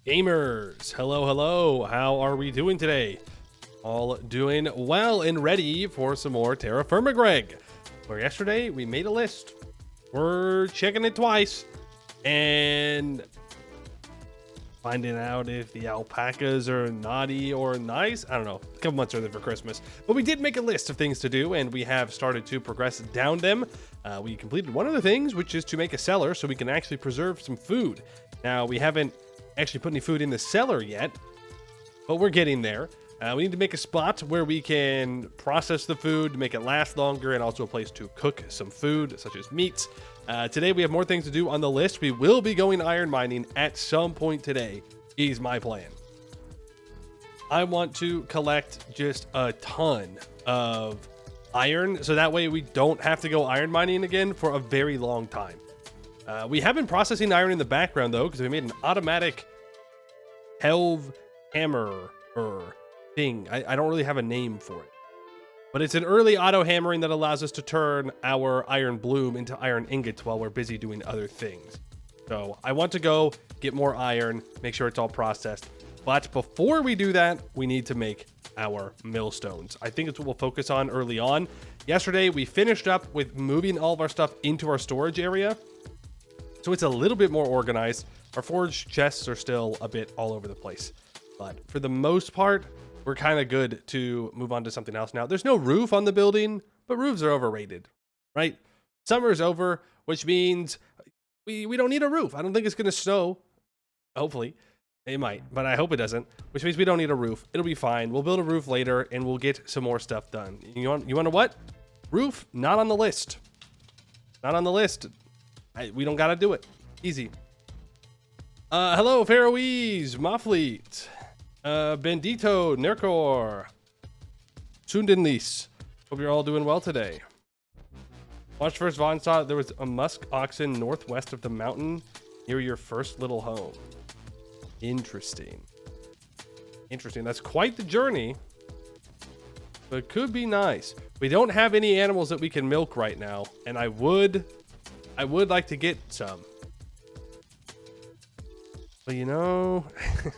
Gamers, hello, hello. How are we doing today? All doing well and ready for some more TerraFirmaGreg. Where yesterday we made a list. We're checking it twice and finding out if the alpacas are naughty or nice. I don't know. A couple months early for Christmas, but we did make a list of things to do, and we have started to progress down them. We completed one of the things, which is to make a cellar so we can actually preserve some food. Now we haven't actually put any food in the cellar yet, but we're getting there. We need to make a spot where we can process the food to make it last longer, and also a place to cook some food such as meats. Today we have more things to do on the list. We will be going iron mining at some point today, is my plan. I want to collect just a ton of iron, so that way we don't have to go iron mining again for a very long time. We have been processing iron in the background though, because we made an automatic helve hammer thing. I don't really have a name for it, but it's an early auto hammering that allows us to turn our iron bloom into iron ingots while we're busy doing other things. So I want to go get more iron, make sure it's all processed. But before we do that, we need to make our millstones. I think it's what we'll focus on early on. Yesterday, we finished up with moving all of our stuff into our storage area, so it's a little bit more organized. Our forge chests are still a bit all over the place, but for the most part, we're kind of good to move on to something else now. There's no roof on the building, but roofs are overrated, right? Summer's over, which means we don't need a roof. I don't think it's going to snow. Hopefully. It might, but I hope it doesn't, which means we don't need a roof. It'll be fine. We'll build a roof later, and we'll get some more stuff done. You want a what? Roof? Not on the list. Not on the list. We don't got to do it. Easy. Hello, Faroese, Mafleet. Bendito, Nerkor, Sundenlis. Hope you're all doing well today. Watch first. Vaughn saw there was a musk oxen northwest of the mountain near your first little home. Interesting. Interesting. That's quite the journey, but it could be nice. We don't have any animals that we can milk right now, and I would like to get some. But you know, we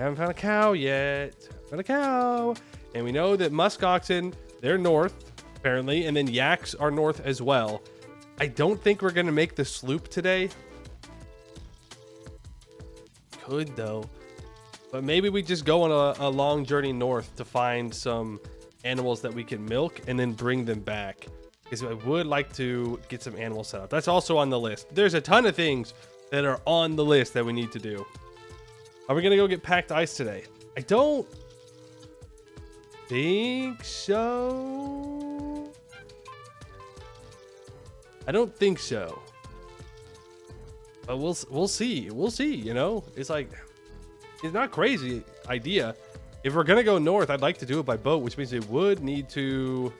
haven't found a cow yet. Found a cow. And we know that musk oxen, they're north, apparently, and then yaks are north as well. I don't think we're going to make the sloop today. Could, though. But maybe we just go on a long journey north to find some animals that we can milk and then bring them back. Because I would like to get some animals set up. That's also on the list. There's a ton of things that are on the list that we need to do. Are we gonna go get packed ice today? I don't think so. I don't think so. But we'll see. We'll see, you know? It's like, it's not crazy idea. If we're gonna go north, I'd like to do it by boat, which means we would need to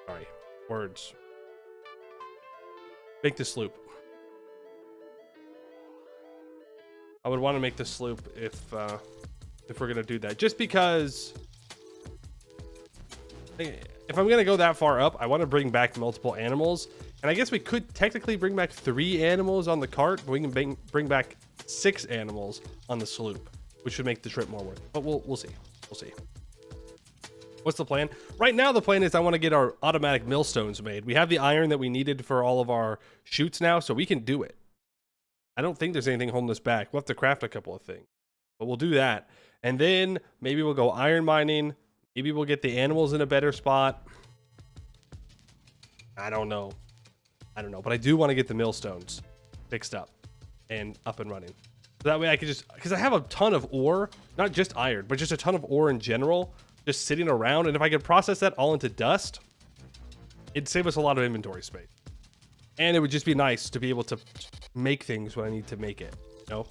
sorry, words. Make the sloop. I would want to make the sloop if we're gonna do that, just because if I'm gonna go that far up, I want to bring back multiple animals, and I guess we could technically bring back 3 animals on the cart, but we can bring back 6 animals on the sloop, which should make the trip more worth it. But we'll see. We'll see. What's the plan? Right now, the plan is I want to get our automatic millstones made. We have the iron that we needed for all of our chutes now, so we can do it. I don't think there's anything holding us back. We'll have to craft a couple of things, but we'll do that. And then maybe we'll go iron mining. Maybe we'll get the animals in a better spot. I don't know. But I do want to get the millstones fixed up and up and running. So that way I can just, because I have a ton of ore, not just iron, but just a ton of ore in general, just sitting around. And if I could process that all into dust, it'd save us a lot of inventory space. And it would just be nice to be able to make things when I need to make it, you know?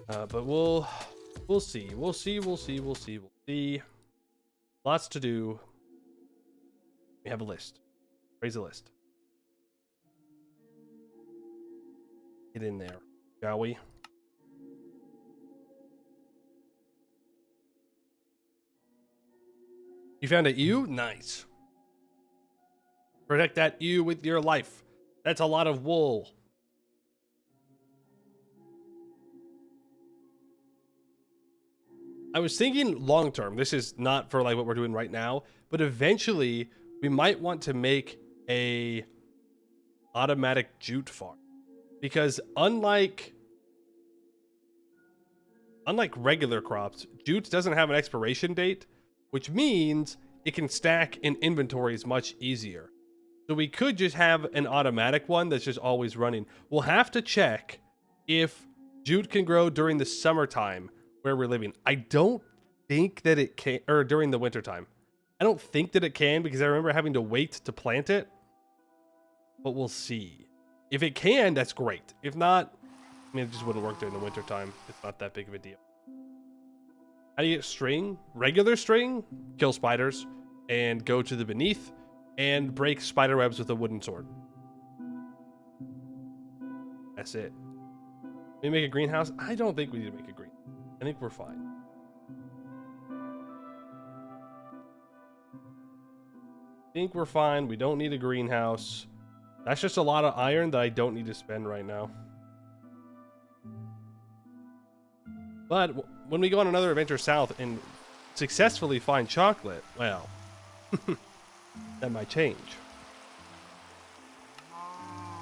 But we'll see. We'll see. Lots to do. We have a list. Raise a list. Get in there, shall we? You found a ewe? Nice. Protect that ewe with your life. That's a lot of wool. I was thinking long term. This is not for like what we're doing right now, but eventually we might want to make a automatic jute farm, because unlike regular crops, jute doesn't have an expiration date, which means it can stack in inventories much easier. So we could just have an automatic one that's just always running. We'll have to check if jute can grow during the summertime where we're living. I don't think that it can, or during the wintertime. I don't think that it can, because I remember having to wait to plant it. But we'll see. If it can, that's great. If not, I mean, it just wouldn't work during the wintertime. It's not that big of a deal. How do you get string? Regular string? Kill spiders and go to the beneath and break spider webs with a wooden sword. That's it. We make a greenhouse? I don't think we need to make a green. I think we're fine. I think we're fine. We don't need a greenhouse. That's just a lot of iron that I don't need to spend right now. But when we go on another adventure south and successfully find chocolate, well, that might change.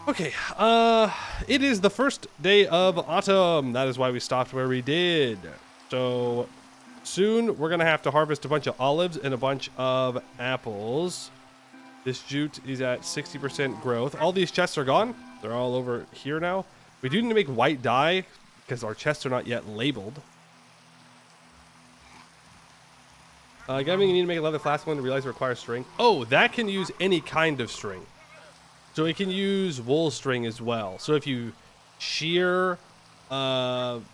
Okay, it is the first day of autumn. That is why we stopped where we did. So soon we're gonna have to harvest a bunch of olives and a bunch of apples. This jute is at 60% growth. All these chests are gone. They're all over here now. We do need to make white dye because our chests are not yet labeled. Gavin, you need to make a leather flask one to realize it requires string. Oh, that can use any kind of string. So it can use wool string as well. So if you shear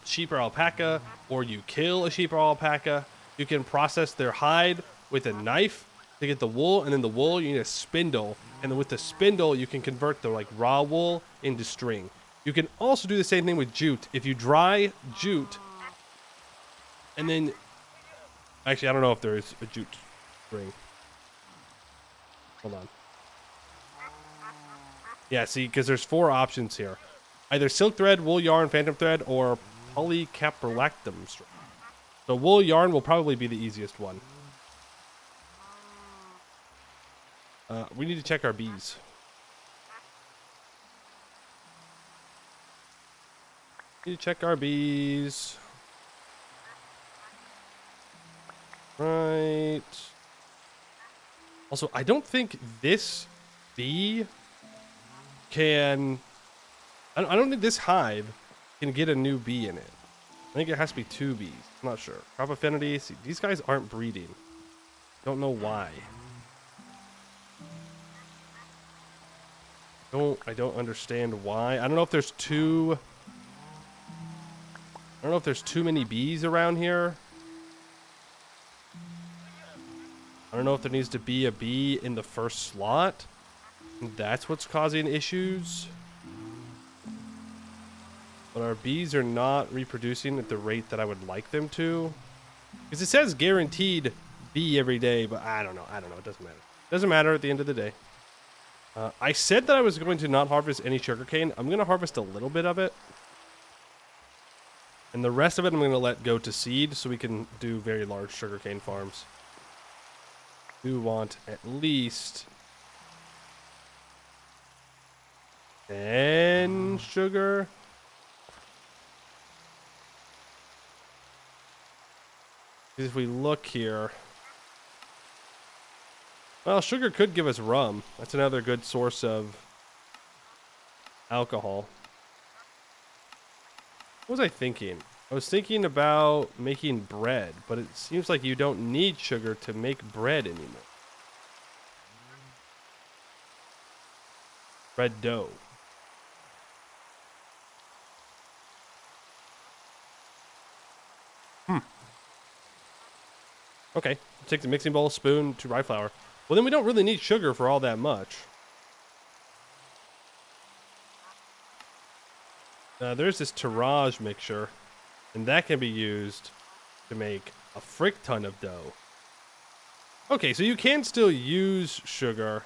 sheep or alpaca, or you kill a sheep or alpaca, you can process their hide with a knife to get the wool, and then the wool you need a spindle, and then with the spindle you can convert the like raw wool into string. You can also do the same thing with jute. If you dry jute, and then actually I don't know if there is a jute string. Hold on. Yeah, see, because there's 4 options here. Either silk thread, wool yarn, phantom thread, or polycaprolactum string. So wool yarn will probably be the easiest one. We need to check our bees. Need to check our bees. Right. Also, I don't think this bee can... I don't think this hive can get a new bee in it. I think it has to be 2 bees. I'm not sure. Crop affinity. See, these guys aren't breeding. Don't know why. I don't understand why. I don't know if there's too many bees around here. I don't know if there needs to be a bee in the first slot. That's what's causing issues. But our bees are not reproducing at the rate that I would like them to. Because it says guaranteed bee every day, but I don't know. It doesn't matter. It doesn't matter at the end of the day. I said that I was going to not harvest any sugarcane. I'm going to harvest a little bit of it. And the rest of it I'm going to let go to seed so we can do very large sugarcane farms. We want at least 10 sugar. If we look here, well, sugar could give us rum. That's another good source of alcohol. What was I thinking? I was thinking about making bread, but it seems like you don't need sugar to make bread anymore. Bread dough. Okay, take the mixing bowl, spoon, to rye flour. Well, then we don't really need sugar for all that much. There's this tirage mixture, and that can be used to make a frick ton of dough. Okay, so you can still use sugar.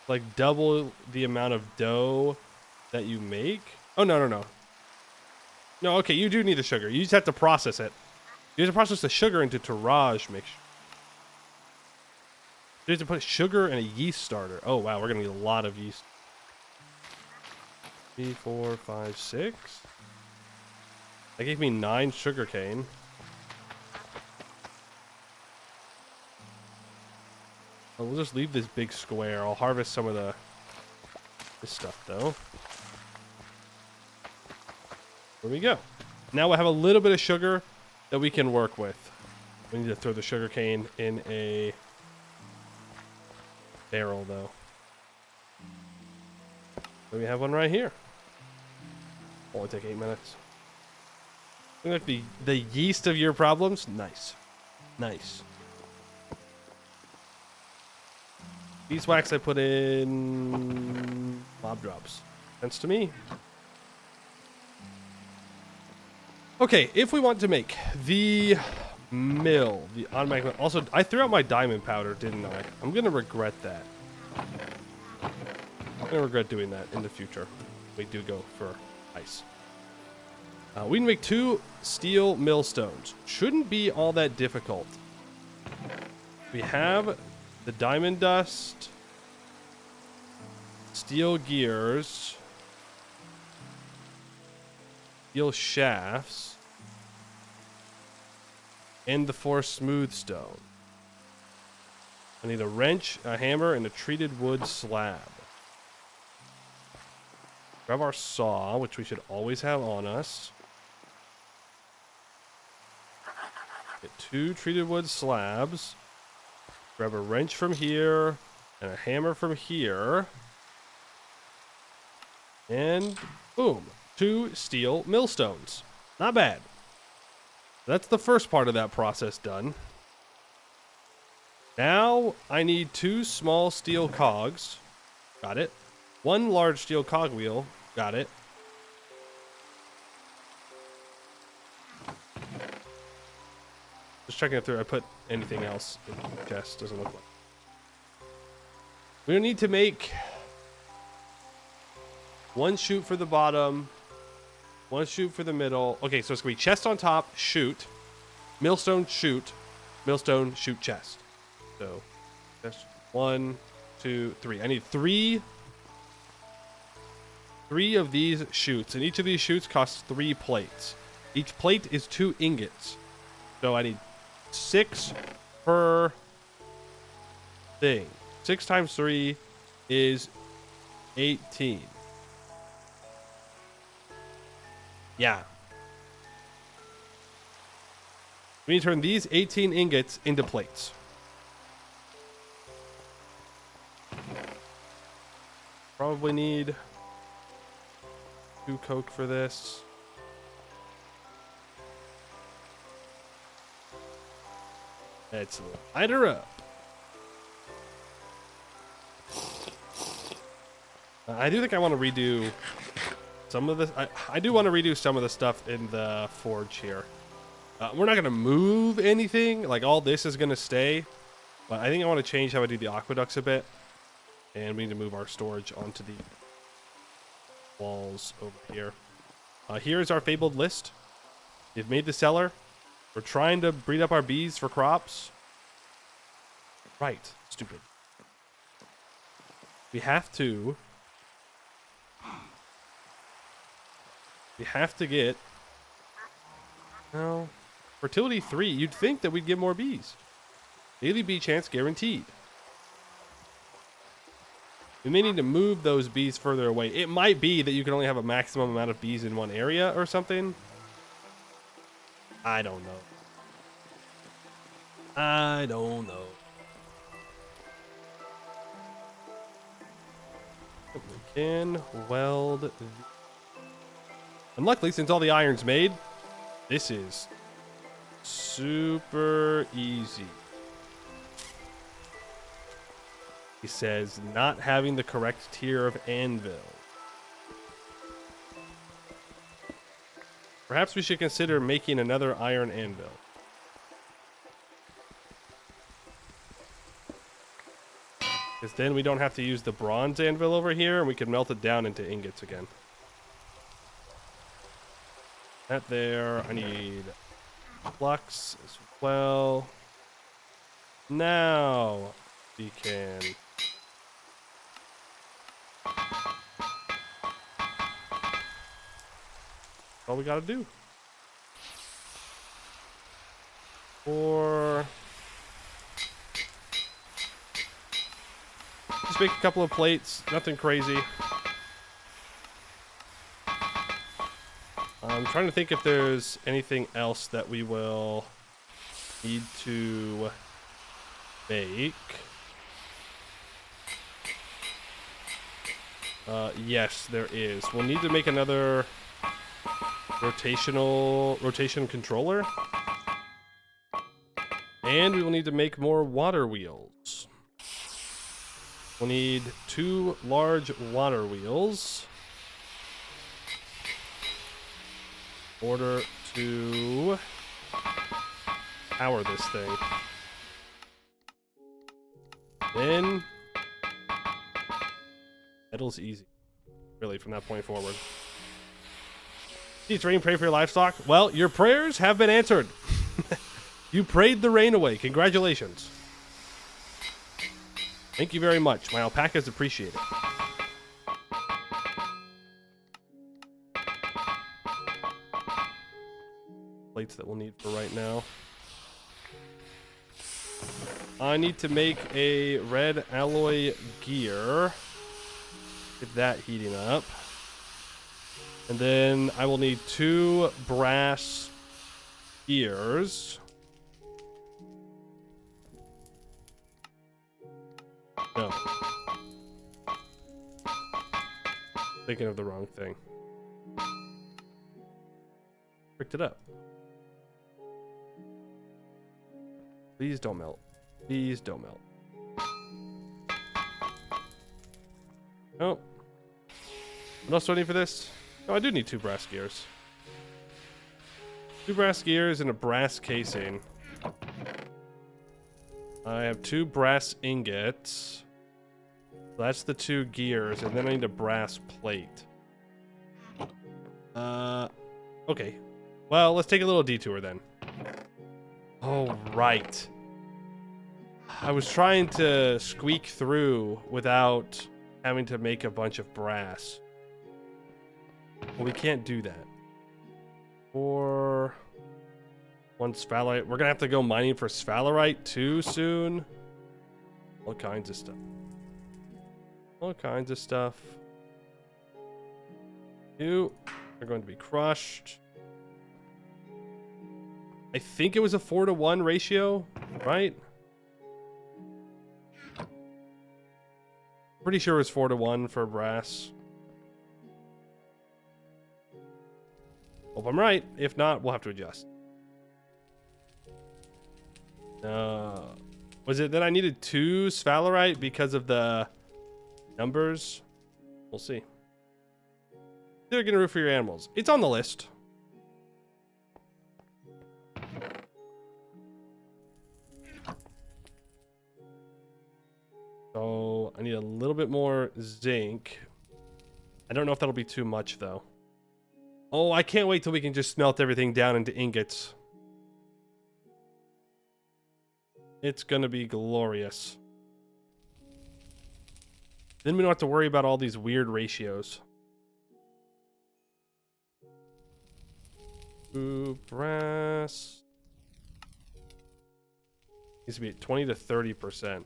Like double the amount of dough that you make. Oh, no, no, no. No, okay, you do need the sugar. You just have to process it. You have to process the sugar into Terrage mixture. You have to put sugar and a yeast starter. Oh, wow, we're going to need a lot of yeast. 3, 4, 5, 6. That gave me 9 sugar cane. Oh, we'll just leave this big square. I'll harvest some of this stuff, though. There we go. Now we'll have a little bit of sugar that we can work with. We need to throw the sugar cane in a barrel, though. So we have one right here. Only take 8 minutes. Look like the yeast of your problems. Nice. Nice. Beeswax I put in mob drops. Sense to me. Okay, if we want to make the mill, the automatic mill. Also, I threw out my diamond powder, didn't I? I'm going to regret that. I'm going to regret doing that in the future. We do go for ice. We can make 2 steel millstones. Shouldn't be all that difficult. We have the diamond dust, steel gears, steel shafts, and the 4 smooth stone. I need a wrench, a hammer, and a treated wood slab. Grab our saw, which we should always have on us. Get 2 treated wood slabs. Grab a wrench from here and a hammer from here. And boom, 2 steel millstones. Not bad. That's the first part of that process done. Now I need 2 small steel cogs. Got it. 1 large steel cogwheel. Got it. Just checking if I put anything else in the chest. Doesn't look like. We need to make 1 chute for the bottom, 1 chute for the middle. Okay, so it's gonna be chest on top, chute, millstone, chute, millstone, chute, chest. So that's 1, 2, 3. I need 3 of these chutes, and each of these chutes costs 3 plates. Each plate is 2 ingots. So I need 6 per thing. 6 times 3 is 18. Yeah. We need to turn these 18 ingots into plates. Probably need 2 coke for this. Let's light her up. I do think I want to redo some of this. I do want to redo some of the stuff in the forge here. We're not going to move anything. Like, all this is going to stay. But I think I want to change how I do the aqueducts a bit. And we need to move our storage onto the walls over here. Here's our fabled list. We've made the cellar. We're trying to breed up our bees for crops. Right. Stupid. We have to get... No. Fertility 3. You'd think that we'd get more bees. Daily bee chance guaranteed. We may need to move those bees further away. It might be that you can only have a maximum amount of bees in one area or something. I don't know. I don't know. We can weld. And luckily, since all the iron's made, this is super easy. He says, not having the correct tier of anvil. Perhaps we should consider making another iron anvil. Because then we don't have to use the bronze anvil over here, and we can melt it down into ingots again. That there. I need flux as well. Now we can... all we gotta do. Or... just make a couple of plates, nothing crazy. I'm trying to think if there's anything else that we will need to make. Yes, there is. We'll need to make another rotation controller. And we will need to make more water wheels. We'll need 2 large water wheels in order to power this thing. Then metal's easy, really, from that point forward. It's rain, pray for your livestock. Well, your prayers have been answered. You prayed the rain away. Congratulations. Thank you very much. My alpacas appreciate it. Plates that we'll need for right now. I need to make a red alloy gear. Get that heating up. And then I will need 2 brass gears. No. Thinking of the wrong thing. Picked it up. Please don't melt. Please don't melt. Oh. What else do I need for this? Oh, I do need 2 brass gears. 2 brass gears and a brass casing. I have 2 brass ingots. So that's the 2 gears, and then I need a brass plate. Okay. Well, let's take a little detour then. Oh, right. I was trying to squeak through without having to make a bunch of brass. Well, we can't do that. Or... 1 sphalerite. We're gonna have to go mining for sphalerite too soon. All kinds of stuff. All kinds of stuff. You are going to be crushed. I think it was a 4-to-1 ratio, right? Pretty sure it was 4-to-1 for brass. Hope I'm right. If not, we'll have to adjust. Was it that I needed 2 sphalerite because of the numbers? We'll see. They're gonna root for your animals. It's on the list. So I need a little bit more zinc. I don't know if that'll be too much though. Oh, I can't wait till we can just smelt everything down into ingots. It's gonna be glorious. Then we don't have to worry about all these weird ratios. Ooh, brass. Needs to be at 20 to 30%.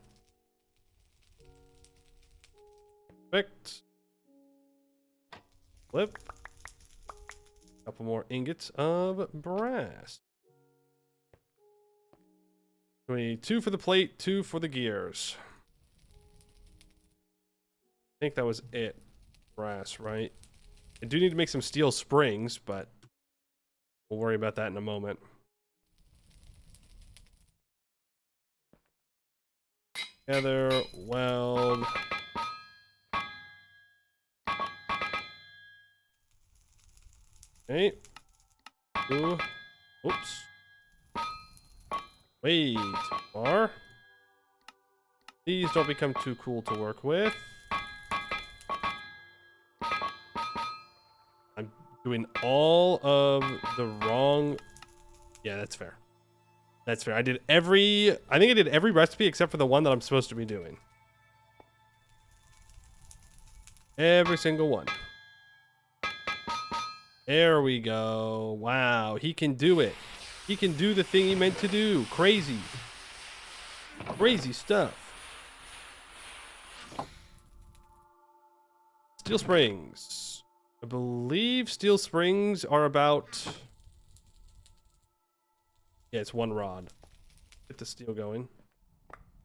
Perfect. Flip. Couple more ingots of brass. We need 2 for the plate, 2 for the gears. I think that was it. Brass, right? I do need to make some steel springs, but we'll worry about that in a moment. Together, weld. Okay. Ooh. Oops. Way too far. These don't become too cool to work with. I'm doing all of the wrong... Yeah, that's fair. That's fair. I think I did every recipe except for the one that I'm supposed to be doing. Every single one. There we go. Wow, he can do it. He can do the thing he meant to do. Crazy. Crazy stuff. Steel springs. I believe steel springs are about... Yeah, it's 1 rod. Get the steel going.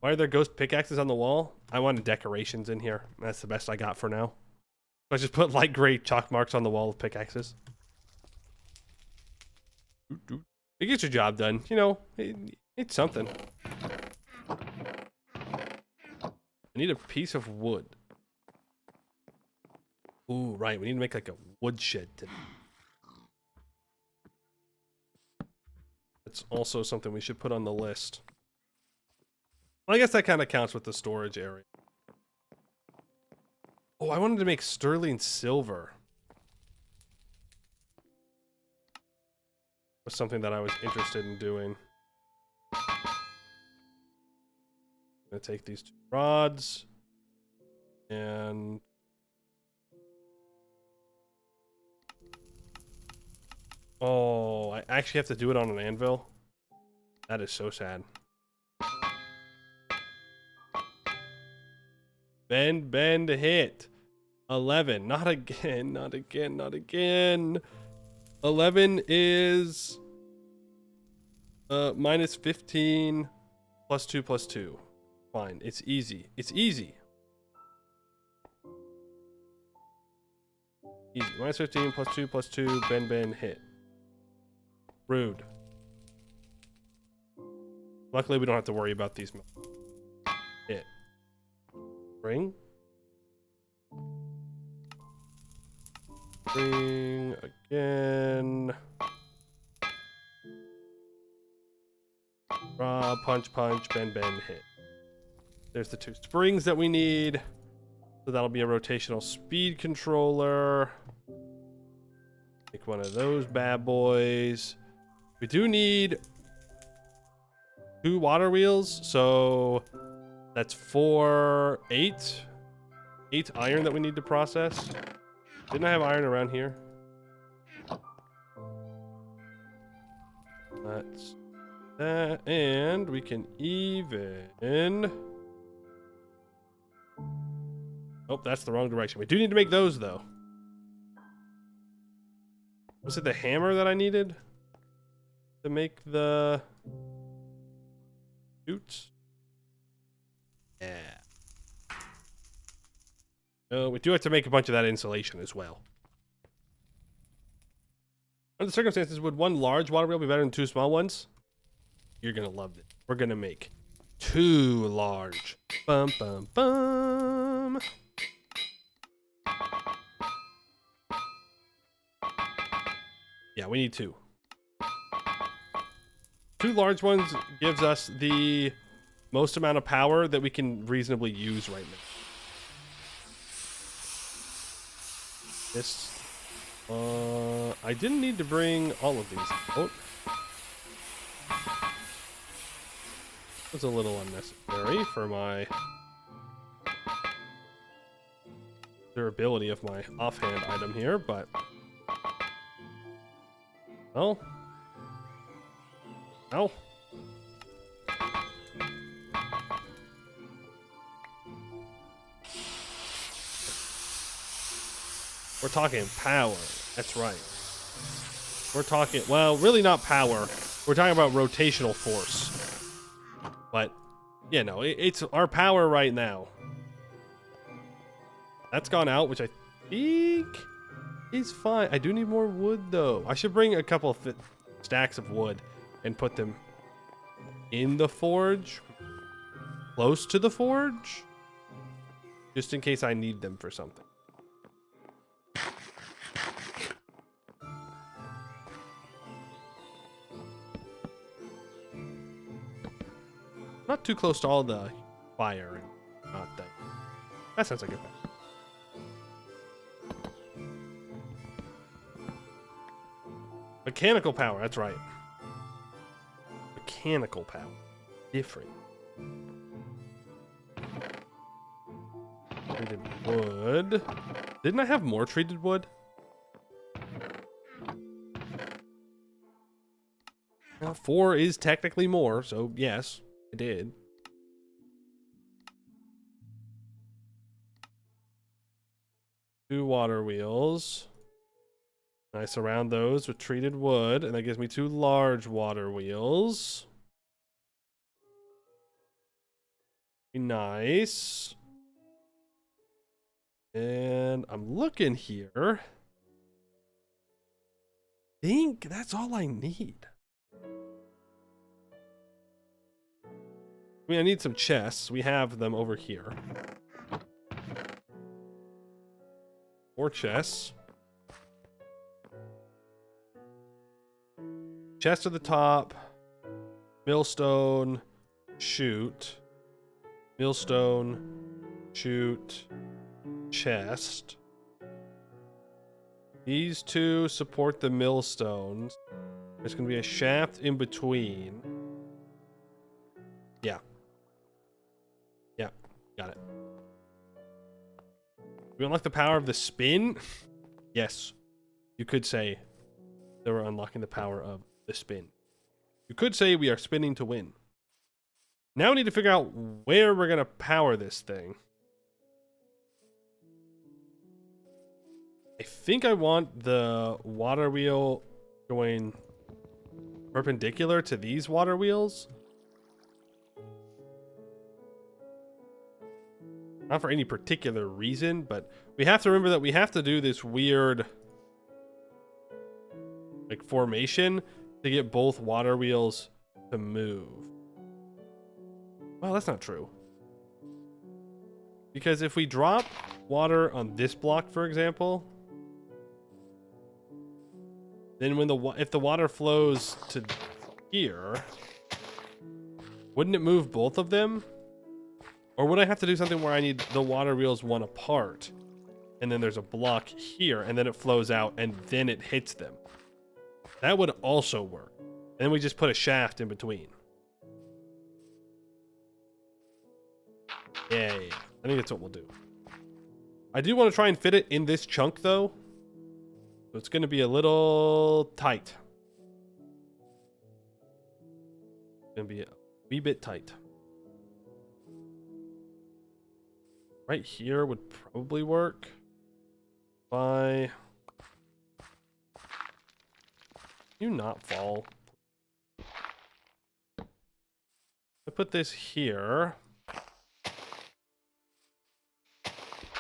Why are there ghost pickaxes on the wall? I wanted decorations in here. That's the best I got for now. I just put light gray chalk marks on the wall of pickaxes. It gets your job done. You know, it's something. I need a piece of wood. Ooh, right. We need to make like a woodshed today. That's also something we should put on the list. Well, I guess that kind of counts with the storage area. Oh, I wanted to make sterling silver. Was something that I was interested in doing. I'm gonna take these 2 rods and oh, I actually have to do it on an anvil. That is so sad. Bend, hit. 11. Not again, not again, not again. 11 is minus 15 plus 2 plus 2. Fine, it's easy. It's easy. Easy. Minus 15 plus 2 plus 2. Bend, hit. Rude. Luckily, we don't have to worry about these. Hit. Ring. Ring again. Draw, punch, bend, hit. There's the 2 springs that we need. So that'll be a rotational speed controller. Make one of those bad boys. We do need 2 water wheels, so that's 8 iron that we need to process. Didn't I have iron around here? That's that, and we can even... Oh, that's the wrong direction. We do need to make those, though. Was it the hammer that I needed to make the shoots? Yeah. Oh, we do have to make a bunch of that insulation as well. Under the circumstances, would 1 large water wheel be better than 2 small ones? You're gonna love it. We're gonna make 2 large. Bum, bum, bum. Yeah, we need 2. 2 large ones gives us the most amount of power that we can reasonably use right now. This, I didn't need to bring all of these out. It was a little unnecessary for my durability of my offhand item here, but well, no. We're talking power. That's right. We're talking, well, really not power. We're talking about rotational force. But, yeah, no, it's our power right now. That's gone out, which I think is fine. I do need more wood, though. I should bring a couple of stacks of wood and put them in the forge, close to the forge, just in case I need them for something. Not too close to all the fire and not that. That sounds like a plan. Mechanical power, that's right. Mechanical power. Different. Treated wood. Didn't I have more treated wood? Well, 4 is technically more, so yes, I did. Two water wheels. I surround those with treated wood, and that gives me 2 large water wheels. Be nice. And I'm looking here. I think that's all I need. I mean, I need some chests. We have them over here. 4 chests. Chest at the top. Millstone. Shoot. Millstone. Shoot. Chest. These 2 support the millstones. There's going to be a shaft in between. Yeah. Yeah, got it. We unlock the power of the spin? Yes. You could say that we're unlocking the power of the spin. You could say we are spinning to win. Now we need to figure out where we're going to power this thing. I think I want the water wheel going perpendicular to these water wheels. Not for any particular reason, but we have to remember that we have to do this weird like formation to get both water wheels to move. Well, that's not true. Because if we drop water on this block, for example, then when if the water flows to here, wouldn't it move both of them? Or would I have to do something where I need the water wheels one apart, and then there's a block here, and then it flows out, and then it hits them? That would also work. And then we just put a shaft in between. Yeah. I think that's what we'll do. I do want to try and fit it in this chunk, though. So it's going to be a little tight. It's going to be a wee bit tight. Right here would probably work. By... You not fall. I put this here.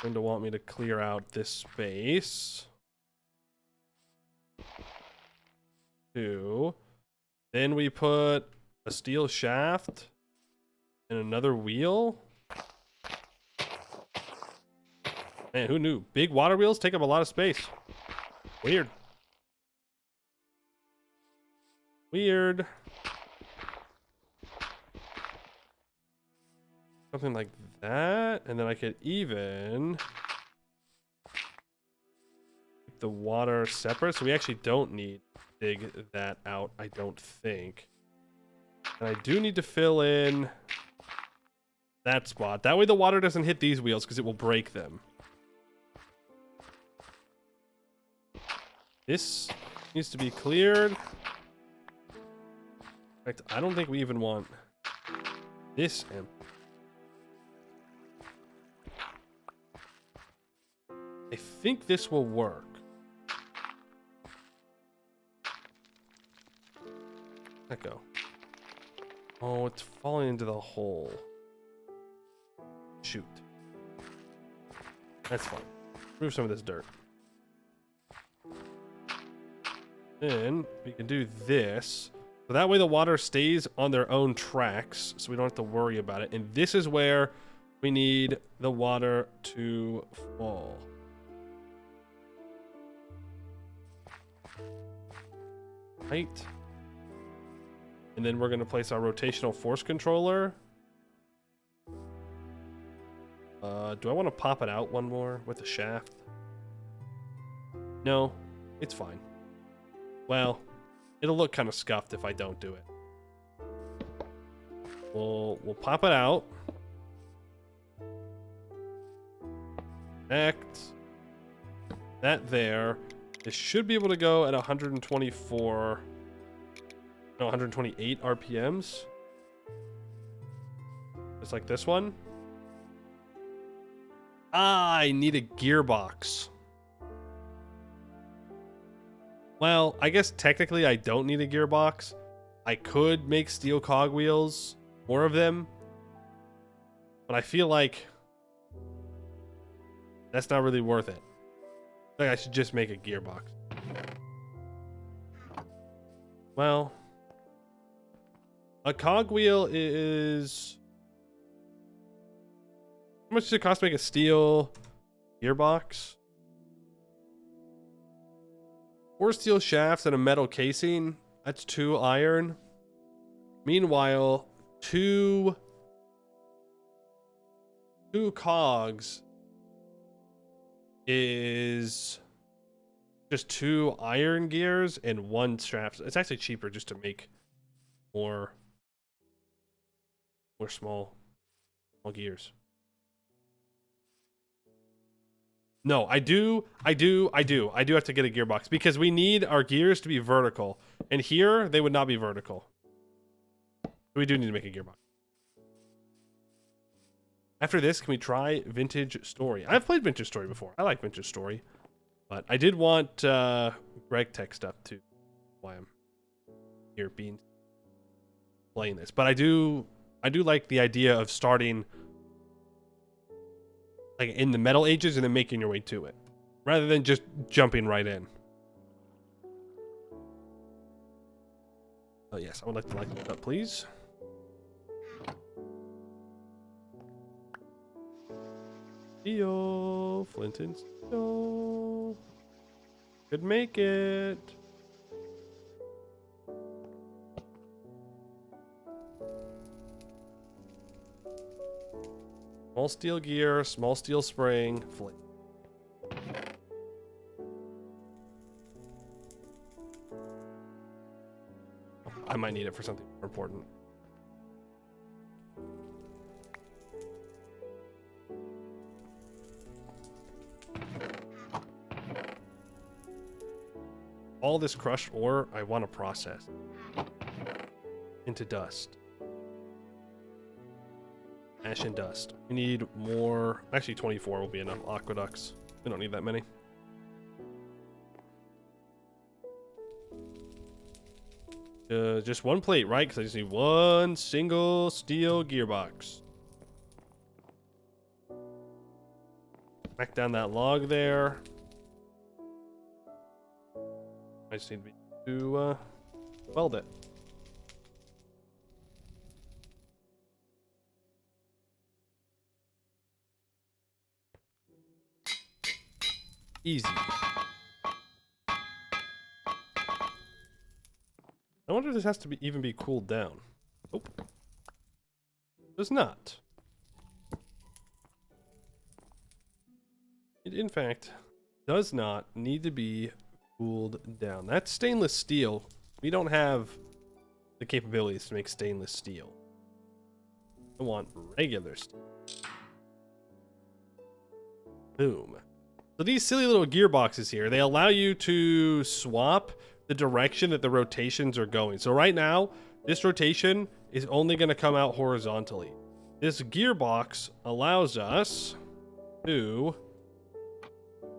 Going to want me to clear out this space. 2. Then we put a steel shaft and another wheel. Man, who knew? Big water wheels take up a lot of space. Weird. Weird. Something like that. And then I could even keep the water separate. So we actually don't need to dig that out, I don't think. And I do need to fill in that spot. That way the water doesn't hit these wheels because it will break them. This needs to be cleared. In fact, I don't think we even want this empty. I think this will work. Let go. Oh, it's falling into the hole. Shoot. That's fine. Remove some of this dirt. Then we can do this. So that way the water stays on their own tracks, so we don't have to worry about it. And this is where we need the water to fall. Right. And then we're going to place our rotational force controller Do I want to pop it out one more with the shaft? No, it's fine. Well, it'll look kind of scuffed if I don't do it. We'll pop it out. Connect that there. This should be able to go at 124, no, 128 RPMs. Just like this one. I need a gearbox. Well, I guess technically I don't need a gearbox. I could make steel cogwheels, more of them. But I feel like that's not really worth it. I think I should just make a gearbox. Well, a cogwheel is... How much does it cost to make a steel gearbox? 4 steel shafts and a metal casing. That's 2 iron. Meanwhile, two cogs is just 2 iron gears and 1 shaft. It's actually cheaper just to make more small gears. No, I do have to get a gearbox because we need our gears to be vertical. And here, they would not be vertical. We do need to make a gearbox. After this, can we try Vintage Story? I've played Vintage Story before. I like Vintage Story. But I did want Greg Tech stuff too. Why I'm here playing this. But I do like the idea of starting like in the Metal Ages and then making your way to it, rather than just jumping right in. Oh yes, I would like to light this up, please. Steel, flint and steel. Could make it. Small steel gear, small steel spring, flint. I might need it for something more important. All this crushed ore, I want to process into dust. Ash and dust. We need more. Actually, 24 will be enough aqueducts. We don't need that many. Just 1 plate, right? Because I just need 1 single steel gearbox. Back down that log there. I just need to weld it. Easy. I wonder if this has to even be cooled down. Nope. Does not. It, in fact, does not need to be cooled down. That's stainless steel. We don't have the capabilities to make stainless steel. I want regular steel. Boom. So these silly little gearboxes here, they allow you to swap the direction that the rotations are going. So right now, this rotation is only going to come out horizontally. This gearbox allows us to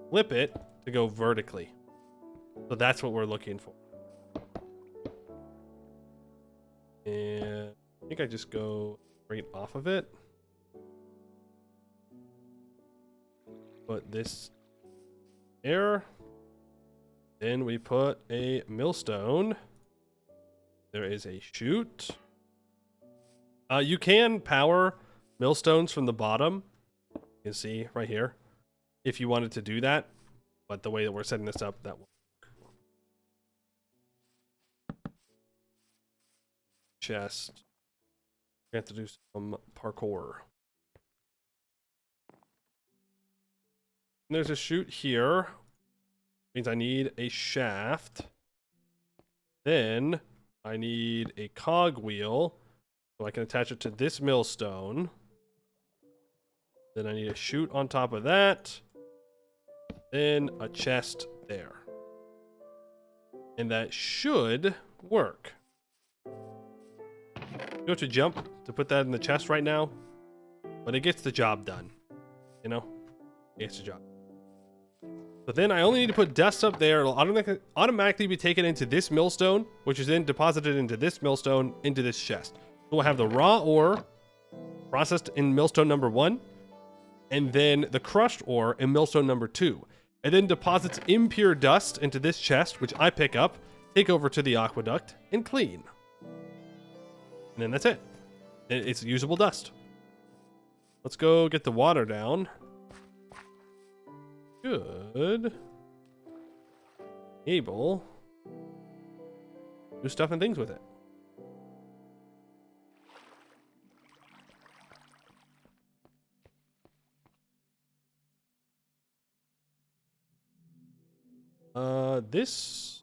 flip it to go vertically. So that's what we're looking for. And I think I just go straight off of it. Put this there. Then we put a millstone. There is a chute. You can power millstones from the bottom. You can see right here. If you wanted to do that. But the way that we're setting this up, that will. Chest. We have to do some parkour. And there's a chute here. Means I need a shaft. Then I need a cogwheel so I can attach it to this millstone. Then I need a chute on top of that. Then a chest there. And that should work. You have to jump to put that in the chest right now, but it gets the job done. You know? It gets the job. But then I only need to put dust up there. It'll automatically be taken into this millstone, which is then deposited into this millstone, into this chest. So we'll have the raw ore processed in millstone number 1, and then the crushed ore in millstone number 2. It then deposits impure dust into this chest, which I pick up, take over to the aqueduct, and clean. And then that's it. It's usable dust. Let's go get the water down. Good. Able. Do stuff and things with it. This.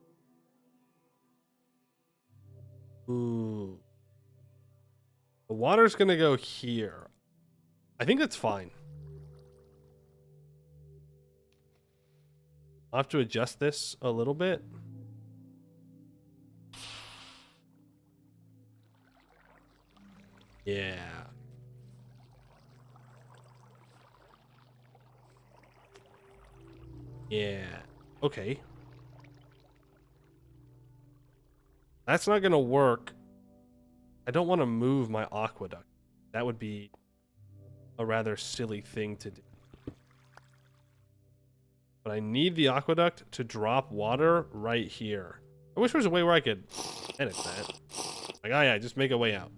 Ooh. The water's gonna go here. I think that's fine. I'll have to adjust this a little bit. Yeah. Yeah. Okay. That's not gonna work. I don't want to move my aqueduct. That would be a rather silly thing to do. But I need the aqueduct to drop water right here. I wish there was a way where I could edit that. Like, oh yeah, just make a way out.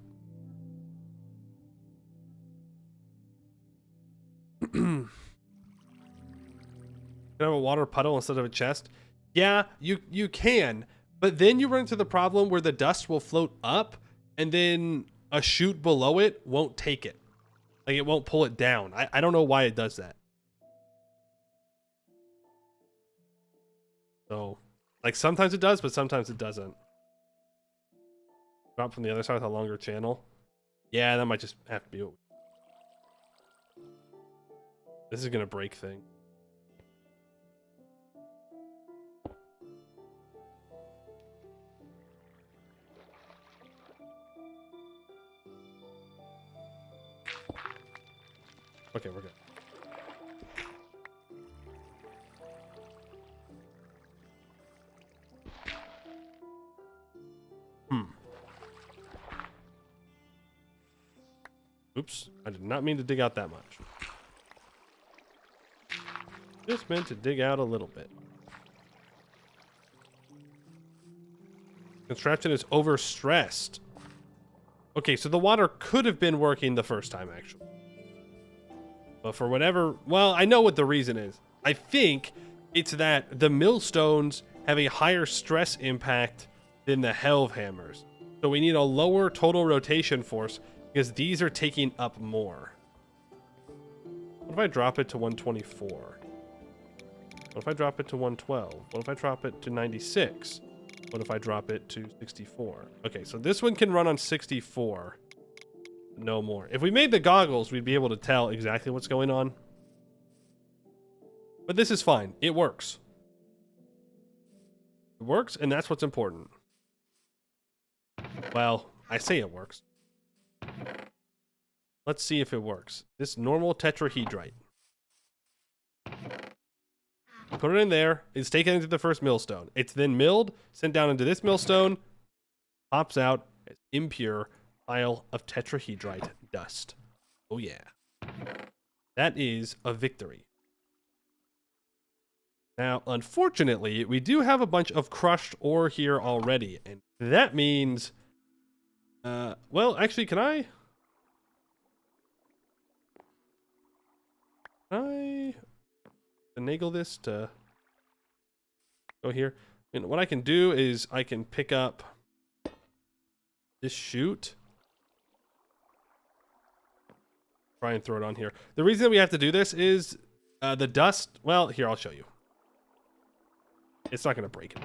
Can I have a water puddle instead of a chest? Yeah, you can. But then you run into the problem where the dust will float up and then a chute below it won't take it. Like, it won't pull it down. I don't know why it does that. So, like, sometimes it does, but sometimes it doesn't. Drop from the other side with a longer channel. Yeah, that might just have to be it. This is gonna break things. Okay, we're good. Oops, I did not mean to dig out that much. Just meant to dig out a little bit. Contraption is overstressed. Okay, so the water could have been working the first time, actually. But for whatever... Well, I know what the reason is. I think it's that the millstones have a higher stress impact than the helve hammers. So we need a lower total rotation force because these are taking up more. What if I drop it to 124? What if I drop it to 112? What if I drop it to 96? What if I drop it to 64? Okay, so this one can run on 64. No more. If we made the goggles, we'd be able to tell exactly what's going on. But this is fine. It works. It works, and that's what's important. Well, I say it works. Let's see if it works. This normal tetrahedrite. Put it in there. It's taken into the first millstone. It's then milled, sent down into this millstone, pops out as impure pile of tetrahedrite dust. Oh yeah. That is a victory. Now, unfortunately, we do have a bunch of crushed ore here already, and that means... well, actually, can I finagle this to go here? And what I can do is I can pick up this chute. Try and throw it on here. The reason that we have to do this is The dust, well, here, I'll show you. It's not going to break it.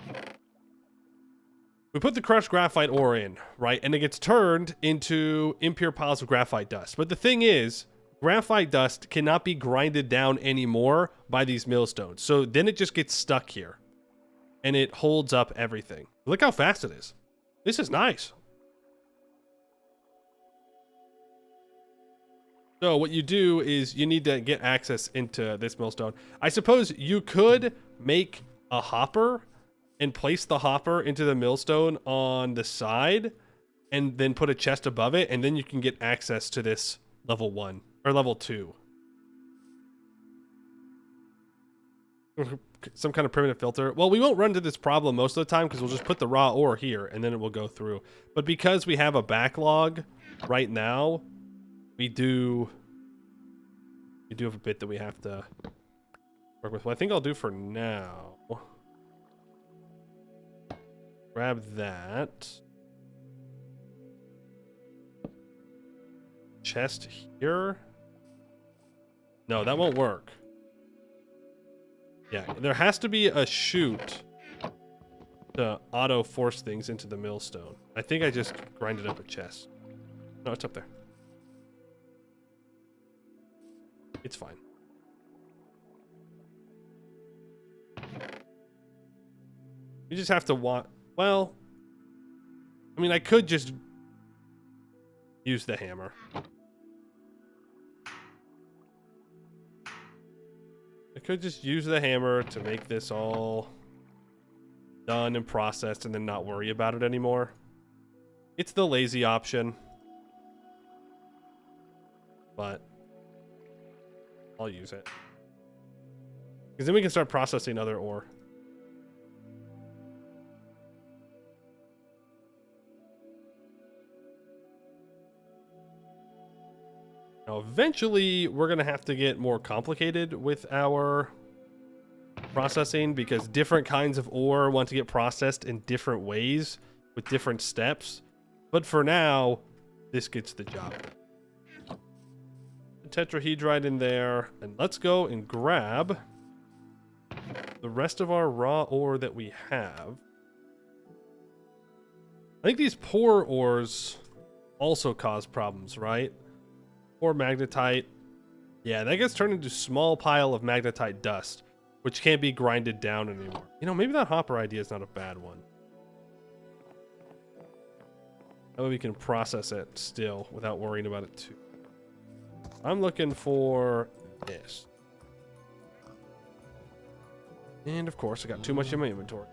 We put the crushed graphite ore in, right? And it gets turned into impure piles of graphite dust. But the thing is, graphite dust cannot be grinded down anymore by these millstones. So then it just gets stuck here. And it holds up everything. Look how fast it is. This is nice. So what you do is you need to get access into this millstone. I suppose you could make a hopper and place the hopper into the millstone on the side and then put a chest above it, and then you can get access to this level 1 or level 2. Some kind of primitive filter. Well, we won't run into this problem most of the time because we'll just put the raw ore here and then it will go through. But because we have a backlog right now, we do have a bit that we have to work with. What I think I'll do for now, grab that chest here. No, that won't work. Yeah, there has to be a chute to auto force things into the millstone. I think I just grinded up a chest. No, it's up there. It's fine. You just have to well, I mean, I could just use the hammer. I could just use the hammer to make this all done and processed and then not worry about it anymore. It's the lazy option. But I'll use it. Because then we can start processing other ore. Now, eventually, we're going to have to get more complicated with our processing because different kinds of ore want to get processed in different ways with different steps. But for now, this gets the job done. Tetrahedrite in there, and let's go and grab the rest of our raw ore that we have. I think these poor ores also cause problems, right? Or magnetite. Yeah, that gets turned into a small pile of magnetite dust, which can't be grinded down anymore. You know, maybe that hopper idea is not a bad one. That way we can process it still without worrying about it too. I'm looking for this. And of course, I got too much in my inventory.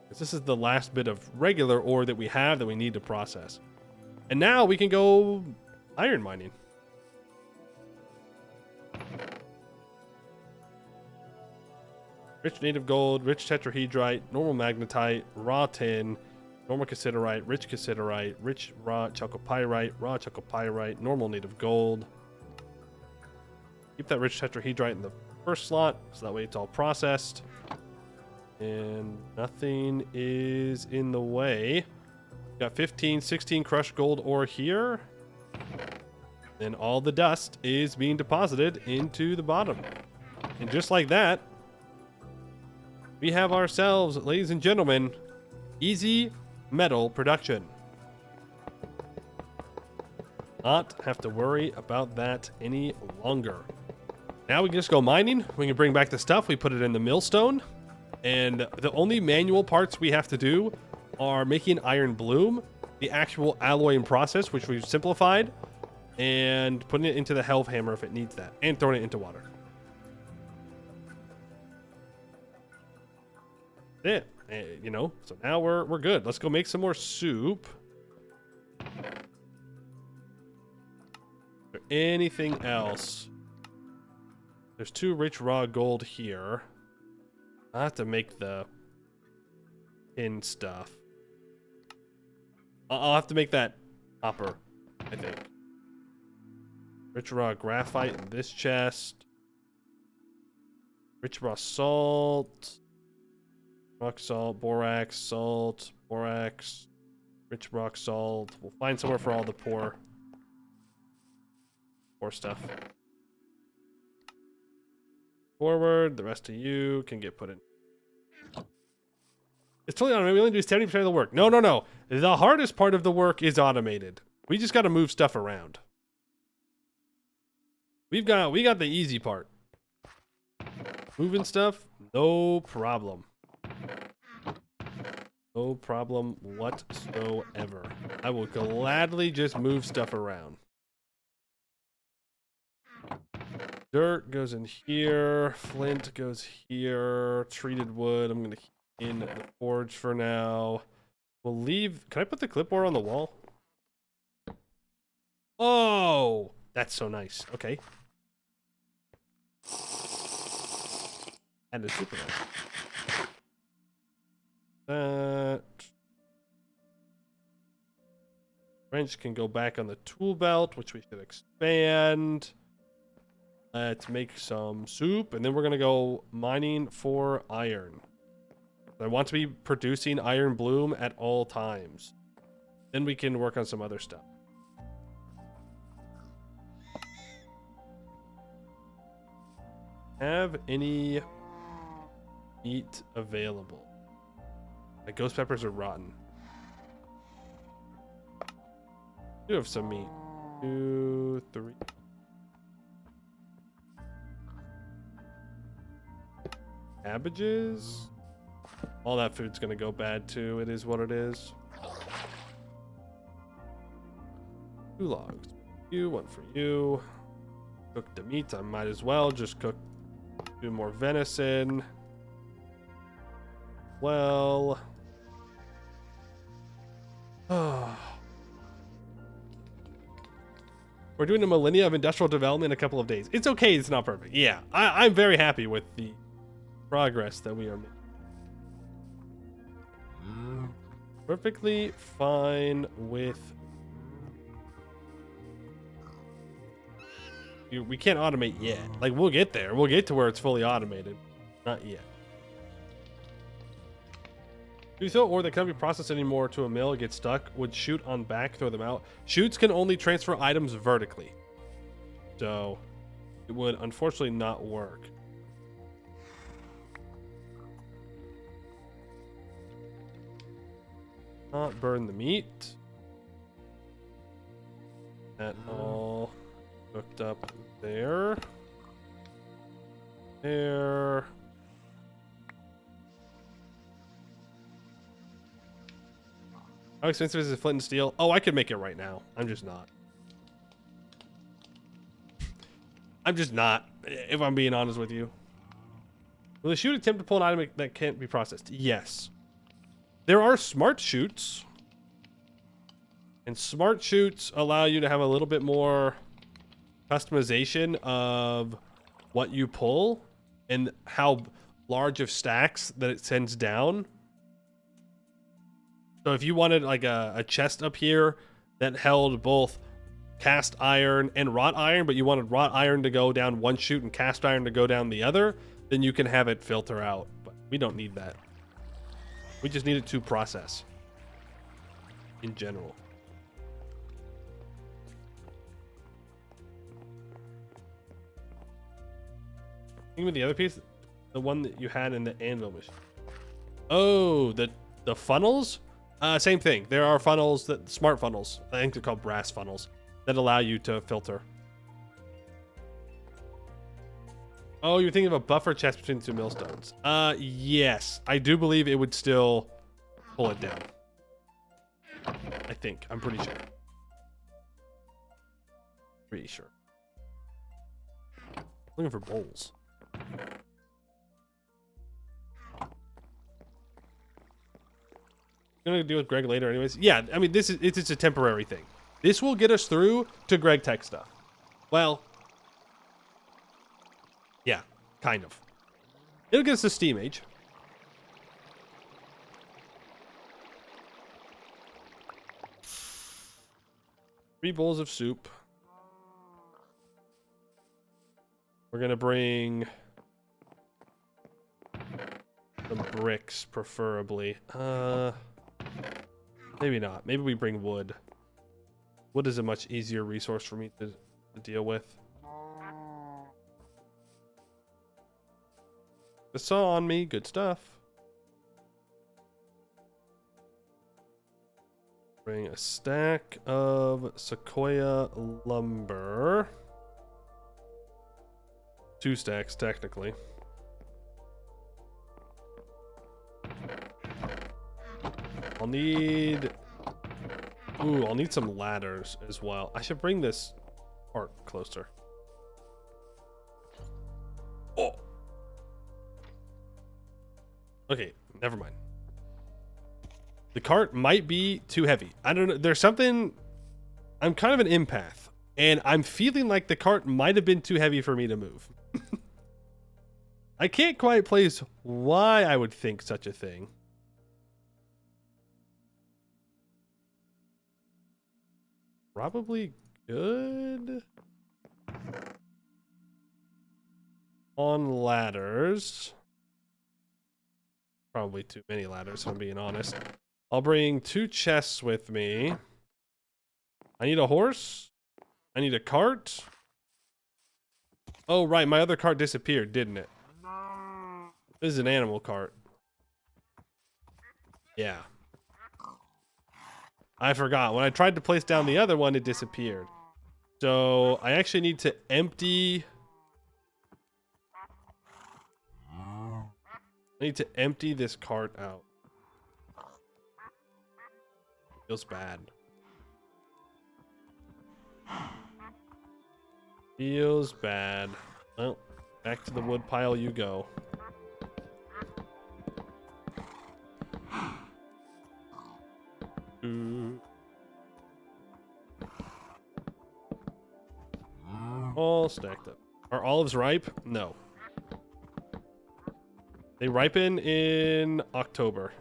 This is the last bit of regular ore that we have that we need to process. And now we can go iron mining. Rich native gold, rich tetrahedrite, normal magnetite, raw tin, normal cassiterite, rich raw chalcopyrite, normal native gold. Keep that rich tetrahedrite in the first slot, so that way it's all processed. And nothing is in the way. Got 15, 16 crushed gold ore here. Then all the dust is being deposited into the bottom. And just like that, we have ourselves, ladies and gentlemen, easy metal production. Not have to worry about that any longer. Now we can just go mining. We can bring back the stuff. We put it in the millstone. And the only manual parts we have to do are making iron bloom, the actual alloying process, which we've simplified, and putting it into the Helve hammer if it needs that, and throwing it into water. That's it. You know, so now we're good. Let's go make some more soup. Is there anything else? There's 2 rich raw gold here. I have to make the tin stuff. I'll have to make that hopper, I think. Rich raw graphite in this chest. Rich raw salt. Rock salt, borax, salt, borax. Rich rock salt. We'll find somewhere for all the poor stuff. forward. The rest of you can get put in. It's totally automated. We only do 70% of the work. No, no, no. The hardest part of the work is automated. We just got to move stuff around. We got the easy part. Moving stuff, no problem. No problem whatsoever. I will gladly just move stuff around. Dirt goes in here. Flint goes here. Treated wood, I'm going to keep in the forge for now. We'll leave. Can I put the clipboard on the wall? Oh, that's so nice. Okay. And a super nice. That wrench can go back on the tool belt, which we should expand. Let's make some soup, and then we're gonna go mining for iron. I want to be producing iron bloom at all times. Then we can work on some other stuff. Have any meat available? My ghost peppers are rotten. You have some meat. 2, 3. Cabbages. All that food's gonna go bad too. It is what it is. 2 logs. You, 1 for you. Cook the meat. I might as well just cook. Do more venison. Well. We're doing a millennia of industrial development in a couple of days. It's okay. It's not perfect. Yeah, I'm very happy with the progress that we are making. Perfectly fine with. We can't automate yet. Like, we'll get there. We'll get to where it's fully automated. Not yet. Do you throw ore that cannot be processed anymore to a mill, get stuck, would chute on back, throw them out? Chutes can only transfer items vertically. So, it would unfortunately not work. Not burn the meat. That all hooked up there. There. How expensive is the flint and steel? Oh, I could make it right now. I'm just not. I'm just not, if I'm being honest with you. Will the chute attempt to pull an item that can't be processed? Yes. There are smart chutes. And smart chutes allow you to have a little bit more customization of what you pull and how large of stacks that it sends down. So if you wanted like a chest up here that held both cast iron and wrought iron, but you wanted wrought iron to go down one chute and cast iron to go down the other, then you can have it filter out. But we don't need that. We just need it to process in general. Think of the other piece, the one that you had in the anvil machine. Oh, the funnels? Same thing. There are funnels, that smart funnels. I think they're called brass funnels that allow you to filter. Oh, you're thinking of a buffer chest between the 2 millstones. Yes, I do believe it would still pull it down. I think. I'm pretty sure. Pretty sure. Looking for bowls. I'm gonna deal with Greg later anyways. Yeah, I mean, it's a temporary thing. This will get us through to Greg tech stuff. Well, yeah, kind of. It'll get us to Steam Age. Three bowls of soup. We're gonna bring some bricks, preferably. Maybe not. Maybe we bring wood. Wood is a much easier resource for me to deal with. the saw on me. Good stuff. Bring a stack of sequoia lumber. 2 stacks, technically. I'll need some ladders as well. I should bring this part closer. Oh. Okay, never mind. The cart might be too heavy. I don't know. There's something. I'm kind of an empath, and I'm feeling like the cart might have been too heavy for me to move. I can't quite place why I would think such a thing. Probably good on ladders. Probably too many ladders, if I'm being honest. I'll bring 2 chests with me. I need a horse. I need a cart. Oh, right. My other cart disappeared, didn't it? This is an animal cart. Yeah. I forgot. When I tried to place down the other one, it disappeared. So I actually need to empty. I need to empty this cart out. Feels bad. Feels bad. Well, back to the wood pile you go. All stacked up. Are olives ripe? No. They ripen in October.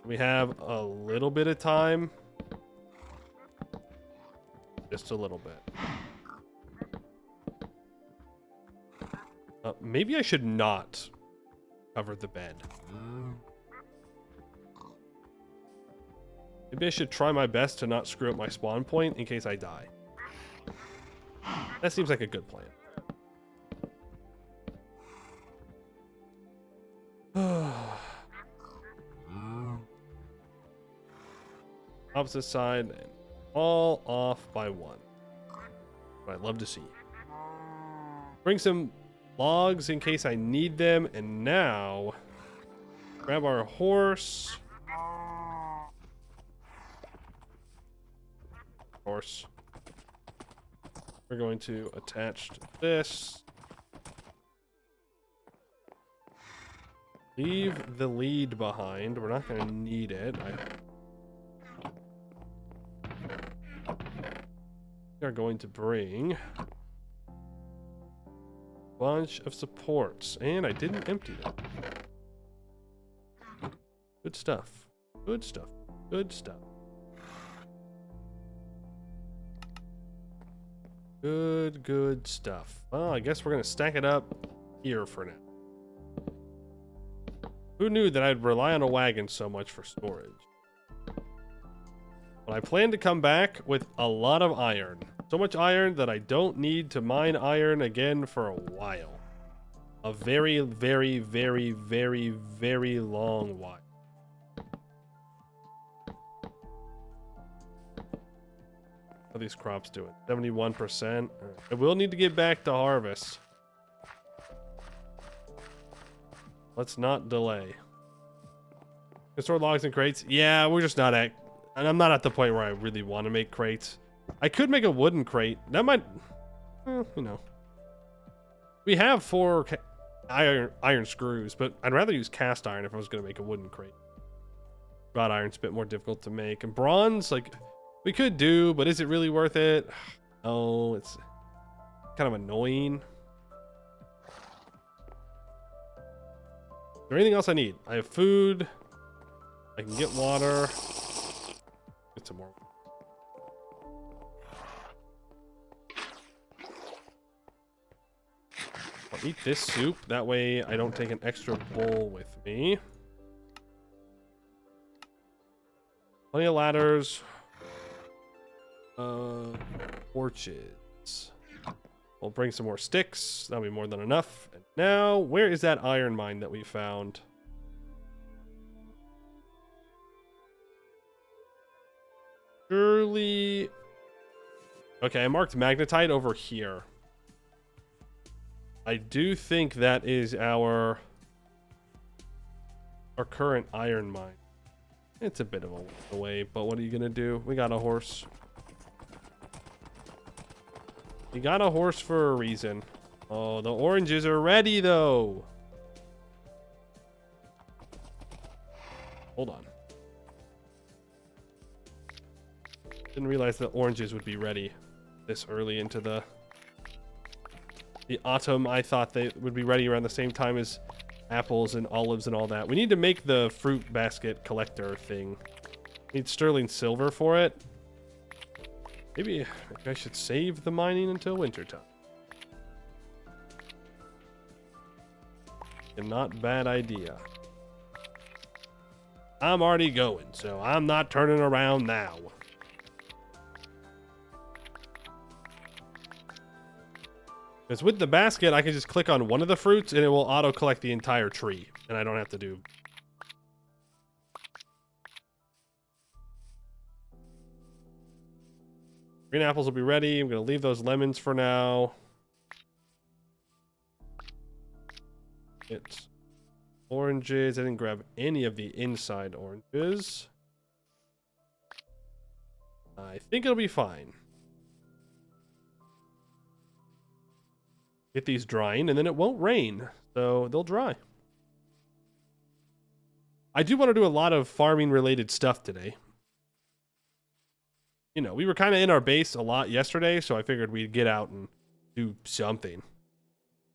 We have a little bit of time. Just a little bit. Maybe I should not cover the bed. Maybe I should try my best to not screw up my spawn point in case I die. That seems like a good plan. Opposite side and all off by 1. But I'd love to see. Bring some logs in case I need them. And now grab our horse. We're going to attach to this. Leave the lead behind. We're not going to need it. We are going to bring a bunch of supports, and I didn't empty them. Good stuff. Good stuff. Good stuff. Good stuff. Well, I guess we're gonna stack it up here for now. Who knew that I'd rely on a wagon so much for storage? But I plan to come back with a lot of iron. So much iron that I don't need to mine iron again for a while. A very, very, very, very, very long while. How are these crops doing? 71%. I will need to get back to harvest. Let's not delay. Can store logs in crates? Yeah, we're just not at... And I'm not at the point where I really want to make crates. I could make a wooden crate. That might... you know. We have 4 iron screws, but I'd rather use cast iron if I was going to make a wooden crate. Wrought iron's a bit more difficult to make. And bronze, like... We could do, but is it really worth it? Oh, it's kind of annoying. Is there anything else I need? I have food. I can get water. Get some more. I'll eat this soup. That way I don't take an extra bowl with me. Plenty of ladders. Torches. We'll bring some more sticks. That'll be more than enough. And now, where is that iron mine that we found? Surely... Okay, I marked magnetite over here. I do think that is our current iron mine. It's a bit of a way, but what are you gonna do? We got a horse. We got a horse for a reason. Oh, the oranges are ready though. Hold on. Didn't realize the oranges would be ready this early into the autumn. I thought they would be ready around the same time as apples and olives and all that. We need to make the fruit basket collector thing. Need sterling silver for it. Maybe I should save the mining until wintertime. And not bad idea. I'm already going, so I'm not turning around now. Because with the basket, I can just click on one of the fruits and it will auto-collect the entire tree. And I don't have to do... Green apples will be ready. I'm going to leave those lemons for now. It's oranges. I didn't grab any of the inside oranges. I think it'll be fine. Get these drying, and then it won't rain, so they'll dry. I do want to do a lot of farming related stuff today. You know, we were kind of in our base a lot yesterday, so I figured we'd get out and do something.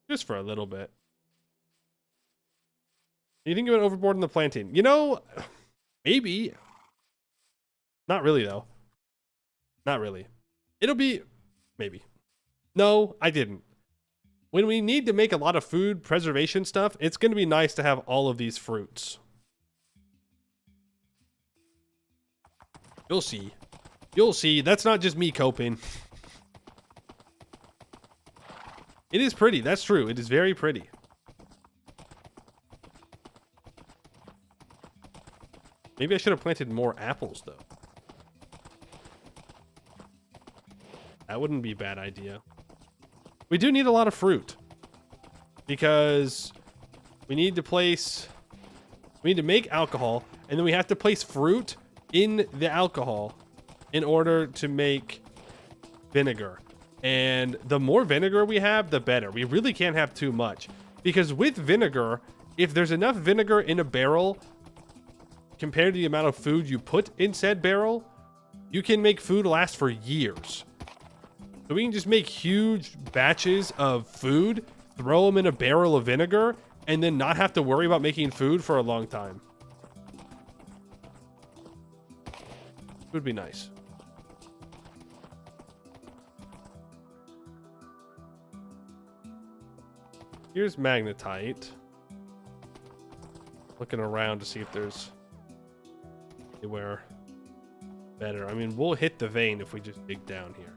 Just for a little bit. You think you went overboard in the planting? You know, maybe. Not really, though. Not really. It'll be... Maybe. No, I didn't. When we need to make a lot of food preservation stuff, it's going to be nice to have all of these fruits. You'll see. You'll see. That's not just me coping. It is pretty. That's true. It is very pretty. Maybe I should have planted more apples, though. That wouldn't be a bad idea. We do need a lot of fruit because we need to make alcohol, and then we have to place fruit in the alcohol in order to make vinegar. And the more vinegar we have, the better. We really can't have too much because with vinegar, if there's enough vinegar in a barrel compared to the amount of food you put in said barrel, you can make food last for years. So we can just make huge batches of food, throw them in a barrel of vinegar, and then not have to worry about making food for a long time. It would be nice. Here's magnetite. Looking around to see if there's anywhere better. I mean, we'll hit the vein if we just dig down here.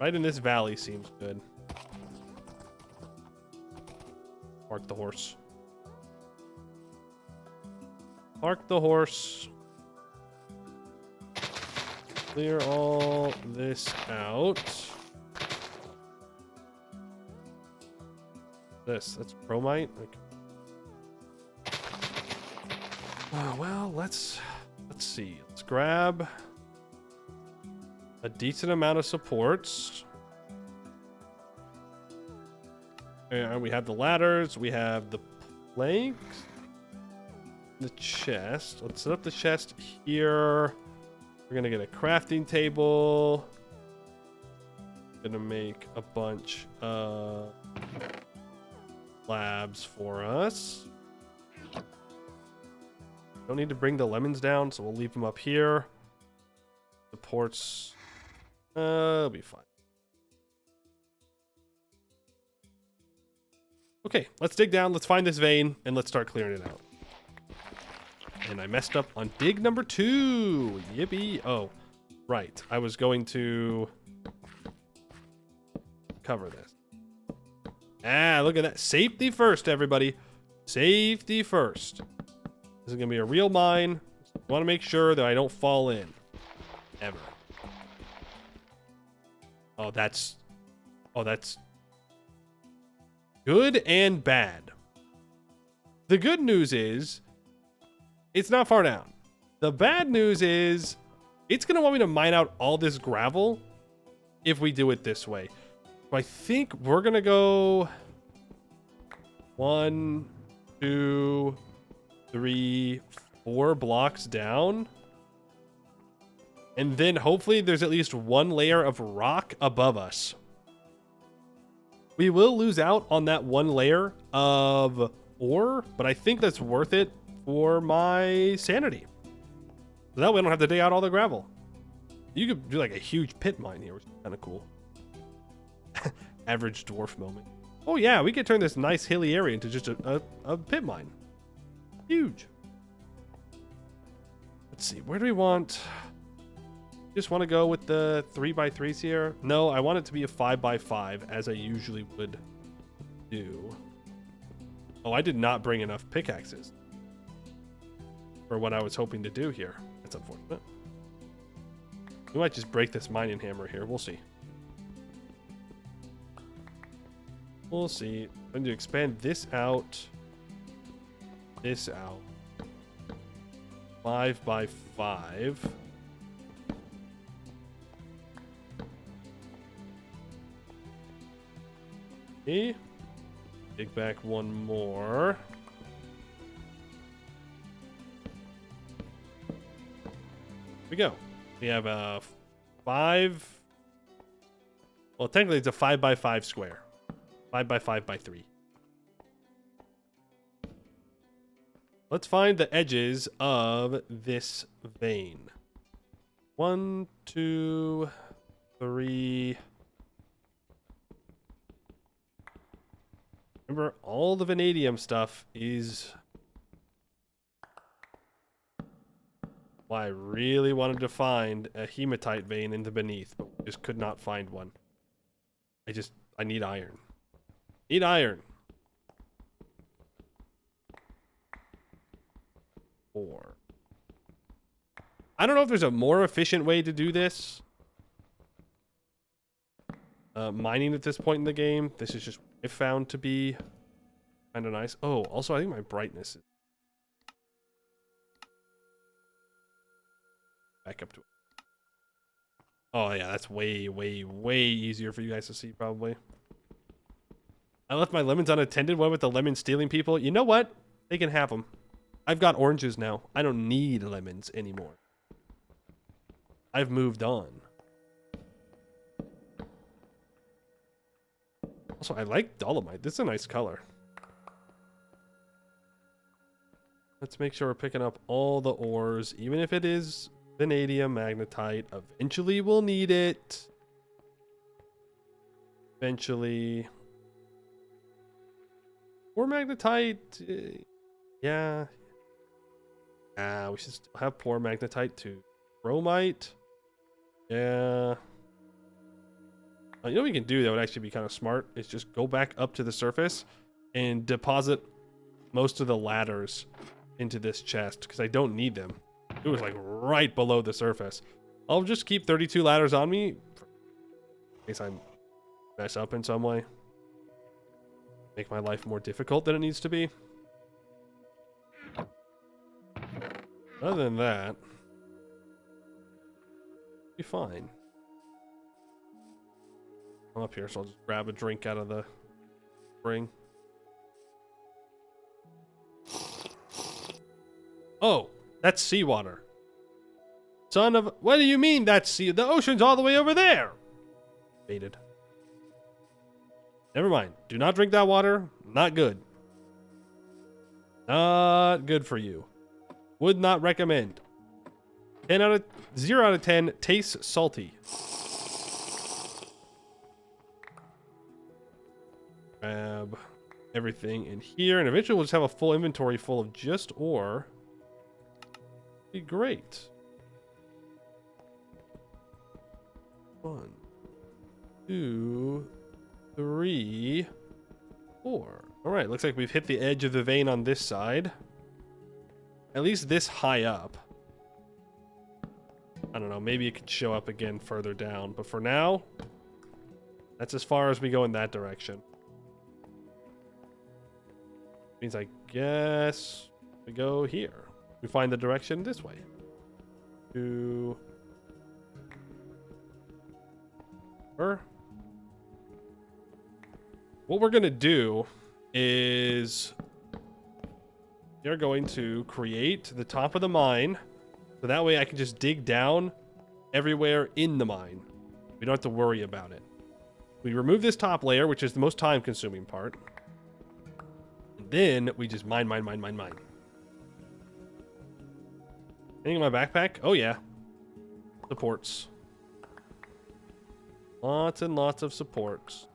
Right in this valley seems good. Park the horse. Park the horse. Clear all this out. That's chromite. Okay. Well, let's see. Let's grab a decent amount of supports. And we have the ladders, we have the planks, the chest. Let's set up the chest here. We're gonna get a crafting table. Gonna make a bunch of slabs for us. Don't need to bring the lemons down, so we'll leave them up here. Supports. It'll be fine. Okay, let's dig down, let's find this vein, and let's start clearing it out. And I messed up on dig number 2. Yippee. Oh, right. I was going to cover this. Ah, look at that. Safety first, everybody. Safety first. This is going to be a real mine. I want to make sure that I don't fall in. Ever. Oh, that's good and bad. The good news is it's not far down. The bad news is it's going to want me to mine out all this gravel if we do it this way. So I think we're going to go 1, 2, 3, 4 blocks down. And then hopefully there's at least one layer of rock above us. We will lose out on that one layer of ore, but I think that's worth it for my sanity. So that way I don't have to dig out all the gravel. You could do like a huge pit mine here, which is kind of cool. Average dwarf moment. Oh yeah, we could turn this nice hilly area into just a pit mine. Huge. Let's see, where do we want... Just want to go with the 3x3s here? No, I want it to be a 5x5 as I usually would do. Oh, I did not bring enough pickaxes for what I was hoping to do here. That's unfortunate. We might just break this mining hammer here. We'll see. We'll see. I'm going to expand this out. This out. 5x5. Okay. Dig back one more. Here we go. We have a 5. Well, technically it's a 5x5 square. 5x5x3. Let's find the edges of this vein. 1, 2, 3. Remember, all the vanadium stuff is why I really wanted to find a hematite vein in the beneath, but we just could not find one. I need iron. Need iron. 4. I don't know if there's a more efficient way to do this. Mining at this point in the game. This is just what I found to be kind of nice. Oh, also I think my brightness is back up to it. Oh yeah, that's way, way, way easier for you guys to see probably. I left my lemons unattended. What with the lemon stealing people? You know what? They can have them. I've got oranges now. I don't need lemons anymore. I've moved on. Also, I like dolomite. This is a nice color. Let's make sure we're picking up all the ores, even if it is vanadium, magnetite. Eventually, we'll need it. Eventually. Or magnetite. Yeah. We should still have poor magnetite too. Chromite. Yeah. You know what we can do that would actually be kind of smart is just go back up to the surface and deposit most of the ladders into this chest because I don't need them. It was like right below the surface. I'll just keep 32 ladders on me in case I mess up in some way. Make my life more difficult than it needs to be. Other than that, be fine. I'm up here, so I'll just grab a drink out of the spring. Oh, that's seawater. Son of... What do you mean that's sea? The ocean's all the way over there. Baited. Never mind. Do not drink that water. Not good. Not good for you. Would not recommend. 0 out of 10. Tastes salty. Grab everything in here, and eventually we'll just have a full inventory full of just ore. Be great. 1, 2, 3, 4. All right, looks like we've hit the edge of the vein on this side. At least this high up. I don't know, maybe it could show up again further down, but for now, that's as far as we go in that direction. Means I guess we go here. We find the direction this way. What we're gonna do is we're going to create the top of the mine, so that way I can just dig down everywhere in the mine. We don't have to worry about it. We remove this top layer, which is the most time-consuming part. And then we just mine. Anything in my backpack? Oh yeah. Supports. Lots and lots of supports.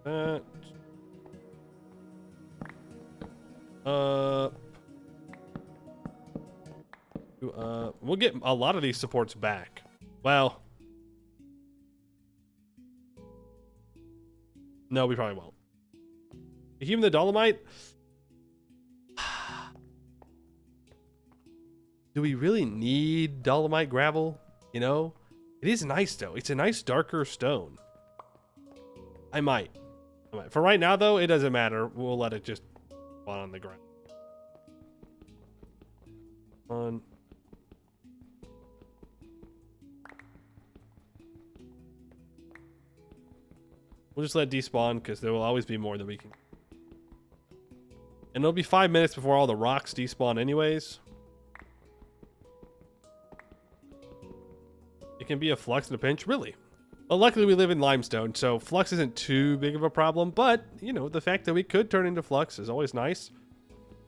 That. We'll get a lot of these supports back. Well, no, we probably won't. Even the dolomite? Do we really need dolomite gravel? You know? It is nice, though. It's a nice darker stone. I might. For right now, though, it doesn't matter. We'll let it just fall on the ground. We'll just let it despawn, because there will always be more than we can. And it'll be 5 minutes before all the rocks despawn anyways. It can be a flux in a pinch, really. Well, luckily we live in limestone, so flux isn't too big of a problem, but, you know, the fact that we could turn into flux is always nice.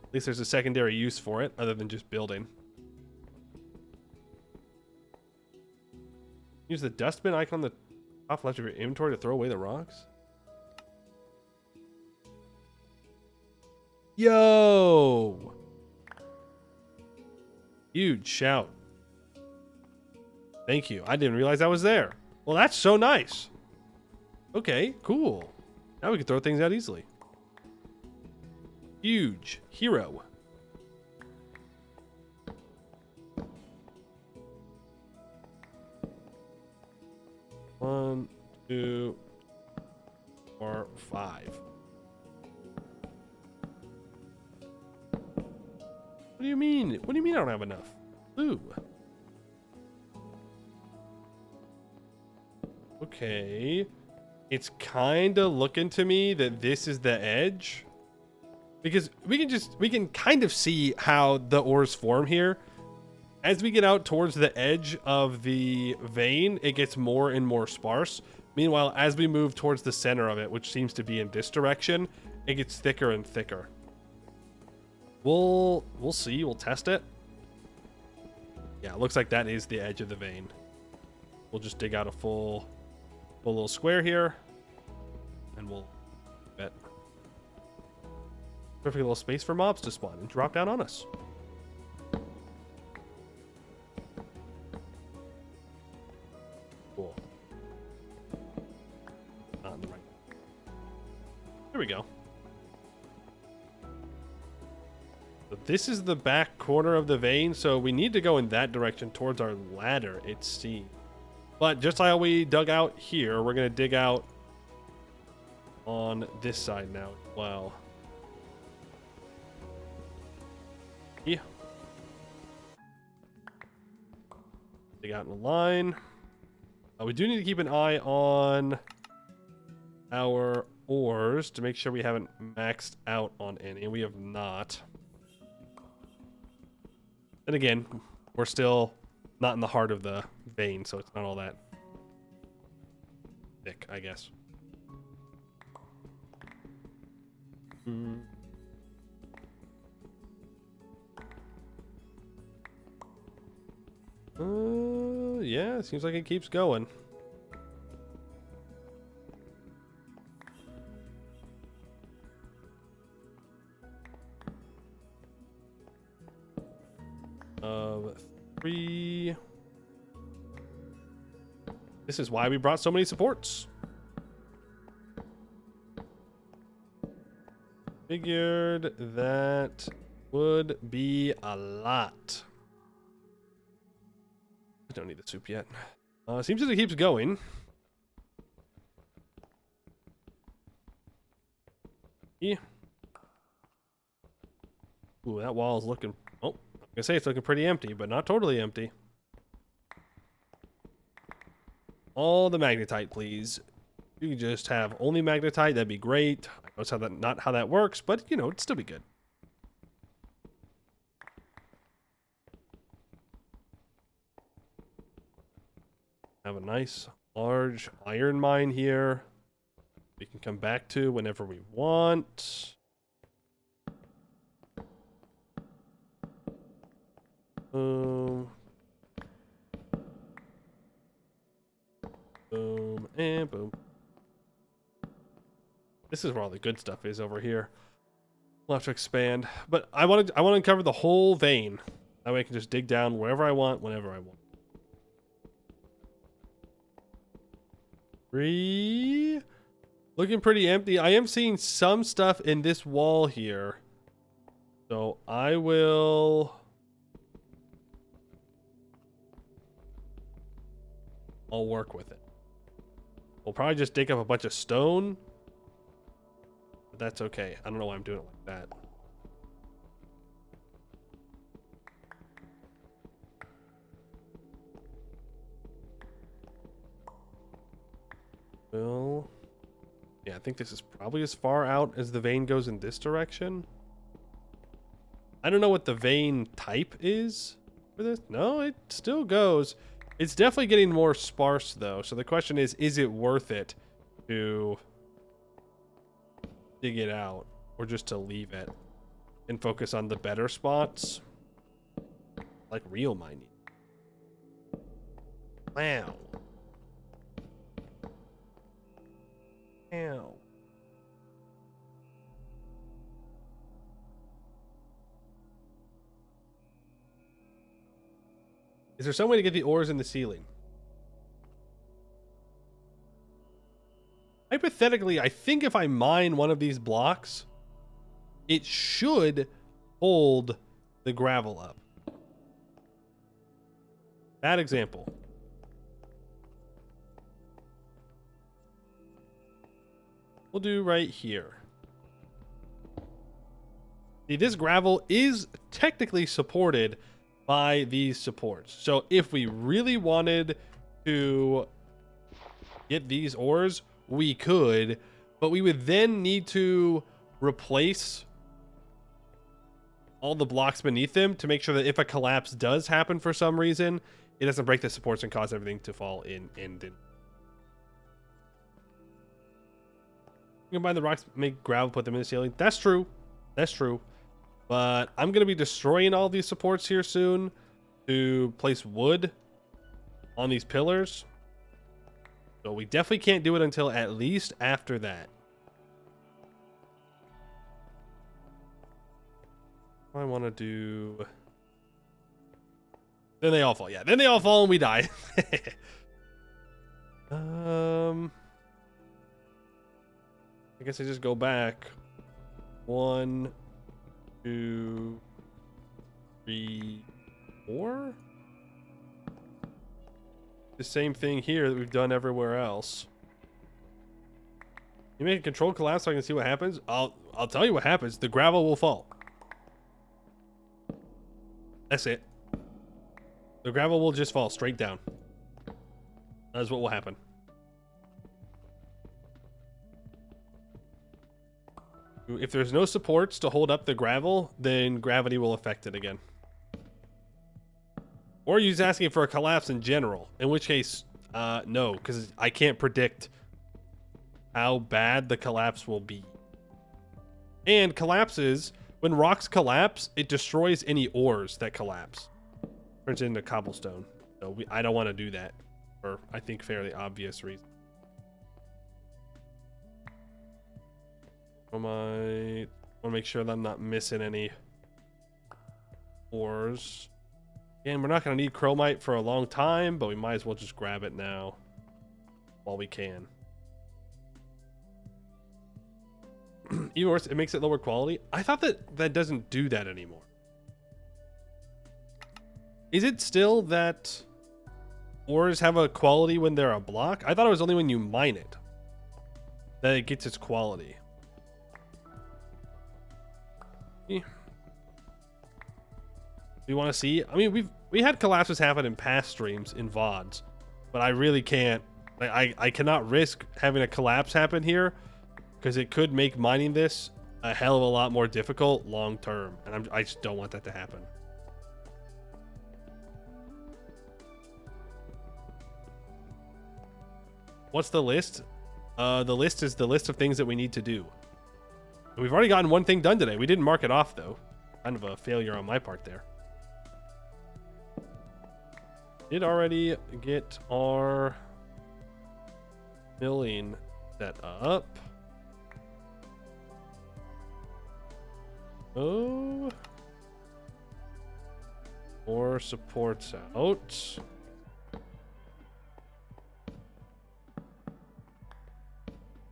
At least there's a secondary use for it, other than just building. Use the dustbin icon on the top left of your inventory to throw away the rocks. Yo! Huge shout. Thank you. I didn't realize I was there. Well, that's so nice. Okay, cool. Now we can throw things out easily. Huge hero. One, 2, 4, 5. What do you mean? What do you mean I don't have enough? Ooh. Okay. It's kind of looking to me that this is the edge. Because we can kind of see how the ores form here. As we get out towards the edge of the vein, it gets more and more sparse. Meanwhile, as we move towards the center of it, which seems to be in this direction, it gets thicker and thicker. We'll see. We'll test it. Yeah, it looks like that is the edge of the vein. We'll just dig out a full little square here, and we'll bet. Perfect little space for mobs to spawn and drop down on us. Cool. Not in the right. Here we go. So this is the back corner of the vein, so we need to go in that direction towards our ladder, it seems. But just like we dug out here, we're going to dig out on this side now as well. Yeah. Dig out in a line. We do need to keep an eye on our ores to make sure we haven't maxed out on any. We have not. And again, we're still not in the heart of the vein, so it's not all that thick, I guess. Yeah, it seems like it keeps going. 3. This is why we brought so many supports. Figured that would be a lot. I don't need the soup yet. Seems as it keeps going. Yeah. Ooh, that wall is looking... Oh, I'm gonna say it's looking pretty empty, but not totally empty. All the magnetite, please. You can just have only magnetite, that'd be great. I know it's how that, not how that works, but, you know, it'd still be good. Have a nice, large iron mine here. We can come back to whenever we want. Boom, and boom. This is where all the good stuff is over here. We'll have to expand, but I want to uncover the whole vein. That way I can just dig down wherever I want, whenever I want. 3. Looking pretty empty. I am seeing some stuff in this wall here, so I will. I'll work with it. We'll probably just dig up a bunch of stone, but that's okay. I don't know why I'm doing it like that. Well, yeah, I think this is probably as far out as the vein goes in this direction. I don't know what the vein type is for this. No, it still goes. It's definitely getting more sparse, though. So the question is it worth it to dig it out or just to leave it and focus on the better spots? Like real mining. Wow. Ow. Is there some way to get the ores in the ceiling? Hypothetically, I think if I mine one of these blocks, it should hold the gravel up. Bad example. We'll do right here. See, this gravel is technically supported by these supports. So if we really wanted to get these ores, we could, but we would then need to replace all the blocks beneath them to make sure that if a collapse does happen for some reason, it doesn't break the supports and cause everything to fall in. You can combine the rocks, make gravel, put them in the ceiling. That's true. That's true. But I'm going to be destroying all these supports here soon to place wood on these pillars. So we definitely can't do it until at least after that. I want to do... Then they all fall. Yeah, then they all fall and we die. I guess I just go back. 1, 2, 3, 4. The same thing here that we've done everywhere else. You make a controlled collapse so I can see what happens. I'll tell you what happens. The gravel will fall. That's it. The gravel will just fall straight down. That's what will happen. If there's no supports to hold up the gravel, then gravity will affect it again. Or he's asking for a collapse in general, in which case, no, because I can't predict how bad the collapse will be. And collapses, when rocks collapse, it destroys any ores that collapse. Turns it into cobblestone. So I don't want to do that for, I think, fairly obvious reasons. I want to make sure that I'm not missing any ores. And we're not going to need chromite for a long time, but we might as well just grab it now while we can. Even worse, it makes it lower quality. I thought that doesn't do that anymore. Is it still that ores have a quality when they're a block? I thought it was only when you mine it that it gets its quality. You want to see? I mean, we had collapses happen in past streams in VODs, but I really can't. I cannot risk having a collapse happen here because it could make mining this a hell of a lot more difficult long term, and I just don't want that to happen. What's the list? The list is the list of things that we need to do. We've already gotten one thing done today. We didn't mark it off though. Kind of a failure on my part there. Did already get our milling set up. Oh. More supports out.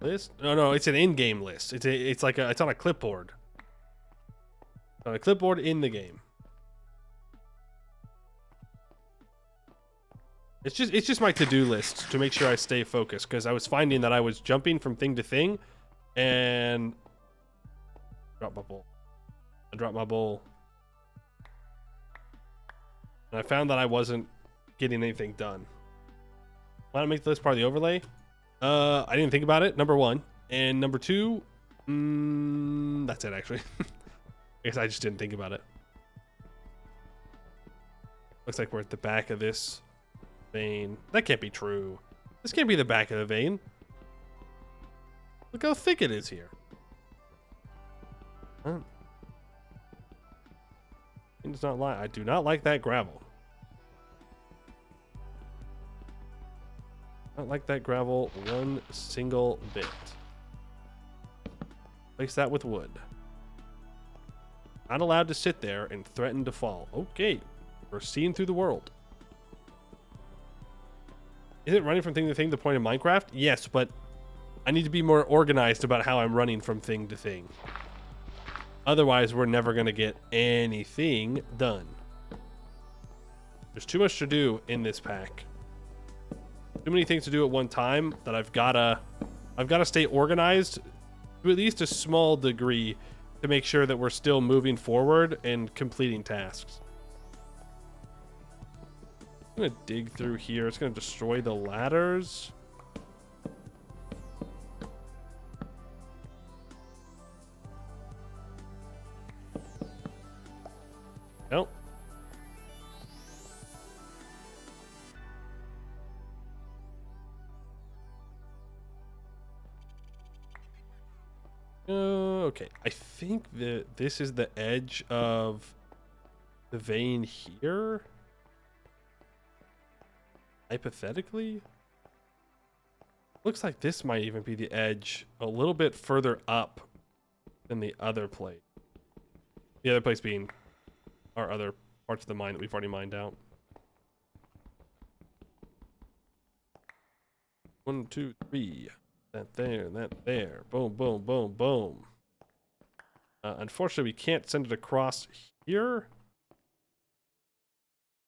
List? No, it's an in-game list. It's on a clipboard. On a clipboard in the game. It's just my to-do list to make sure I stay focused, because I was finding that I was jumping from thing to thing and drop my bowl. I dropped my bowl. And I found that I wasn't getting anything done. Want to make the list part of the overlay? I didn't think about it, number one. And number two, that's it actually. I guess I just didn't think about it. Looks like we're at the back of this vein. That can't be true. This can't be the back of the vein. Look how thick it is here. Huh? It does not lie. I do not like that gravel. Not like that gravel one single bit. Replace that with wood. Not allowed to sit there and threaten to fall. Okay, we're seeing through the world. Is it running from thing to thing the point of Minecraft? Yes, but I need to be more organized about how I'm running from thing to thing. Otherwise, we're never going to get anything done. There's too much to do in this pack. Too many things to do at one time that I've gotta stay organized to at least a small degree to make sure that we're still moving forward and completing tasks. I'm gonna dig through here. It's gonna destroy the ladders. Nope. Okay, I think that this is the edge of the vein here. Hypothetically, looks like this might even be the edge a little bit further up than the other plate. The other place being our other parts of the mine that we've already mined out. 1, 2, 3. That there. Boom, boom, boom, boom. Unfortunately, we can't send it across here.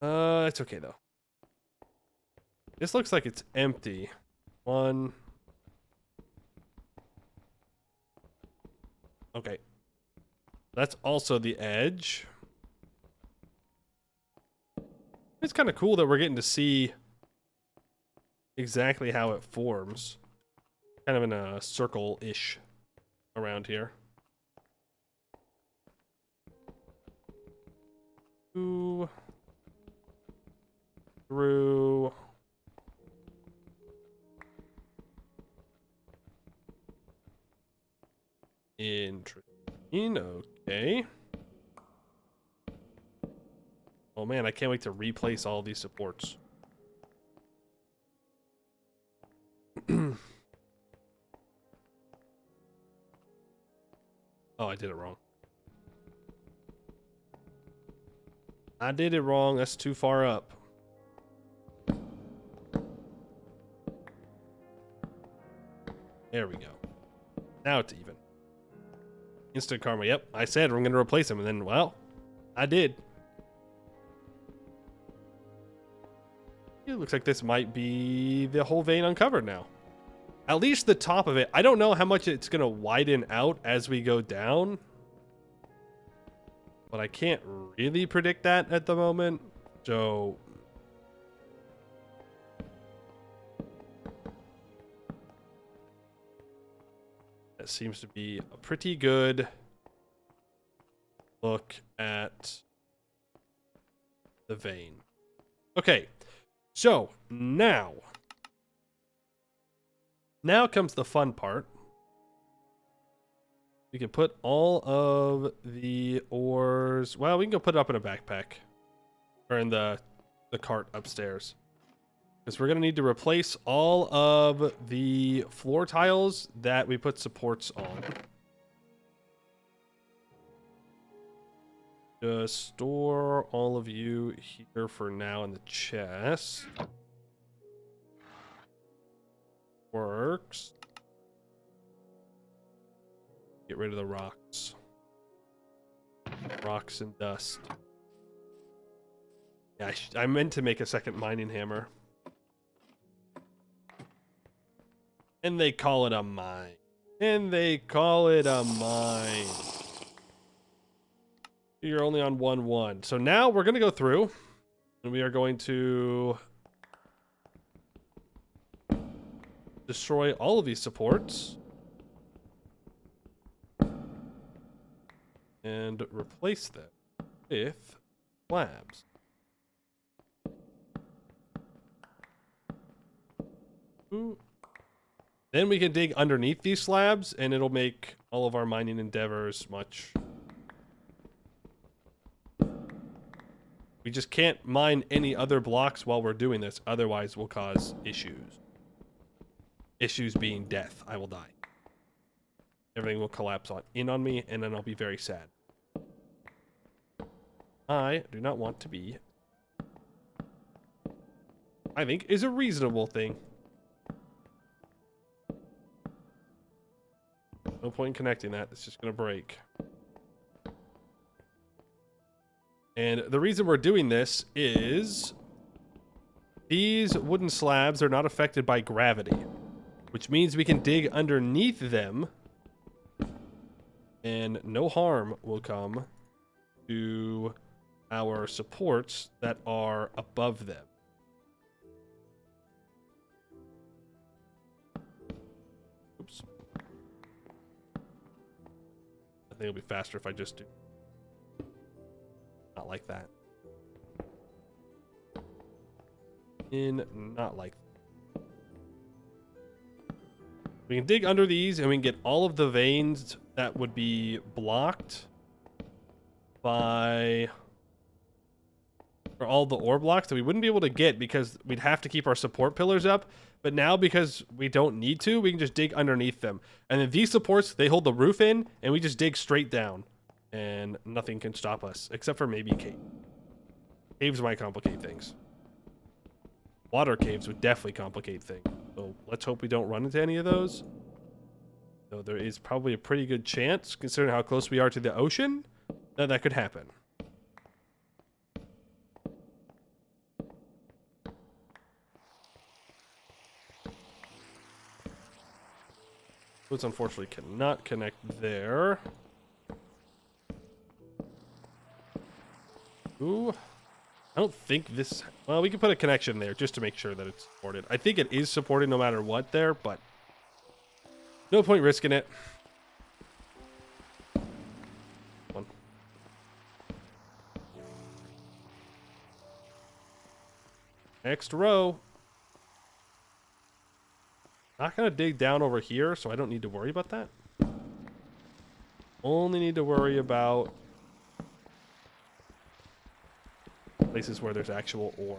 It's okay though. This looks like it's empty. 1. Okay. That's also the edge. It's kind of cool that we're getting to see exactly how it forms. Kind of in a circle-ish around here. Through. Interesting. Okay. Oh man, I can't wait to replace all these supports. Oh, I did it wrong. I did it wrong. That's too far up. There we go. Now it's even. Instant karma. Yep, I said we're going to replace him, and then, well, I did. It looks like this might be the whole vein uncovered now. At least the top of it. I don't know how much it's going to widen out as we go down, but I can't really predict that at the moment. So that seems to be a pretty good look at the vein. Okay, so now comes the fun part. We can put all of the ores. Well, we can go put it up in a backpack or in the cart upstairs, because we're going to need to replace all of the floor tiles that we put supports on. Just store all of you here for now in the chest. Works. Get rid of the rocks. Rocks and dust. Yeah, I meant to make a second mining hammer. And they call it a mine. And they call it a mine. You're only on 1-1. So now we're going to go through. And we are going to destroy all of these supports. And replace them with slabs. Ooh. Then we can dig underneath these slabs, and it'll make all of our mining endeavors much. We just can't mine any other blocks while we're doing this, otherwise we'll cause issues. Issues being death. I will die. Everything will collapse in on me, and then I'll be very sad. I do not want to be. I think is a reasonable thing. No point in connecting that. It's just going to break. And the reason we're doing this is these wooden slabs are not affected by gravity, which means we can dig underneath them and no harm will come to our supports that are above them. Oops. I think it'll be faster if I just do. Not like that. Not like that. We can dig under these and we can get all of the veins that would be blocked by, or all the ore blocks that we wouldn't be able to get because we'd have to keep our support pillars up. But now, because we don't need to, we can just dig underneath them. And then these supports, they hold the roof in, and we just dig straight down. And nothing can stop us, except for maybe a cave. Caves might complicate things. Water caves would definitely complicate things. So let's hope we don't run into any of those. So there is probably a pretty good chance, considering how close we are to the ocean, that that could happen. Those unfortunately cannot connect there. Ooh. I don't think this... Well, we can put a connection there just to make sure that it's supported. I think it is supported no matter what there, but no point risking it. One. Next row. Not going to dig down over here, so I don't need to worry about that. Only need to worry about places where there's actual ore.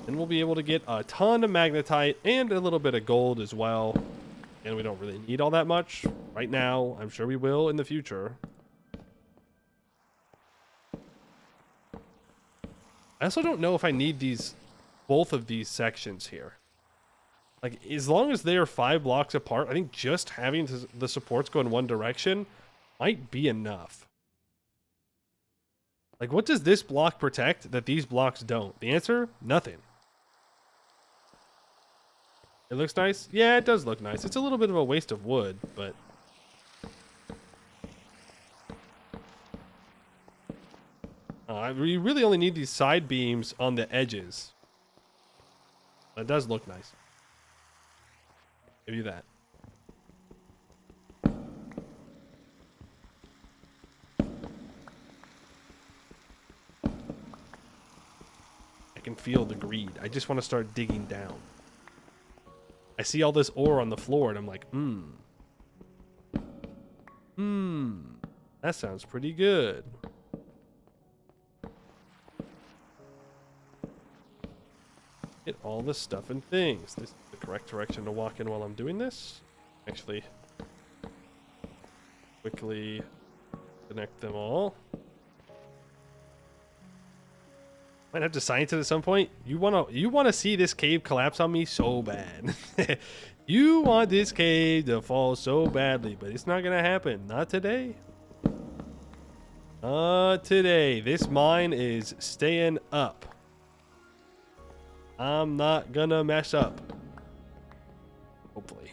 And we'll be able to get a ton of magnetite and a little bit of gold as well. And we don't really need all that much right now. I'm sure we will in the future. I also don't know if I need both of these sections here. Like, as long as they are 5 blocks apart, I think just having the supports go in one direction might be enough. Like, what does this block protect that these blocks don't? The answer? Nothing. It looks nice? Yeah, it does look nice. It's a little bit of a waste of wood, but... we really only need these side beams on the edges. That does look nice. Give you that. I can feel the greed. I just want to start digging down. I see all this ore on the floor and I'm like, that sounds pretty good. Get all the stuff and things. This is the correct direction to walk in while I'm doing this. Actually, quickly connect them all. Might have to science it at some point. You wanna see this cave collapse on me so bad. You want this cave to fall so badly, but it's not gonna happen. Not today. Today. This mine is staying up. I'm not gonna mess up. Hopefully.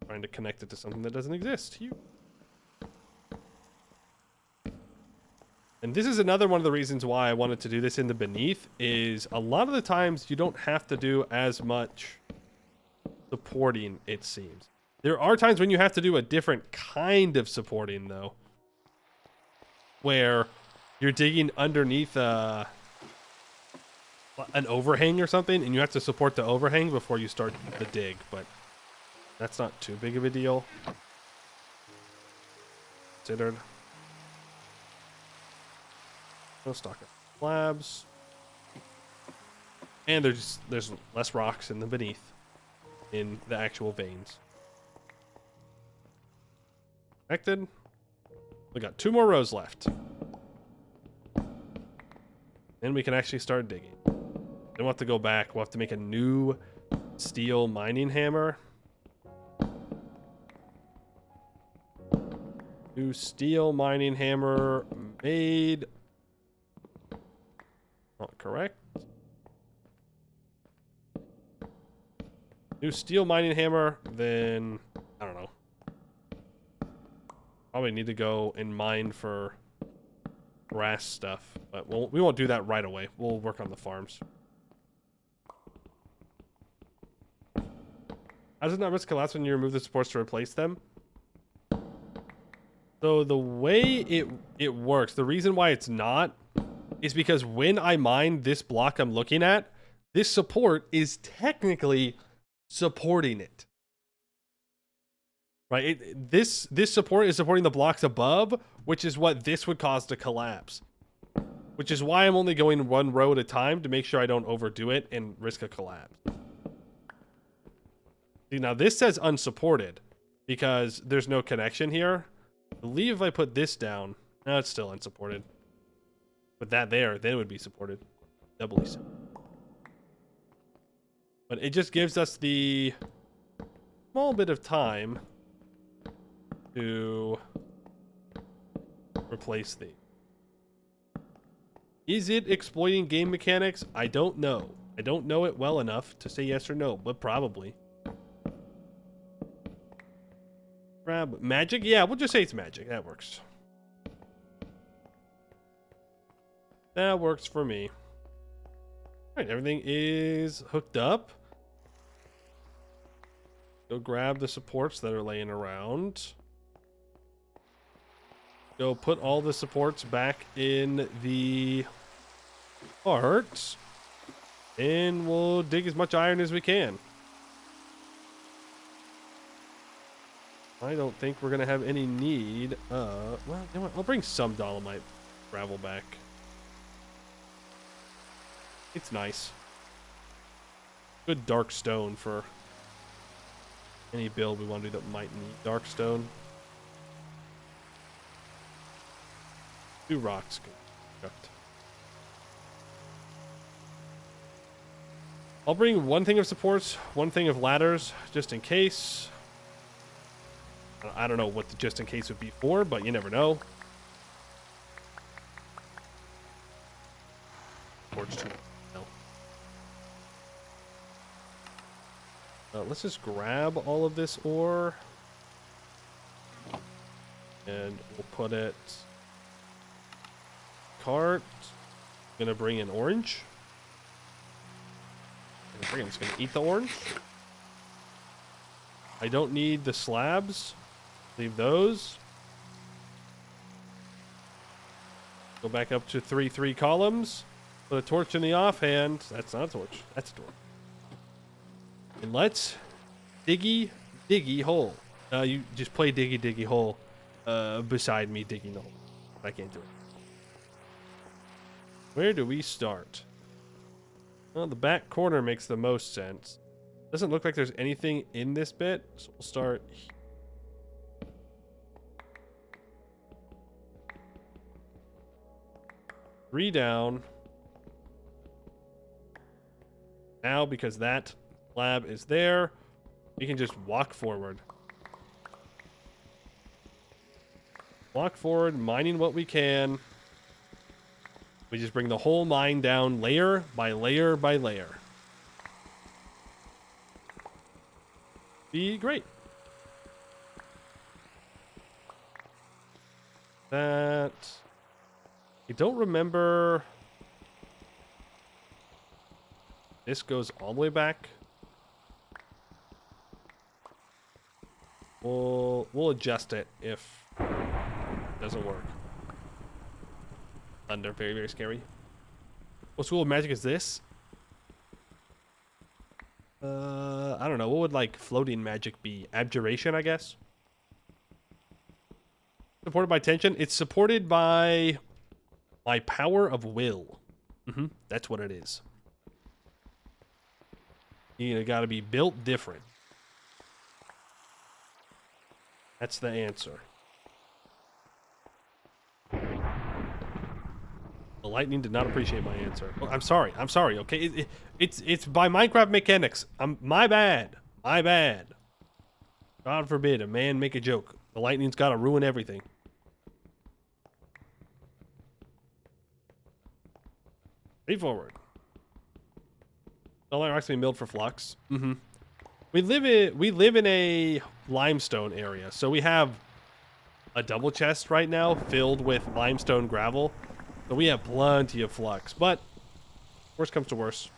Trying to connect it to something that doesn't exist. And this is another one of the reasons why I wanted to do this in the beneath, is a lot of the times you don't have to do as much supporting, it seems. There are times when you have to do a different kind of supporting, though, where you're digging underneath an overhang or something, and you have to support the overhang before you start the dig, but that's not too big of a deal. Considered. No stock of slabs. And there's less rocks in the beneath, in the actual veins. Connected. We got 2 more rows left. Then we can actually start digging. Then we'll have to go back. We'll have to make a new steel mining hammer. New steel mining hammer made. Not correct. New steel mining hammer, then I don't know. Probably need to go and mine for grass stuff, but we won't do that right away. We'll work on the farms. How does it not risk collapse when you remove the supports to replace them? So the way it works, the reason why it's not is because when I mine this block I'm looking at, this support is technically supporting it. Right? This support is supporting the blocks above, which is what this would cause to collapse. Which is why I'm only going 1 row at a time to make sure I don't overdo it and risk a collapse. See, now this says unsupported because there's no connection here. I believe if I put this down, no, it's still unsupported. Put that there, then it would be supported. Doubly so. But it just gives us the small bit of time to replace these. Is it exploiting game mechanics? I don't know. I don't know it well enough to say yes or no, but probably. Grab magic? Yeah, we'll just say it's magic. That works. That works for me. Alright, everything is hooked up. Go grab the supports that are laying around. Go put all the supports back in the cart. And we'll dig as much iron as we can. I don't think we're going to have any need. Well, you know what? I'll bring some dolomite gravel back. It's nice. Good dark stone for any build we want to do that might need dark stone. 2 rocks. Good. I'll bring 1 thing of supports, 1 thing of ladders, just in case. I don't know what the just in case would be for, but you never know. Torch 2. No. Let's just grab all of this ore. And we'll put it... Cart. Gonna bring in orange. I'm just gonna eat the orange. I don't need the slabs. Leave those. Go back up to 3 columns. Put a torch in the offhand. That's not a torch. That's a torch. And let's diggy hole. You just play diggy hole beside me digging the hole. I can't do it. Where do we start? Well, the back corner makes the most sense. Doesn't look like there's anything in this bit, so we'll start here. 3 down. Now, because that slab is there, we can just walk forward. Walk forward, mining what we can. We just bring the whole mine down layer by layer by layer. Be great. That... I don't remember... This goes all the way back. We'll adjust it if it doesn't work. Thunder, very, very scary. What school of magic is this? I don't know. What would like floating magic be? Abjuration, I guess. Supported by tension. It's supported by my power of will. That's what it is. You gotta be built different. That's the answer. The lightning did not appreciate my answer. Oh, I'm sorry. Okay, it's by Minecraft mechanics. My bad. God forbid a man make a joke. The lightning's got to ruin everything. Straight forward. All our rocks can be milled for flux. We live in a limestone area, so we have a double chest right now filled with limestone gravel. So we have plenty of flux, but worst comes to worst.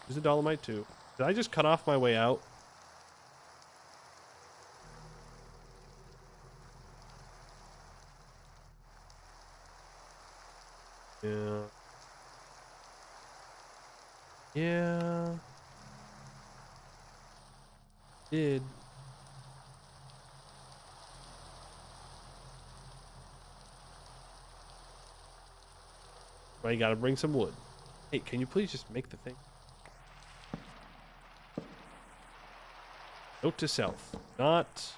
Use the dolomite too. Did I just cut off my way out? Yeah. Did. Well, you gotta bring some wood. Hey, can you please just make the thing? Note to self. Not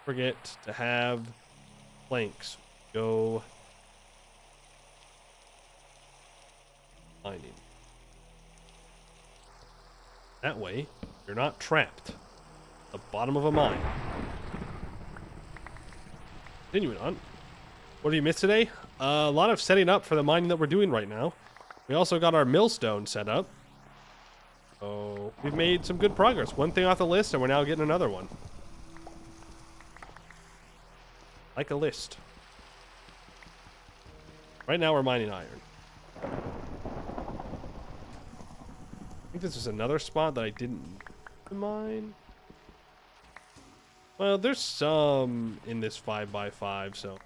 forget to have planks. Go mining. That way, you're not trapped at the bottom of a mine. Continuing on. What did you miss today? A lot of setting up for the mining that we're doing right now. We also got our millstone set up. So we've made some good progress. 1 thing off the list, and we're now getting another one. Like a list. Right now we're mining iron. I think this is another spot that I didn't mine. Well, there's some in this 5x5, so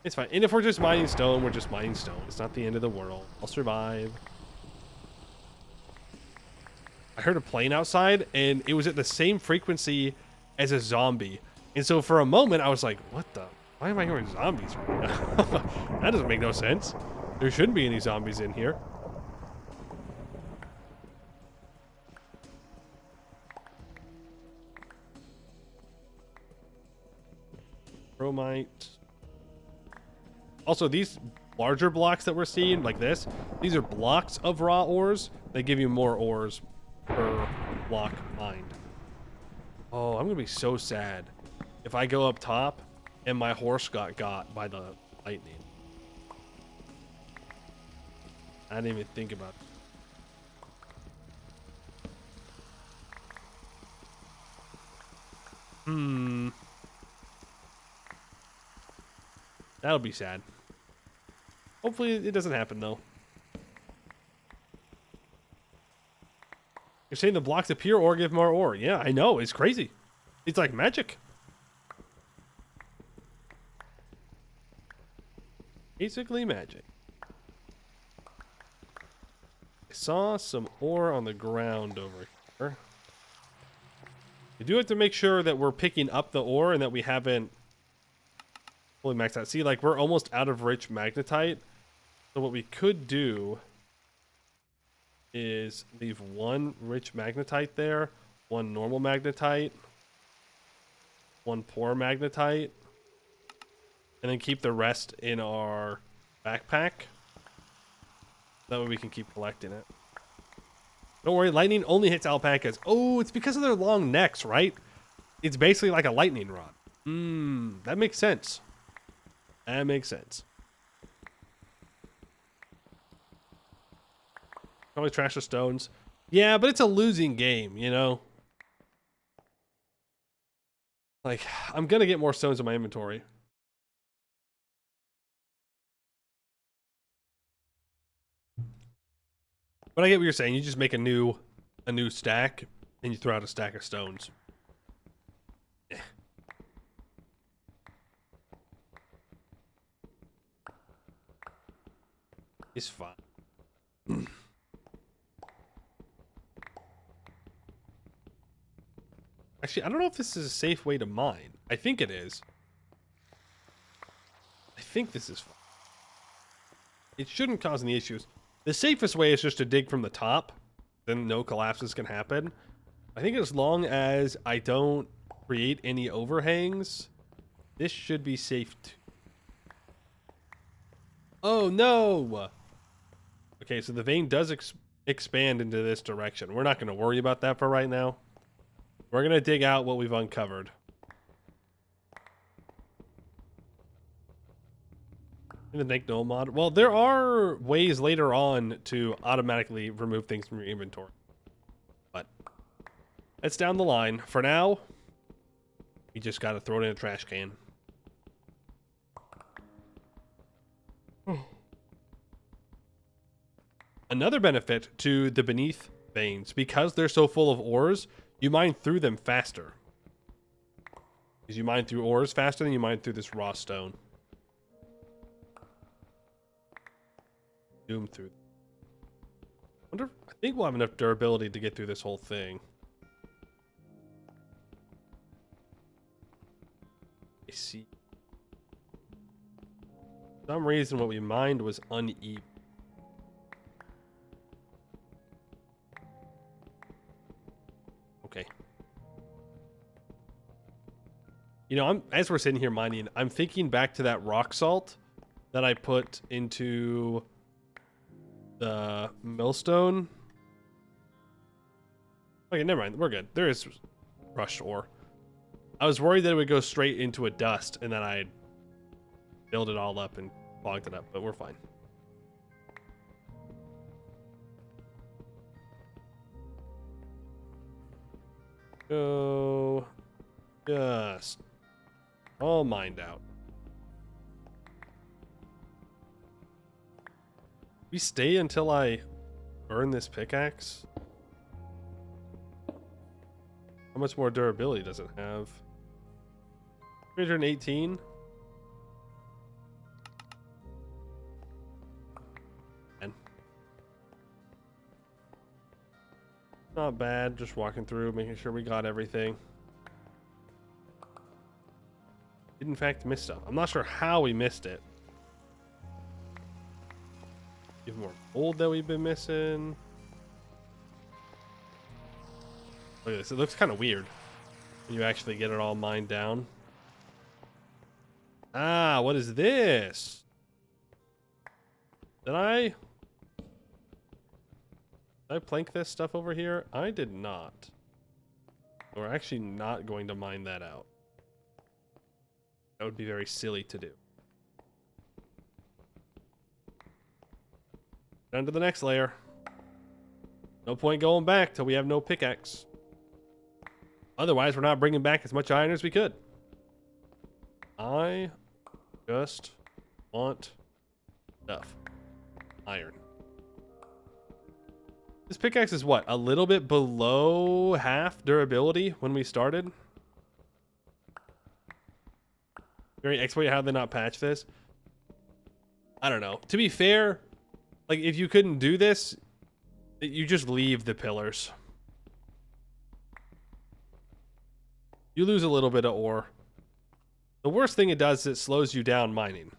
it's fine. And if we're just mining stone, we're just mining stone. It's not the end of the world. I'll survive. I heard a plane outside, and it was at the same frequency as a zombie. And so for a moment, I was like, what the? Why am I hearing zombies right now? That doesn't make no sense. There shouldn't be any zombies in here. Chromite. Also, these larger blocks that we're seeing, like this, these are blocks of raw ores. They give you more ores per block mined. Oh, I'm gonna be so sad if I go up top and my horse got by the lightning. I didn't even think about it. That'll be sad. Hopefully it doesn't happen though. You're saying the blocks appear or give more ore. Yeah, I know. It's crazy. It's like magic. Basically magic. I saw some ore on the ground over here. We do have to make sure that we're picking up the ore and that we haven't fully maxed out. See, like we're almost out of rich magnetite. So what we could do is leave one rich magnetite there, one normal magnetite, one poor magnetite, and then keep the rest in our backpack. That way we can keep collecting it. Don't worry, lightning only hits alpacas. Oh, it's because of their long necks, right? It's basically like a lightning rod. That makes sense. That makes sense. Probably trash the stones. Yeah, but it's a losing game, you know? Like, I'm gonna get more stones in my inventory. But I get what you're saying. You just make a new stack and you throw out a stack of stones. Eh. It's fine. Actually, I don't know if this is a safe way to mine. I think it is. I think this is fine. It shouldn't cause any issues. The safest way is just to dig from the top. Then no collapses can happen. I think as long as I don't create any overhangs, this should be safe too. Oh no! Okay, so the vein does expand into this direction. We're not going to worry about that for right now. We're going to dig out what we've uncovered. In the make no mod. Well, there are ways later on to automatically remove things from your inventory. But that's down the line. For now, you just got to throw it in a trash can. Another benefit to the beneath veins, because they're so full of ores, you mine through them faster. Because you mine through ores faster than you mine through this raw stone. Zoom through. I think we'll have enough durability to get through this whole thing. I see. For some reason what we mined was uneven. Okay. You know, as we're sitting here mining, I'm thinking back to that rock salt that I put into the millstone. Okay, never mind. We're good. There is crushed ore. I was worried that it would go straight into a dust and then I'd build it all up and clogged it up, but we're fine. Go just all mined out. We stay until I burn this pickaxe. How much more durability does it have? 318. And not bad. Just walking through, making sure we got everything. Did in fact miss stuff. I'm not sure how we missed it. Even more gold that we've been missing. Look at this. It looks kind of weird when you actually get it all mined down. Ah, what is this? Did I plank this stuff over here? I did not. We're actually not going to mine that out. That would be very silly to do. Down to the next layer. No point going back till we have no pickaxe. Otherwise, we're not bringing back as much iron as we could. I just want stuff. Iron. This pickaxe is what? A little bit below half durability when we started? Very exploit, how did they not patch this? I don't know. To be fair, like if you couldn't do this, you just leave the pillars. You lose a little bit of ore. The worst thing it does is it slows you down mining.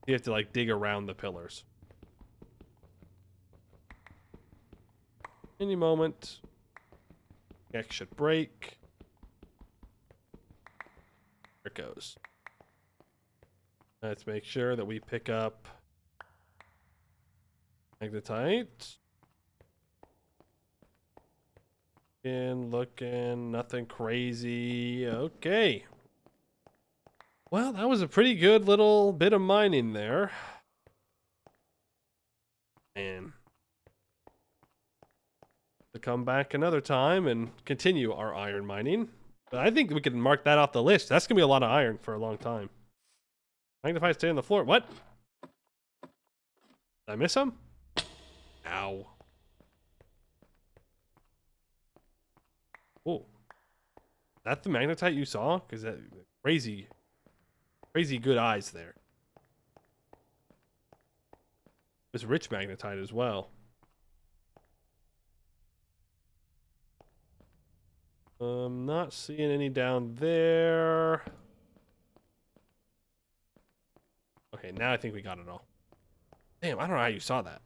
You have to like dig around the pillars. Any moment. X should break. There it goes. Let's make sure that we pick up magnetite. Looking, nothing crazy. Okay. Well, that was a pretty good little bit of mining there. And to come back another time and continue our iron mining. But I think we can mark that off the list. That's going to be a lot of iron for a long time. Magnify, stay on the floor. What? Did I miss him? Ow. Oh. Is that the magnetite you saw? Because that crazy good eyes there. It's rich magnetite as well. Not seeing any down there. Okay, now I think we got it all. Damn, I don't know how you saw that.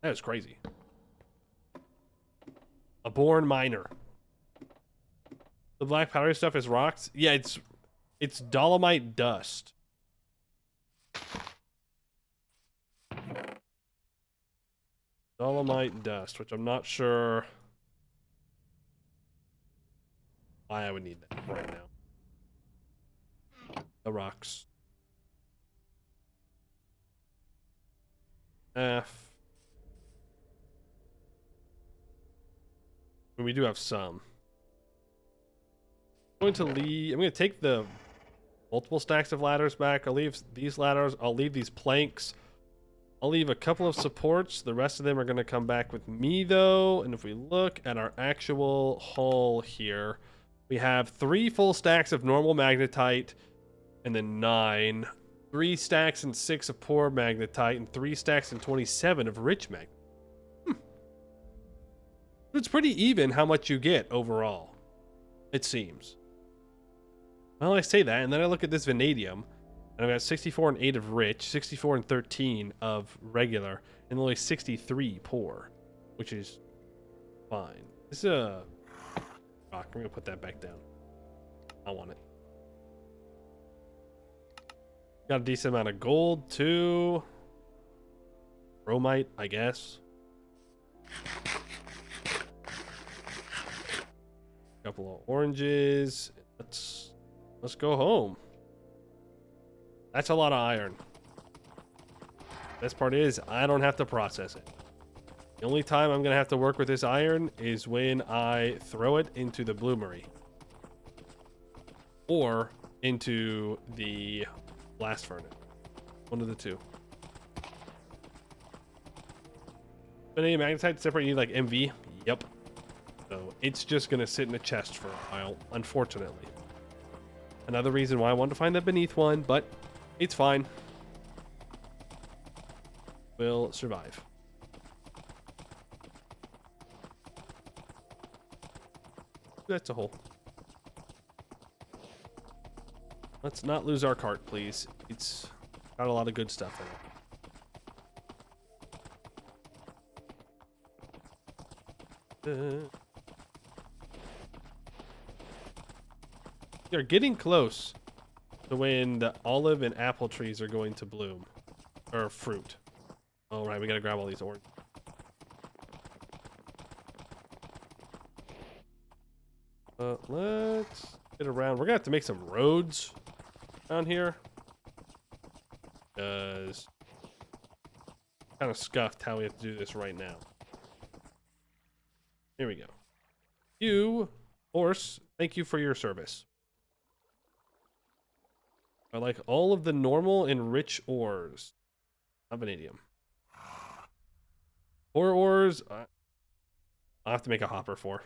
That was crazy. A born miner. The black powdery stuff is rocks? Yeah, it's dolomite dust. Dolomite dust, which I'm not sure why I would need that right now. The rocks. F. We do have some. I'm going to take the multiple stacks of ladders back. I'll leave these ladders. I'll leave these planks. I'll leave a couple of supports. The rest of them are going to come back with me, though. And if we look at our actual haul here, we have 3 full stacks of normal magnetite and then 9. 3 stacks and 6 of poor magnetite and 3 stacks and 27 of rich magnetite. It's pretty even how much you get overall, it seems. Well, I say that, and then I look at this vanadium, and I've got 64 and 8 of rich, 64 and 13 of regular, and only 63 poor, which is fine. This is a rock. I'm gonna put that back down. I want it. Got a decent amount of gold too. Bromite, I guess. Couple of oranges. Let's go home. That's a lot of iron. Best part is I don't have to process it. The only time I'm gonna have to work with this iron is when I throw it into the bloomery or into the blast furnace. One of the two. But any magnetite separate, you need like MV? Yep. So it's just gonna sit in a chest for a while, unfortunately. Another reason why I wanted to find that beneath one, but it's fine. We'll survive. That's a hole. Let's not lose our cart, please. It's got a lot of good stuff in it. You're getting close So when the olive and apple trees are going to bloom. Or fruit. All right, we gotta grab all these orange. Let's get around. We're gonna have to make some roads down here. Because kind of scuffed how we have to do this right now. Here we go. You, horse, thank you for your service. I like all of the normal and rich ores of vanadium. Ore ores, I'll have to make a hopper for.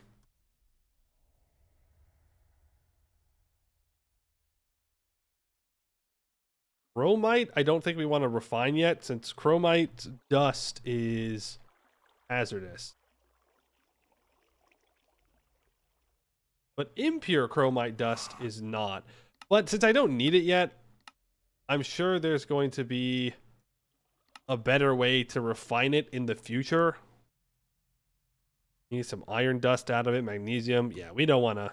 Chromite, I don't think we want to refine yet, since chromite dust is hazardous. But impure chromite dust is not. But since I don't need it yet, I'm sure there's going to be a better way to refine it in the future. Need some iron dust out of it, magnesium. Yeah, we don't want to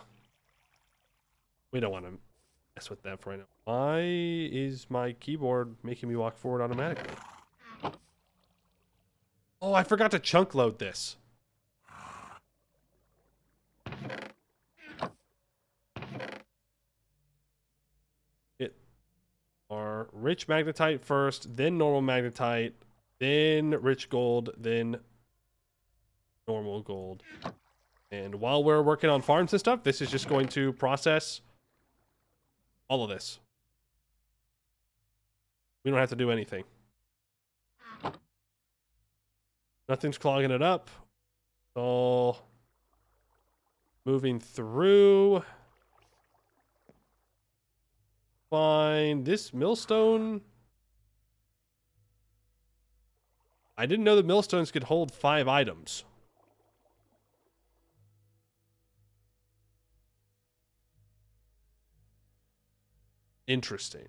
mess with that for right now. Why is my keyboard making me walk forward automatically? Oh, I forgot to chunk load this. Are rich magnetite first, then normal magnetite, then rich gold, then normal gold. And while we're working on farms and stuff, this is just going to process all of this. We don't have to do anything. Nothing's clogging it up. It's all moving through. Fine. This millstone. I didn't know the millstones could hold 5 items. Interesting.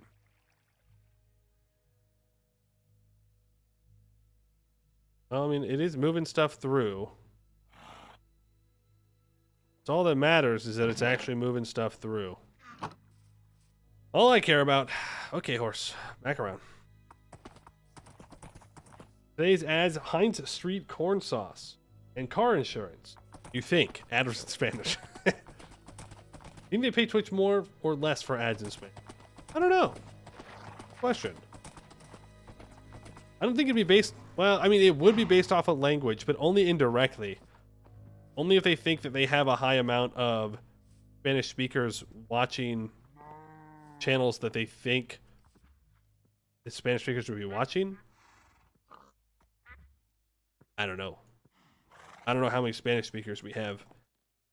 I mean, it is moving stuff through. So all that matters is that it's actually moving stuff through. All I care about... Okay, horse. Back around. Today's ads, Heinz Street corn sauce and car insurance. You think. Ad was in Spanish. Think they pay Twitch more or less for ads in Spanish? I don't know. Question. I don't think it'd be based... Well, I mean, it would be based off of language, but only indirectly. Only if they think that they have a high amount of Spanish speakers watching channels that they think the Spanish speakers would be watching. I don't know. I don't know how many Spanish speakers we have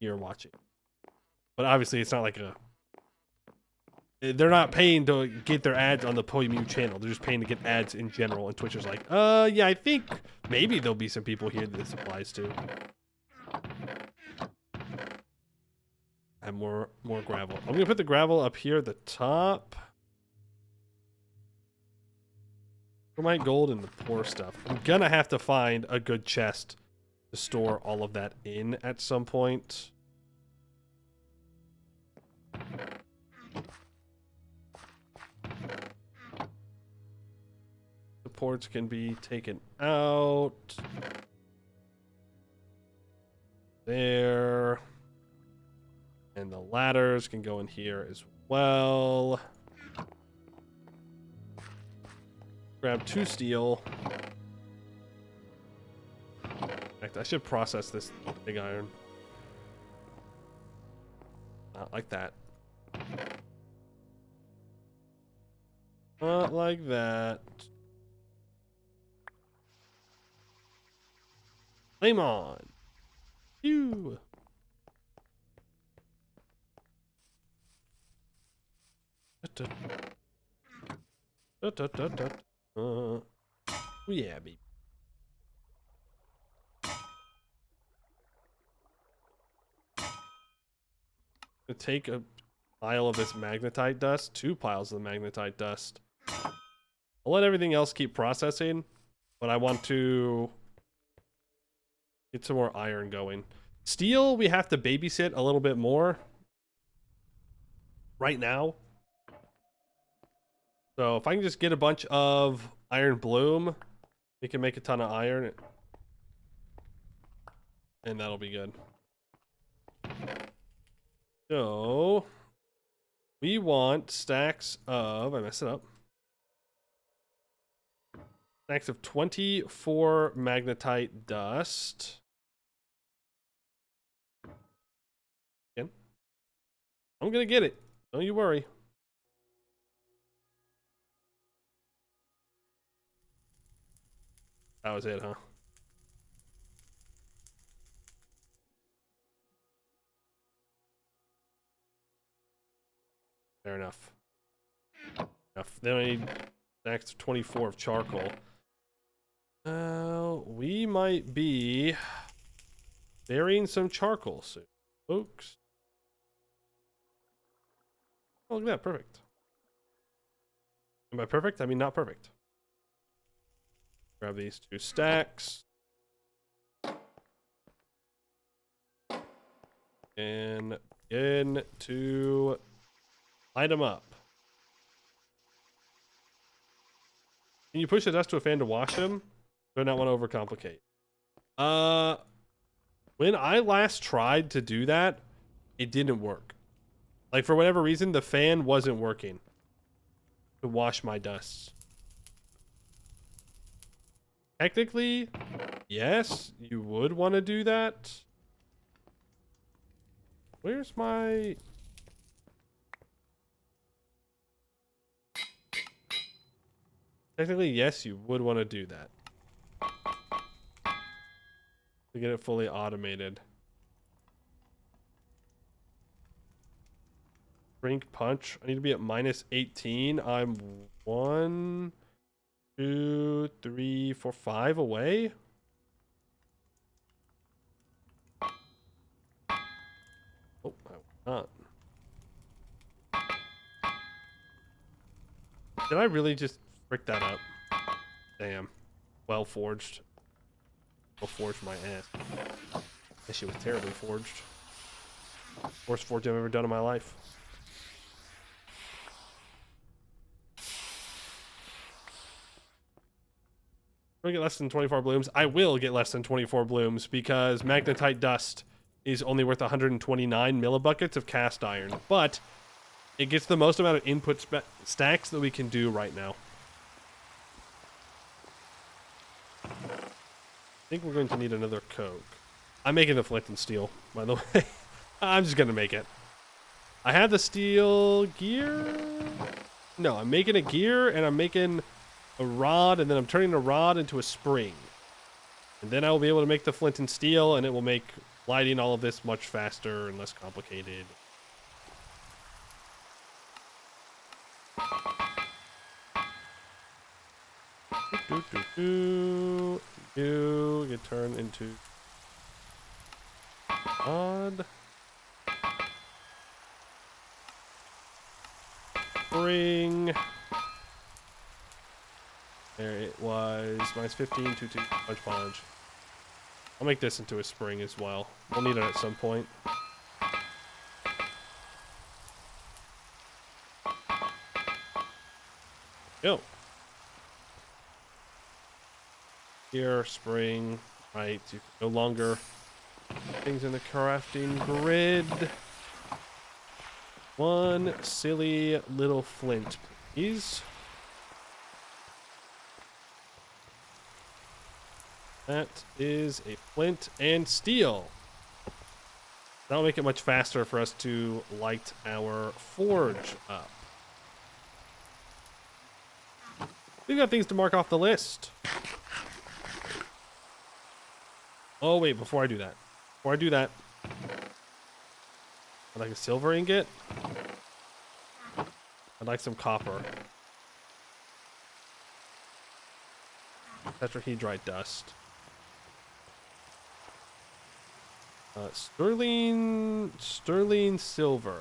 here watching. But obviously it's not like a... They're not paying to get their ads on the Poimu channel. They're just paying to get ads in general. And Twitch is like, yeah, I think maybe there'll be some people here that this applies to. I have more gravel. I'm gonna put the gravel up here at the top. Chromite gold and the poor stuff. I'm gonna have to find a good chest to store all of that in at some point. The ports can be taken out. There. And the ladders can go in here as well. Grab 2 steel. In fact, I should process this big iron. Not like that. Not like that. Flame on. Phew. Oh yeah, baby. To take a pile of this magnetite dust, 2 piles of the magnetite dust. I'll let everything else keep processing, but I want to get some more iron going. Steel, we have to babysit a little bit more right now. So if I can just get a bunch of iron bloom, we can make a ton of iron. And that'll be good. So we want stacks of, I messed it up. Stacks of 24 magnetite dust. Again. I'm gonna get it. Don't you worry. That was it, huh? Fair enough. Then I need stacks of 24 of charcoal. We might be burying some charcoal soon, folks. Oh, look at that. Perfect. Am I perfect? I mean, not perfect. Grab these 2 stacks. And begin to light them up. Can you push the dust to a fan to wash them? Do I not want to overcomplicate? When I last tried to do that, it didn't work. Like, for whatever reason, the fan wasn't working to wash my dust. Technically, yes, you would want to do that. Where's my... Technically, yes, you would want to do that. To get it fully automated. Drink punch. I need to be at minus 18. I'm 1, 2, 3, 4, 5 away. Oh, I was not. Did I really just frick that up? Damn. Well forged. Well forged my ass. That shit was terribly forged. Worst forge I've ever done in my life. If I get less than 24 blooms, I will get less than 24 blooms because magnetite dust is only worth 129 millibuckets of cast iron. But it gets the most amount of input stacks that we can do right now. I think we're going to need another coke. I'm making the flint and steel, by the way. I'm just going to make it. I have the steel gear. No, I'm making a gear and I'm making a rod, and then I'm turning a rod into a spring. And then I will be able to make the flint and steel, and it will make lighting all of this much faster and less complicated. You get turned into odd spring. There it was. Minus 15 to punch. I'll make this into a spring as well. We'll need it at some point. Go. Here, spring. Right. You can no longer things in the crafting grid. One silly little flint, please. That is a flint and steel. That'll make it much faster for us to light our forge up. We've got things to mark off the list. Oh, wait, before I do that. I'd like a silver ingot. I'd like some copper. Tetrahedrite dust. Sterling silver.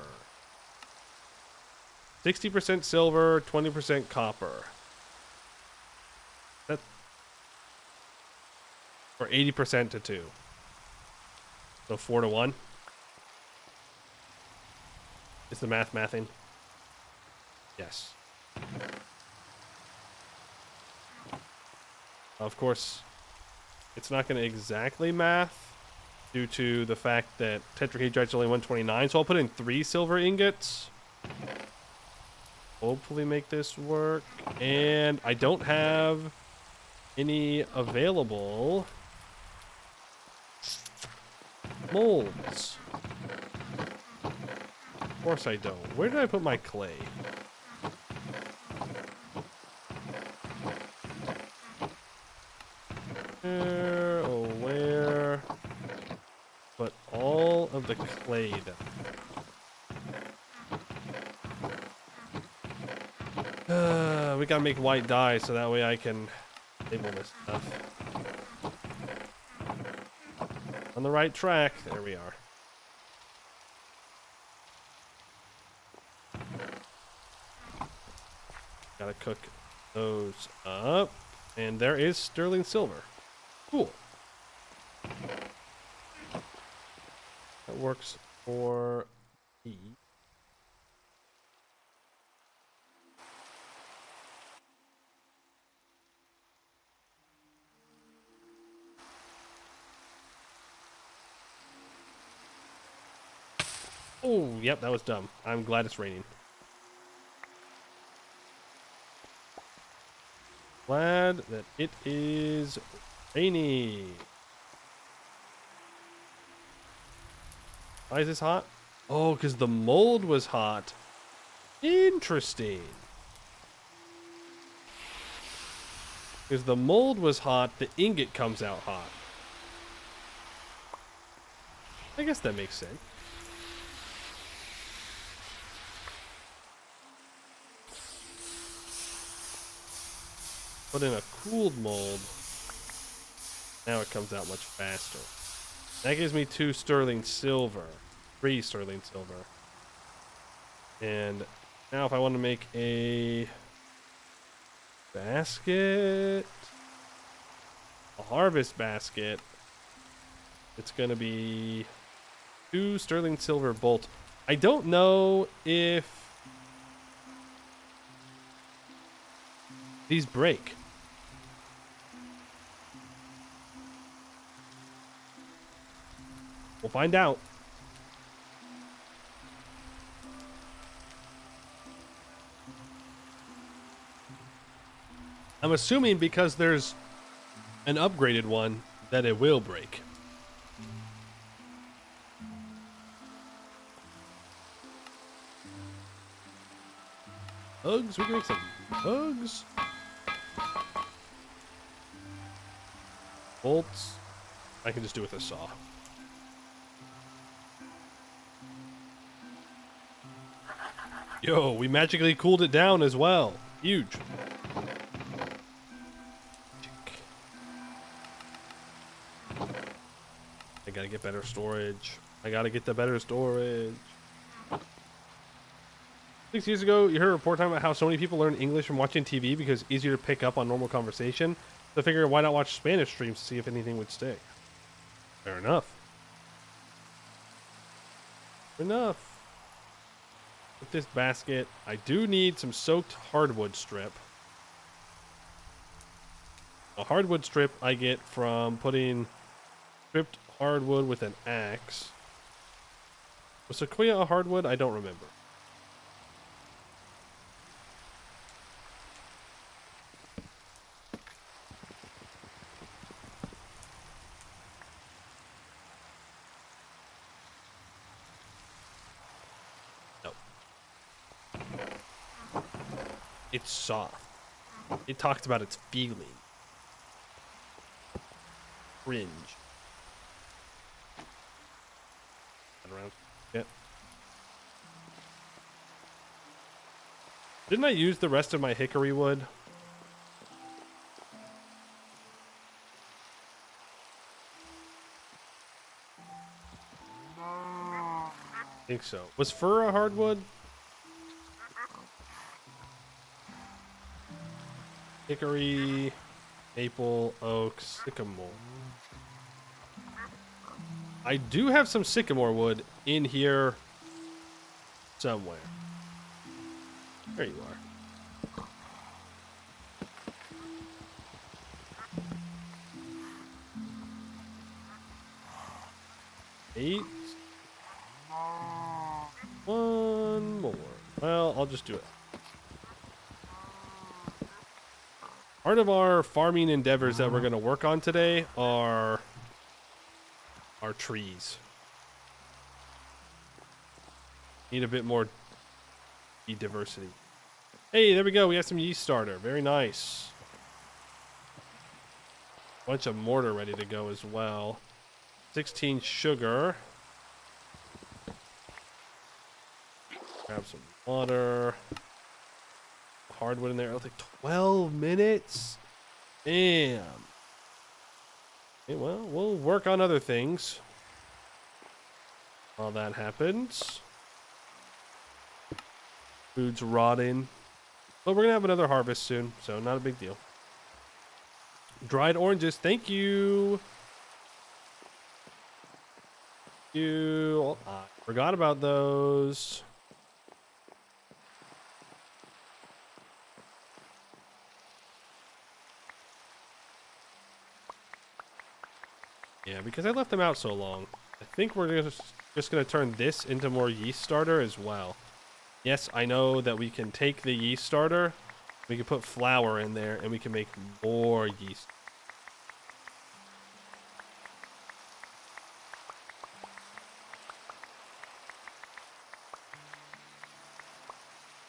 60% silver, 20% copper. That, or 80% to 2. So 4 to 1. Is the mathing? Yes. Of course, it's not going to exactly math due to the fact that tetrahedrite's only 129, so I'll put in 3 silver ingots. Hopefully make this work. And I don't have any available molds. Of course I don't. Where did I put my clay? Where, oh where? But all of the clay down. We gotta make white dye so that way I can label this stuff. On the right track. There we are. Gotta cook those up. And there is sterling silver. Cool. That works for me. Oh, yep, that was dumb. I'm glad it's raining. Glad that it is rainy. Why is this hot? Oh, because the mold was hot. Interesting. Because the mold was hot, the ingot comes out hot. I guess that makes sense. Put in a cooled mold. Now it comes out much faster. That gives me 2 sterling silver. 3 sterling silver. And now if I want to make a basket, a harvest basket, it's going to be 2 sterling silver bolt. I don't know if these break. We'll find out. I'm assuming because there's an upgraded one that it will break. Hugs? We can make some hugs. Bolts. I can just do with a saw. Yo, we magically cooled it down as well. Huge. I gotta get better storage. I gotta get the better storage. 6 years ago, you heard a report talking about how so many people learn English from watching TV because it's easier to pick up on normal conversation. So I figured, why not watch Spanish streams to see if anything would stick? Fair enough. Fair enough. With this basket, I do need some soaked hardwood strip. A hardwood strip I get from putting stripped hardwood with an axe. Was sequoia a hardwood? I don't remember. It's soft. It talks about its feeling. Cringe. Around. Yep. Didn't I use the rest of my hickory wood? I think so. Was fir a hardwood? Hickory, maple, oak, sycamore. I do have some sycamore wood in here somewhere. There you are. 8. One more. Well, I'll just do it. Part of our farming endeavors that we're going to work on today are our trees. Need a bit more diversity. Hey, there we go. We have some yeast starter. Very nice. Bunch of mortar ready to go as well. 16 sugar. Grab some water. Hardwood in there. It'll take 12 minutes. Damn. Okay, well, we'll work on other things while that happens. Food's rotting. But we're going to have another harvest soon, so not a big deal. Dried oranges. Thank you. I forgot about those. Yeah, because I left them out so long. I think we're just going to turn this into more yeast starter as well. Yes, I know that we can take the yeast starter, we can put flour in there, and we can make more yeast.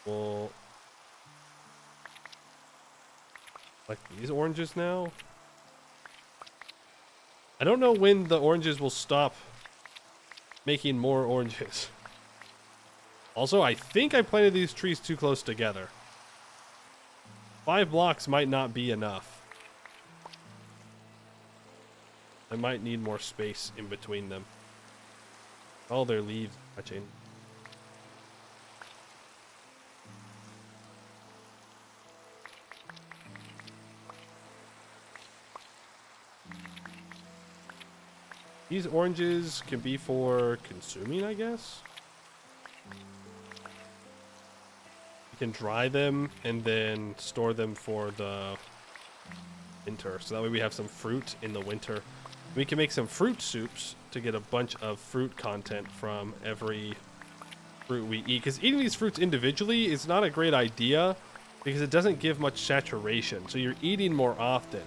Well, like these oranges now? I don't know when the oranges will stop making more oranges. Also, I think I planted these trees too close together. 5 blocks might not be enough. I might need more space in between them. All their leaves touching. These oranges can be for consuming, I guess. You can dry them and then store them for the winter. So that way we have some fruit in the winter. We can make some fruit soups to get a bunch of fruit content from every fruit we eat. Because eating these fruits individually is not a great idea because it doesn't give much saturation. So you're eating more often.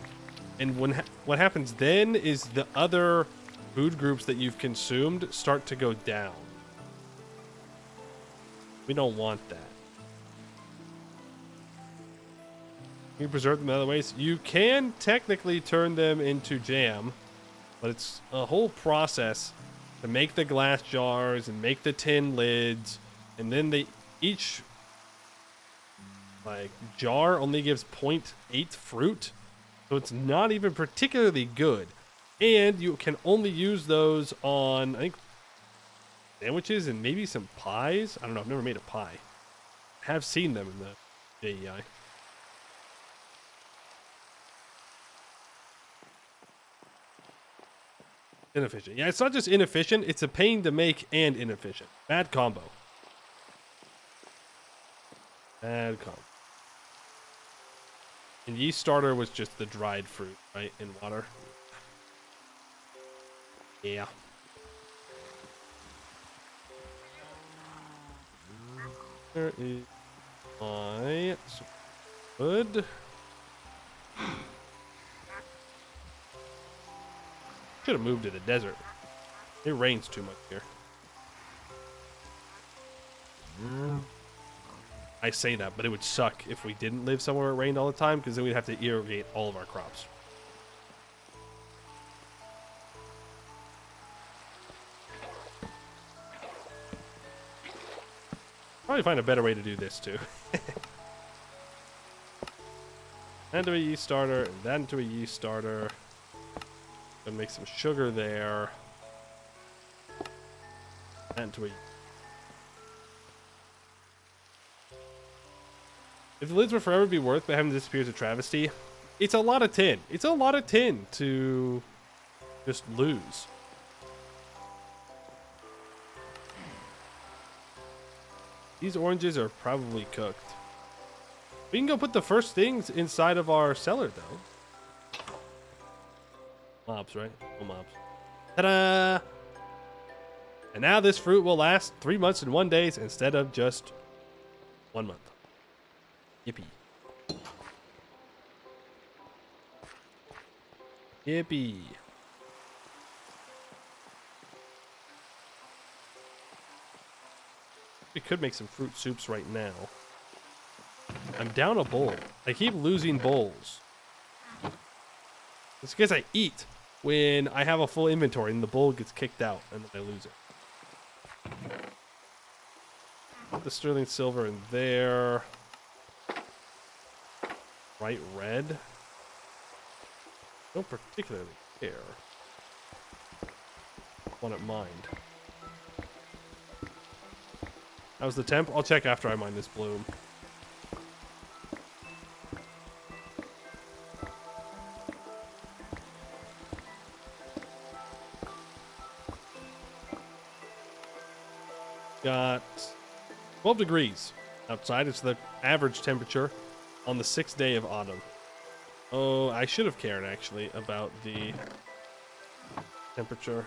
And what happens then is the other food groups that you've consumed start to go down. We don't want that. You preserve them in other ways. You can technically turn them into jam, but it's a whole process to make the glass jars and make the tin lids, and then each like jar only gives 0.8 fruit, so it's not even particularly good. And you can only use those on, I think, sandwiches and maybe some pies. I don't know. I've never made a pie. I have seen them in the JEI. Inefficient. Yeah, it's not just inefficient. It's a pain to make and inefficient. Bad combo. Bad combo. And yeast starter was just the dried fruit, right, in water. Yeah. There is my wood. Should have moved to the desert. It rains too much here. I say that, but it would suck if we didn't live somewhere it rained all the time, because then we'd have to irrigate all of our crops. Probably find a better way to do this too. That into a yeast starter, and that into a yeast starter. Gonna make some sugar there. That into a... If the lids would forever be worth but having disappear is a travesty, it's a lot of tin. It's a lot of tin to just lose. These oranges are probably cooked. We can go put the first things inside of our cellar, though. Mobs, right? Oh, mobs. Ta-da! And now this fruit will last 3 months and 1 day instead of just 1 month. Yippee. Yippee. We could make some fruit soups right now. I'm down a bowl. I keep losing bowls. It's because I eat when I have a full inventory and the bowl gets kicked out and then I lose it. Put the sterling silver in there. Bright red. Don't particularly care. Want it mined. How's the temp? I'll check after I mine this bloom. Got 12 degrees outside. It's the average temperature on the 6th day of autumn. Oh, I should have cared actually about the temperature.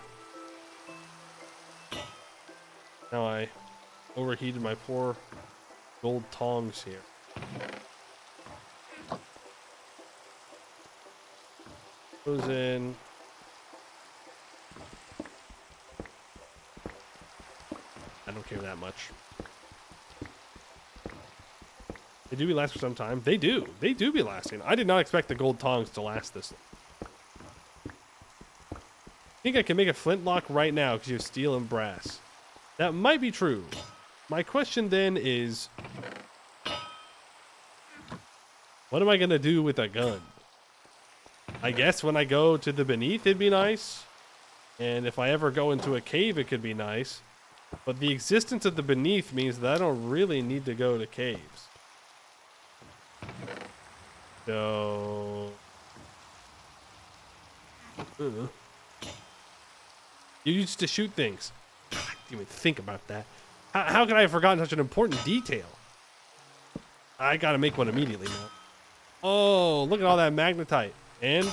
Now I overheated my poor gold tongs here. Goes in. I don't care that much. They do be last for some time. They do. They do be lasting. I did not expect the gold tongs to last this long. I think I can make a flintlock right now because you have steel and brass. That might be true. My question then is, what am I going to do with a gun? I guess when I go to the beneath, it'd be nice. And if I ever go into a cave, it could be nice. But the existence of the beneath means that I don't really need to go to caves. So... You used to shoot things. I didn't even think about that. How could I have forgotten such an important detail? I gotta make one immediately now. Oh, look at all that magnetite. And...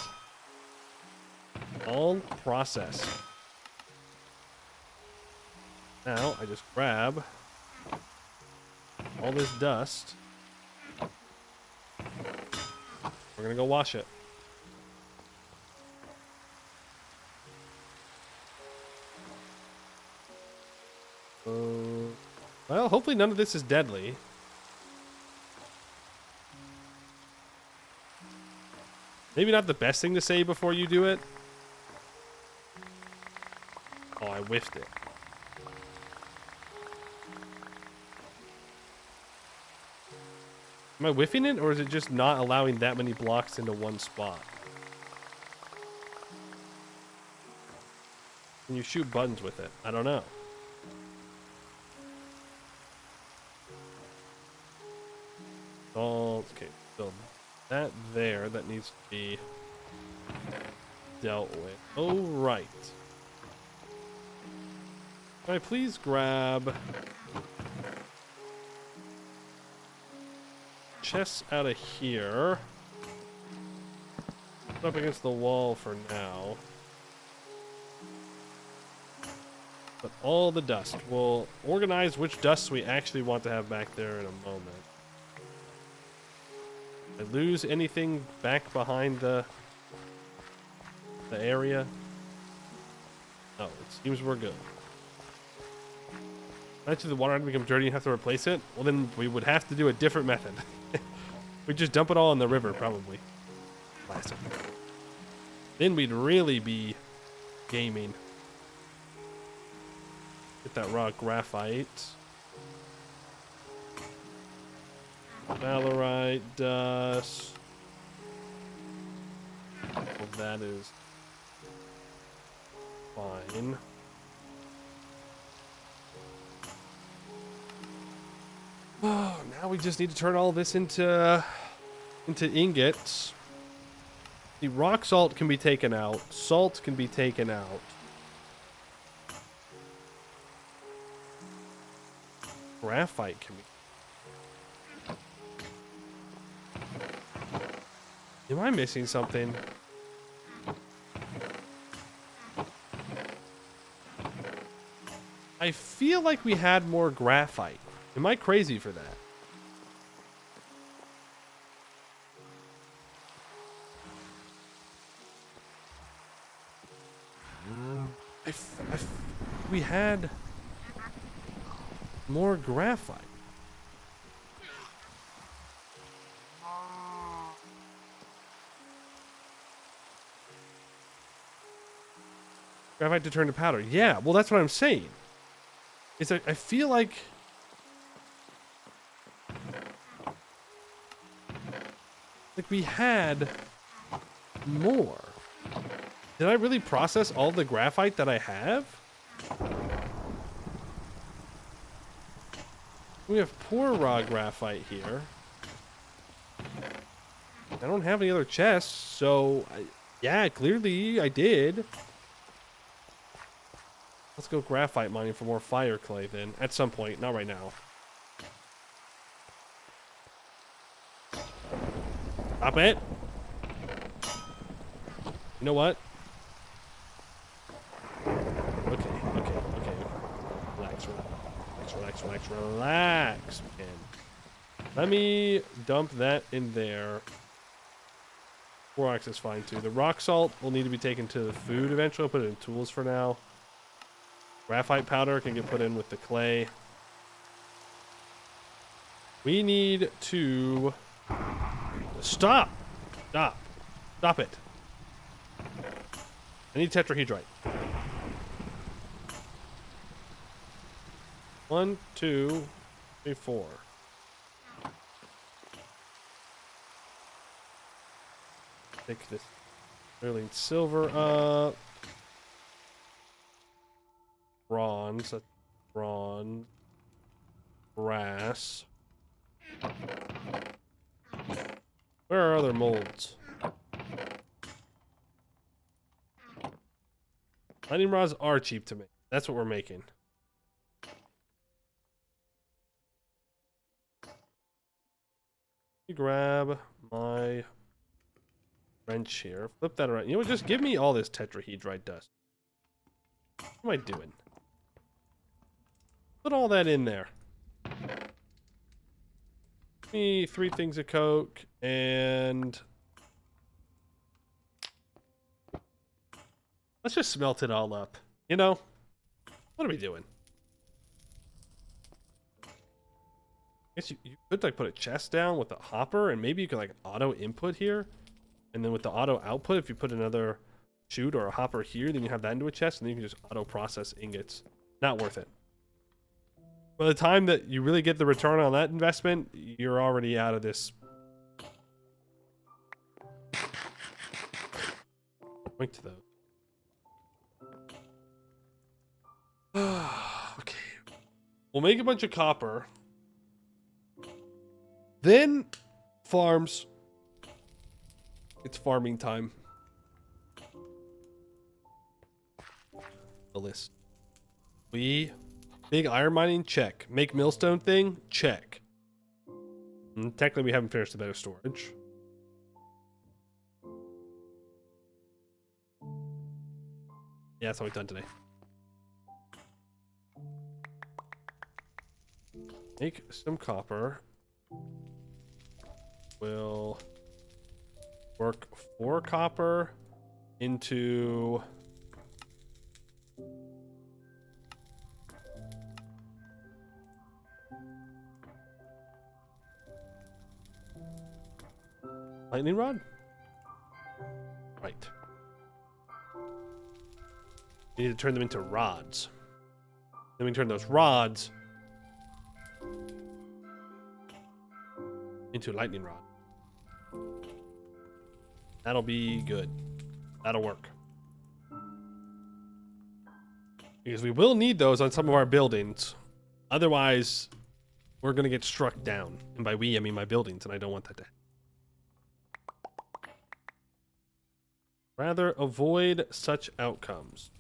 all process. Now, I just grab all this dust. We're gonna go wash it. Well, hopefully none of this is deadly. Maybe not the best thing to say before you do it. Oh, I whiffed it. Am I whiffing it, or is it just not allowing that many blocks into one spot? Can you shoot buttons with it? I don't know. Oh, okay. So that there, that needs to be dealt with. Oh, right. Can I please grab chests out of here? Put up against the wall for now. But all the dust. We'll organize which dusts we actually want to have back there in a moment. Did I lose anything back behind the area? No, it seems we're good. Actually, the water item becomes dirty and have to replace it? Well, then we would have to do a different method. We'd just dump it all in the river, probably. Classic. Then we'd really be gaming. Get that raw graphite. Valerite dust. Well, that is fine. Oh, now we just need to turn all this into ingots. The rock salt can be taken out. Salt can be taken out. Graphite can be. Am I missing something? I feel like we had more graphite. Am I crazy for that? We had more graphite. Graphite to turn to powder. Yeah, well, that's what I'm saying. It's like, I feel like we had more. Did I really process all the graphite that I have? We have poor raw graphite here. I don't have any other chests, so yeah, clearly I did. Let's go graphite mining for more fire clay then, at some point, not right now. Stop it! You know what? Okay. Relax, man. Let me dump that in there. Borax is fine too. The rock salt will need to be taken to the food eventually. I'll put it in tools for now. Graphite powder can get put in with the clay. We need to stop it. I need tetrahedrite. 1, 2, 3, 4. Pick this sterling silver up. Bronze. That's bronze. Brass. Where are other molds? Lightning rods are cheap to make. That's what we're making. Let me grab my wrench here. Flip that around. You know what? Just give me all this tetrahedrite dust. What am I doing? Put all that in there. Give me 3 things of coke and let's just smelt it all up. You know? What are we doing? I guess you could like put a chest down with a hopper and maybe you could like auto input here. And then with the auto output, if you put another chute or a hopper here, then you have that into a chest and then you can just auto process ingots. Not worth it. By the time that you really get the return on that investment, you're already out of this. Point to those. Okay. We'll make a bunch of copper. Then farms. It's farming time. The list. Big iron mining, check. Make millstone thing, check. And technically we haven't finished the better storage. Yeah, that's all we've done today. Make some copper. We'll work 4 copper into lightning rod? Right. We need to turn them into rods. Then we can turn those rods into a lightning rod. That'll be good. That'll work. Because we will need those on some of our buildings. Otherwise, we're going to get struck down. And by we, I mean my buildings, and I don't want that to happen. Rather avoid such outcomes.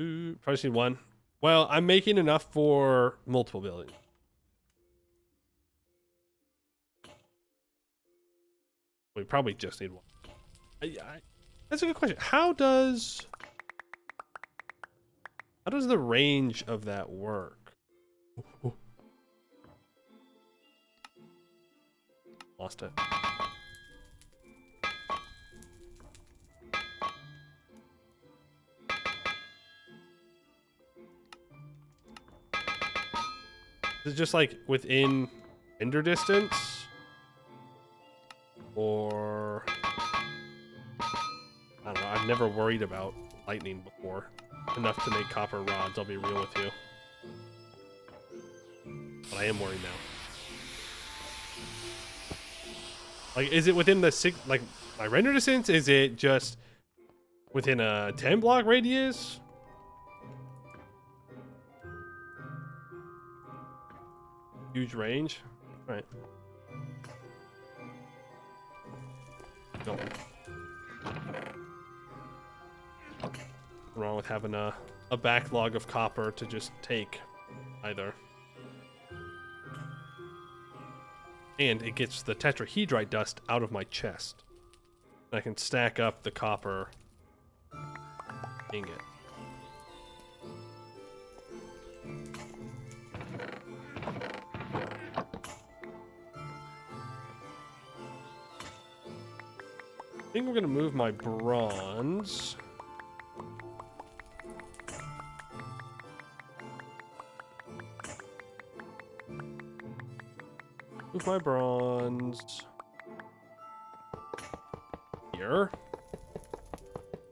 Ooh, probably just need 1. Well, I'm making enough for multiple buildings. We probably just need 1. That's a good question. How does How does the range of that work? Ooh. Lost it. Is it just like within render distance? Or I don't know, I've never worried about lightning before. Enough to make copper rods, I'll be real with you. But I am worried now. Like, is it within the my render distance? Is it just within a 10 block radius? Huge range? Alright. No. Wrong with having a backlog of copper to just take either. And it gets the tetrahedrite dust out of my chest. And I can stack up the copper ingot. I think we're gonna move my bronze. Move my bronze here.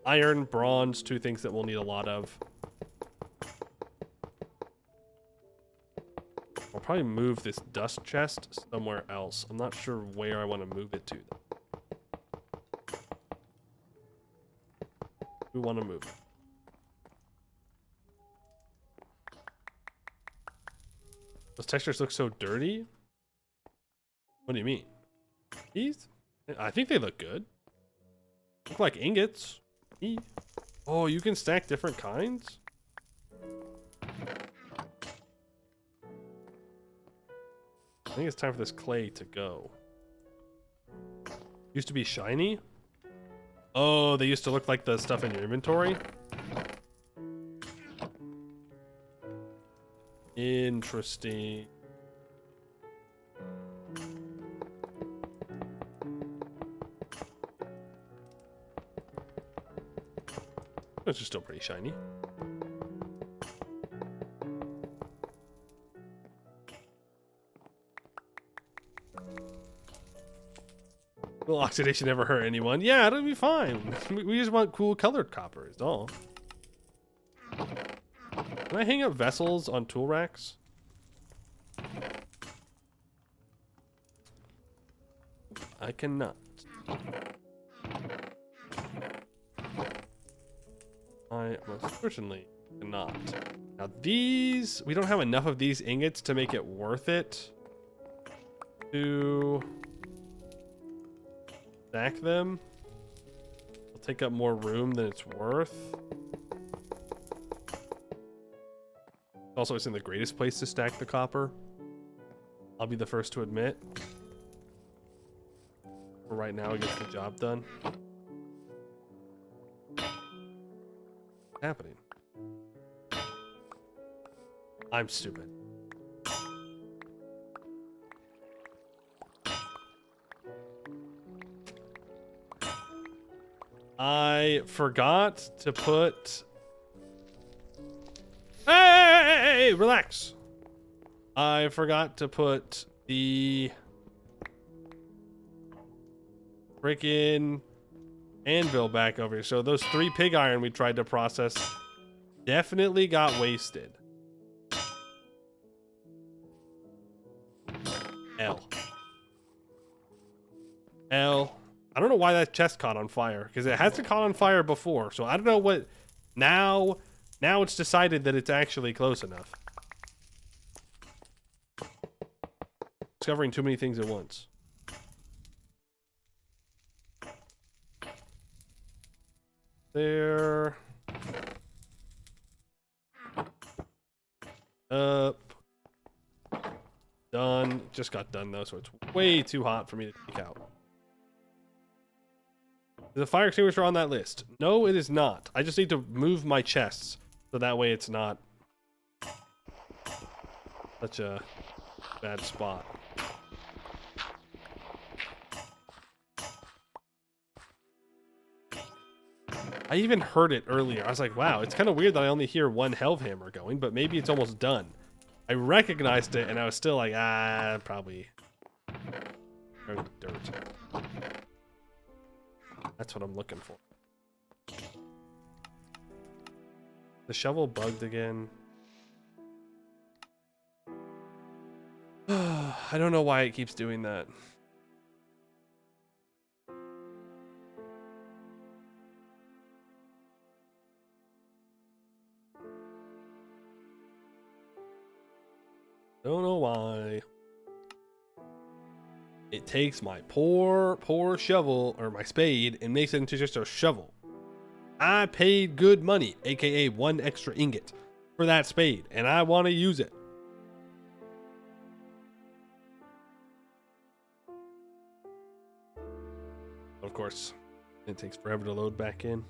Iron, bronze, two things that we'll need a lot of. I'll probably move this dust chest somewhere else. I'm not sure where I want to move it to though. We want to move it. Those textures look so dirty. What do you mean? These? I think they look good. Look like ingots. Oh, you can stack different kinds? I think it's time for this clay to go. Used to be shiny? Oh, they used to look like the stuff in your inventory? Interesting. It's just still pretty shiny. Will oxidation never hurt anyone? Yeah, it'll be fine. We just want cool colored copper, is all. Can I hang up vessels on tool racks? I cannot. I most certainly cannot. Now these, we don't have enough of these ingots to make it worth it to stack them. They'll take up more room than it's worth. Also, it's in the greatest place to stack the copper. I'll be the first to admit. For right now, it gets the job done. What's happening? I'm stupid. I forgot to put... Hey, relax. I forgot to put the freaking anvil back over here. So those 3 pig iron we tried to process definitely got wasted. L. I don't know why that chest caught on fire, because it hasn't caught on fire before. So I don't know what... Now it's decided that it's actually close enough. Discovering too many things at once. There. Up. Done. Just got done though, so it's way too hot for me to take out. Is the fire extinguisher on that list? No, it is not. I just need to move my chests. So that way it's not such a bad spot. I even heard it earlier. I was like, wow, it's kind of weird that I only hear one Hellhammer going, but maybe it's almost done. I recognized it and I was still like, probably throwing the dirt. That's what I'm looking for. The shovel bugged again. I don't know why it keeps doing that. Don't know why. It takes my poor shovel, or my spade, and makes it into just a shovel. I paid good money, aka 1 extra ingot, for that spade, and I want to use it. Of course, it takes forever to load back in.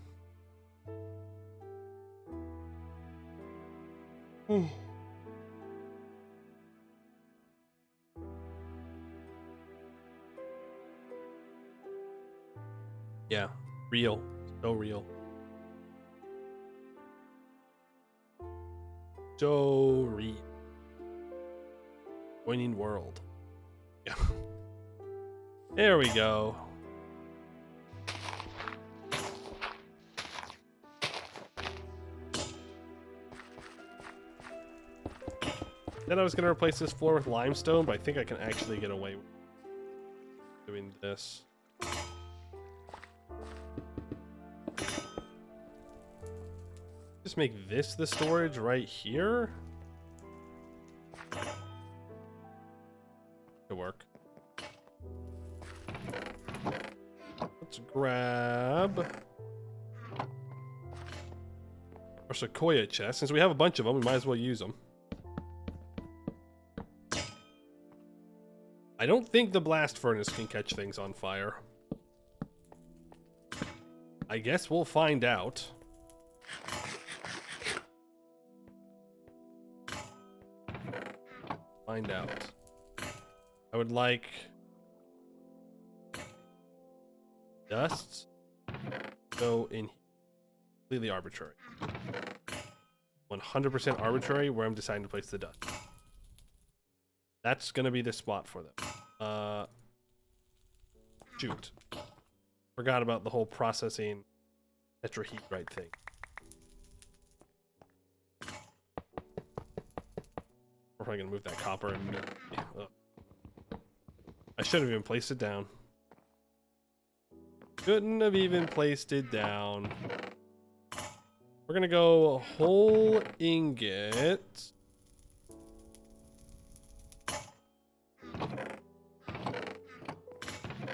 Yeah, real. So real. So real. Winning world. Yeah. There we go. Then I was going to replace this floor with limestone, but I think I can actually get away with doing this. Just make this the storage right here. Could work. Let's grab our sequoia chest. Since we have a bunch of them, we might as well use them. I don't think the blast furnace can catch things on fire. I guess we'll find out. Find out. I would like dust go in here. Completely arbitrary. 100% arbitrary where I'm deciding to place the dust. That's gonna be the spot for them. Shoot. Forgot about the whole processing tetrahedrite thing. We're probably gonna move that copper and I should have even placed it down. Couldn't have even placed it down. We're gonna go whole ingot.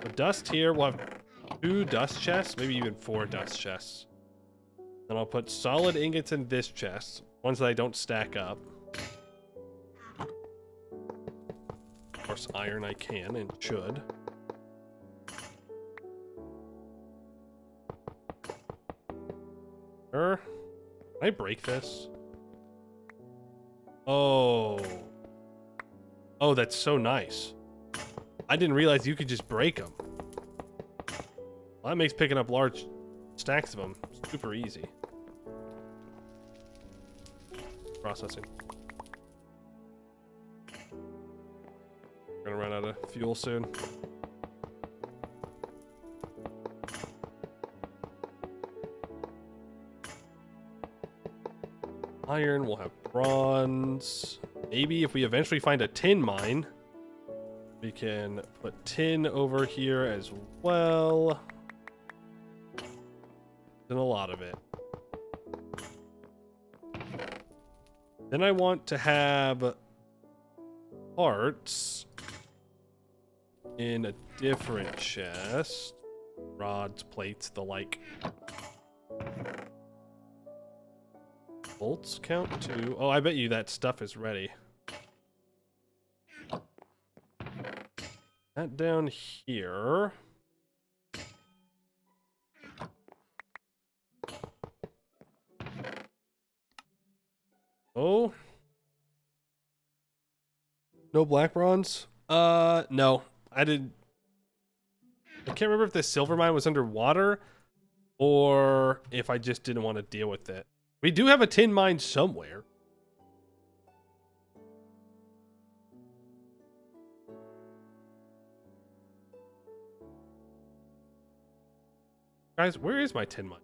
The dust here, we'll have 2 dust chests, maybe even 4 dust chests. Then I'll put solid ingots in this chest, ones that I don't stack up. Of course, iron I can and should. Can I break this? Oh. Oh, that's so nice. I didn't realize you could just break them. Well, that makes picking up large stacks of them super easy. Processing. We're gonna run out of fuel soon. Iron, we'll have bronze. Maybe if we eventually find a tin mine, we can put tin over here as well. And a lot of it. Then I want to have parts in a different chest. Rods, plates, the like. Bolts count too. Oh, I bet you that stuff is ready. That down here. No black bronze? No. I did. I can't remember if the silver mine was underwater or if I just didn't want to deal with it. We do have a tin mine somewhere. Guys, where is my tin mine?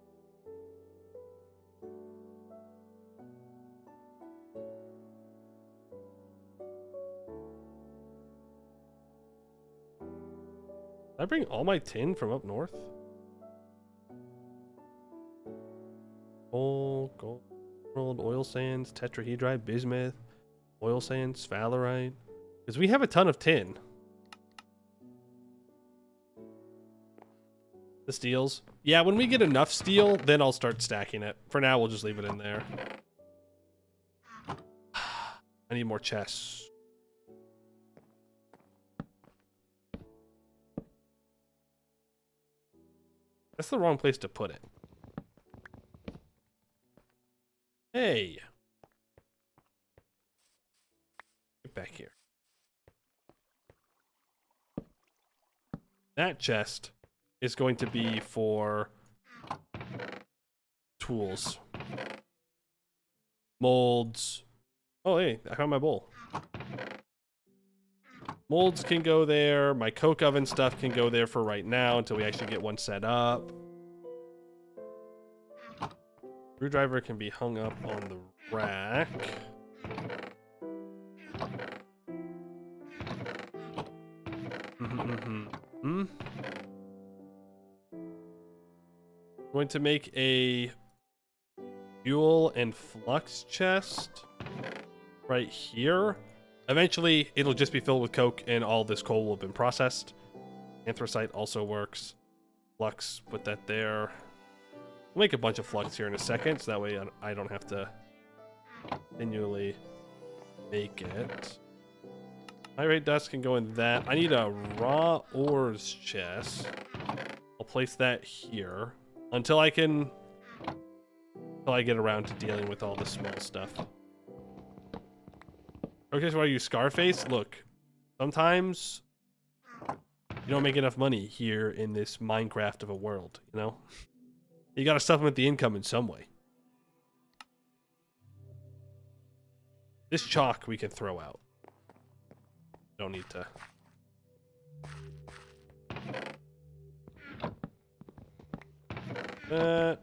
Did I bring all my tin from up north? Coal, gold, oil sands, tetrahedrite, bismuth, oil sands, sphalerite. Because we have a ton of tin. The steels. Yeah, when we get enough steel, then I'll start stacking it. For now, we'll just leave it in there. I need more chests. That's the wrong place to put it. Hey. Get back here. That chest is going to be for tools. Molds. Oh, hey, I found my bowl. Molds can go there. My coke oven stuff can go there for right now until we actually get one set up. Screwdriver can be hung up on the rack. Going to make a fuel and flux chest right here. Eventually, it'll just be filled with coke and all this coal will have been processed. Anthracite also works. Flux, put that there. We'll make a bunch of flux here in a second, so that way I don't have to continually make it. Pyrite dust can go in that. I need a raw ores chest. I'll place that here until I get around to dealing with all the small stuff. Okay, so are you Scarface? Look, sometimes you don't make enough money here in this Minecraft of a world, you know? You gotta supplement the income in some way. This chalk we can throw out. Don't need to. That.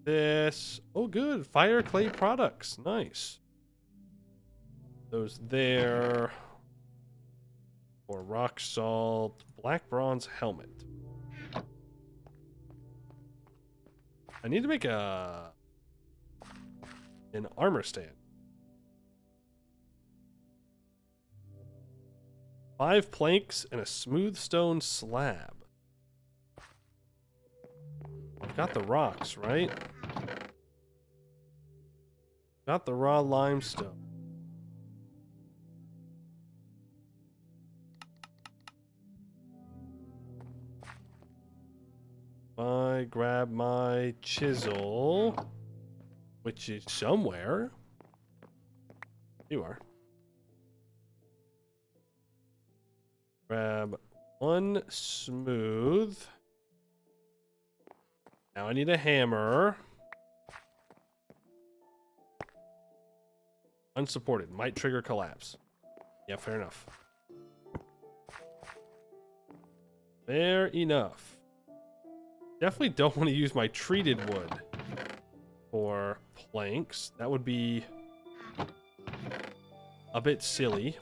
This. Oh, good. Fire clay products. Nice. Those there. Or rock salt. Black bronze helmet. I need to make an armor stand. 5 planks and a smooth stone slab. I've got the rocks, right? Got the raw limestone. I grab my chisel, which is somewhere. You are. Grab one smooth. Now I need a hammer. Unsupported. Might trigger collapse. Yeah, fair enough. Fair enough. Definitely don't want to use my treated wood for planks. That would be a bit silly.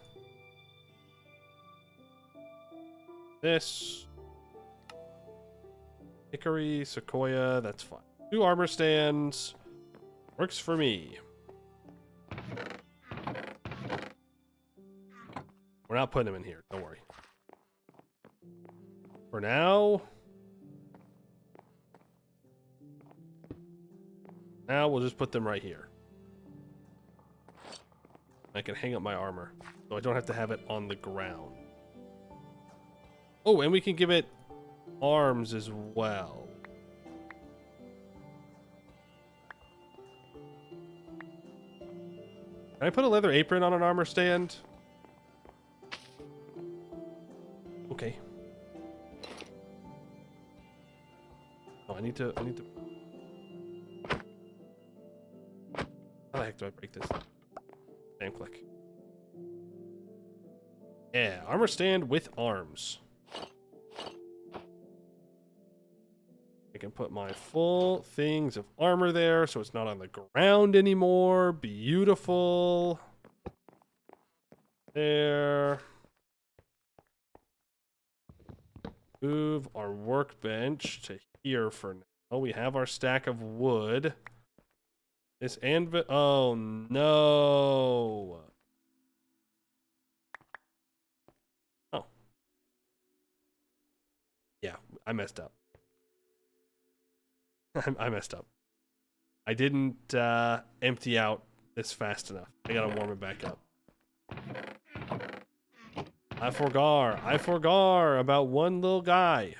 This. Hickory, sequoia, that's fine. 2 armor stands. Works for me. We're not putting them in here, don't worry. For now. Now we'll just put them right here. I can hang up my armor, so I don't have to have it on the ground. Oh, and we can give it arms as well. Can I put a leather apron on an armor stand? Okay. Oh, I need to. How the heck do I break this? Damn click. Yeah, armor stand with arms. I can put my full things of armor there so it's not on the ground anymore. Beautiful. There. Move our workbench to here for now. We have our stack of wood. This anvil. Oh no. Oh. Yeah, I messed up. I messed up. I didn't empty out this fast enough. I gotta warm it back up. I forgot about one little guy.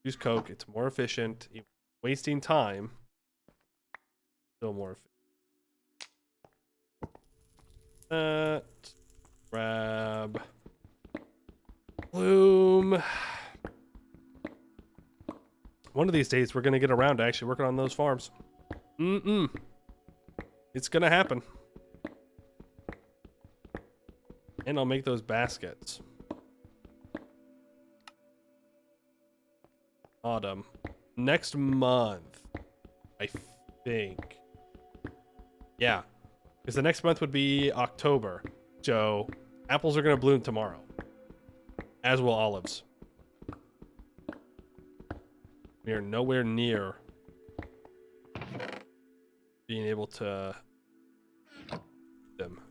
Use coke. It's more efficient. Wasting time. Still more efficient. Grab. Bloom. One of these days, we're going to get around to actually working on those farms. It's going to happen. And I'll make those baskets. Autumn. Next month, I think. Yeah. Because the next month would be October. So, apples are going to bloom tomorrow. As will olives. We are nowhere near being able to them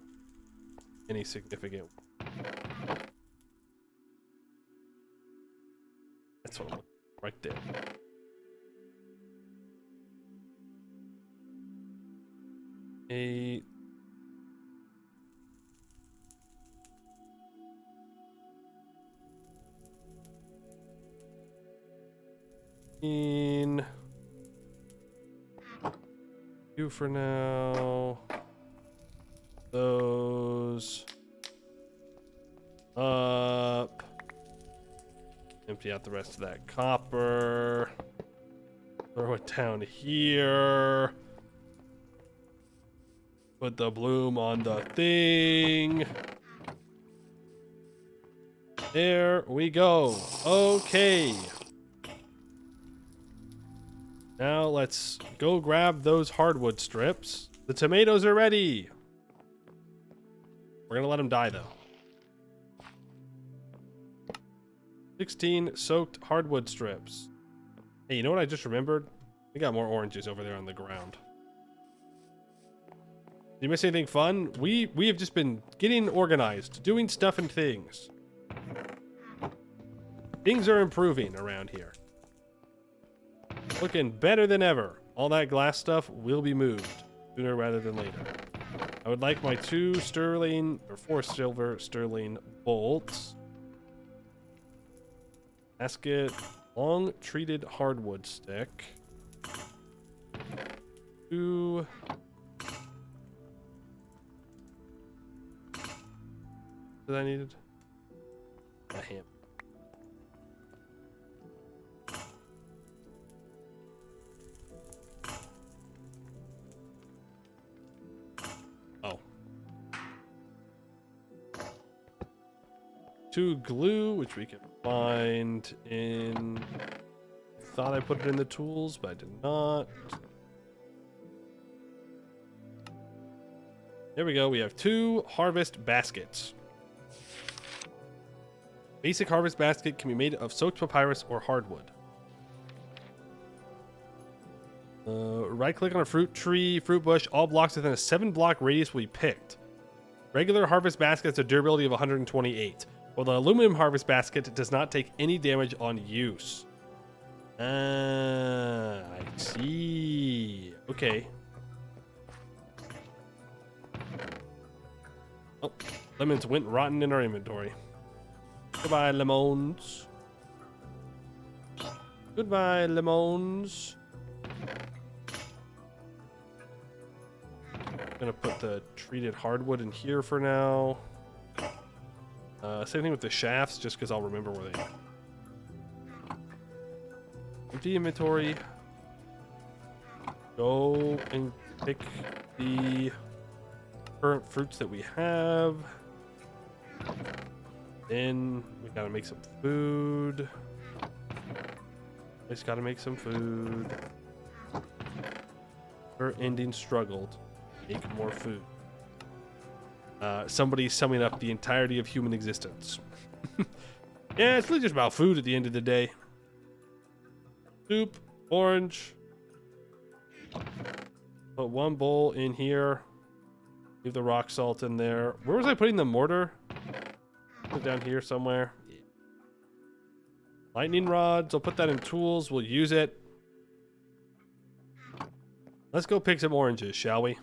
any significant. That's what I'm looking for right there. Eight. You for now. Those up. Empty out the rest of that copper. Throw it down here. Put the bloom on the thing. There we go. Okay. Now let's go grab those hardwood strips. The tomatoes are ready. We're gonna let them die though. 16 soaked hardwood strips. Hey, you know what I just remembered? We got more oranges over there on the ground. Did you miss anything fun? We have just been getting organized, doing stuff and things. Things are improving around here. Looking better than ever. All that glass stuff will be moved sooner rather than later. I would like my 4 silver sterling bolts. Basket. Long treated hardwood stick. 2. That I needed? A hammer. Oh. 2 glue, which we can find in... I thought I put it in the tools, but I did not. There we go. We have 2 harvest baskets. Basic harvest basket can be made of soaked papyrus or hardwood. Right click on a fruit tree, fruit bush. All blocks within a 7-block radius will be picked. Regular harvest basket has a durability of 128. While the aluminum harvest basket does not take any damage on use. I see. Okay. Oh, lemons went rotten in our inventory. Goodbye, lemons. Goodbye, lemons. Gonna put the treated hardwood in here for now. Same thing with the shafts, just because I'll remember where they are. Empty inventory. Go and pick the current fruits that we have. Then we gotta make some food. Just gotta make some food. Her ending struggled. Make more food. Somebody's summing up the entirety of human existence. Yeah, it's really just about food at the end of the day. Soup, orange. Put one bowl in here. Leave the rock salt in there. Where was I putting the mortar? Put it down here somewhere. Yeah. Lightning rods. I'll put that in tools. We'll use it. Let's go pick some oranges, shall we?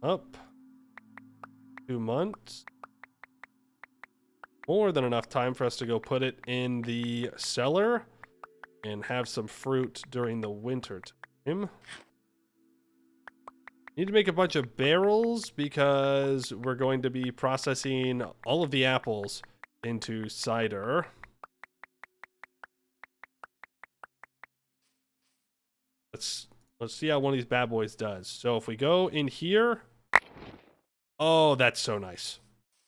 Up. 2 months. More than enough time for us to go put it in the cellar and have some fruit during the winter time. Need to make a bunch of barrels because we're going to be processing all of the apples into cider. Let's see how one of these bad boys does. So if we go in here, oh, that's so nice.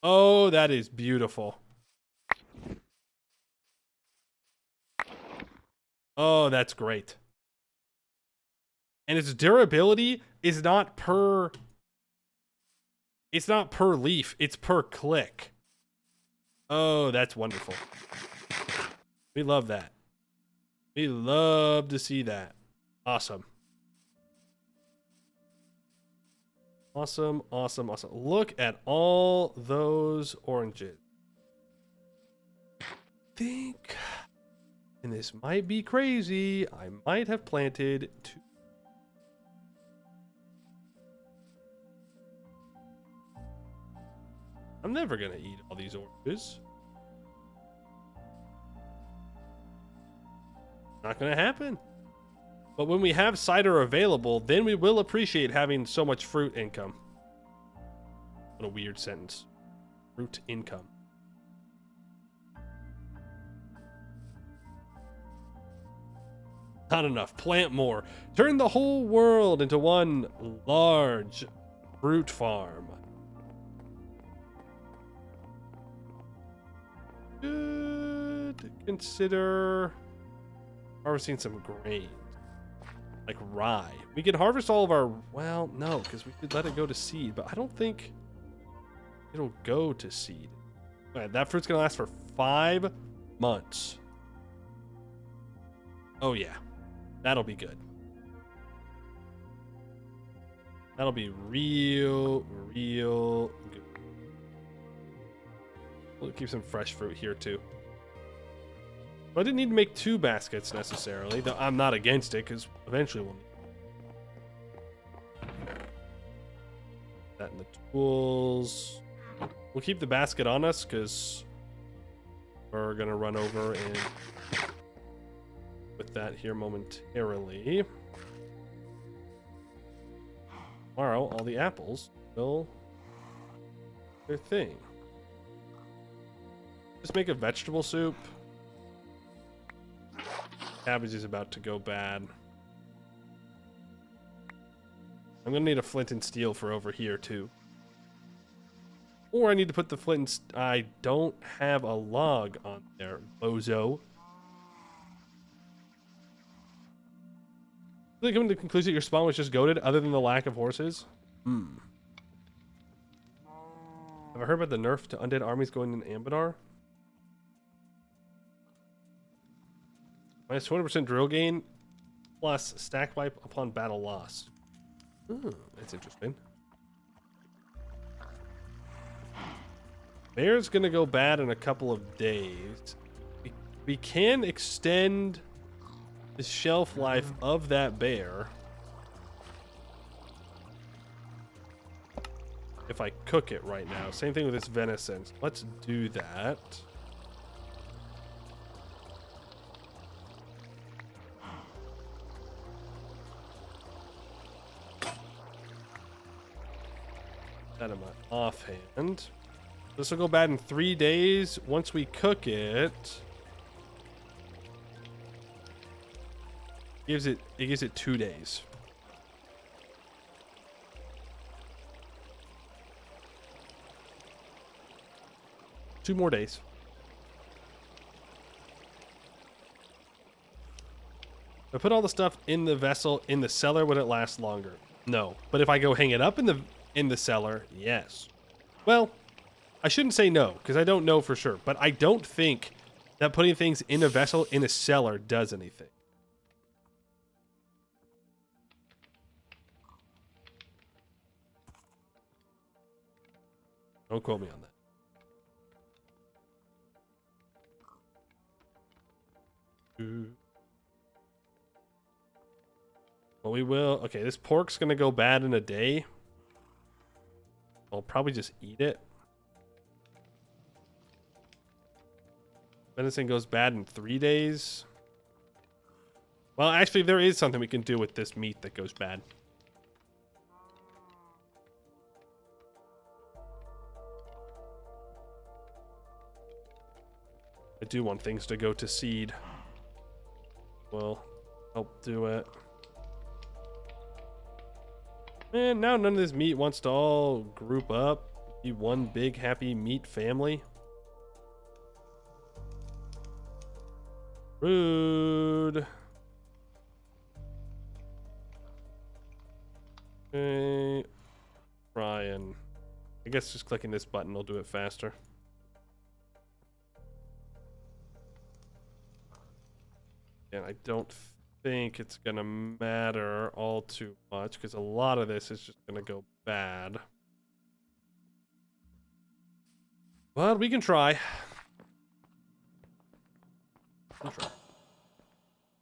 Oh, that is beautiful. Oh, that's great. And its durability is not per... It's not per leaf, it's per click. Oh, that's wonderful. We love that. We love to see that. Awesome. Awesome, awesome, awesome. Look at all those oranges. Think... And this might be crazy. I might have planted 2. I'm never gonna eat all these oranges. Not gonna happen. But when we have cider available, then we will appreciate having so much fruit income. What a weird sentence. Fruit income. Not enough. Plant more. Turn the whole world into one large fruit farm. Could consider harvesting some grain. Like rye. We could harvest all of our... Well, no, because we could let it go to seed, but I don't think it'll go to seed. All right, that fruit's going to last for 5 months. Oh, yeah. That'll be good. That'll be real good. We'll keep some fresh fruit here too. But I didn't need to make 2 baskets necessarily, though I'm not against it because eventually we'll need that in the tools. We'll keep the basket on us because we're gonna run over and with that here momentarily. Tomorrow, all the apples will do their thing. Just make a vegetable soup. Cabbage is about to go bad. I'm gonna need a flint and steel for over here too. Or I need to put the flint and I don't have a log on there, bozo. Did they come to the conclusion that your spawn was just goated other than the lack of horses? Have I heard about the nerf to undead armies going in Ambadar? Minus 20% drill gain plus stack wipe upon battle lost. That's interesting. Bear's gonna go bad in a couple of days. We can extend the shelf life of that bear if I cook it right now. Same thing with this venison. Let's do that. That in my offhand. This will go bad in 3 days. Once we cook it, it gives it 2 days. Two more days. If I put all the stuff in the vessel in the cellar, would it last longer? No. But if I go hang it up in the cellar, yes. Well, I shouldn't say no, because I don't know for sure. But I don't think that putting things in a vessel in a cellar does anything. Don't quote me on that. Well, we will. Okay, this pork's gonna go bad in a day. I'll probably just eat it. Venison goes bad in 3 days. Well, actually, there is something we can do with this meat that goes bad. I do want things to go to seed. Will help do it. Man, now none of this meat wants to all group up, be one big happy meat family. Rude. Okay. Ryan. I guess just clicking this button will do it faster. And I don't think it's gonna matter all too much because a lot of this is just gonna go bad. But we can try.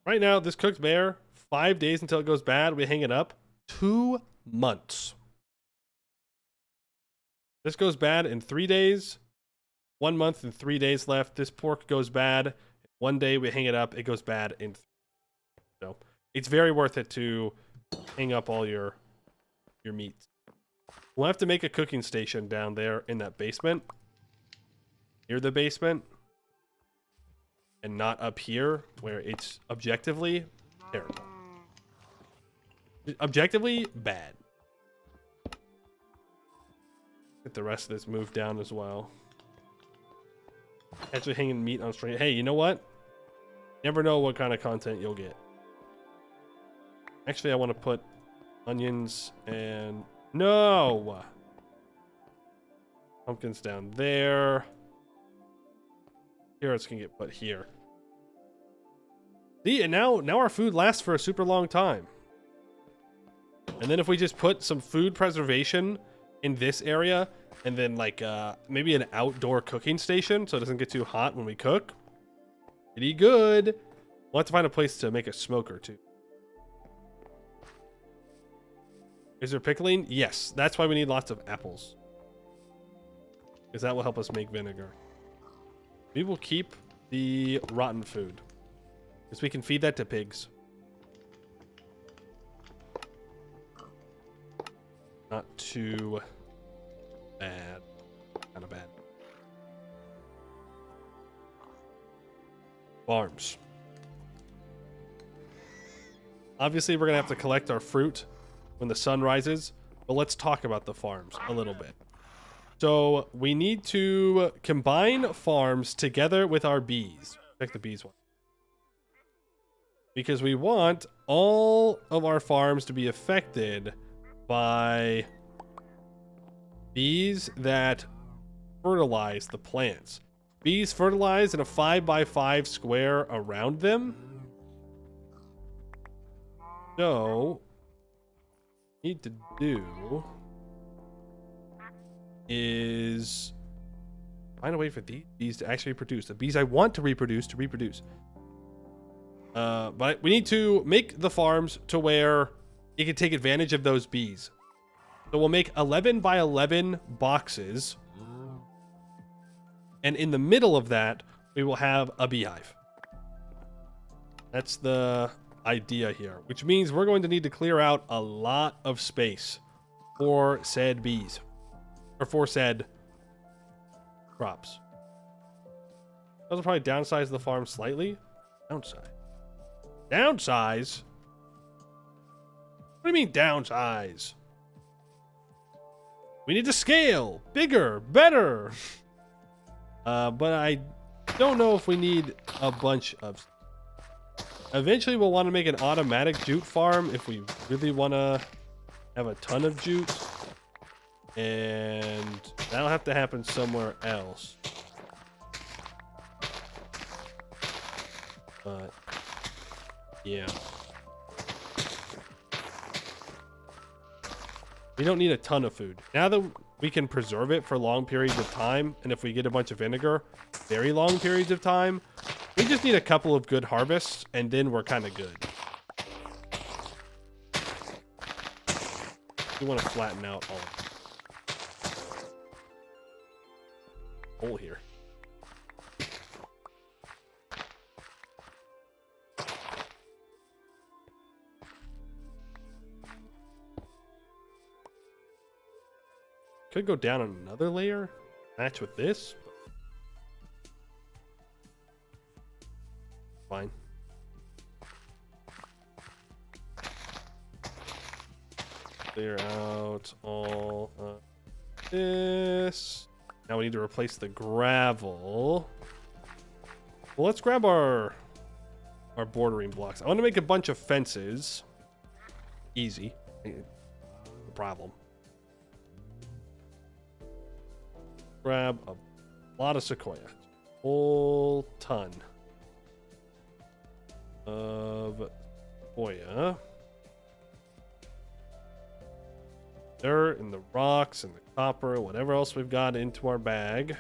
Right now, this cooked bear, 5 days until it goes bad. We hang it up. 2 months. This goes bad in 3 days. 1 month and 3 days left. This pork goes bad. 1 day we hang it up. It goes bad in 3. So it's very worth it to hang up all your meats. We'll have to make a cooking station down there in that basement. Near the basement. And not up here where it's objectively terrible. Objectively bad. Get the rest of this moved down as well. Actually hanging meat on string. Hey, you know what? Never know what kind of content you'll get. Actually, I want to put onions and... No! Pumpkins down there. Carrots can get put here. See, and now our food lasts for a super long time. And then if we just put some food preservation in this area, and then like maybe an outdoor cooking station so it doesn't get too hot when we cook. Pretty good. We'll have to find a place to make a smoker too. Is there pickling? Yes. That's why we need lots of apples. Because that will help us make vinegar. We will keep the rotten food. Because we can feed that to pigs. Not too bad. Kind of bad. Farms. Obviously, we're going to have to collect our fruit when the sun rises. But let's talk about the farms a little bit. So we need to combine farms together with our bees. Check the bees one. Because we want all of our farms to be affected by bees that fertilize the plants. Bees fertilize in a 5x5 square around them. So, need to do is find a way for these bees to actually produce. The bees I want to reproduce. But we need to make the farms to where you can take advantage of those bees. So we'll make 11 by 11 boxes. And in the middle of that, we will have a beehive. That's the idea here, which means we're going to need to clear out a lot of space for said bees, or for said crops. Those will probably downsize the farm slightly. Downsize? What do you mean downsize? We need to scale. Bigger. Better. But I don't know if we need a bunch of... Eventually we'll want to make an automatic jute farm if we really want to have a ton of jute. And that'll have to happen somewhere else. But yeah, we don't need a ton of food now that we can preserve it for long periods of time, and if we get a bunch of vinegar, very long periods of time. We just need a couple of good harvests, and then we're kind of good. We want to flatten out all hole here. Could go down another layer, match with this. Fine. Clear out all of this. Now we need to replace the gravel. Well, let's grab our bordering blocks. I want to make a bunch of fences. Easy. No problem. Grab a lot of sequoia. Whole ton of sequoia. Dirt and the rocks and the copper, whatever else we've got into our bag.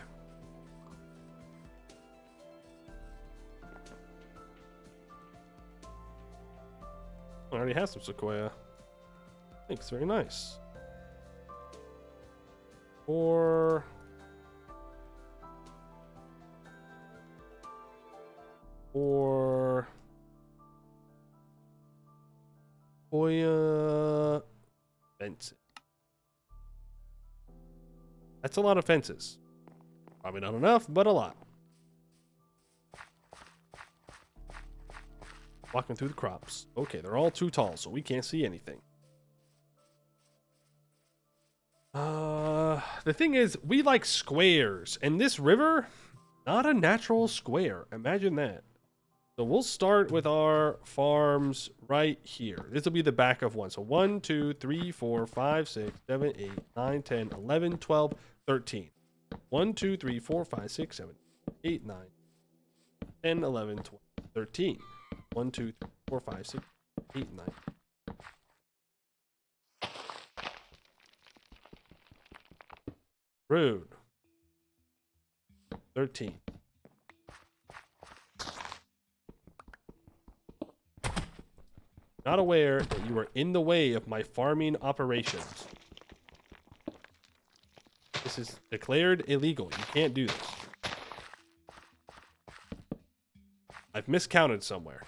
I already have some sequoia. Thanks, very nice. Or sequoia fences. That's a lot of fences. Probably not enough, but a lot. Walking through the crops. Okay, they're all too tall, so we can't see anything. The thing is, we like squares, and this river, not a natural square. Imagine that. So we'll start with our farms right here. This will be the back of one. So 1, 2, 3, 4, 5, 6, 7, 8, 9, 10, 11, 12, 13. 1, 2, 3, 4, 5, 6, 7, 8, 9, 10, 11, 12, 13. 1, 2, 3, 4, 5, 6, 8, 9. Rude. 13. Not aware that you are in the way of my farming operations. This is declared illegal. You can't do this. I've miscounted somewhere.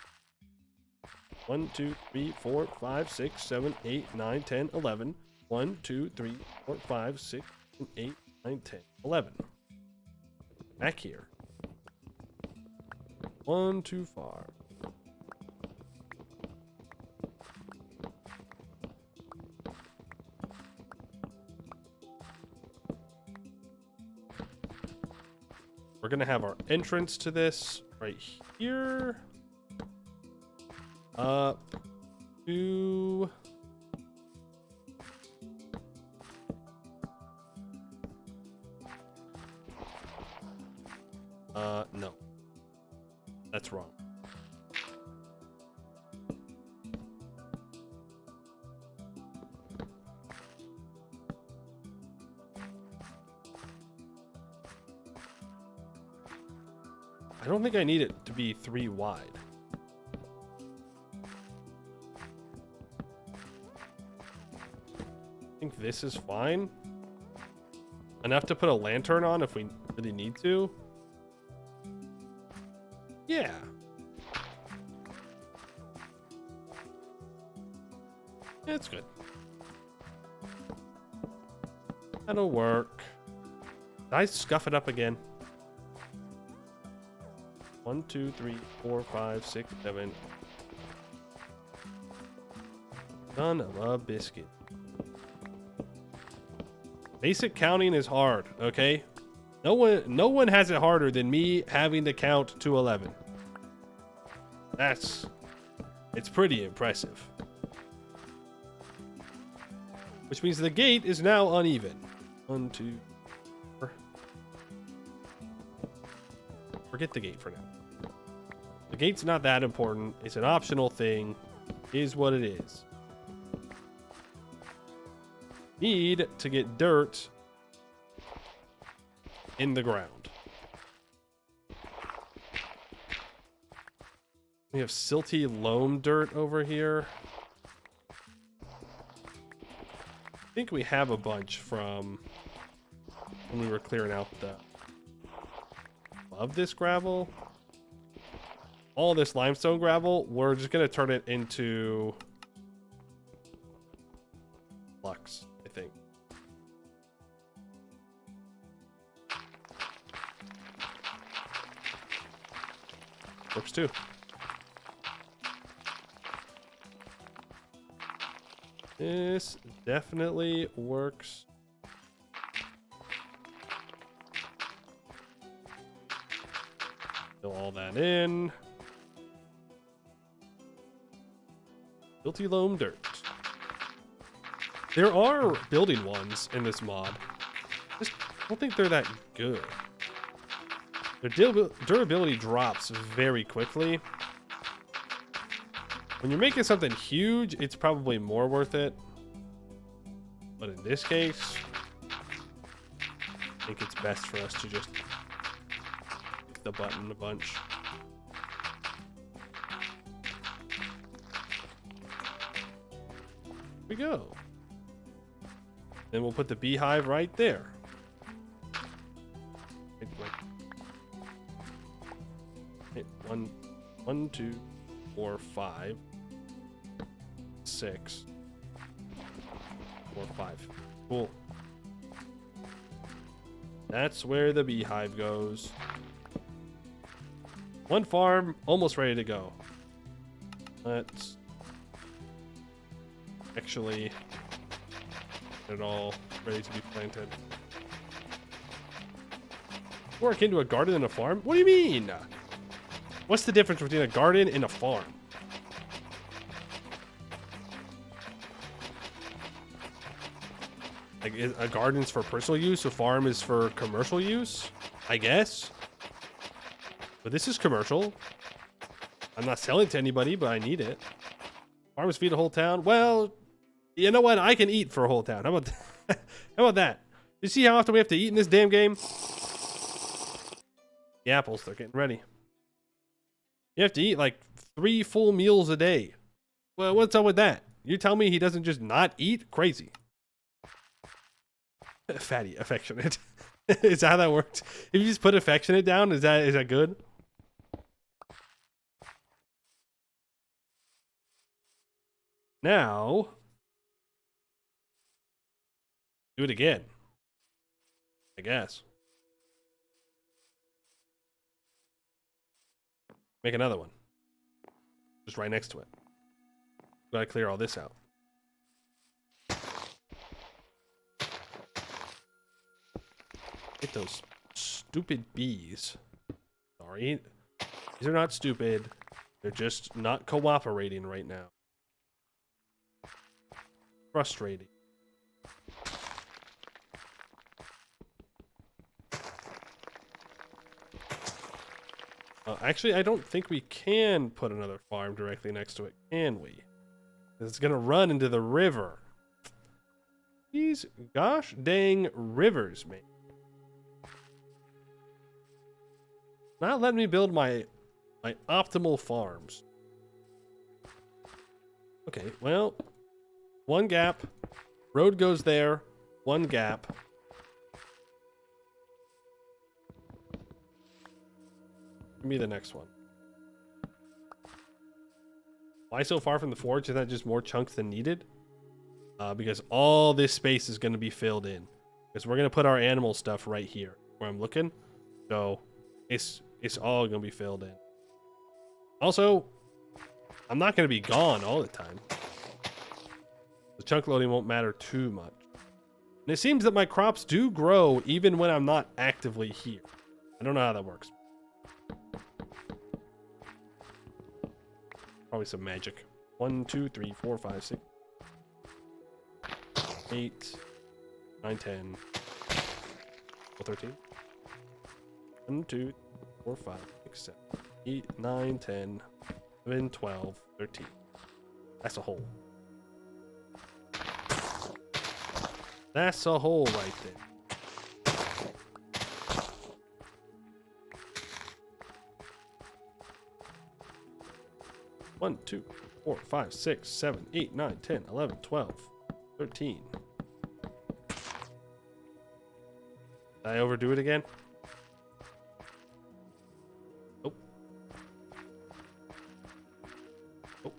1, 2, 3, 4, 5, 6, 7, 8, 9, 10, 11. 1, 2, 3, 4, 5, 6, 7, 8, 9, 10, 11. Back here. One too far. We're gonna have our entrance to this right here. Up to no. That's wrong. I don't think I need it to be 3 wide. I think like this is fine. Enough to put a lantern on if we really need to. Yeah. It's good. That'll work. Did I scuff it up again? 1, 2, 3, 4, 5, 6, 7. Son of a biscuit. Basic counting is hard, okay? No one has it harder than me having to count to 11. It's pretty impressive. Which means the gate is now uneven. 1, 2, 4. Forget the gate for now. The gate's not that important. It's an optional thing. Is what it is. Need to get dirt in the ground. We have silty loam dirt over here. I think we have a bunch from when we were clearing out the of this gravel. All this limestone gravel, we're just gonna turn it into flux, I think. Works too. This definitely works. Fill all that in. Silty loam dirt. There are building ones in this mod. I don't think they're that good. Their durability drops very quickly. When you're making something huge, it's probably more worth it. But in this case, I think it's best for us to just click the button a bunch. Here we go. Then we'll put the beehive right there. Hit 1, 2, 4, 5, 6, 4, 5. Cool. That's where the beehive goes. One farm almost ready to go. Let's actually get it all ready to be planted. Work into a garden and a farm? What do you mean? What's the difference between a garden and a farm? Like, a garden's for personal use, a farm is for commercial use, I guess. But this is commercial. I'm not selling it to anybody, but I need it. Farmers feed a whole town. Well, you know what? I can eat for a whole town. How about that? How about that? You see how often we have to eat in this damn game? The apples, they're getting ready. You have to eat like 3 full meals a day. Well, what's up with that? You tell me he doesn't just not eat? Crazy. Fatty, affectionate. Is that how that works? If you just put affectionate down, is that good? Now, do it again, I guess. Make another one. Just right next to it. Gotta clear all this out. Get those stupid bees. Sorry. These are not stupid. They're just not cooperating right now. Frustrating. Actually, I don't think we can put another farm directly next to it, can we? It's gonna run into the river. These gosh dang rivers, man. Not letting me build my optimal farms. Okay, well, one gap, Road goes there. One gap. Give me the next one. Why so far from the forge? Is that just more chunks than needed? Because all this space is going to be filled in. Because we're going to put our animal stuff right here where I'm looking. So it's all going to be filled in. Also, I'm not going to be gone all the time. The chunk loading won't matter too much. And it seems that my crops do grow even when I'm not actively here. I don't know how that works. Probably some magic. 1, 2, 3, 4, 5, 6, 8, 9, 10, 13. 1, 2, 4, 5, 6, 7, 8, 9, 10, 11, 12, 13. That's a hole. That's a hole right there. 1, 2, 4, 5, 6, 7, 8, 9, 10, 11, 12, 13. Did I overdo it again? Oh. Oh.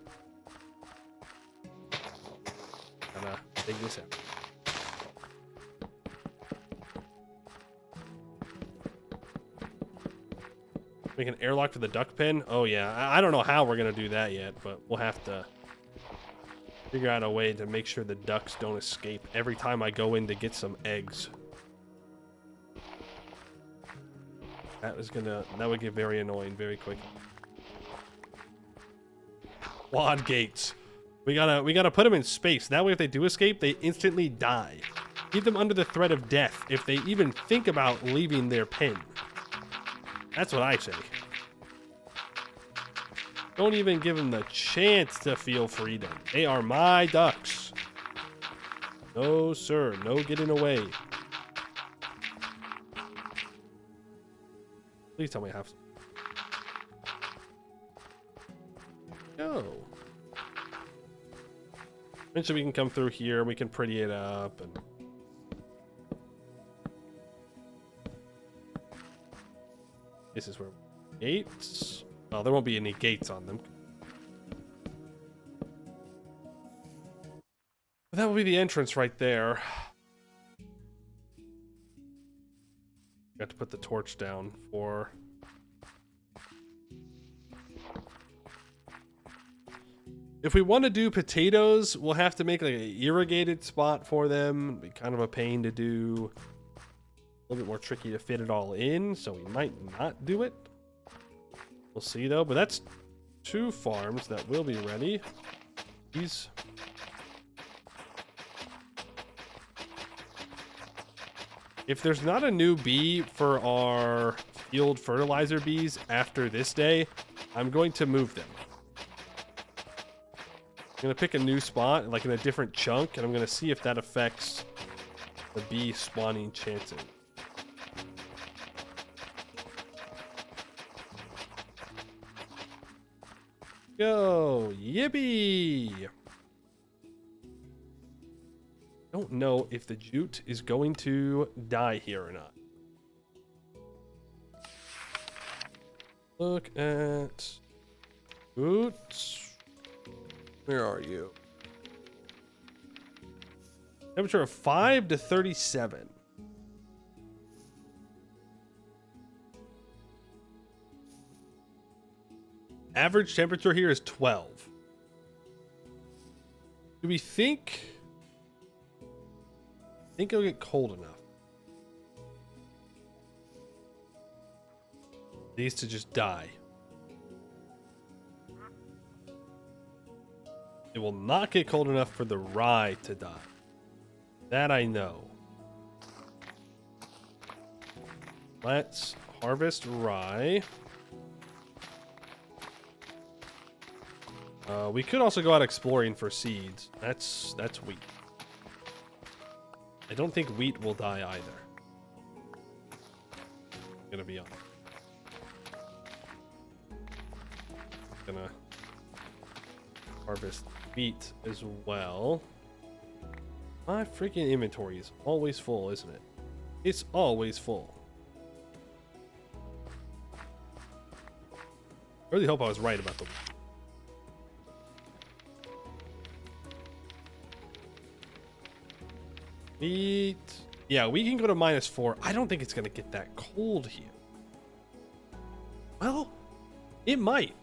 Gotta dig this out. Make an airlock to the duck pen? Oh yeah, I don't know how we're gonna do that yet, but we'll have to figure out a way to make sure the ducks don't escape every time I go in to get some eggs. That would get very annoying very quickly. Quad gates. We gotta put them in space. That way if they do escape, they instantly die. Keep them under the threat of death if they even think about leaving their pen. That's what I say. Don't even give them the chance to feel freedom. They are my ducks. No, sir. No getting away. Please tell me I have some. Go. Eventually we can come through here. We can pretty it up and... This is where gates. Well, there won't be any gates on them. But that will be the entrance right there. Got to put the torch down for. If we want to do potatoes, we'll have to make like an irrigated spot for them. It'd be kind of a pain to do. A little bit more tricky to fit it all in, so we might not do it. We'll see though, but that's 2 farms that will be ready. These. If there's not a new bee for our field fertilizer bees after this day, I'm going to move them. I'm going to pick a new spot, like in a different chunk, and I'm going to see if that affects the bee spawning chances. Go! Yippee! Don't know if the jute is going to die here or not. Look at boots. Where are you? Temperature of 5 to 37. Average temperature here is 12. Do we think it'll get cold enough? These to just die. It will not get cold enough for the rye to die. That I know. Let's harvest rye. We could also go out exploring for seeds. That's wheat. I don't think wheat will die either. Gonna be honest. Gonna harvest wheat as well. My freaking inventory is always full, isn't it? It's always full. I really hope I was right about the... Wheat. Yeah, we can go to -4. I don't think it's going to get that cold here. Well, it might.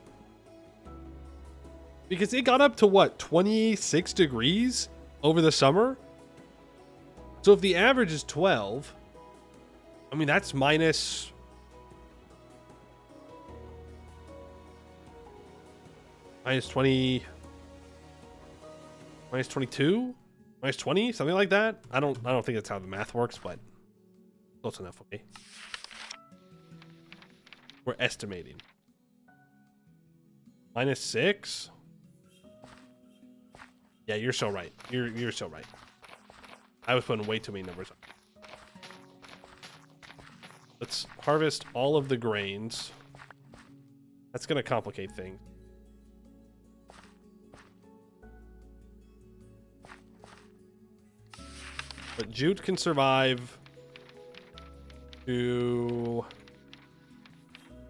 Because it got up to what, 26 degrees over the summer? So if the average is 12, I mean, that's minus... minus 20... minus 22? Minus 20? Something like that? I don't think that's how the math works, but close enough, okay? We're estimating. -6? Yeah, you're so right. You're so right. I was putting way too many numbers up. Let's harvest all of the grains. That's gonna complicate things. But jute can survive to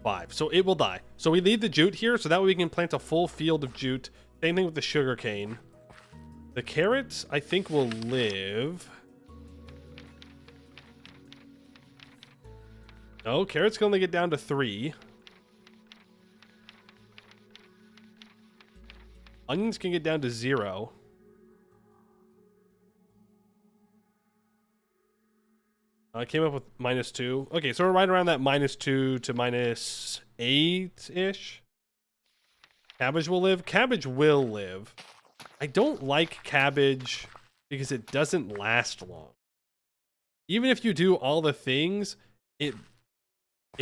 5. So it will die. So we leave the jute here so that way we can plant a full field of jute. Same thing with the sugar cane. The carrots, I think, will live. No, carrots can only get down to 3. Onions can get down to 0. I came up with -2. Okay, so we're right around that -2 to -8-ish. Cabbage will live. Cabbage will live. I don't like cabbage because it doesn't last long. Even if you do all the things, it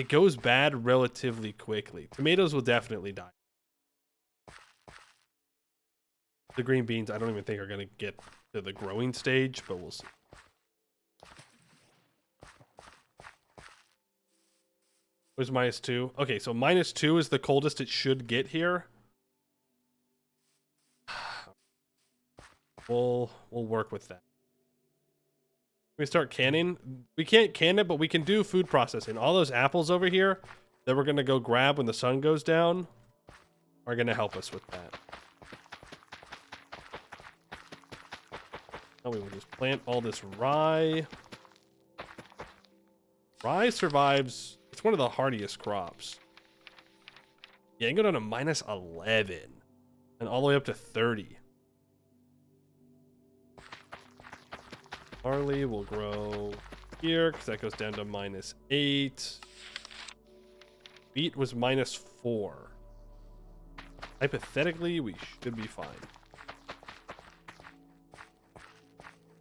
goes bad relatively quickly. Tomatoes will definitely die. The green beans, I don't even think are going to get to the growing stage, but we'll see. Where's -2? Okay, so -2 is the coldest it should get here. We'll work with that. We start canning. We can't can it, but we can do food processing. All those apples over here that we're gonna go grab when the sun goes down are gonna help us with that. Now we will just plant all this rye. Rye survives. It's one of the hardiest crops. Yeah, you can go down to -11 and all the way up to 30. Barley will grow here because that goes down to -8. Wheat was -4. Hypothetically, we should be fine.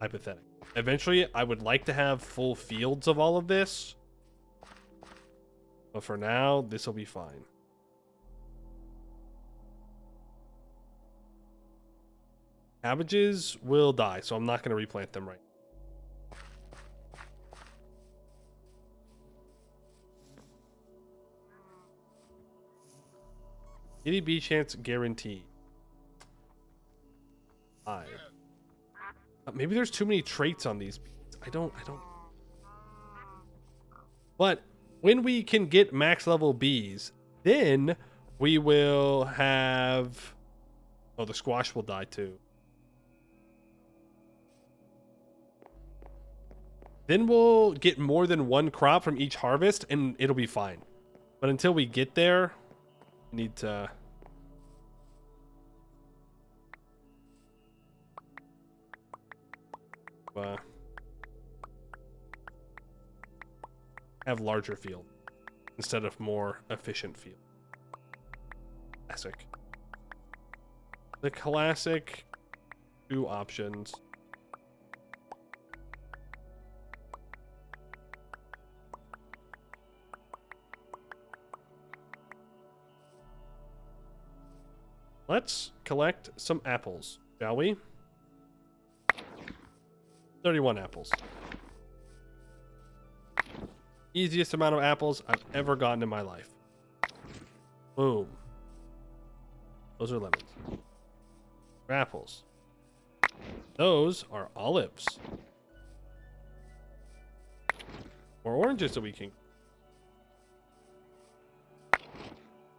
Hypothetically. Eventually, I would like to have full fields of all of this. But for now, this will be fine. Cabbages will die, so I'm not going to replant them right now. ADB chance guaranteed. 5. Maybe there's too many traits on these beans. I don't. But when we can get max level bees, then we will have... Oh, the squash will die too. Then we'll get more than one crop from each harvest and it'll be fine. But until we get there, we need to... have larger field instead of more efficient field. Classic. The classic 2 options. Let's collect some apples, shall we? 31 apples. Easiest amount of apples I've ever gotten in my life. Boom. Those are lemons. Apples. Those are olives. More oranges that we can.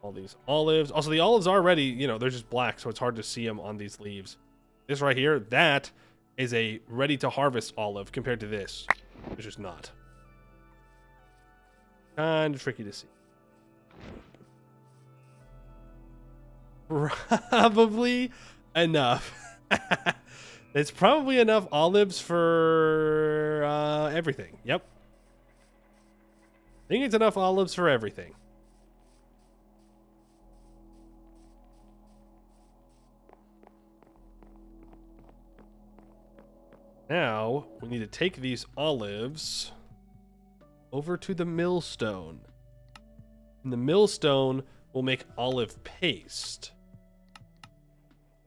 All these olives. Also, the olives are ready. You know, they're just black, so it's hard to see them on these leaves. This right here, that is a ready to harvest olive compared to this, which is not. Kind of tricky to see. Probably enough. It's probably enough olives for everything. Yep. I think it's enough olives for everything. Now, we need to take these olives over to the millstone. And the millstone will make olive paste.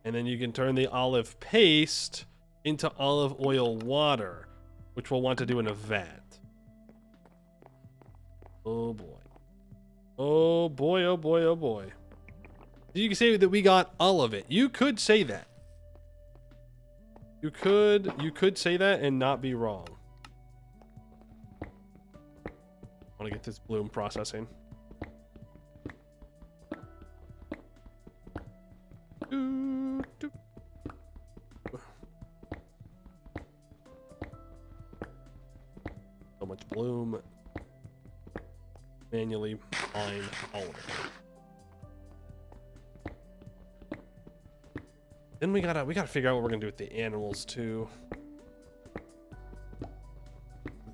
And then you can turn the olive paste into olive oil water, which we'll want to do in a vat. Oh boy. Oh boy, oh boy, oh boy. You can say that we got all of it. You could say that. You could say that and not be wrong. I want to get this bloom processing. So much bloom. Manually mine all of it. Then we gotta figure out what we're gonna do with the animals too.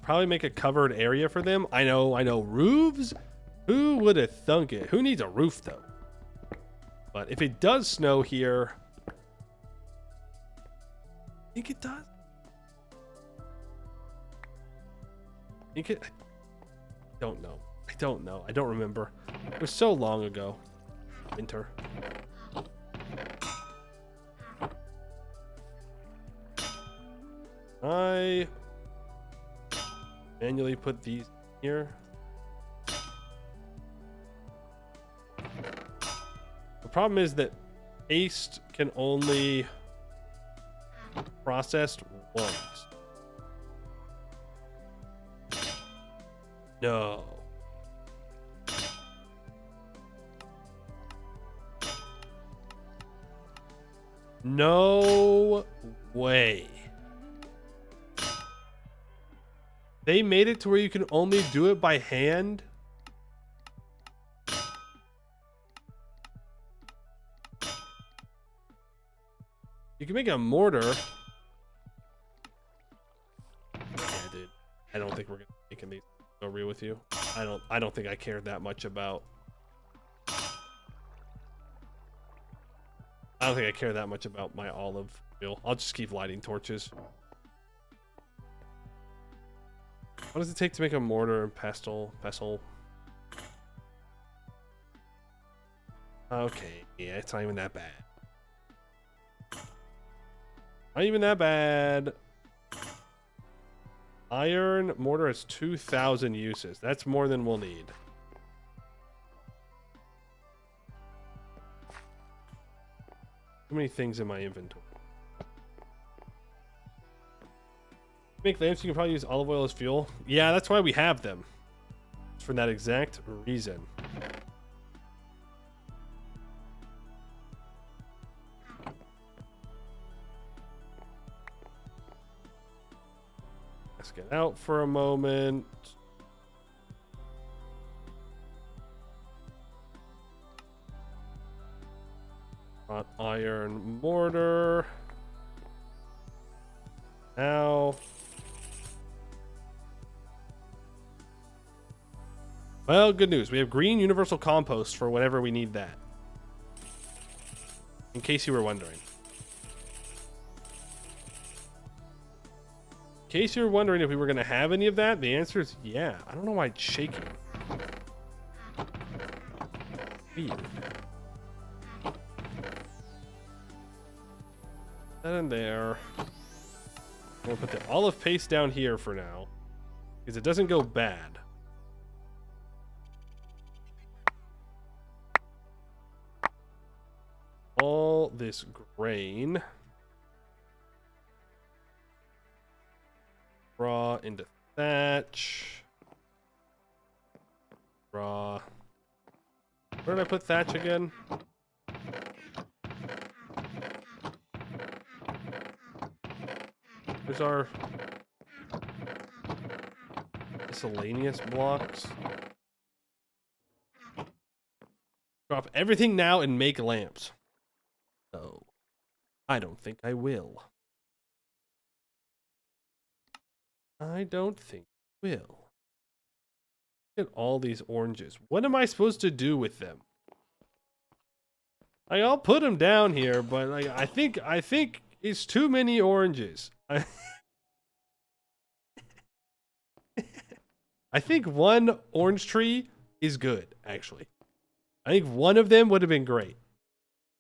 Probably make a covered area for them. I know roofs. Who would have thunk it? Who needs a roof though? But if it does snow here, I think it does. I don't know. I don't know. I don't remember. It was so long ago. Winter. I manually put these here. The problem is that paste can only process once. No. No way. They made it to where you can only do it by hand. You can make a mortar. Yeah, dude. I don't think we're gonna be making these. Go real with you. I don't think I care that much about. I don't think I care that much about my olive oil. I'll just keep lighting torches. What does it take to make a mortar and pestle? Okay, yeah, it's not even that bad. Not even that bad. Iron mortar has 2,000 uses. That's more than we'll need. Too many things in my inventory. Make lamps, you can probably use olive oil as fuel. Yeah, that's why we have them. It's for that exact reason. Let's get out for a moment. Hot iron mortar. Now. Well, good news. We have green universal compost for whenever we need that. In case you were wondering. In case you were wondering if we were going to have any of that, the answer is yeah. I don't know why it's shaking. Weird. That in there. We'll put the olive paste down here for now. Because it doesn't go bad. All this grain. straw into thatch. Straw. Where did I put thatch again? There's our miscellaneous blocks. Drop everything now and make lamps. Oh, I don't think I will. I don't think I will. Look at all these oranges. What am I supposed to do with them? Like, I'll put them down here, but like I think it's too many oranges. I think one orange tree is good, actually. I think one of them would have been great.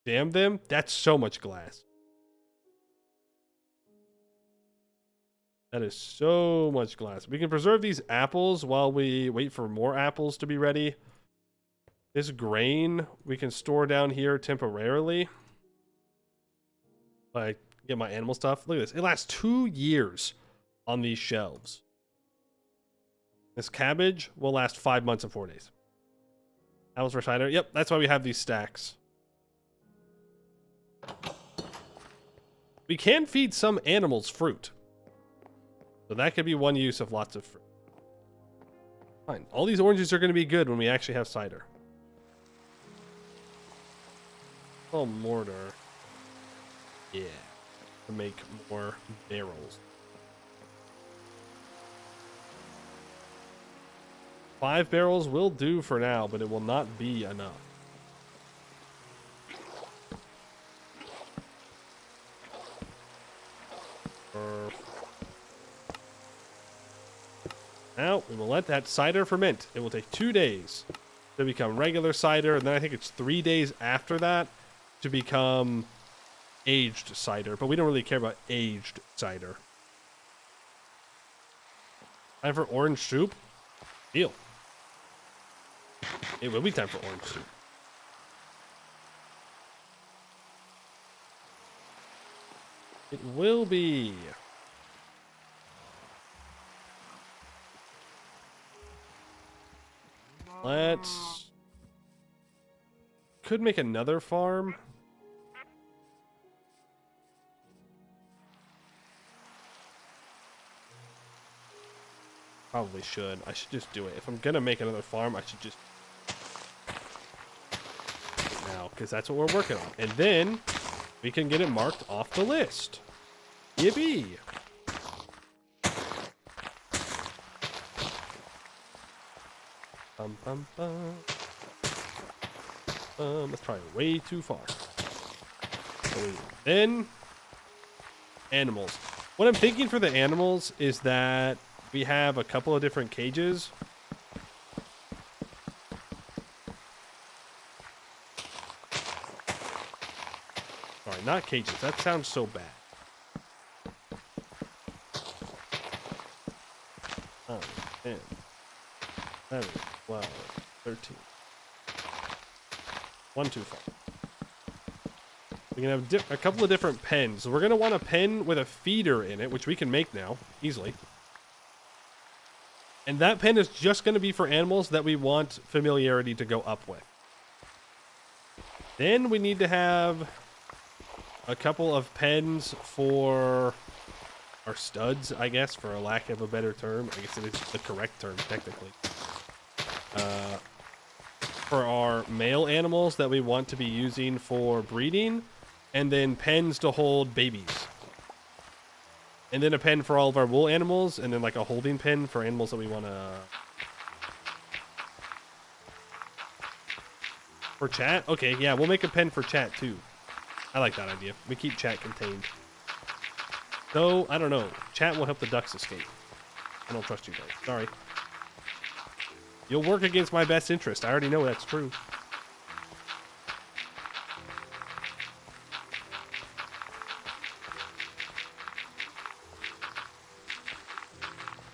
Damn them, that's so much glass. That is so much glass. We can preserve these apples while we wait for more apples to be ready. This grain we can store down here temporarily. Like, get my animal stuff. Look at this. It lasts 2 years on these shelves. This cabbage will last 5 months and 4 days. Apples for cider. Yep, that's why we have these stacks. We can feed some animals fruit. So that could be one use of lots of fruit. Fine. All these oranges are going to be good when we actually have cider. Oh, mortar. Yeah. To make more barrels. 5 barrels will do for now, but it will not be enough. Now, we will let that cider ferment. It will take 2 days to become regular cider, and then I think it's 3 days after that to become aged cider. But we don't really care about aged cider. Time for orange soup? Deal. It will be time for orange soup. It will be. Let's... Could make another farm. Probably should. I should just do it. If I'm gonna make another farm, I should just... now, because that's what we're working on. And then we can get it marked off the list. Yippee! Bum, bum, bum. Let's try way too far. Then animals. What I'm thinking for the animals is that we have a couple of different cages. Sorry, not cages. That sounds so bad. 10, 11, 12, 13. 1, 2, 5. We can have a couple of different pens. So we're going to want a pen with a feeder in it, which we can make now easily. And that pen is just going to be for animals that we want familiarity to go up with. Then we need to have a couple of pens for our studs, I guess, for a lack of a better term. I guess it is the correct term, technically. For our male animals that we want to be using for breeding, and then pens to hold babies. And then a pen for all of our wool animals, and then like a holding pen for animals that we want to... For chat? Okay, yeah, we'll make a pen for chat too. I like that idea. We keep chat contained. Though, I don't know. Chat will help the ducks escape. I don't trust you guys. Sorry. You'll work against my best interest. I already know that's true.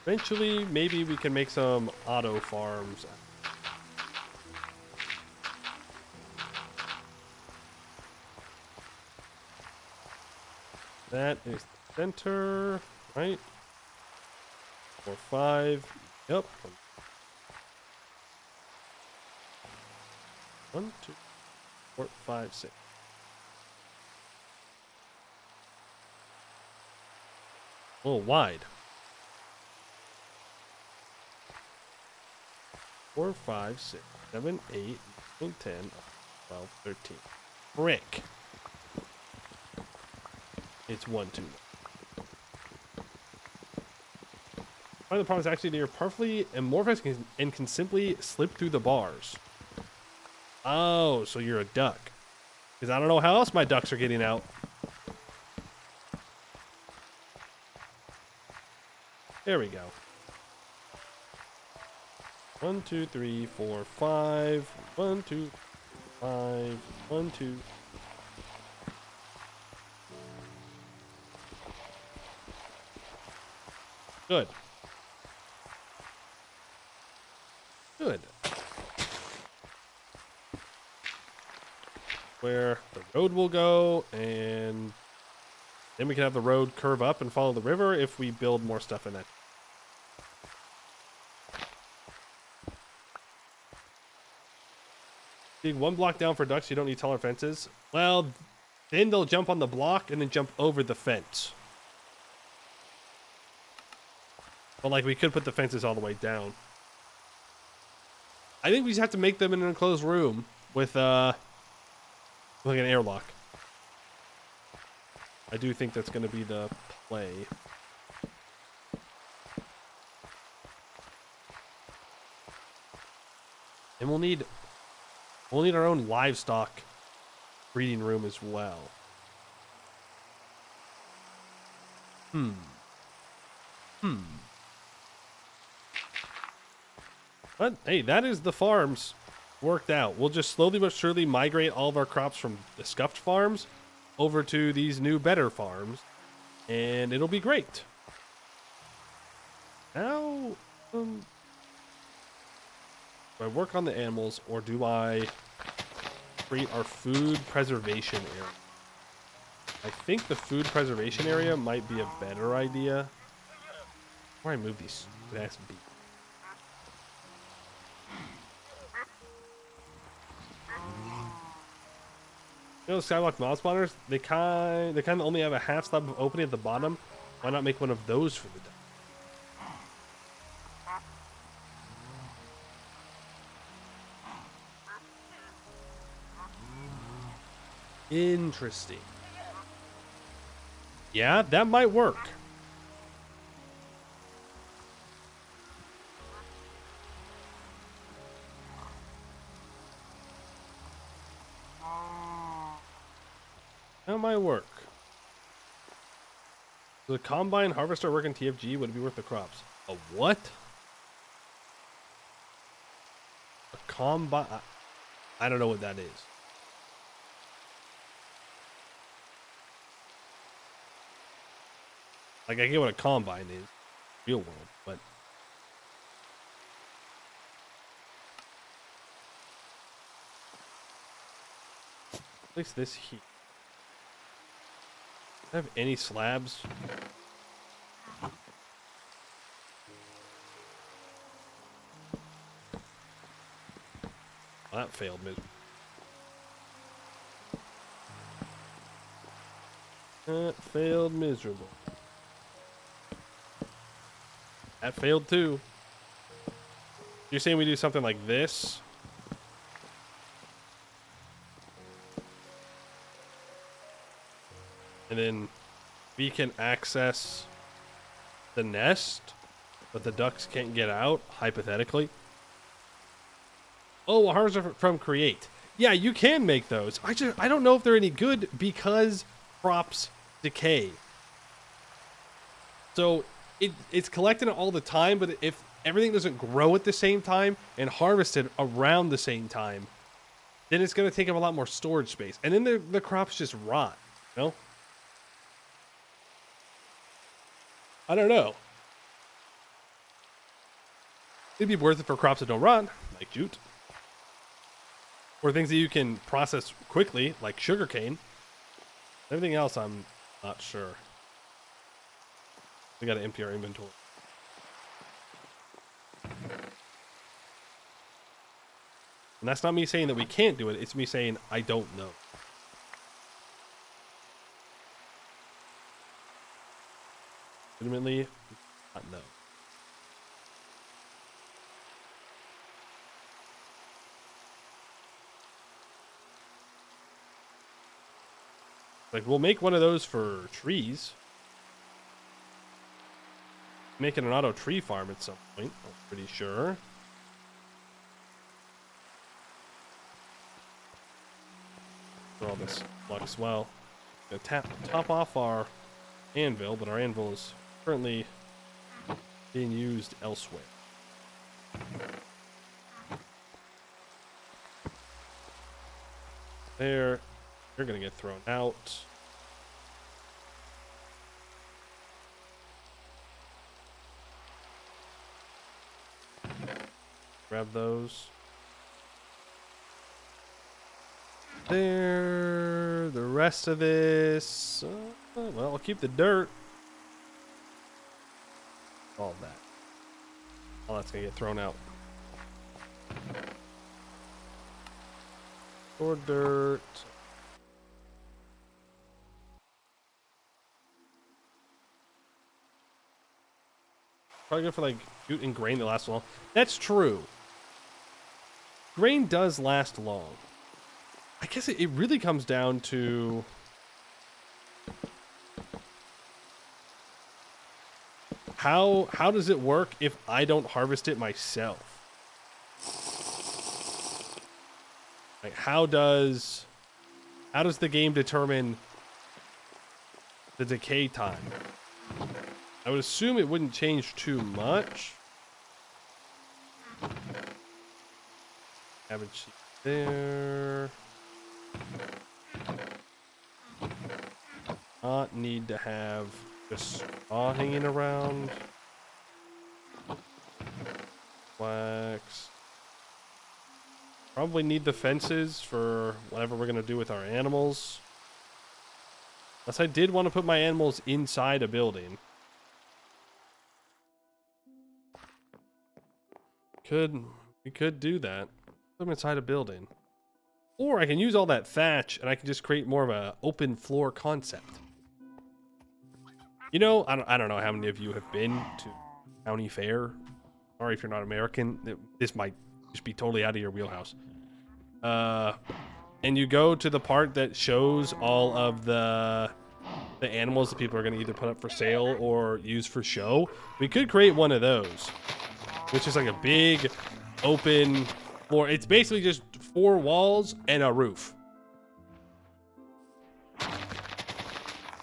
Eventually, maybe we can make some auto farms. That is the center, right? 4, 5. Yep. 1, 2, 4, 5, 6. A little wide. 4, 5, 6, 7, 8, 9, 10, 12, 13. Frick. It's 1, 2. Part of the problem is actually they're perfectly amorphous and can simply slip through the bars. Oh, so you're a duck. Because I don't know how else my ducks are getting out. There we go. 1, 2, 3, 4, 5. 1, 2, 5. 1, 2. Good. Good. Where the road will go, and then we can have the road curve up and follow the river if we build more stuff in that. Dig 1 block down for ducks, you don't need taller fences. Well, then they'll jump on the block and then jump over the fence. But like we could put the fences all the way down. I think we just have to make them in an enclosed room with like an airlock. I do think that's going to be the play. And we'll need our own livestock breeding room as well. But hey, that is the farms worked out. We'll just slowly but surely migrate all of our crops from the scuffed farms over to these new better farms, and it'll be great. Now, do I work on the animals, or do I create our food preservation area? I think the food preservation area might be a better idea. Where I move these ass bees. You know, skywalk mob spawners, they kind of only have a half slab of opening at the bottom. Why not make one of those for the duck? Interesting. Yeah, that might work. That might work. Does a combine harvester work in TFG? Would it be worth the crops? A what? A combine? I don't know what that is. Like, I get what a combine is, real world, but place this here. Do I have any slabs? Well, that failed miserably. That failed miserable. That failed too. You're saying we do something like this? And then we can access the nest, but the ducks can't get out, hypothetically. Oh, a harvester from create. Yeah, you can make those. I don't know if they're any good because crops decay. So it's collecting it all the time, but if everything doesn't grow at the same time and harvested around the same time, then it's going to take up a lot more storage space. And then the crops just rot, you know? I don't know. It'd be worth it for crops that don't rot, like jute. Or things that you can process quickly, like sugarcane. Everything else, I'm not sure. We gotta empty our inventory. And that's not me saying that we can't do it. It's me saying I don't know. Legitimately, not know. Like, we'll make one of those for trees. Making an auto tree farm at some point, I'm pretty sure. For all this flux. Well, I'm gonna top off our anvil, but our anvil is currently being used elsewhere. There, you're gonna get thrown out. Grab those. There, the rest of this, well, I'll keep the dirt. All that. All that's gonna get thrown out. Or dirt. Probably good for like jute and grain to last long. That's true. Grain does last long. I guess it really comes down to how does it work if I don't harvest it myself? Like how does the game determine the decay time? I would assume it wouldn't change too much. Cabbage there. Not need to have just straw hanging around. Wax. Probably need the fences for whatever we're gonna do with our animals. Unless I did want to put my animals inside a building. We could do that. Put them inside a building. Or I can use all that thatch and I can just create more of a open floor concept. You know, I don't know how many of you have been to county fair. Sorry if you're not American. This might just be totally out of your wheelhouse. And you go to the part that shows all of the animals that people are going to either put up for sale or use for show. We could create one of those, which is like a big open floor. It's basically just 4 walls and a roof.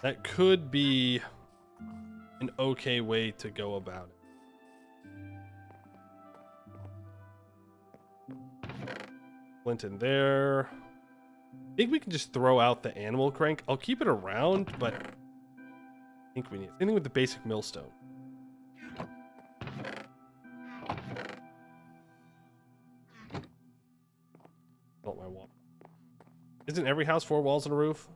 That could be an okay way to go about it. Flint in there. I think we can just throw out the animal crank. I'll keep it around, but I think we need anything with the basic millstone. Oh, my wall. Isn't every house 4 walls and a roof?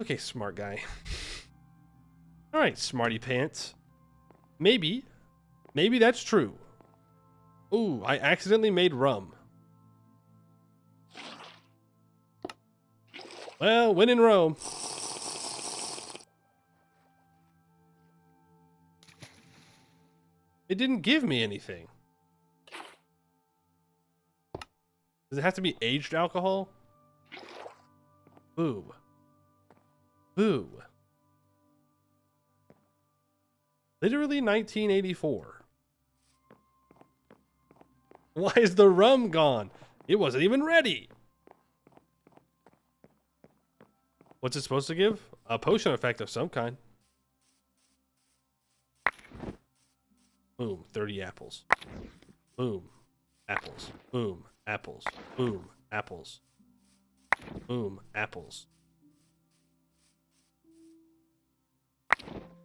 Okay, smart guy. All right, smarty pants. Maybe that's true. Ooh, I accidentally made rum. Well, when in Rome. It didn't give me anything. Does it have to be aged alcohol? Boo. Boo. Literally 1984. Why is the rum gone? It wasn't even ready. What's it supposed to give? A potion effect of some kind. Boom, 30 apples. Boom, apples. Boom, apples. Boom, apples. Boom, apples.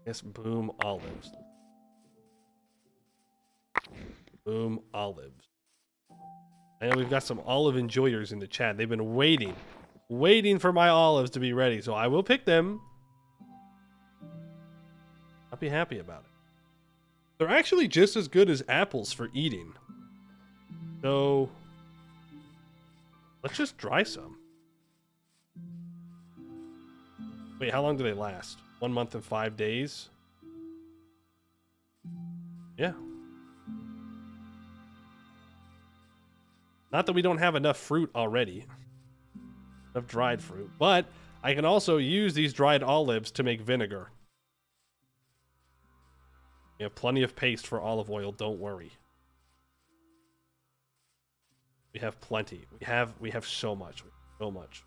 Yes, boom, olives. Boom, olives. I know we've got some olive enjoyers in the chat. They've been waiting for my olives to be ready, so I will pick them. I'll be happy about it. They're actually just as good as apples for eating. So let's just dry some. Wait, how long do they last? 1 month and 5 days? Yeah. Not that we don't have enough fruit already. Enough dried fruit. But I can also use these dried olives to make vinegar. We have plenty of paste for olive oil, don't worry. We have plenty. We have so much. So much.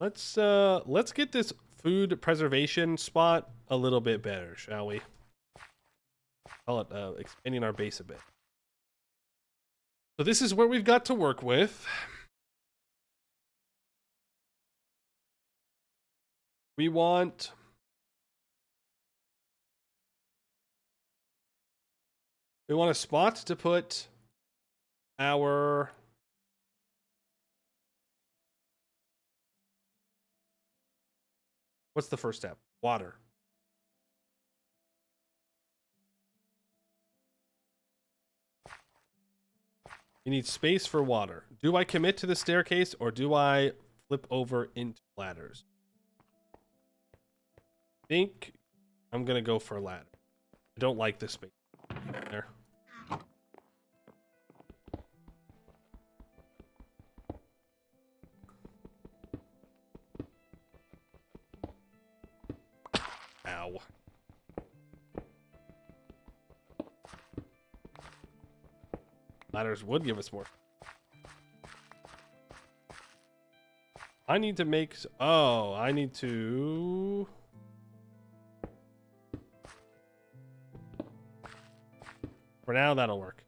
Let's get this food preservation spot a little bit better, shall we? Call it expanding our base a bit. So this is where we've got to work with. We want a spot to put our what's the first step? Water. You need space for water. Do I commit to the staircase or do I flip over into ladders? I think I'm gonna go for a ladder. I don't like this space there. Ow. Ladders would give us more. I need to make... Oh, I need to... For now, that'll work.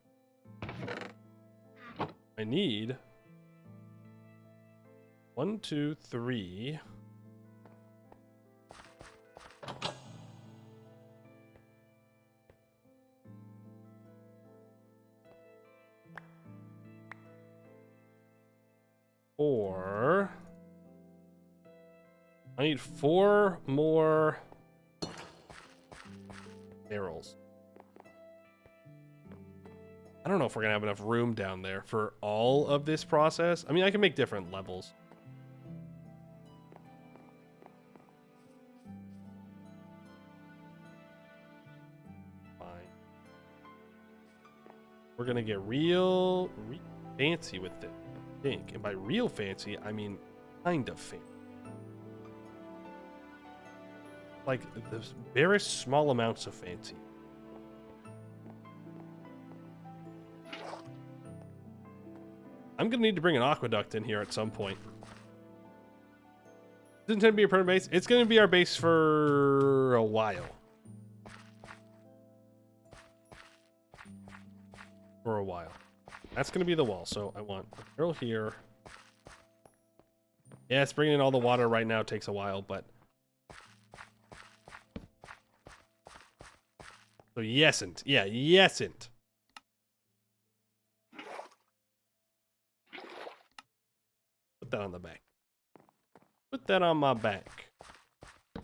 I need... 1, 2, 3... Or I need 4 more barrels. I don't know if we're gonna have enough room down there for all of this process. I mean, I can make different levels. Fine. We're gonna get real fancy with it. Think. And by real fancy, I mean kind of fancy. Like there's very small amounts of fancy. I'm gonna need to bring an aqueduct in here at some point. It's intended to be a permanent base. It's gonna be our base for a while. For a while. That's going to be the wall, so I want a barrel here. Yes, bringing in all the water right now takes a while, but... So, yesn't. Yeah, yesn't. Put that on the back. Put that on my back. I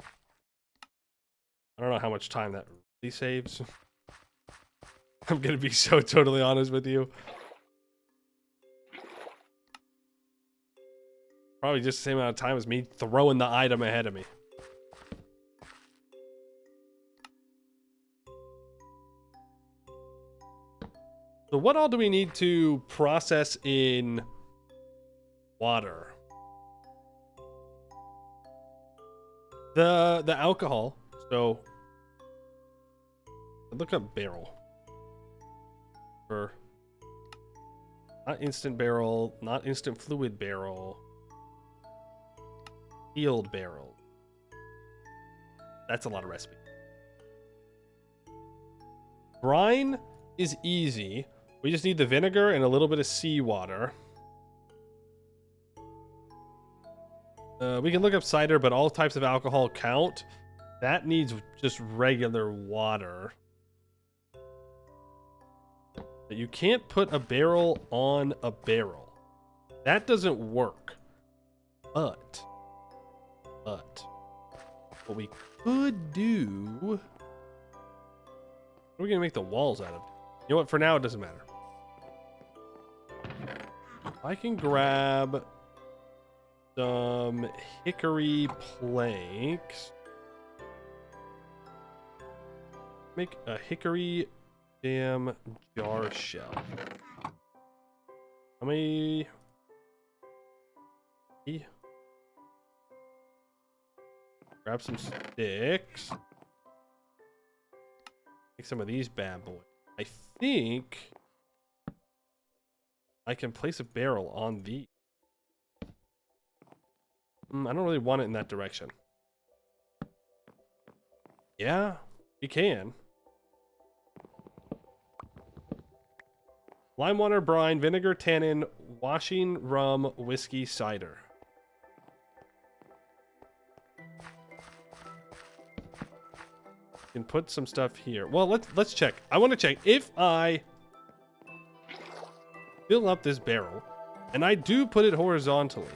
don't know how much time that really saves. I'm going to be so totally honest with you. Probably just the same amount of time as me throwing the item ahead of me. So what all do we need to process in water? The alcohol. So look up barrel. For not instant barrel, not instant fluid barrel. Sealed barrel. That's a lot of recipe. Brine is easy. We just need the vinegar and a little bit of seawater. We can look up cider, but all types of alcohol count. That needs just regular water. But you can't put a barrel on a barrel. That doesn't work. But But what we could do, what are we gonna make the walls out of? You know what? For now, it doesn't matter. I can grab some hickory planks. Make a hickory jam jar shelf. How many? Grab some sticks. Make some of these bad boys. I think I can place a barrel on these. I don't really want it in that direction. Yeah, you can. Lime water, brine, vinegar, tannin, washing rum, whiskey, cider. Can put some stuff here. Well, let's check. I want to check if I fill up this barrel, and I do put it horizontally.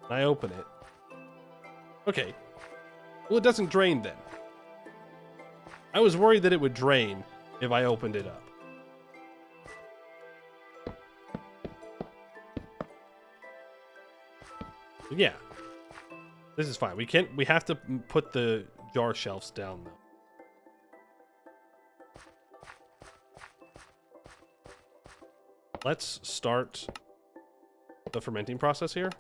I open it. Okay. Well, it doesn't drain then. I was worried that it would drain if I opened it up. Yeah. This is fine. We have to put the jar shelves down though. Let's start the fermenting process here.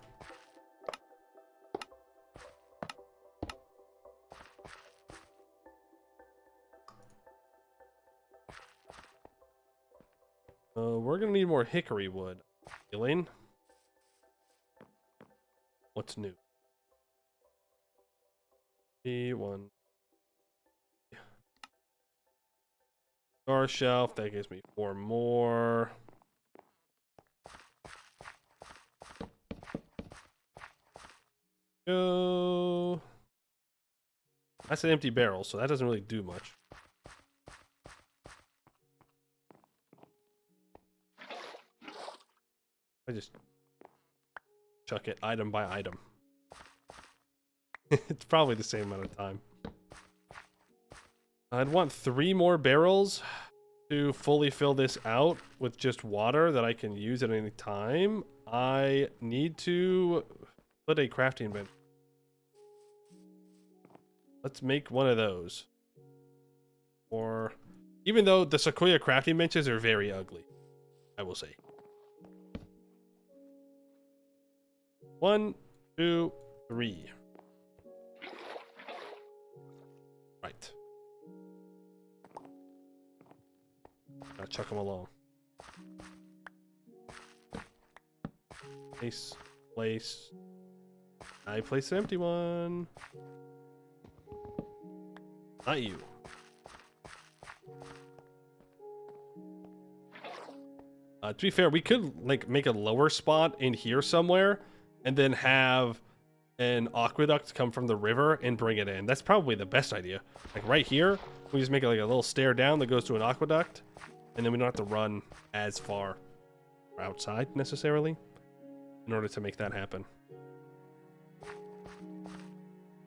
We're gonna need more hickory wood. Elaine? What's new? One jar shelf, that gives me 4 more. Go. That's an empty barrel, so that doesn't really do much. I just chuck it item by item. It's probably the same amount of time. I'd want 3 more barrels to fully fill this out with just water that I can use at any time. I need to put a crafting bench. Let's make one of those. Or even though the Sequoia crafting benches are very ugly, I will say. 1, 2, 3. Right. Gotta chuck them along. Place. I place an empty one. Not you. To be fair, we could like make a lower spot in here somewhere and then have an aqueduct come from the river and bring it in. That's probably the best idea. Like right here, we just make it like a little stair down that goes to an aqueduct, and then we don't have to run as far outside necessarily in order to make that happen.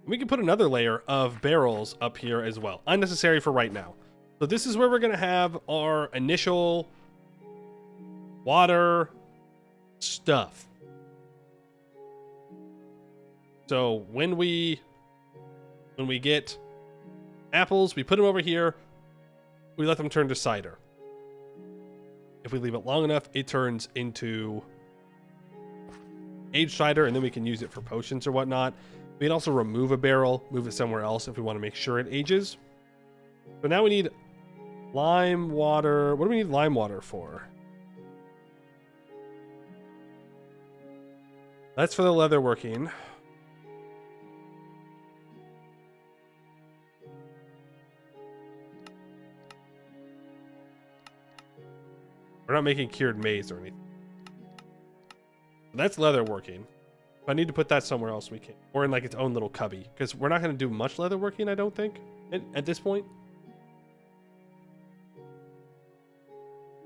We can put another layer of barrels up here as well. Unnecessary for right now. So this is where we're going to have our initial water stuff. So when we get apples, we put them over here. We let them turn to cider. If we leave it long enough, it turns into aged cider, and then we can use it for potions or whatnot. We can also remove a barrel, move it somewhere else if we want to make sure it ages. So now we need lime water. What do we need lime water for? That's for the leather working. We're not making cured maize or anything. That's leather working. If I need to put that somewhere else, we can. Or in like its own little cubby. Because we're not going to do much leather working, I don't think, at this point.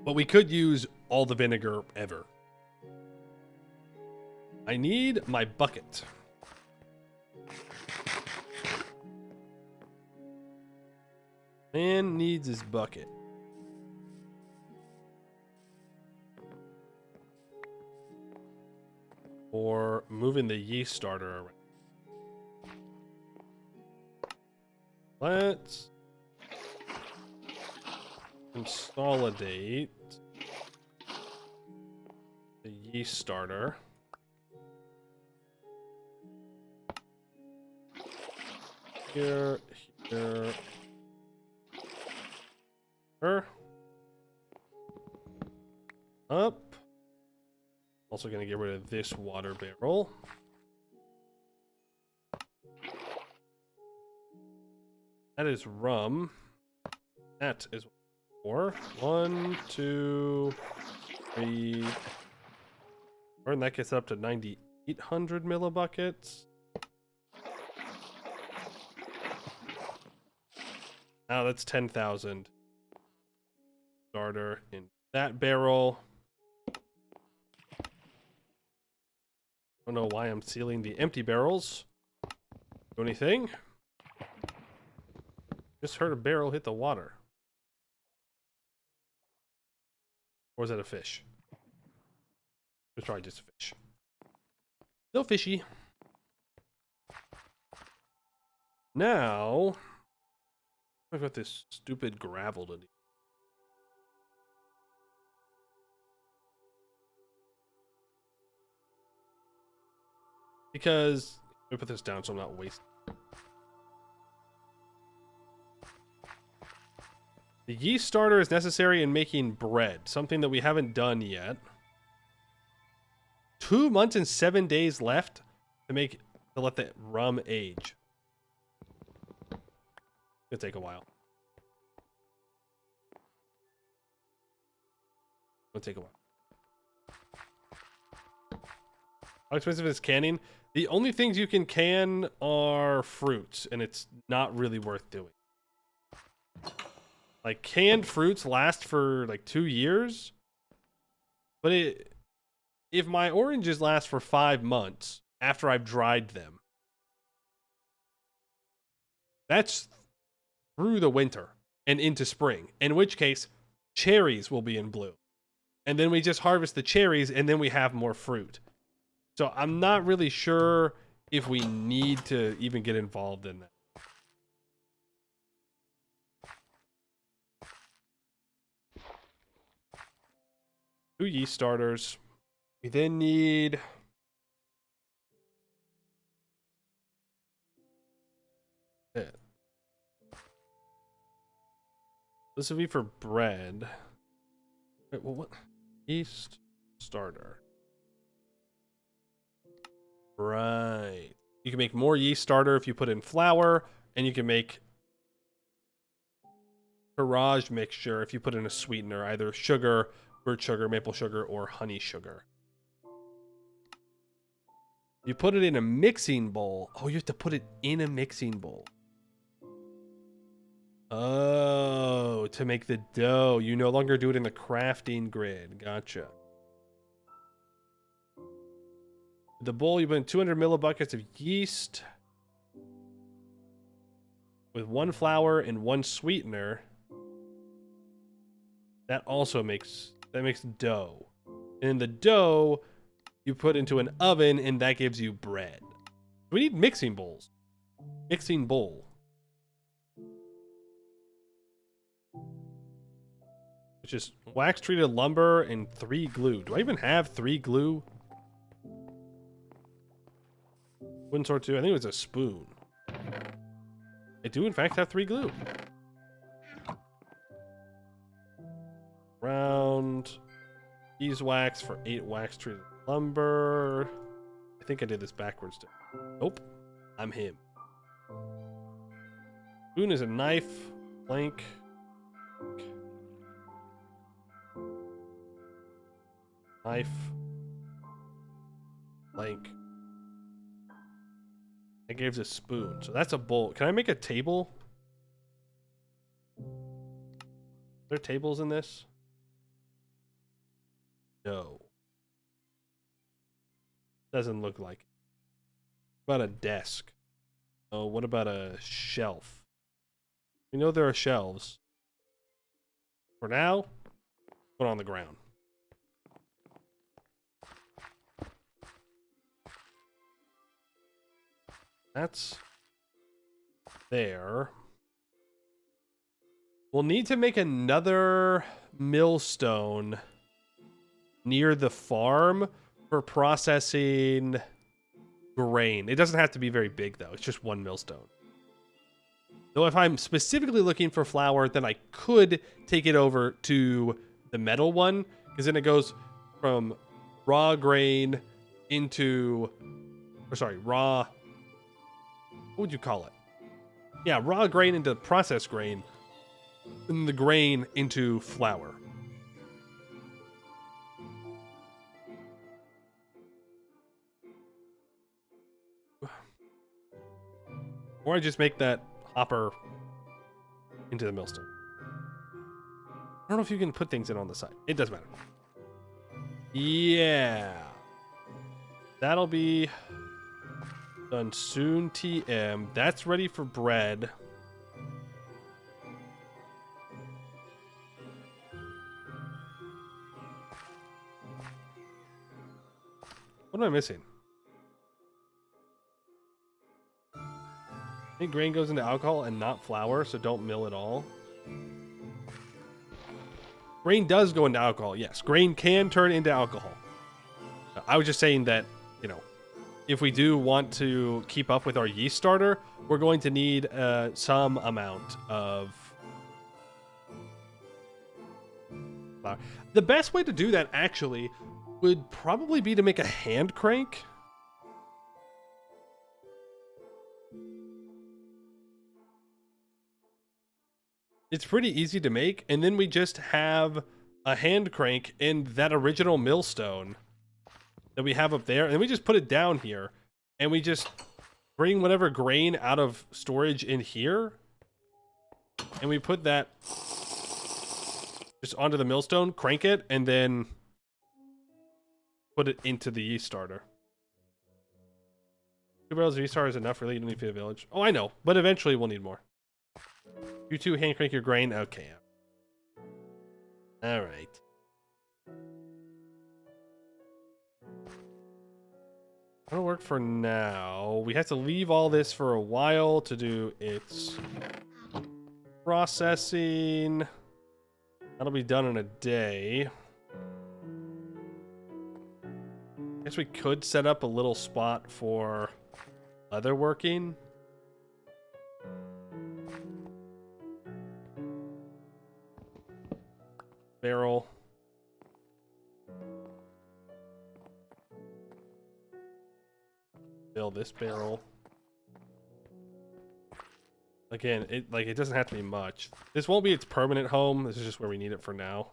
But we could use all the vinegar ever. I need my bucket. Man needs his bucket. Or moving the yeast starter around. Let's consolidate the yeast starter. Here. Up. Also going to get rid of this water barrel. That is rum. That is 4. 1, 2, 3. And that gets up to 9,800 millibuckets. Now that's 10,000. Starter in that barrel. Don't know why I'm sealing the empty barrels. Do anything? Just heard a barrel hit the water. Or is that a fish? It's probably just a fish. Still fishy. Now, I've got this stupid gravel to do. Because, let me put this down so I'm not wasting. The yeast starter is necessary in making bread, something that we haven't done yet. 2 months and 7 days left to let the rum age. It'll take a while. It'll take a while. How expensive is canning? The only things you can can are fruits, and it's not really worth doing. Like, canned fruits last for like 2 years, but if my oranges last for 5 months after I've dried them, that's through the winter and into spring, in which case cherries will be in bloom. And then we just harvest the cherries and then we have more fruit. So I'm not really sure if we need to even get involved in that. Two yeast starters. We then need this would be for bread. Wait, well, what? Yeast starter. Right. You can make more yeast starter if you put in flour, and you can make garage mixture if you put in a sweetener, either sugar, birch sugar, maple sugar, or honey sugar. You put it in a mixing bowl. Oh, you have to put it in a mixing bowl. Oh, to make the dough. You no longer do it in the crafting grid. Gotcha. The bowl, you put in 200 millibuckets of yeast with 1 flour and 1 sweetener. That also makes dough. And in the dough, you put into an oven, and that gives you bread. We need mixing bowls. Mixing bowl. It's just wax treated lumber and 3 glue. Do I even have 3 glue? Wooden sword 2. I think it was a spoon. I do in fact have 3 glue. Round beeswax for 8 wax treated lumber. I think I did this backwards too. Nope. I'm him. Spoon is a knife. Plank. Knife. Plank. I gave this spoon. So that's a bowl. Can I make a table? Are there tables in this? No. Doesn't look like it. What about a desk? Oh, what about a shelf? We know there are shelves. For now, put on the ground. That's there. We'll need to make another millstone near the farm for processing grain. It doesn't have to be very big, though. It's just one millstone. Though if I'm specifically looking for flour, then I could take it over to the metal one, because then it goes from raw grain into, or sorry, raw, what would you call it? Yeah, raw grain into processed grain, and the grain into flour. Or I just make that hopper into the millstone. I don't know if you can put things in on the side. It doesn't matter. Yeah. That'll be done soon, TM. That's ready for bread. What am I missing? I think grain goes into alcohol and not flour, so don't mill it all. Grain does go into alcohol, yes. Grain can turn into alcohol. I was just saying that, you know, if we do want to keep up with our yeast starter, we're going to need some amount of flour. The best way to do that, actually, would probably be to make a hand crank. It's pretty easy to make, and then we just have a hand crank in that original millstone that we have up there, and we just put it down here, and we just bring whatever grain out of storage in here, and we put that just onto the millstone, crank it, and then put it into the yeast starter. 2 barrels of yeast starter is enough, really. You don't need to feed a village. Oh, I know, but eventually we'll need more. You two hand crank your grain? Okay. Alright. That'll work for now. We have to leave all this for a while to do its processing. That'll be done in a day. Guess we could set up a little spot for leather working. Barrel. Fill this barrel. Again, it doesn't have to be much. This won't be its permanent home. This is just where we need it for now.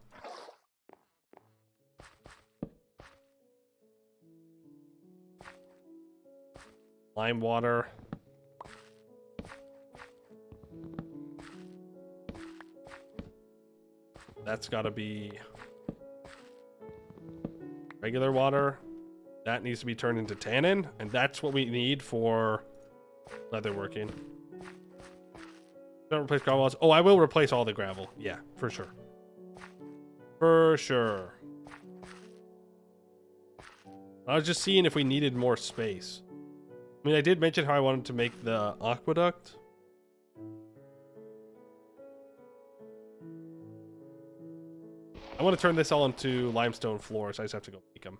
Lime water. That's got to be regular water. That needs to be turned into tannin, and that's what we need for leatherworking. Don't replace gravel walls. Oh, I will replace all the gravel. Yeah, for sure. For sure. I was just seeing if we needed more space. I mean, I did mention how I wanted to make the aqueduct. I want to turn this all into limestone floors. I just have to go make them.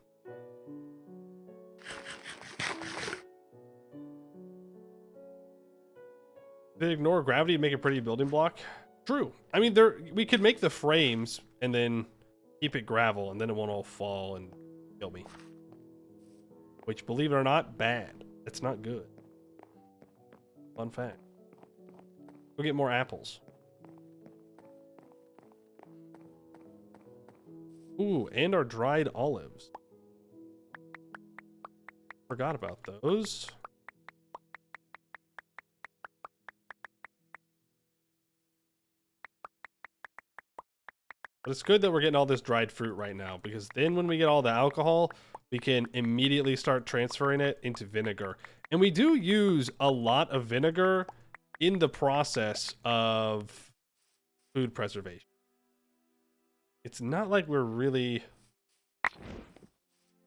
They ignore gravity and make a pretty building block. True. I mean, we could make the frames and then keep it gravel, and then it won't all fall and kill me. Which, believe it or not, bad. That's not good. Fun fact. Go get more apples. Ooh, and our dried olives. Forgot about those. But it's good that we're getting all this dried fruit right now, because then when we get all the alcohol, we can immediately start transferring it into vinegar. And we do use a lot of vinegar in the process of food preservation. It's not like we're really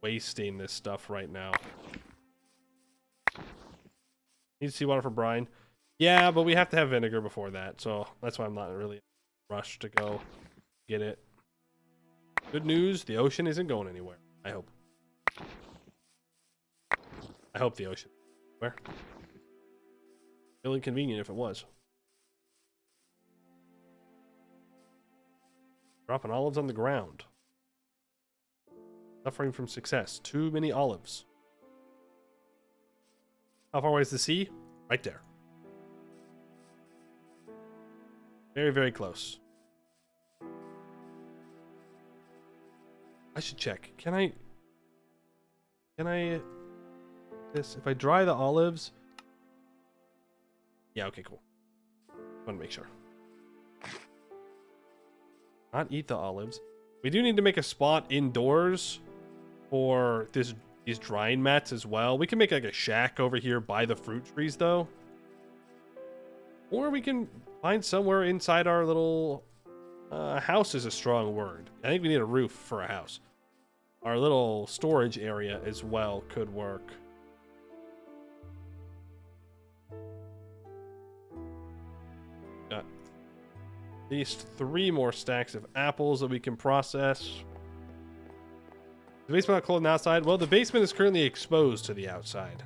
wasting this stuff right now. Need seawater for brine. Yeah, but we have to have vinegar before that, so that's why I'm not really rushed to go get it. Good news, the ocean isn't going anywhere. I hope. I hope the ocean. Where? Feel inconvenient if it was. Dropping olives on the ground. Suffering from success. Too many olives. How far away is the sea? Right there. Very, very close. I should check. Can I this if I dry the olives? Yeah, okay, cool. Want to make sure. Not eat the olives. We do need to make a spot indoors for these drying mats as well. We can make like a shack over here by the fruit trees though. Or we can find somewhere inside our little house is a strong word. I think we need a roof for a house. Our little storage area as well could work. Got at least 3 more stacks of apples that we can process. The basement not cold on the outside? Well, the basement is currently exposed to the outside.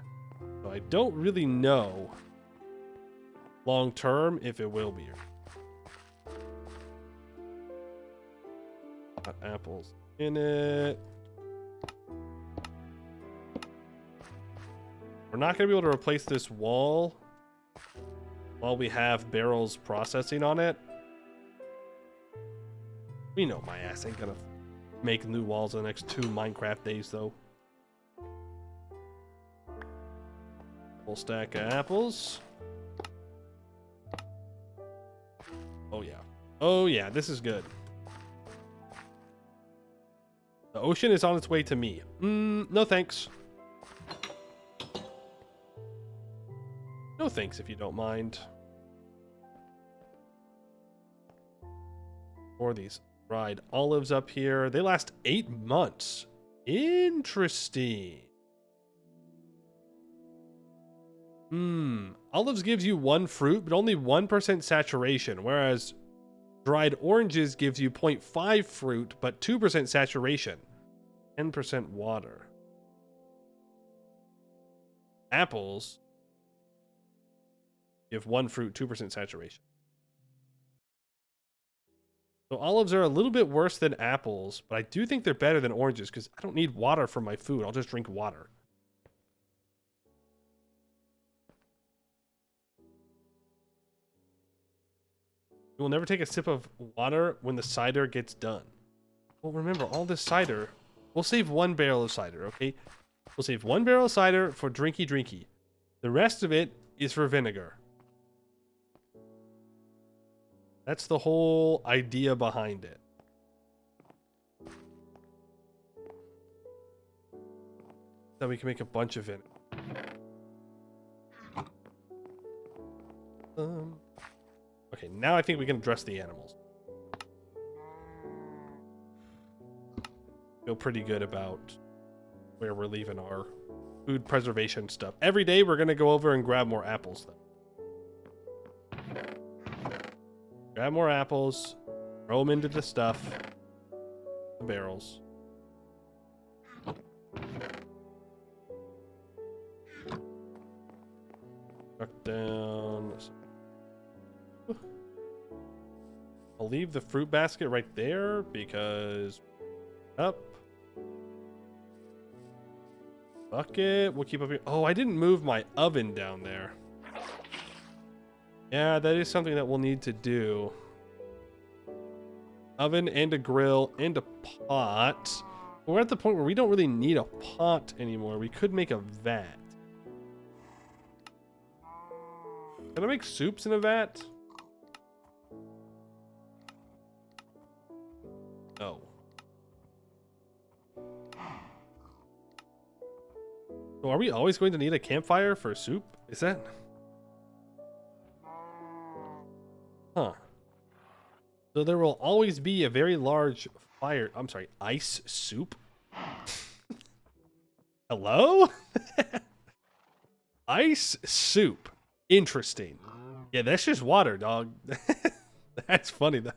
So I don't really know long term if it will be. Got apples in it. We're not going to be able to replace this wall while we have barrels processing on it. We know my ass ain't gonna make new walls in the next 2 Minecraft days, though. Full stack of apples. Oh, yeah. Oh, yeah, this is good. The ocean is on its way to me. No thanks. No thanks, if you don't mind. Or these dried olives up here. They last 8 months. Interesting. Olives gives you 1 fruit, but only 1% saturation, whereas dried oranges gives you 0.5 fruit, but 2% saturation. 10% water. Apples give 1 fruit, 2% saturation. So olives are a little bit worse than apples, but I do think they're better than oranges because I don't need water for my food. I'll just drink water. You will never take a sip of water when the cider gets done. Well, remember, all this cider, we'll save 1 barrel of cider, okay? We'll save 1 barrel of cider for drinky. The rest of it is for vinegar. That's the whole idea behind it. Then we can make a bunch of vinegar. Okay, now I think we can address the animals. Feel pretty good about where we're leaving our food preservation stuff. Every day we're going to go over and grab more apples, though. Grab more apples, throw them into the stuff, the barrels. Tuck down. I'll leave the fruit basket right there because up. Bucket. We'll keep up here. Oh, I didn't move my oven down there. Yeah, that is something that we'll need to do. Oven and a grill and a pot. We're at the point where we don't really need a pot anymore. We could make a vat. Can I make soups in a vat? No. So are we always going to need a campfire for soup? Is that... Huh. So there will always be a very large ice soup. Hello? Ice soup. Interesting. Yeah, that's just water, dog. That's funny though.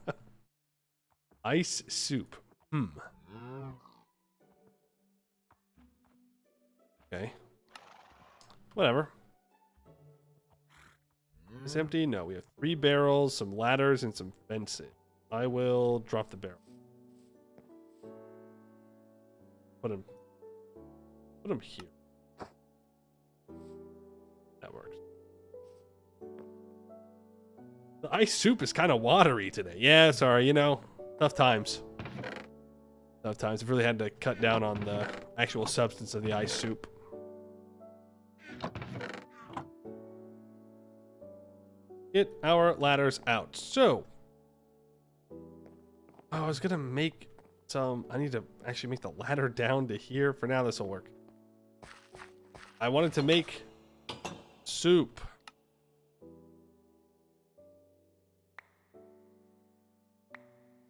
Ice soup. Okay. Whatever. Is empty? No, we have 3 barrels, some ladders, and some fencing. I will drop the barrel. Put him here. That works. The ice soup is kind of watery today. Yeah, sorry, you know, tough times. Tough times. I've really had to cut down on the actual substance of the ice soup. Get our ladders out. So, I was gonna make some. I need to actually make the ladder down to here. For now, this will work. I wanted to make soup.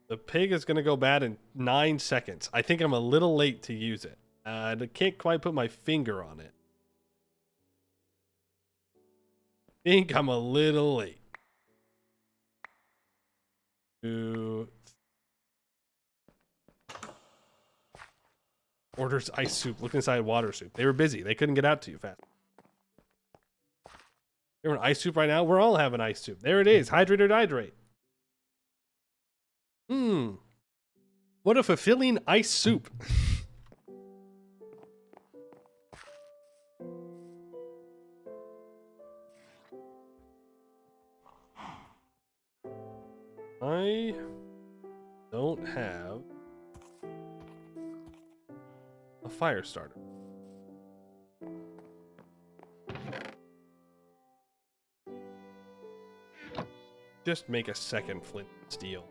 The pig is gonna go bad in 9 seconds. I think I'm a little late to use it. I can't quite put my finger on it. Think I'm a little late. Orders ice soup. Look inside water soup. They were busy. They couldn't get out to you fast. You're in ice soup right now? We're all having ice soup. There it is. Hydrate or dihydrate. What a fulfilling ice soup. I don't have a fire starter. Just make a second flint and steel.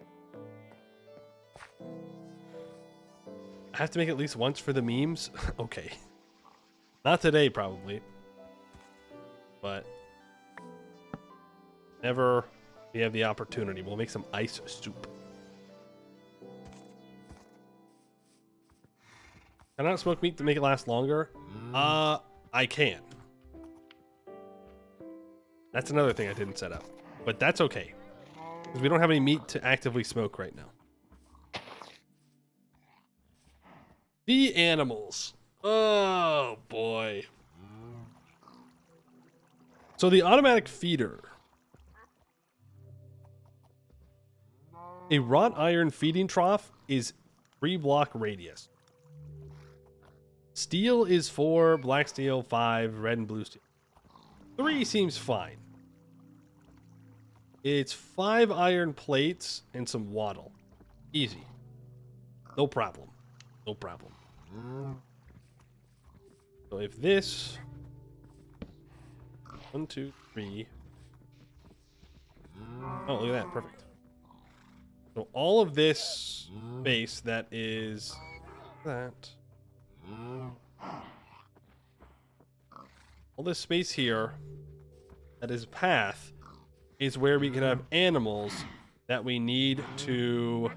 I have to make it at least once for the memes? Okay. Not today, probably. But never we have the opportunity. We'll make some ice soup. Can I not smoke meat to make it last longer? I can. That's another thing I didn't set up. But that's okay. Because we don't have any meat to actively smoke right now. The animals. Oh, boy. So the automatic feeder. A wrought iron feeding trough is 3 block radius. Steel is 4, black steel 5, red and blue steel 3 seems fine. It's 5 iron plates and some wattle. Easy. No problem. No problem. So if this 1, 2, 3. Oh, look at that. Perfect. So all of this space that is that. All this space here that is path is where we can have animals that we need to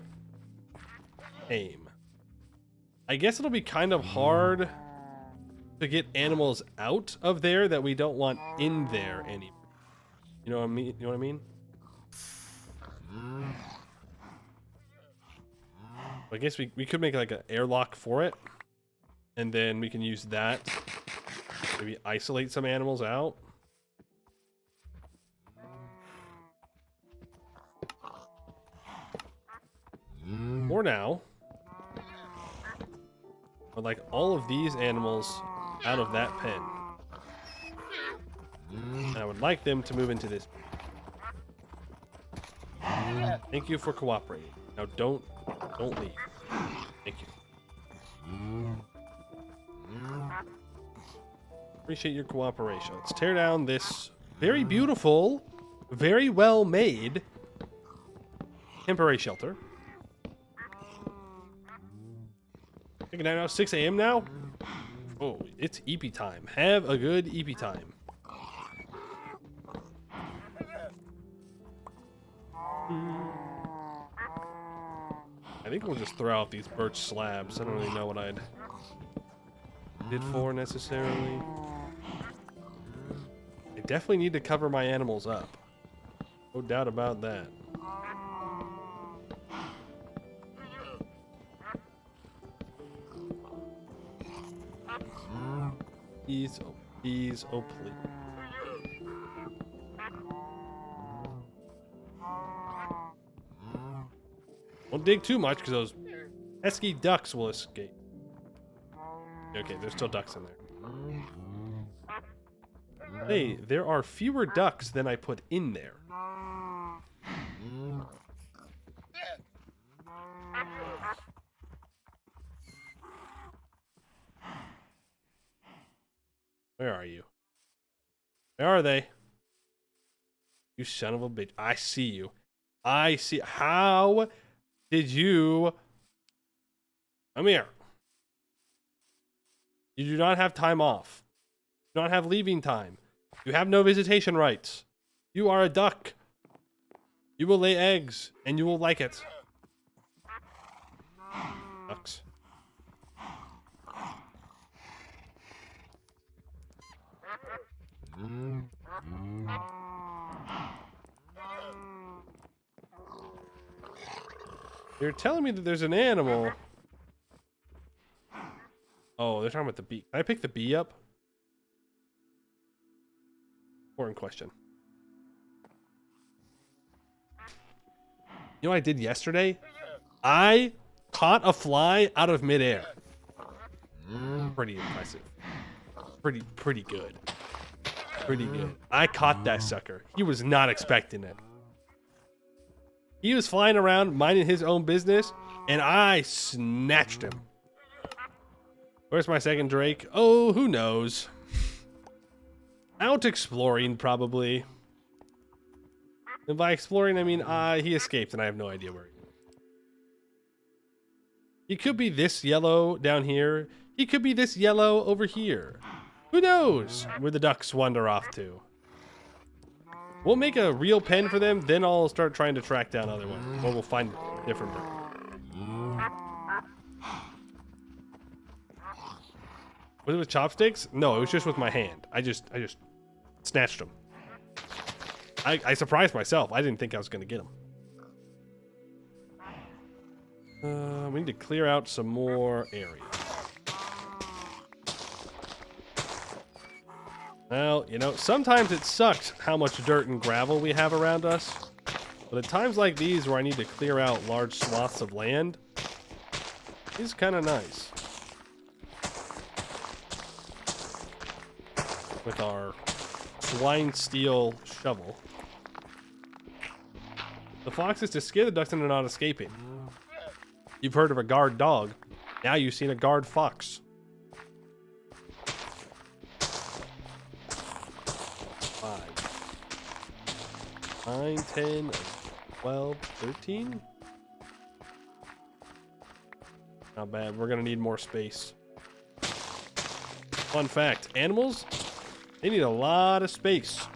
aim. I guess it'll be kind of hard to get animals out of there that we don't want in there anymore. You know what I mean? You know what I mean? I guess we could make like an airlock for it, and then we can use that. Maybe isolate some animals out. For now, I'd like all of these animals out of that pen. And I would like them to move into this. Thank you for cooperating. Now don't leave. Thank you. Appreciate your cooperation. Let's tear down this very beautiful, very well made temporary shelter. Take it down now. 6 a.m. now? Oh, it's EP time. Have a good EP time. I think we'll just throw out these birch slabs. I don't really know what I'd did for necessarily. I definitely need to cover my animals up. No doubt about that. Please, oh please, oh please. Don't dig too much because those pesky ducks will escape. Okay, there's still ducks in there. Hey, there are fewer ducks than I put in there. Where are you? Where are they? You son of a bitch. I see you. I see. How did you... Come here. You do not have time off. You do not have leaving time. You have no visitation rights. You are a duck. You will lay eggs, and you will like it. Ducks. You're telling me that there's an animal. Oh, they're talking about the bee. Can I pick the bee up? Important question. You know what I did yesterday? I caught a fly out of midair. Pretty impressive. Pretty good. Pretty good. I caught that sucker. He was not expecting it. He was flying around, minding his own business, and I snatched him. Where's my second Drake? Oh, who knows? Out exploring, probably. And by exploring, I mean he escaped, and I have no idea where he is. He could be this yellow down here. He could be this yellow over here. Who knows where the ducks wander off to? We'll make a real pen for them, then I'll start trying to track down other ones. Or we'll find different birds. Was it with chopsticks? No, it was just with my hand. I just snatched them. I surprised myself. I didn't think I was going to get them. We need to clear out some more area. Well, you know, sometimes it sucks how much dirt and gravel we have around us. But at times like these where I need to clear out large swaths of land, it's kind of nice. With our swine steel shovel. The fox is to scare the ducks into not escaping. You've heard of a guard dog. Now you've seen a guard fox. 5, 9, 10, 12, 13. Not bad. We're going to need more space. Fun fact, animals, they need a lot of space.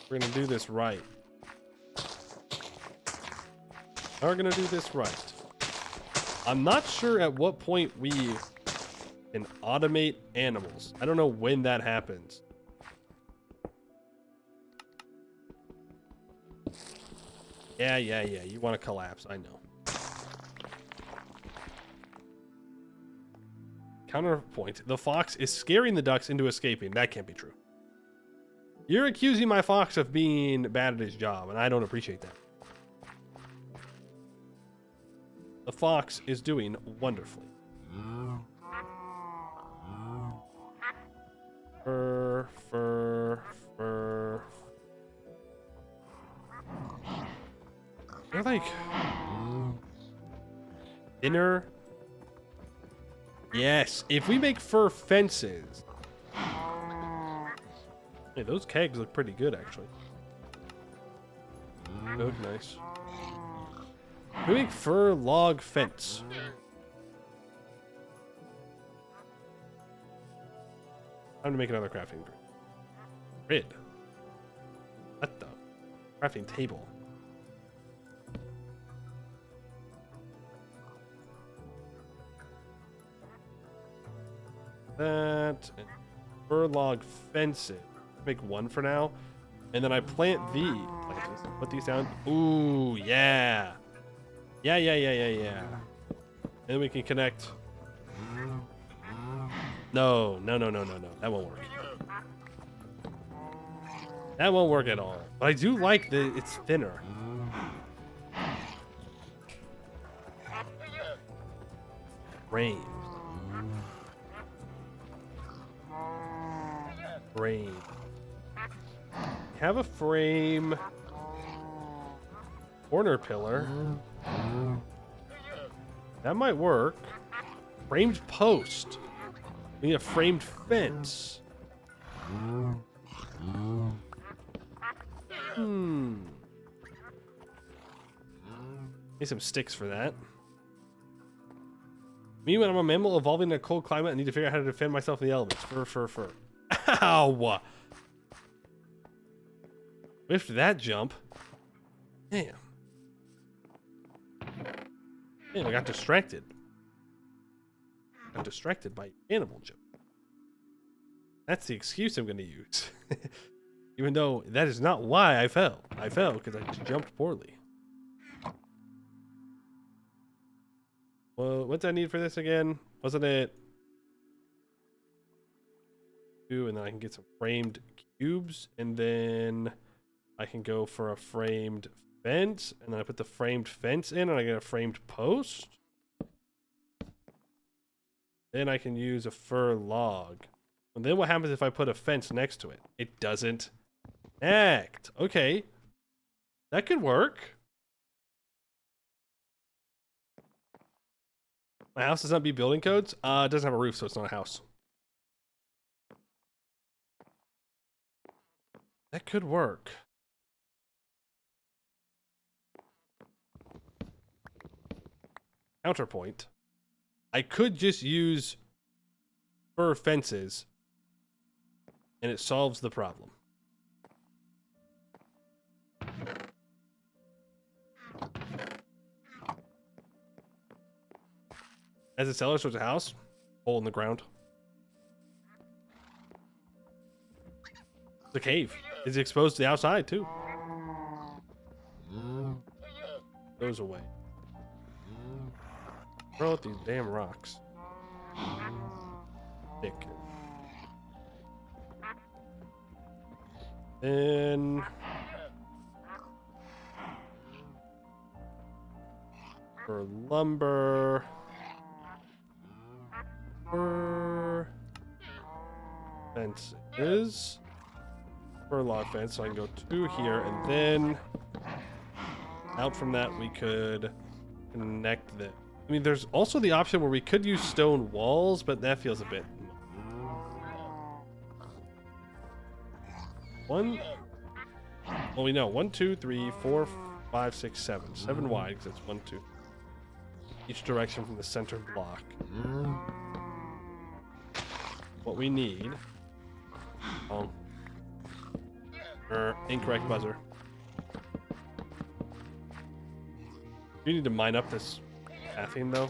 We're going to do this right. We're going to do this right. I'm not sure at what point we can automate animals. I don't know when that happens. Yeah. You want to collapse. I know. Counterpoint. The fox is scaring the ducks into escaping. That can't be true. You're accusing my fox of being bad at his job, and I don't appreciate that. The fox is doing wonderfully. Fur. They're like thinner. Yes, if we make fur fences. Hey, those kegs look pretty good, actually. They look nice. We make fur log fence. Time to make another crafting grid. What the? Crafting table. that. And fir log fences. Make one for now. And then I plant these. Put these down. Ooh, yeah. Yeah. And then we can connect. No. That won't work. That won't work at all. But I do like that it's thinner. Frame. Have a frame. Corner pillar. That might work. Framed post. We need a framed fence. Need some sticks for that. Me, when I'm a mammal evolving in a cold climate, I need to figure out how to defend myself in the elements. Fur. Ow! Whiffed that jump. Damn. I got distracted. By animal jump. That's the excuse I'm going to use. Even though that is not why I fell. I fell because I just jumped poorly. Well, what's I need for this again? Wasn't it 2, and then I can get some framed cubes, and then I can go for a framed fence, and then I put the framed fence in, and I get a framed post. Then I can use a fir log. And then what happens if I put a fence next to it? It doesn't act. Okay. That could work. My house does not beat building codes. It doesn't have a roof, so it's not a house. That could work. Counterpoint. I could just use fir fences and it solves the problem. As a cellar, so it's a house. Hole in the ground. It's a cave. It's exposed to the outside, too. Goes away. Throw out these damn rocks. Thick. Then... for lumber... fences. For a log fence, so I can go 2 here, and then out from that we could connect them. I mean, there's also the option where we could use stone walls, but that feels a bit... Well, we know 1, 2, 3, 4, 5, 6, 7. 7 wide, because it's 1, 2. Each direction from the center block. What we need... Oh. Incorrect buzzer. You need to mine up this pathing, though.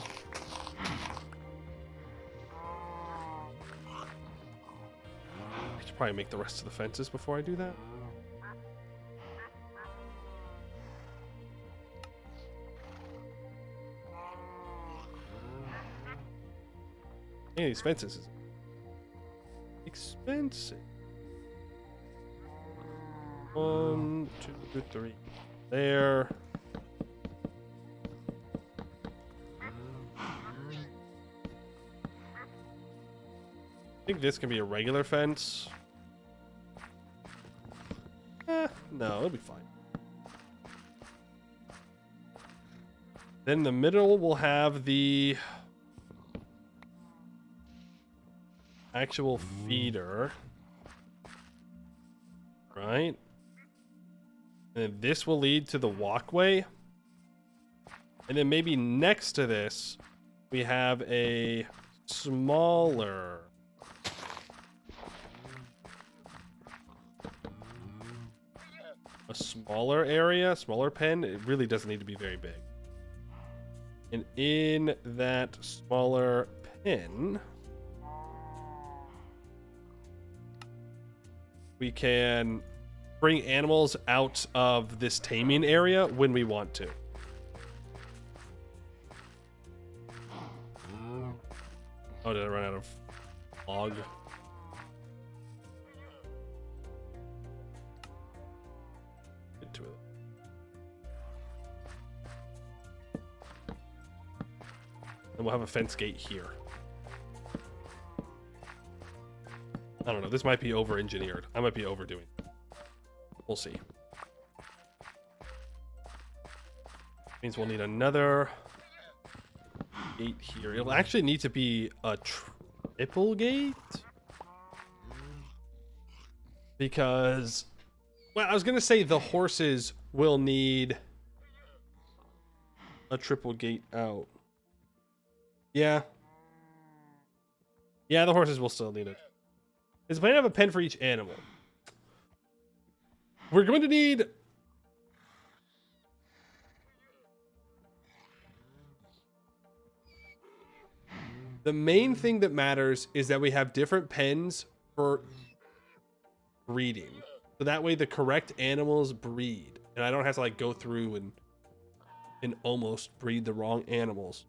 I should probably make the rest of the fences before I do that. Yeah, these fences is expensive. 1, 2, 3. There. I think this can be a regular fence. No, it'll be fine. Then the middle will have the actual feeder. Right? And then this will lead to the walkway. And then maybe next to this, we have a smaller... area, smaller pen. It really doesn't need to be very big. And in that smaller pen, we can bring animals out of this taming area when we want to. Oh, did I run out of log? Get to it. And we'll have a fence gate here. I don't know. This might be over-engineered. I might be overdoing it. We'll see. Means we'll need another gate here. It'll actually need to be a triple gate. Because, well, I was going to say the horses will need a triple gate out. Yeah. Yeah, the horses will still need it. Is the plan to have a pen for each animal? We're going to need... The main thing that matters is that we have different pens for breeding. So that way the correct animals breed. And I don't have to like go through and almost breed the wrong animals.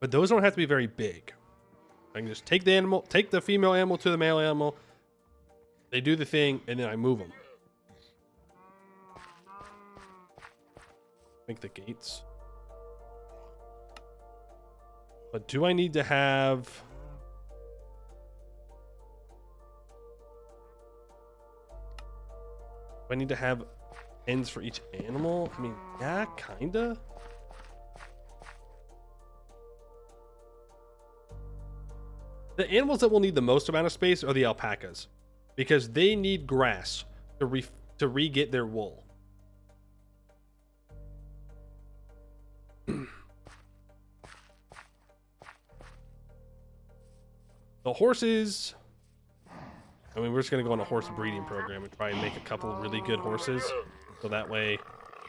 But those don't have to be very big. I can just take the female animal to the male animal. They do the thing, and then I move them. Make the gates. But do I need to have... Do I need to have ends for each animal? I mean, yeah, kinda. The animals that will need the most amount of space are the alpacas, because they need grass to re-get their wool. The horses, I mean, we're just going to go on a horse breeding program and try and make a couple of really good horses. So that way,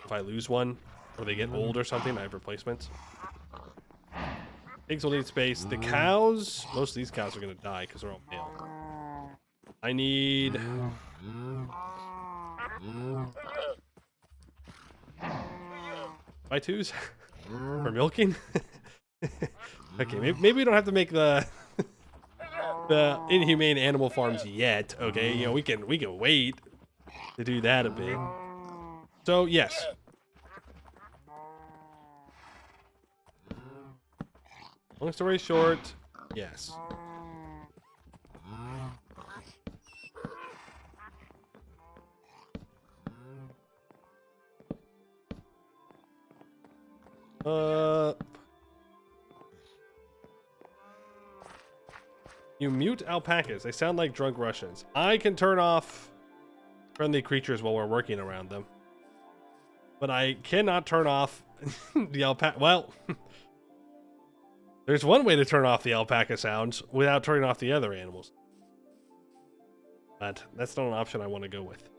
if I lose one or they get old or something, I have replacements. Pigs will need space. The cows, most of these cows are going to die because they're all male. I need... By twos? For milking? Okay, maybe we don't have to make the inhumane animal farms yet. Okay, you know, we can wait to do that a bit. So yes. Long story short, yes. You mute alpacas. They sound like drunk Russians. I can turn off friendly creatures while we're working around them. But I cannot turn off the alpaca. Well, there's one way to turn off the alpaca sounds without turning off the other animals. But that's not an option I want to go with.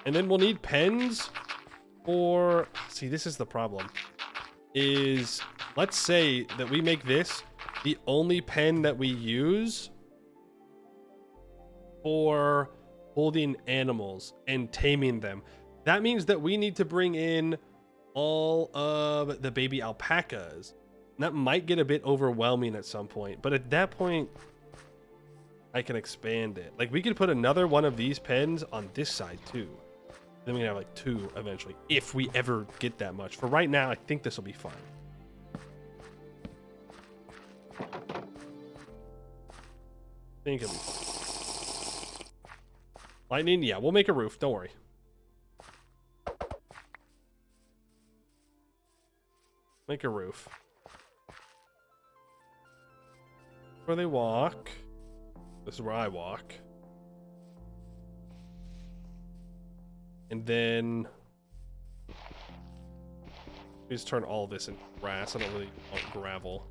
And then we'll need pens for... See, this is the problem. Is, let's say that we make this the only pen that we use for holding animals and taming them. That means that we need to bring in all of the baby alpacas. That might get a bit overwhelming at some point, but at that point, I can expand it. Like, we could put another one of these pens on this side too. Then we can have like two eventually, if we ever get that much. For right now, I think this will be fine. I think it'll be fine. Lightning, yeah, we'll make a roof. Don't worry. Make a roof. Where they walk. This is where I walk. And then we just turn all this into grass. I don't really want gravel.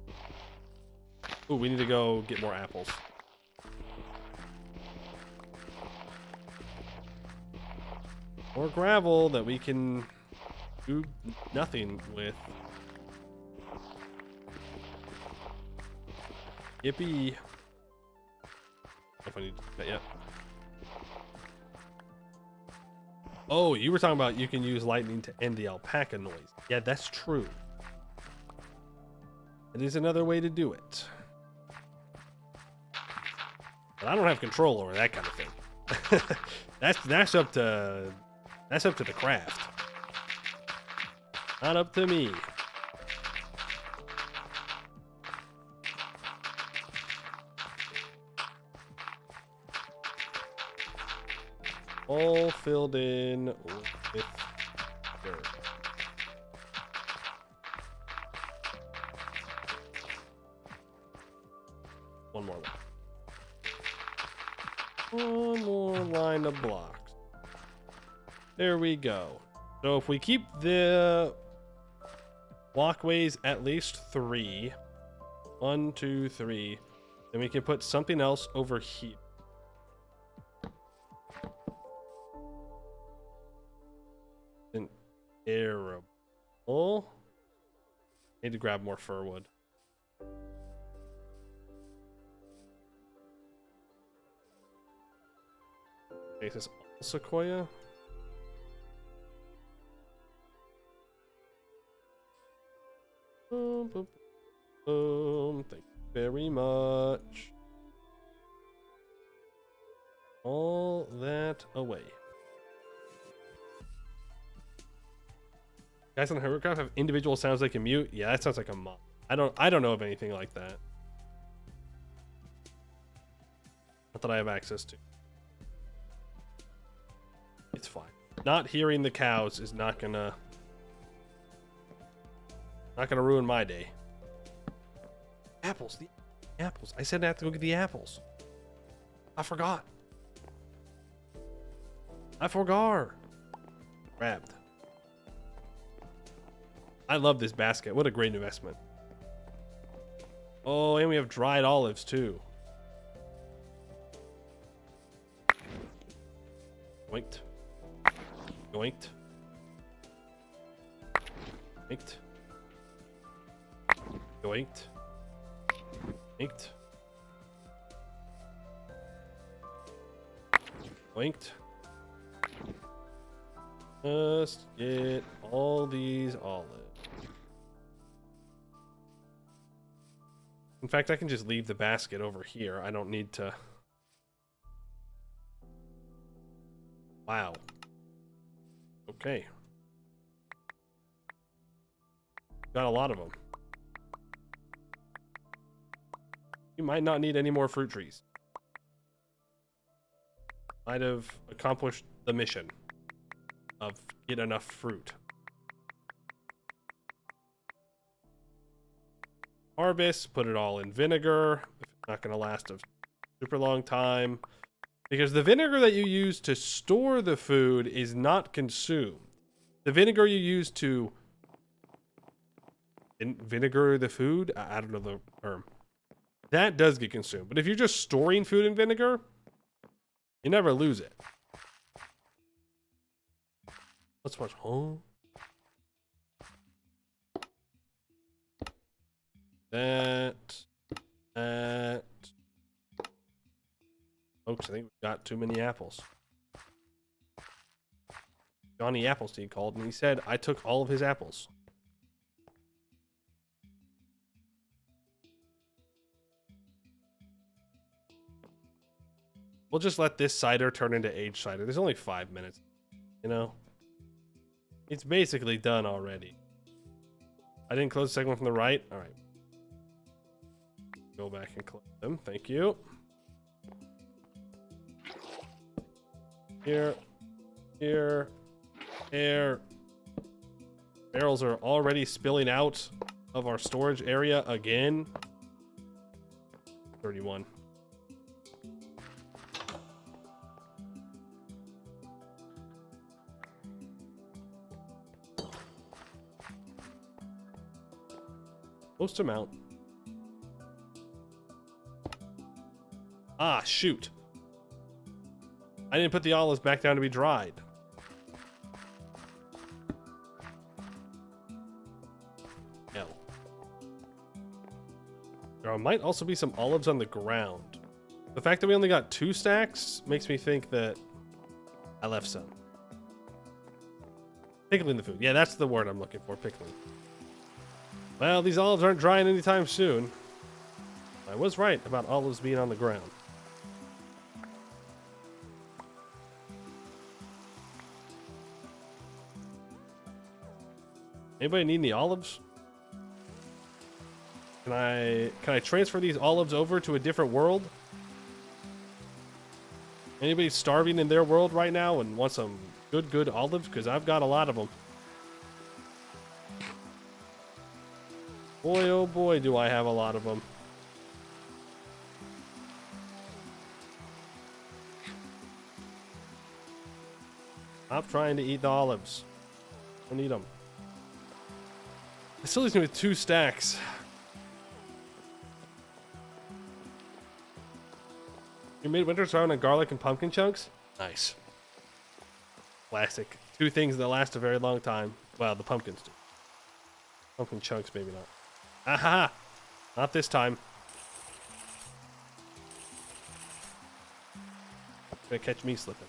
Ooh, we need to go get more apples. More gravel that we can do nothing with. Yippee. If I need to do that yet. Oh, you were talking about you can use lightning to end the alpaca noise. Yeah, that's true. It is another way to do it. But I don't have control over that kind of thing. that's up to the craft. Not up to me. All filled in with dirt. One more line. One more line of blocks. There we go. So if we keep the walkways at least 3, 1, 2, 3, then we can put something else over here. Terrible. Need to grab more fir wood. Okay, is this all sequoia? Boom, boom, boom. Thank you very much. All that away. Guys on Hovercraft have individual sounds they can mute. Yeah, that sounds like a mod. I don't know of anything like that. Not that I have access to. It's fine. Not hearing the cows is not gonna ruin my day. Apples, the apples. I said I have to go get the apples. I forgot. Grabbed. I love this basket. What a great investment. Oh, and we have dried olives too. Yoinked. Yoinked. Yoinked. Yoinked. Yoinked. Yoinked. Just get all these olives. In fact, I can just leave the basket over here. I don't need to. Wow. Okay. Got a lot of them. You might not need any more fruit trees. Might have accomplished the mission of get enough fruit. Harvest, put it all in vinegar. If it's not going to last a super long time. Because the vinegar that you use to store the food is not consumed. The vinegar you use to vinegar the food, I don't know the term. That does get consumed. But if you're just storing food in vinegar, you never lose it. Let's watch home. That. Folks, I think we got too many apples. Johnny Appleseed called and he said I took all of his apples. We'll just let this cider turn into aged cider. There's only 5 minutes, you know? It's basically done already. I didn't close the second one from the right. All right. Go back and close them. Thank you. Here. Here. There. Barrels are already spilling out of our storage area again. 31. Most amount. Ah, shoot. I didn't put the olives back down to be dried. No. Throw them might also be some olives on the ground. The fact that we only got 2 stacks makes me think that I left some. Pickling the food. Yeah, that's the word I'm looking for, pickling. Well, these olives aren't drying anytime soon. I was right about olives being on the ground. Anybody need any olives? Can I transfer these olives over to a different world? Anybody starving in their world right now and want some good olives? Because I've got a lot of them. Boy, oh boy, do I have a lot of them. Stop trying to eat the olives. Don't eat them. It still leaves me with 2 stacks. You made winter sour on garlic and pumpkin chunks? Nice. Classic. 2 things that last a very long time. Well, the pumpkins do. Pumpkin chunks, maybe not. Aha! Not this time. Gonna catch me slipping.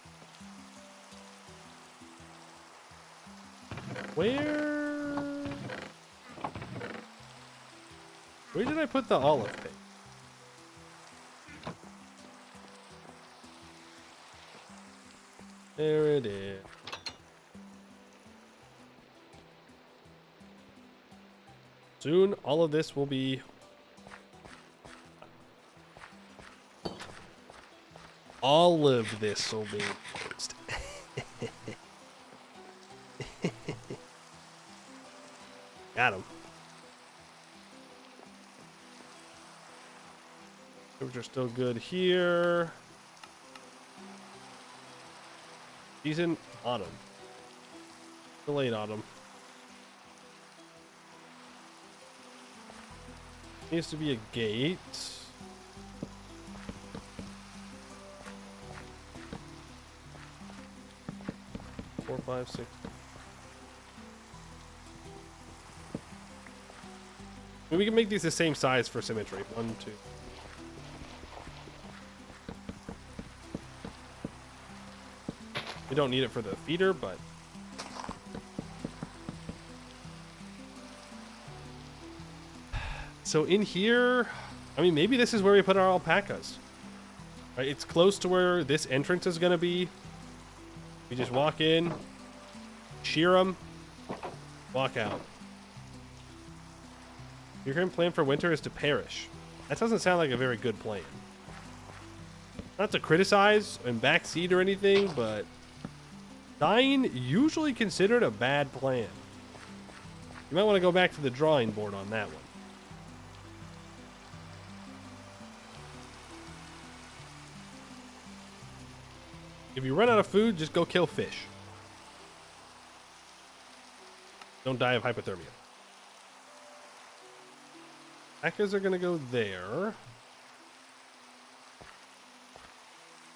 Where did I put the olive pig? There it is. Soon, all of this will be... All of this will be... Got him. Temperature's still good here. Season autumn. Delayed autumn. Needs to be a gate. Four, 5, 6. We can make these the same size for symmetry. 1, 2. We don't need it for the feeder, but so in here, I mean, maybe this is where we put our alpacas. Right? It's close to where this entrance is going to be. We just walk in, shear them, walk out. Your current plan for winter is to perish. That doesn't sound like a very good plan. Not to criticize and backseat or anything, but dying usually considered a bad plan. You might want to go back to the drawing board on that one. If you run out of food, just go kill fish. Don't die of hypothermia. Packers are going to go there.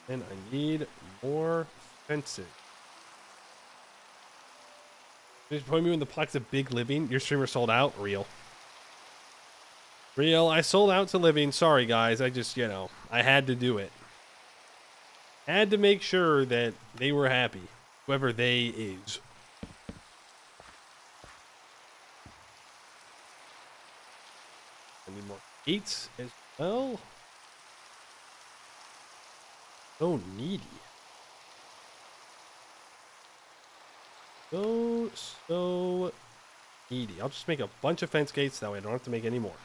And I need more fencing. Just point me when the plaques of big living. Your streamer sold out? Real. Real. I sold out to living. Sorry, guys. I just, I had to do it. Had to make sure that they were happy. Whoever they is. I need more gates as well. So needy. So needy. I'll just make a bunch of fence gates. That way I don't have to make any more.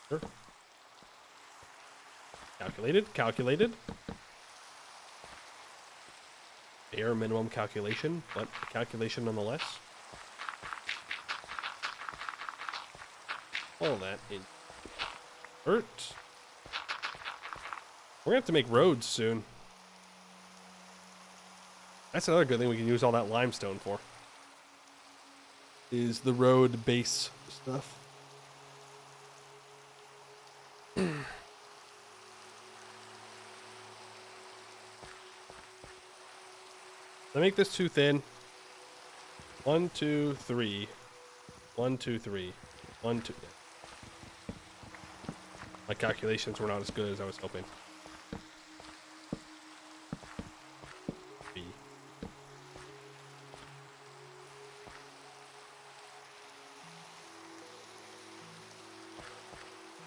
Sure. Calculated. Bare minimum calculation, but calculation nonetheless. All that in dirt. We're gonna have to make roads soon. That's another good thing we can use all that limestone for. Is the road base stuff. Let me make this too thin. 1, 2, 3. 1, 2, 3. 1, 2. Yeah. My calculations were not as good as I was hoping. B.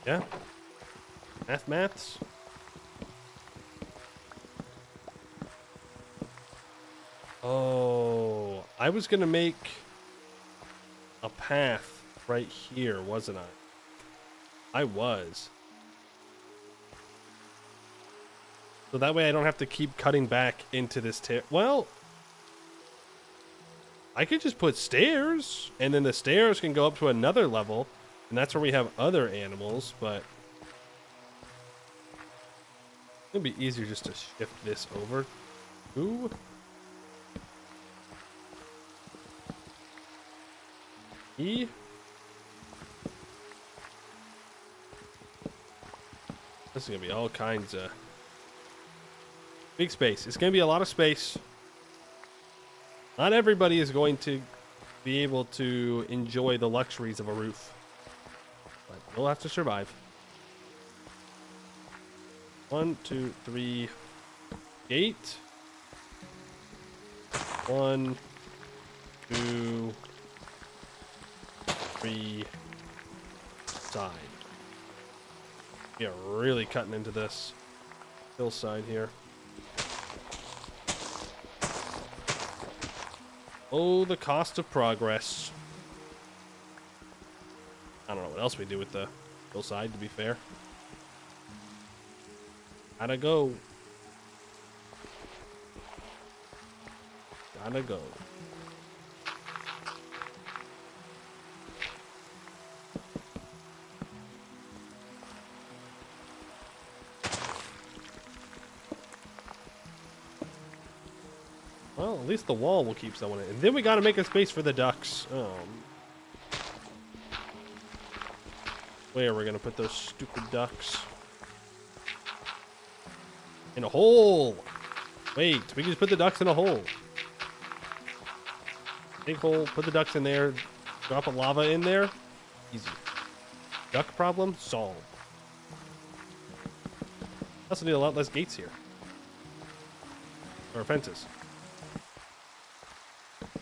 Yeah. Maths. Oh, I was gonna make a path right here, wasn't I? I was. So that way I don't have to keep cutting back into this well, I could just put stairs, and then the stairs can go up to another level, and that's where we have other animals, but it'd be easier just to shift this over. Ooh. E. This is gonna be all kinds of big space. It's gonna be a lot of space. Not everybody is going to be able to enjoy the luxuries of a roof, but we'll have to survive. 1, 2, 3, gate. 1, 2, 3, side. We are really cutting into this hillside here. Oh, the cost of progress. I don't know what else we do with the hillside, to be fair. Gotta go. Gotta go. Well, at least the wall will keep someone in. And then we gotta make a space for the ducks. Where are we gonna put those stupid ducks? In a hole! Wait, we can just put the ducks in a hole. Big hole, put the ducks in there, drop a lava in there. Easy. Duck problem solved. Also need a lot less gates here. Or fences.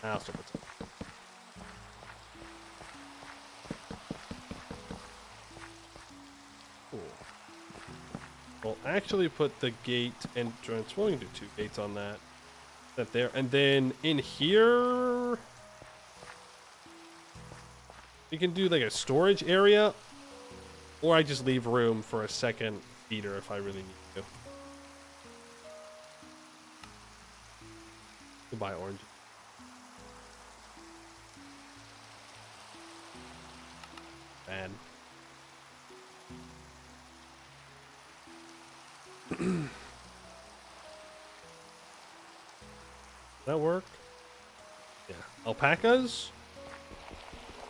I'll still put some. Cool. We'll actually put the gate entrance. We'll do 2 gates on that. That there. And then in here, we can do like a storage area. Or I just leave room for a second feeder if I really need to. Goodbye, orange. Bad. That work? Yeah. Alpacas,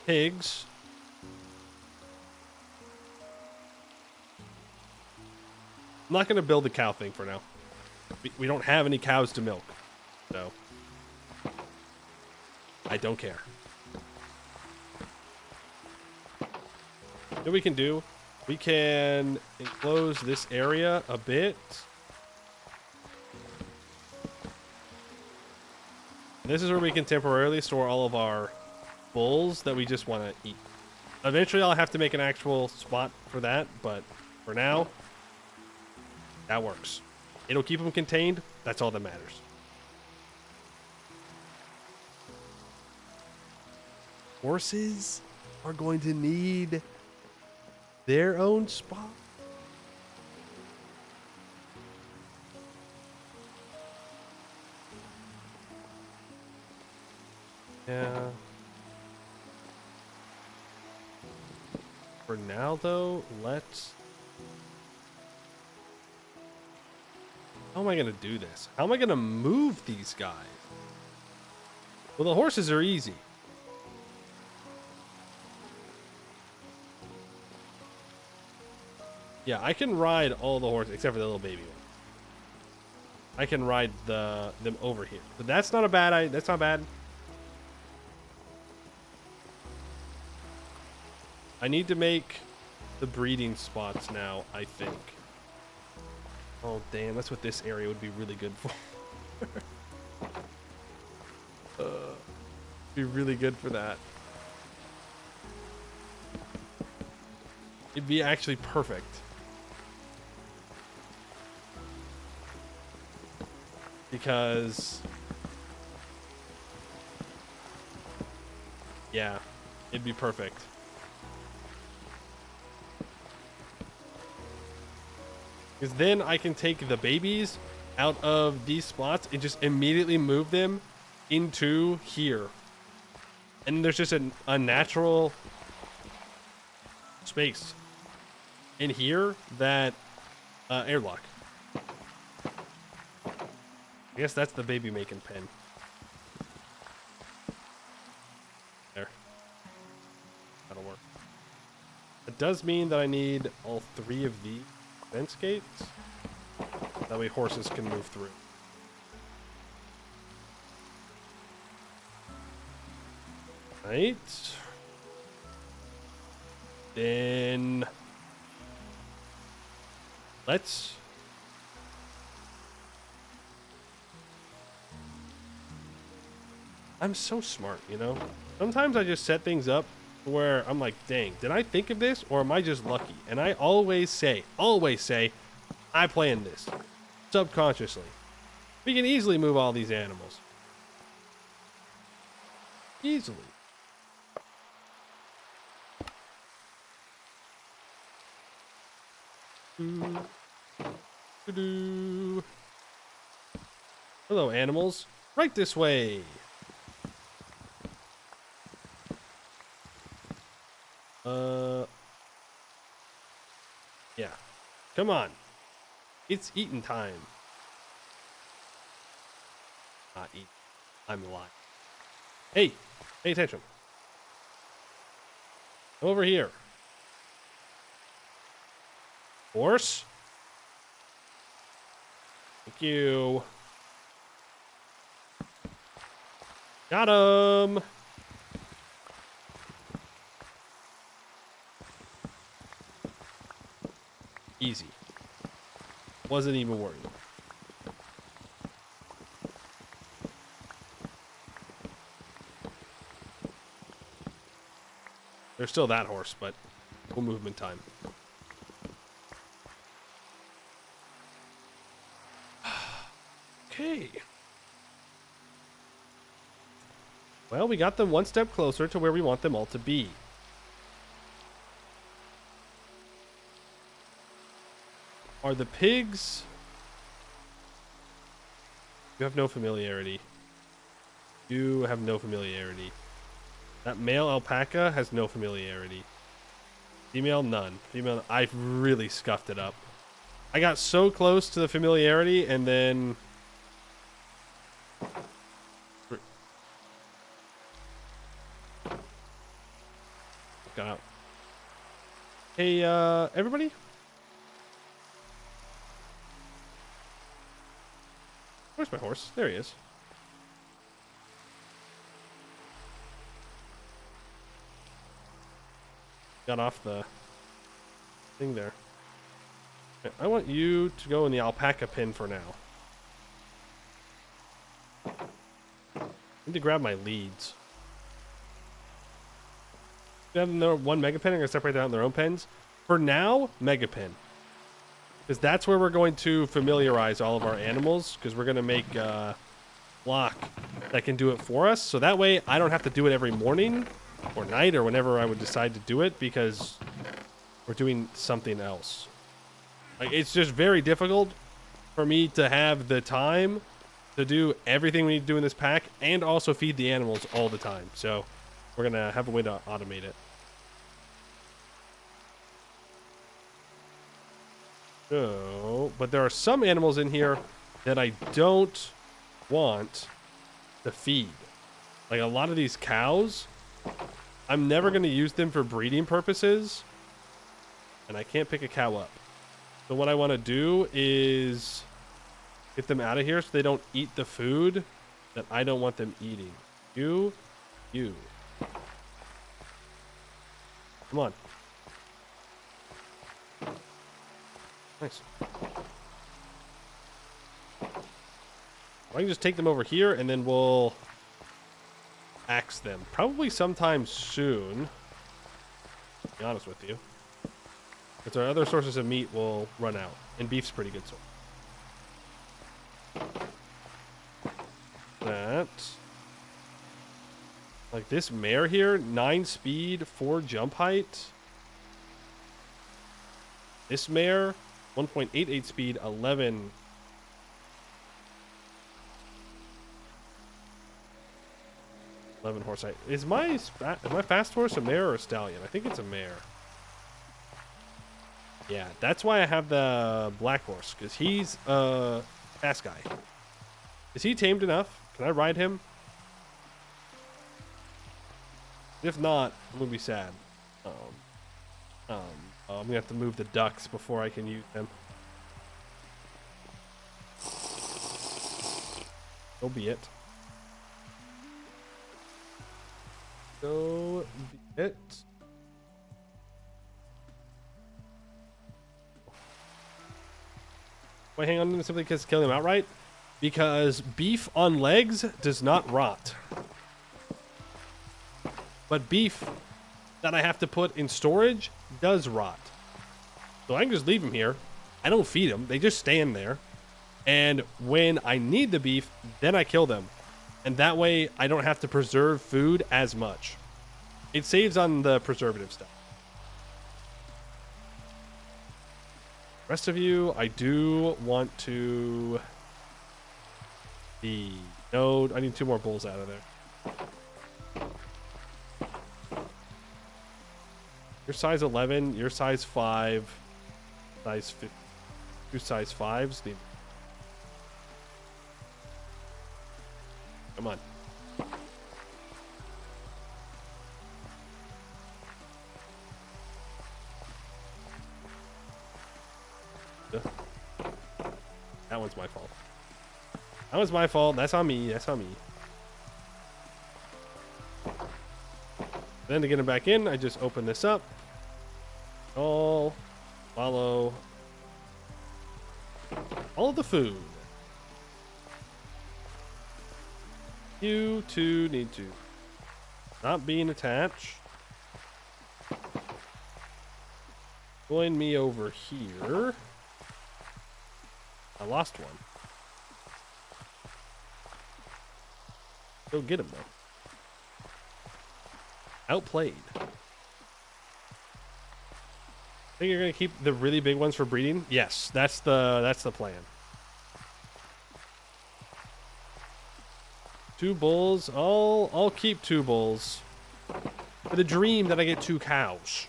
pigs, I'm not going to build the cow thing for now. We don't have any cows to milk, so I don't care. What we can do, we can enclose this area a bit. This is where we can temporarily store all of our bulls that we just want to eat. Eventually I'll have to make an actual spot for that, but for now, that works. It'll keep them contained. That's all that matters. Horses are going to need their own spot. Yeah. For now, though, let's... How am I going to do this? How am I going to move these guys? Well, the horses are easy. Yeah, I can ride all the horses, except for the little baby one. I can ride them over here. But that's not a bad. That's not bad. I need to make the breeding spots now, I think. Oh, damn. That's what this area would be really good for. Be really good for that. It'd be actually perfect. Because... yeah, it'd be perfect. Because then I can take the babies out of these spots and just immediately move them into here. And there's just a natural space in here that airlock. I guess that's the baby making pen. There. That'll work. It does mean that I need all 3 of these fence gates. That way horses can move through. Right. Then let's I'm so smart, you know? Sometimes I just set things up where I'm like, dang, did I think of this or am I just lucky? And I always say, I planned this subconsciously. We can easily move all these animals. Easily. Hello, animals. Right this way. Yeah. Come on. It's eating time. Not eat. I'm lying. Hey, pay attention. Over here. Horse. Thank you. Got him. Easy. Wasn't even worried. There's still that horse, but full movement time. Okay. Well, we got them one step closer to where we want them all to be. Are the pigs... You have no familiarity. You have no familiarity. That male alpaca has no familiarity. Female, none. Female, I've really scuffed it up. I got so close to the familiarity and then... Got out. Hey, everybody? Where's my horse? There he is. Got off the thing there. Okay, I want you to go in the alpaca pen for now. I need to grab my leads. They have their one mega pen. I'm going to separate them out in their own pens. For now, mega pen. Because that's where we're going to familiarize all of our animals. Because we're going to make a block that can do it for us. So that way I don't have to do it every morning or night or whenever I would decide to do it. Because we're doing something else. Like, it's just very difficult for me to have the time to do everything we need to do in this pack. And also feed the animals all the time. So we're going to have a way to automate it. So, but there are some animals in here that I don't want to feed. Like a lot of these cows, I'm never going to use them for breeding purposes. And I can't pick a cow up. So what I want to do is Get them out of here so they don't eat the food that I don't want them eating. You. Come on. Nice. I can just take them over here and then we'll axe them. Probably sometime soon. To be honest with you. Because our other sources of meat will run out. And beef's pretty good source. That. Like this mare here, 9 speed, 4 jump height. This mare, 1.88 speed, 11 horse height. Is my fast horse a mare or a stallion? I think it's a mare. Yeah, that's why I have the black horse, because he's a fast guy. Is he tamed enough? Can I ride him? If not, I'm gonna be sad. I'm gonna have to move the ducks before I can use them. So be it. So be it. Why hang on to them simply because killing them outright? Because beef on legs does not rot. But beef that I have to put in storage does rot. So I can just leave them here. I don't feed them. They just stand there. And when I need the beef, then I kill them. And that way I don't have to preserve food as much. It saves on the preservative stuff. Rest of you, I do want to... No, I need 2 more bulls out of there. You're size 11, you're size 5, size 50, 2 size 5s. Come on. That one's my fault. That was my fault. That's on me. That's on me. Then to get him back in, I just open this up. All follow all of the food. You two need to not being attached. Join me over here. I lost one. Go get him though. Outplayed. Think you're gonna keep the really big ones for breeding? Yes, that's the plan. 2 bulls. I'll keep 2 bulls. For the dream that I get 2 cows.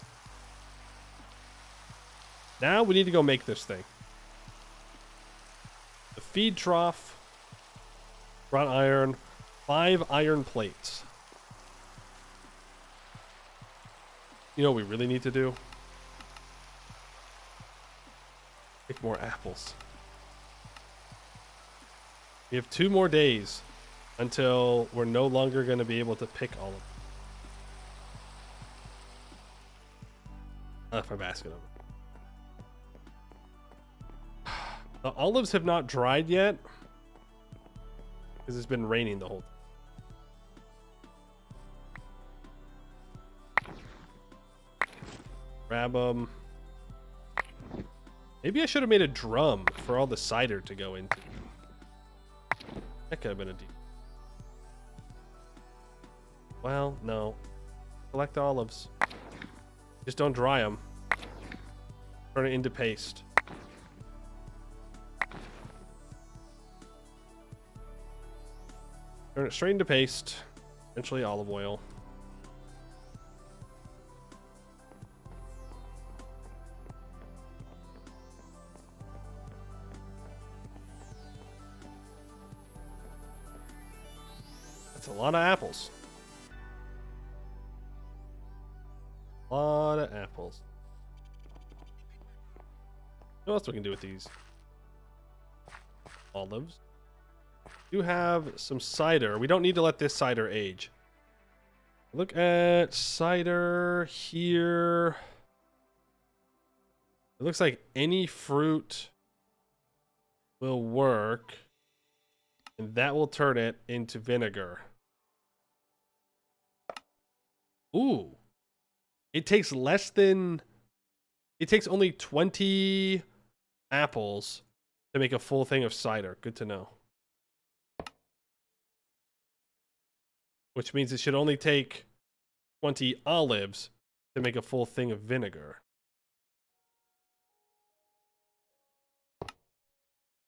Now we need to go make this thing. The feed trough. Wrought iron. 5 iron plates. You know what we really need to do? Pick more apples. We have 2 more days until we're no longer going to be able to pick all of them. I left my basket of them. The olives have not dried yet because it's been raining the whole time. Grab them. Maybe I should have made a drum for all the cider to go into. That could have been a deal. Well, no. Collect olives. Just don't dry them. Turn it into paste. Turn it straight into paste. Eventually olive oil. That's a lot of apples. A lot of apples. What else we can do with these? olives. We do have some cider. We don't need to let this cider age. Look at cider here. It looks like any fruit will work, and that will turn it into vinegar. Ooh. It takes only 20 apples to make a full thing of cider. Good to know. Which means it should only take 20 olives to make a full thing of vinegar.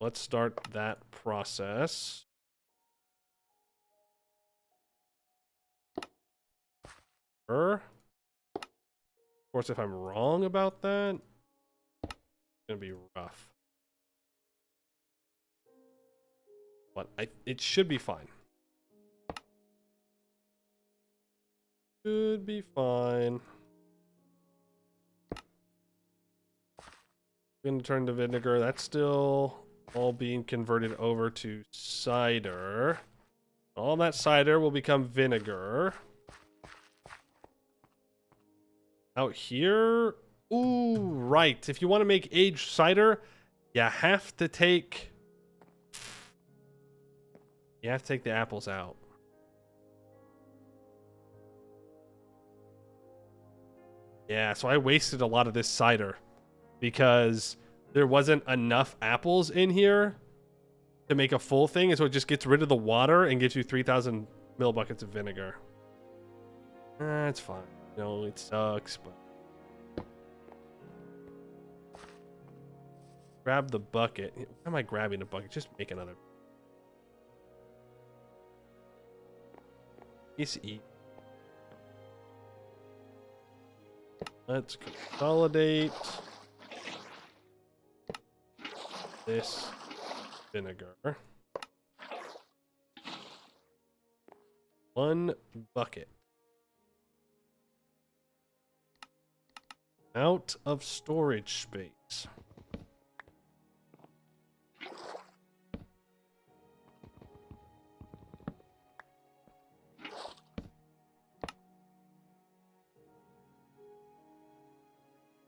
Let's start that process. Of course, if I'm wrong about that, it's gonna be rough. But it should be fine. Should be fine. I'm gonna turn to vinegar. That's still all being converted over to cider. All that cider will become vinegar. Out here, ooh, right. If you want to make aged cider, you have to take the apples out. Yeah, so I wasted a lot of this cider because there wasn't enough apples in here to make a full thing, and so it just gets rid of the water and gives you 3,000 millibuckets of vinegar. It's fine. No, it sucks, but grab the bucket. Why am I grabbing a bucket? Just make another. Let's eat. Let's consolidate this vinegar. 1 bucket. Out of storage space.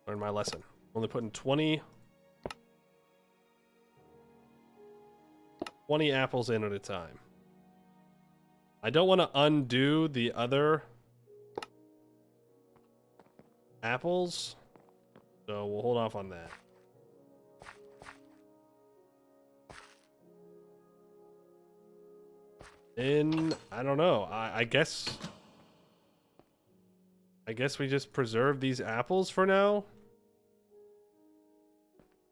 Learn my lesson. Only putting 20 apples in at a time. I don't want to undo the other apples, so we'll hold off on that. And I don't know. I guess we just preserve these apples for now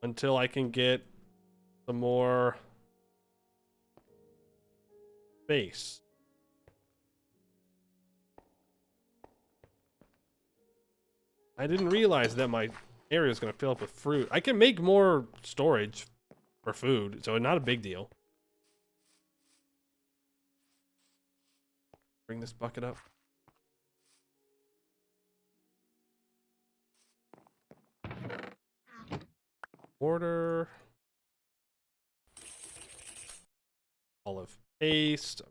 until I can get some more space. I didn't realize that my area is going to fill up with fruit. I can make more storage for food, so not a big deal. Bring this bucket up. Order. Olive paste.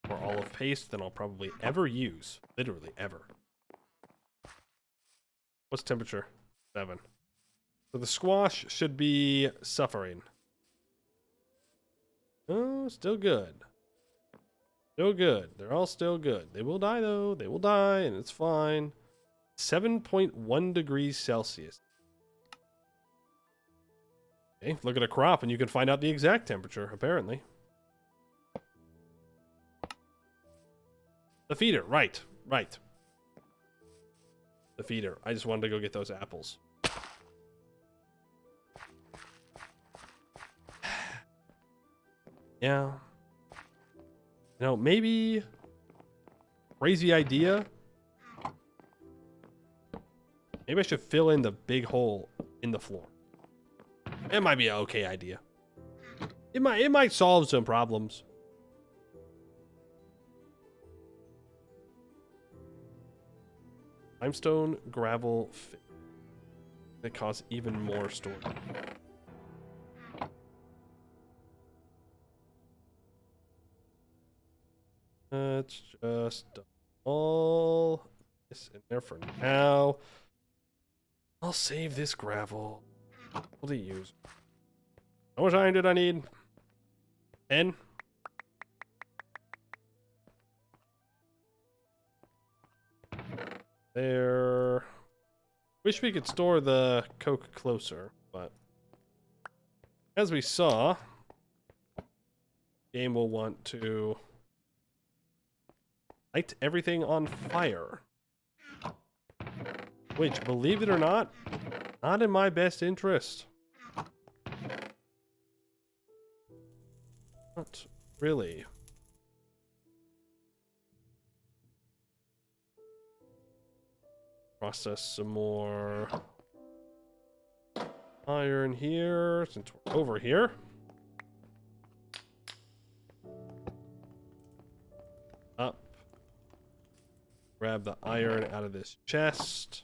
More olive paste than I'll probably ever use. Literally ever. What's temperature? 7. So the squash should be suffering. Oh, still good. Still good. They're all still good. They will die, though. They will die, and it's fine. 7.1 degrees Celsius. Okay, look at a crop, and you can find out the exact temperature, apparently. The feeder. Right. Right. The feeder. I just wanted to go get those apples. Yeah. You know, maybe crazy idea. Maybe I should fill in the big hole in the floor. It might be an okay idea. It might solve some problems. Limestone, gravel, that cause even more storage. Let's just dump all this in there for now. I'll save this gravel. What do you use? How much iron did I need? 10? There. Wish we could store the coke closer, but as we saw, game will want to light everything on fire. Which, believe it or not in my best interest. Not really. Process some more iron here since we're over here. Up. Grab the iron out of this chest.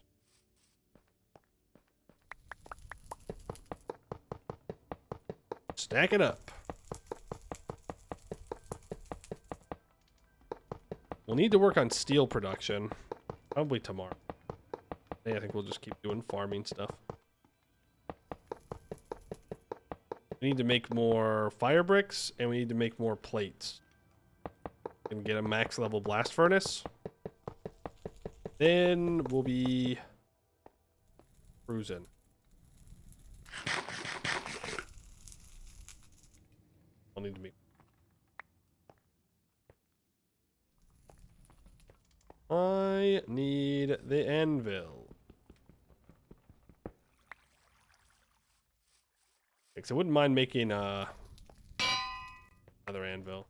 Stack it up. We'll need to work on steel production. Probably tomorrow. Today I think we'll just keep doing farming stuff. We need to make more fire bricks, and we need to make more plates. And get a max level blast furnace. Then we'll be cruising. I'll need to make. I need the anvil. Because I wouldn't mind making another anvil.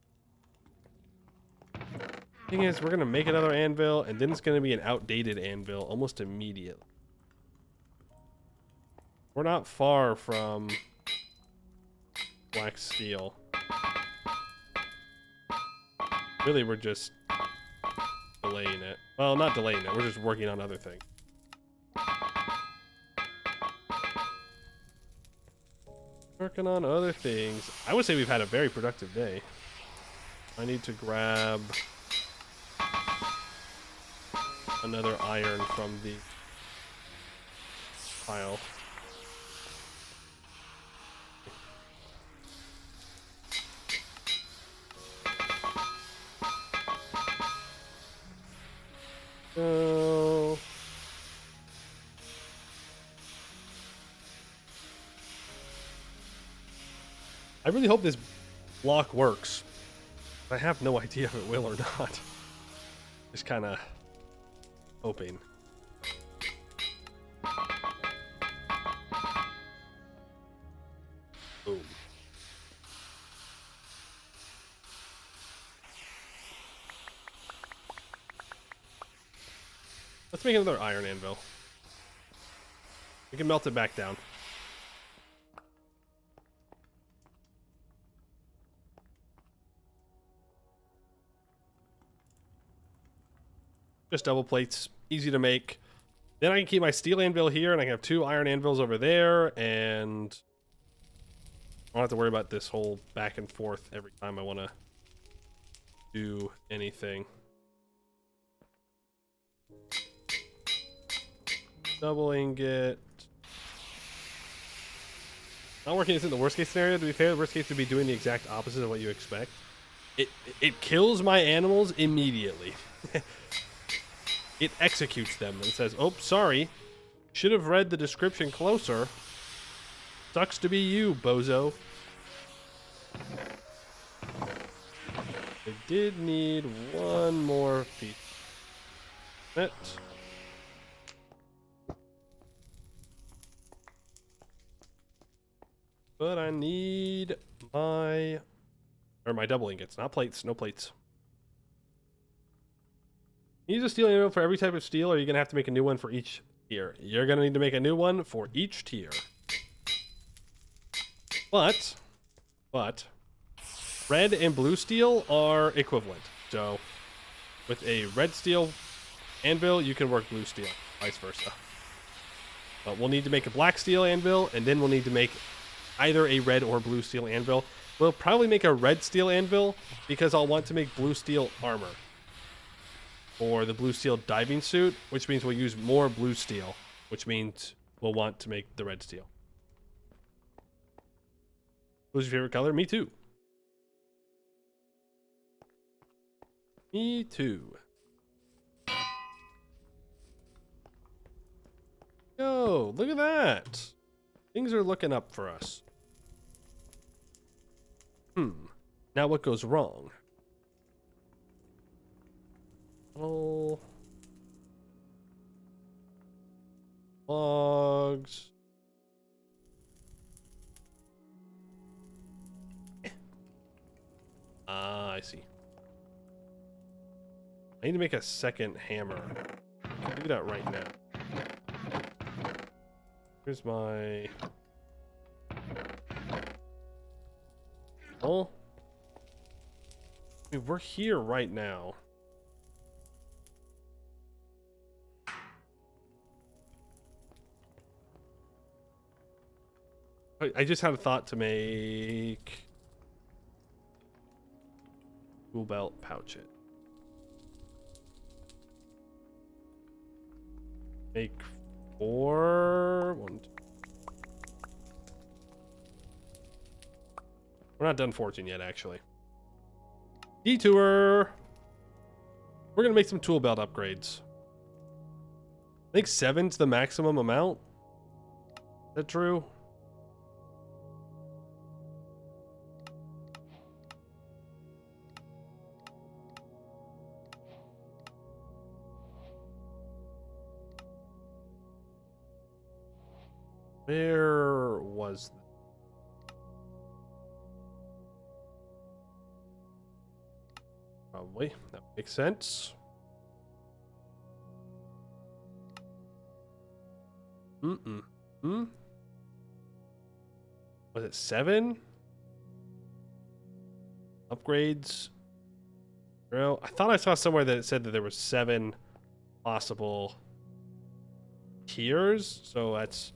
Thing is, we're gonna make another anvil, and then it's gonna be an outdated anvil almost immediately. We're not far from black steel. Really, we're just delaying it. Well, not delaying it. We're just working on other things. Working on other things. I would say we've had a very productive day. I need to grab another iron from the pile. So I really hope this block works. I have no idea if it will or not. Just kind of hoping. Boom. Let's make another iron anvil. We can melt it back down. Just double plates, easy to make. Then I can keep my steel anvil here, and I can have 2 iron anvils over there, and I don't have to worry about this whole back and forth every time I want to do anything. Double ingot. Not working isn't the worst case scenario, to be fair. The worst case would be doing the exact opposite of what you expect. It kills my animals immediately. It executes them and says, oh, sorry. Should have read the description closer. Sucks to be you, bozo. I did need one more piece. That. But I need my double ingots, not plates, no plates. You use a steel anvil for every type of steel, or are you going to have to make a new one for each tier? You're going to need to make a new one for each tier. But, red and blue steel are equivalent. So, with a red steel anvil, you can work blue steel, vice versa. But we'll need to make a black steel anvil, and then we'll need to make either a red or blue steel anvil. We'll probably make a red steel anvil because I'll want to make blue steel armor. for the blue steel diving suit, which means we'll use more blue steel, which means we'll want to make the red steel. Who's your favorite color? Me too. Me too. Yo, look at that. Things are looking up for us. Now what goes wrong? Oh. Logs. Ah, I see. I need to make a second hammer. I can do that right now. Here's my... Oh. I mean, we're here right now. I just had a thought to make tool belt pouch it. Make 4. 1, 2. We're not done forging yet, actually. Detour. We're gonna make some tool belt upgrades. I think 7's the maximum amount. Is that true? Where was that? Probably. That makes sense. Was it 7? Upgrades. Bro, I thought I saw somewhere that it said that there were 7 possible tiers. So that's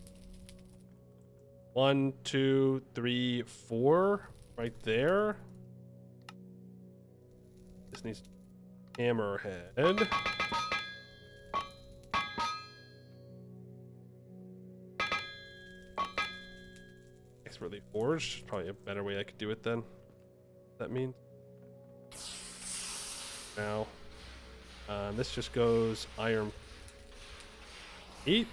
1, 2, 3, 4 right there. This needs hammerhead. Expertly forged. Probably a better way I could do it then. That means. Now, this just goes iron 8.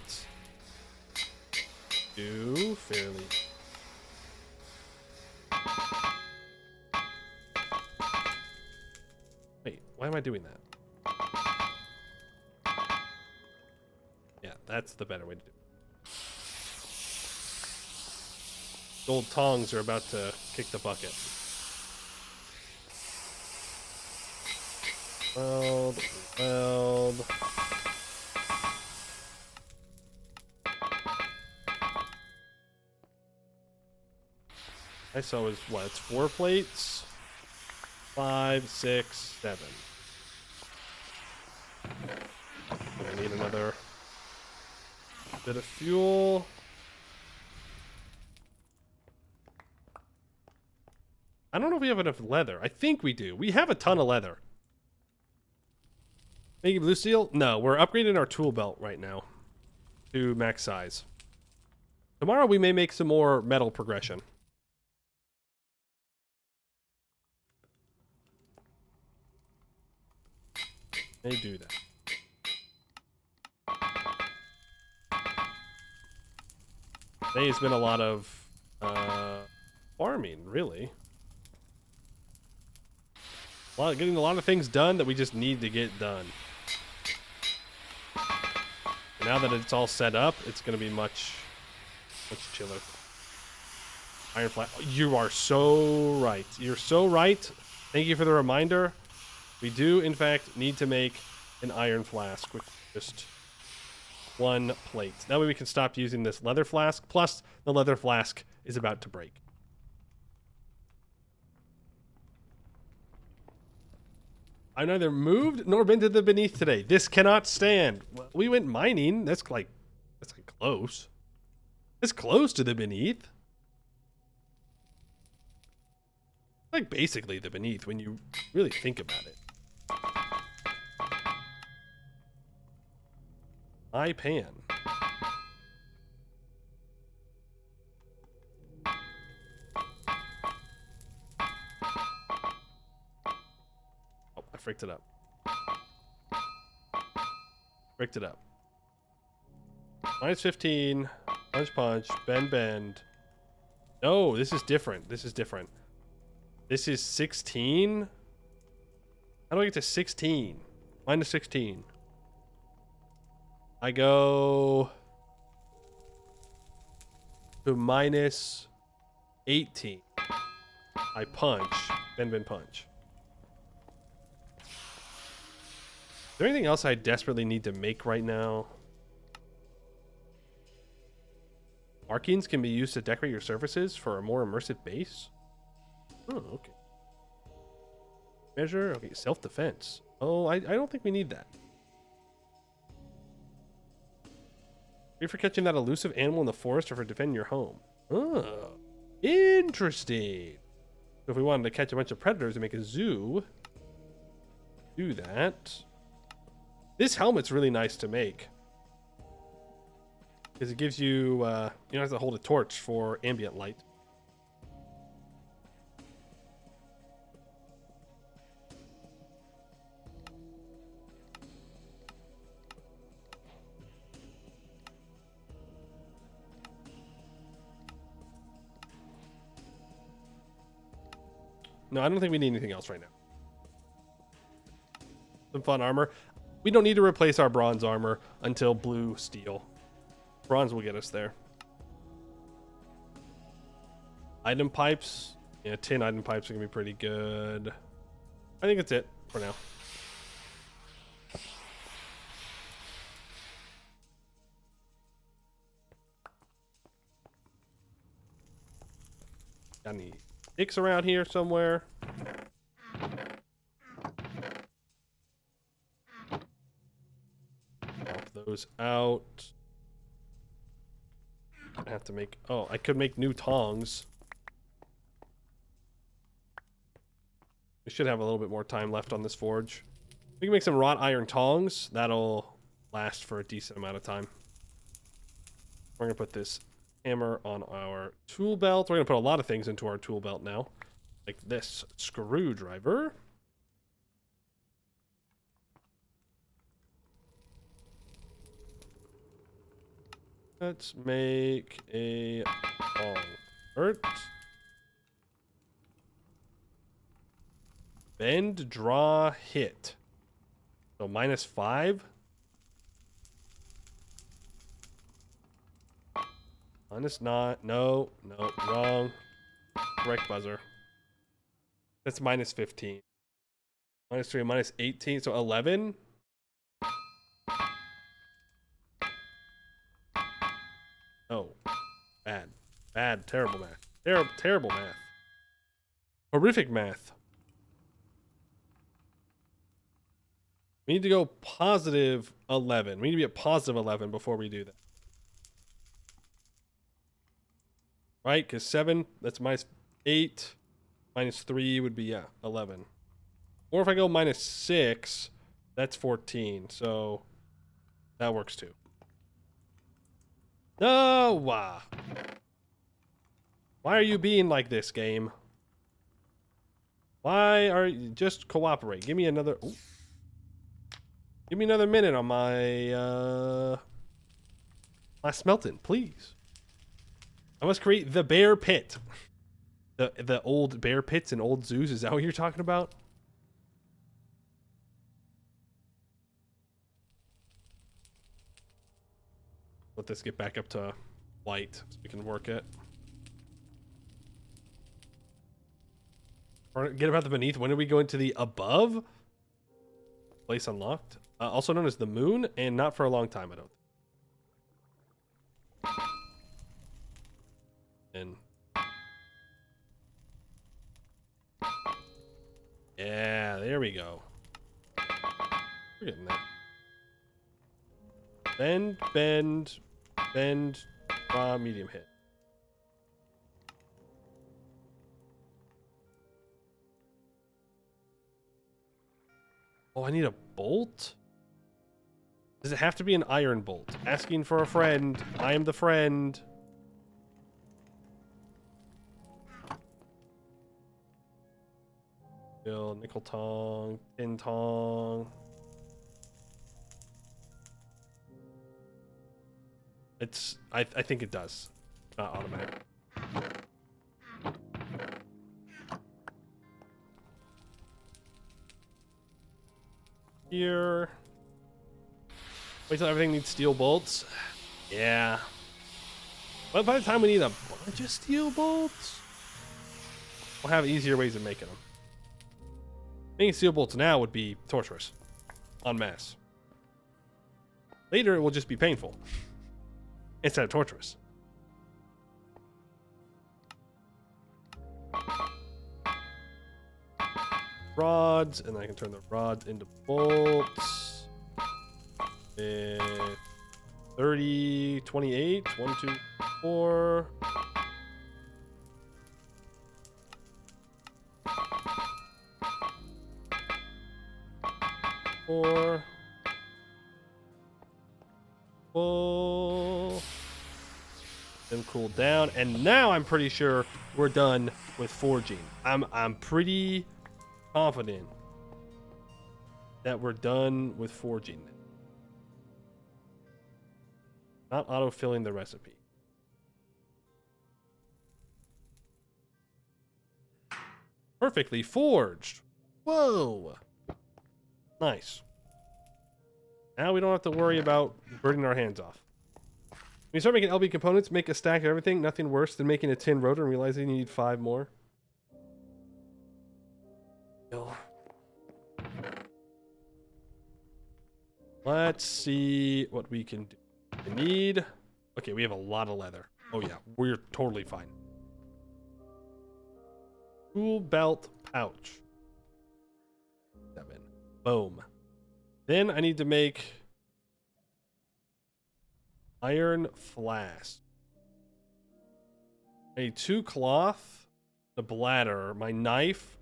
Do fairly. Wait, why am I doing that? Yeah, that's the better way to do it. Gold tongs are about to kick the bucket. Weld, weld. I saw was what? It's 4 plates. 5, 6, 7. I need another bit of fuel. I don't know if we have enough leather. I think we do. We have a ton of leather. Making blue steel? No, we're upgrading our tool belt right now to max size. Tomorrow we may make some more metal progression. May do that. Today has been a lot of farming, really. Getting a lot of things done that we just need to get done. Now that it's all set up, it's going to be much chiller. Iron flat. You are so right. You're so right. Thank you for the reminder. We do, in fact, need to make an iron flask, which is just 1 plate. That way we can stop using this leather flask. Plus, the leather flask is about to break. I've neither moved nor been to the beneath today. This cannot stand. We went mining. That's like close. It's close to the beneath. Like basically the beneath when you really think about it. My pan. Oh, I fricked it up. Fricked it up. Minus 15. Punch, punch. Bend, bend. No, this is different. This is different. This is 16. How do I get to 16? Minus 16. I go to minus 18. I punch. Bend, bend, punch. Is there anything else I desperately need to make right now? Markings can be used to decorate your surfaces for a more immersive base. Oh, okay. Measure. Okay, self-defense. Oh, I don't think we need that. Are for catching that elusive animal in the forest or for defending your home? Oh, interesting. So if we wanted to catch a bunch of predators and make a zoo, do that. This helmet's really nice to make because it gives you, you don't have to hold a torch for ambient light. No, I don't think we need anything else right now. Some fun armor. We don't need to replace our bronze armor until blue steel. Bronze will get us there. Item pipes. Yeah, tin item pipes are going to be pretty good. I think that's it for now. Got any sticks around here somewhere? Pop those out. I have to make... Oh, I could make new tongs. We should have a little bit more time left on this forge. We can make some wrought iron tongs. That'll last for a decent amount of time. We're going to put this hammer on our tool belt. We're going to put a lot of things into our tool belt now. Like this screwdriver. Let's make a tong. Bend, draw, hit. So minus 5. Minus not. No, wrong. Correct buzzer. That's minus 15. Minus 3, minus 18. So 11. Oh, bad. Bad. Terrible math. Terrible math. Horrific math. We need to go positive 11. We need to be at positive 11 before we do that. Right? Because 7, that's minus 8. Minus 3 would be, yeah, 11. Or if I go minus 6, that's 14. So that works too. No! Why are you being like this, game? Why are you... Just cooperate. Give me another... Ooh. Give me another minute on my, my smelting, please. I must create the bear pit. The old bear pits and old zoos. Is that what you're talking about? Let this get back up to white so we can work it. Or get about the beneath. When do we go into the above? Place unlocked. Also known as the moon, and not for a long time, I don't think. And yeah, there we go. We're getting there. Bend, bend, bend, draw, medium hit. Oh, I need a bolt? Does it have to be an iron bolt? Asking for a friend. I am the friend. Nickel tong, tin tong. I think it does. Not automatic. Here. Wait till everything needs steel bolts. Yeah. But by the time we need a bunch of steel bolts, we'll have easier ways of making them. Making steel bolts now would be torturous. En masse. Later, it will just be painful. Instead of torturous. Rods, and then I can turn the rods into bolts. 30, 28, 1, 2, 4. Full. Then cool down, and now I'm pretty sure we're done with forging. I'm pretty confident that we're done with forging. Not auto-filling the recipe. Perfectly forged. Whoa. Nice. Now we don't have to worry about burning our hands off. When you start making LB components, make a stack of everything. Nothing worse than making a tin rotor and realizing you need 5 more. Let's see what we can do. We need... Okay, we have a lot of leather. Oh yeah, we're totally fine. Tool belt pouch. 7. Boom. Then I need to make iron flask. I need 2 cloth, the bladder, my knife,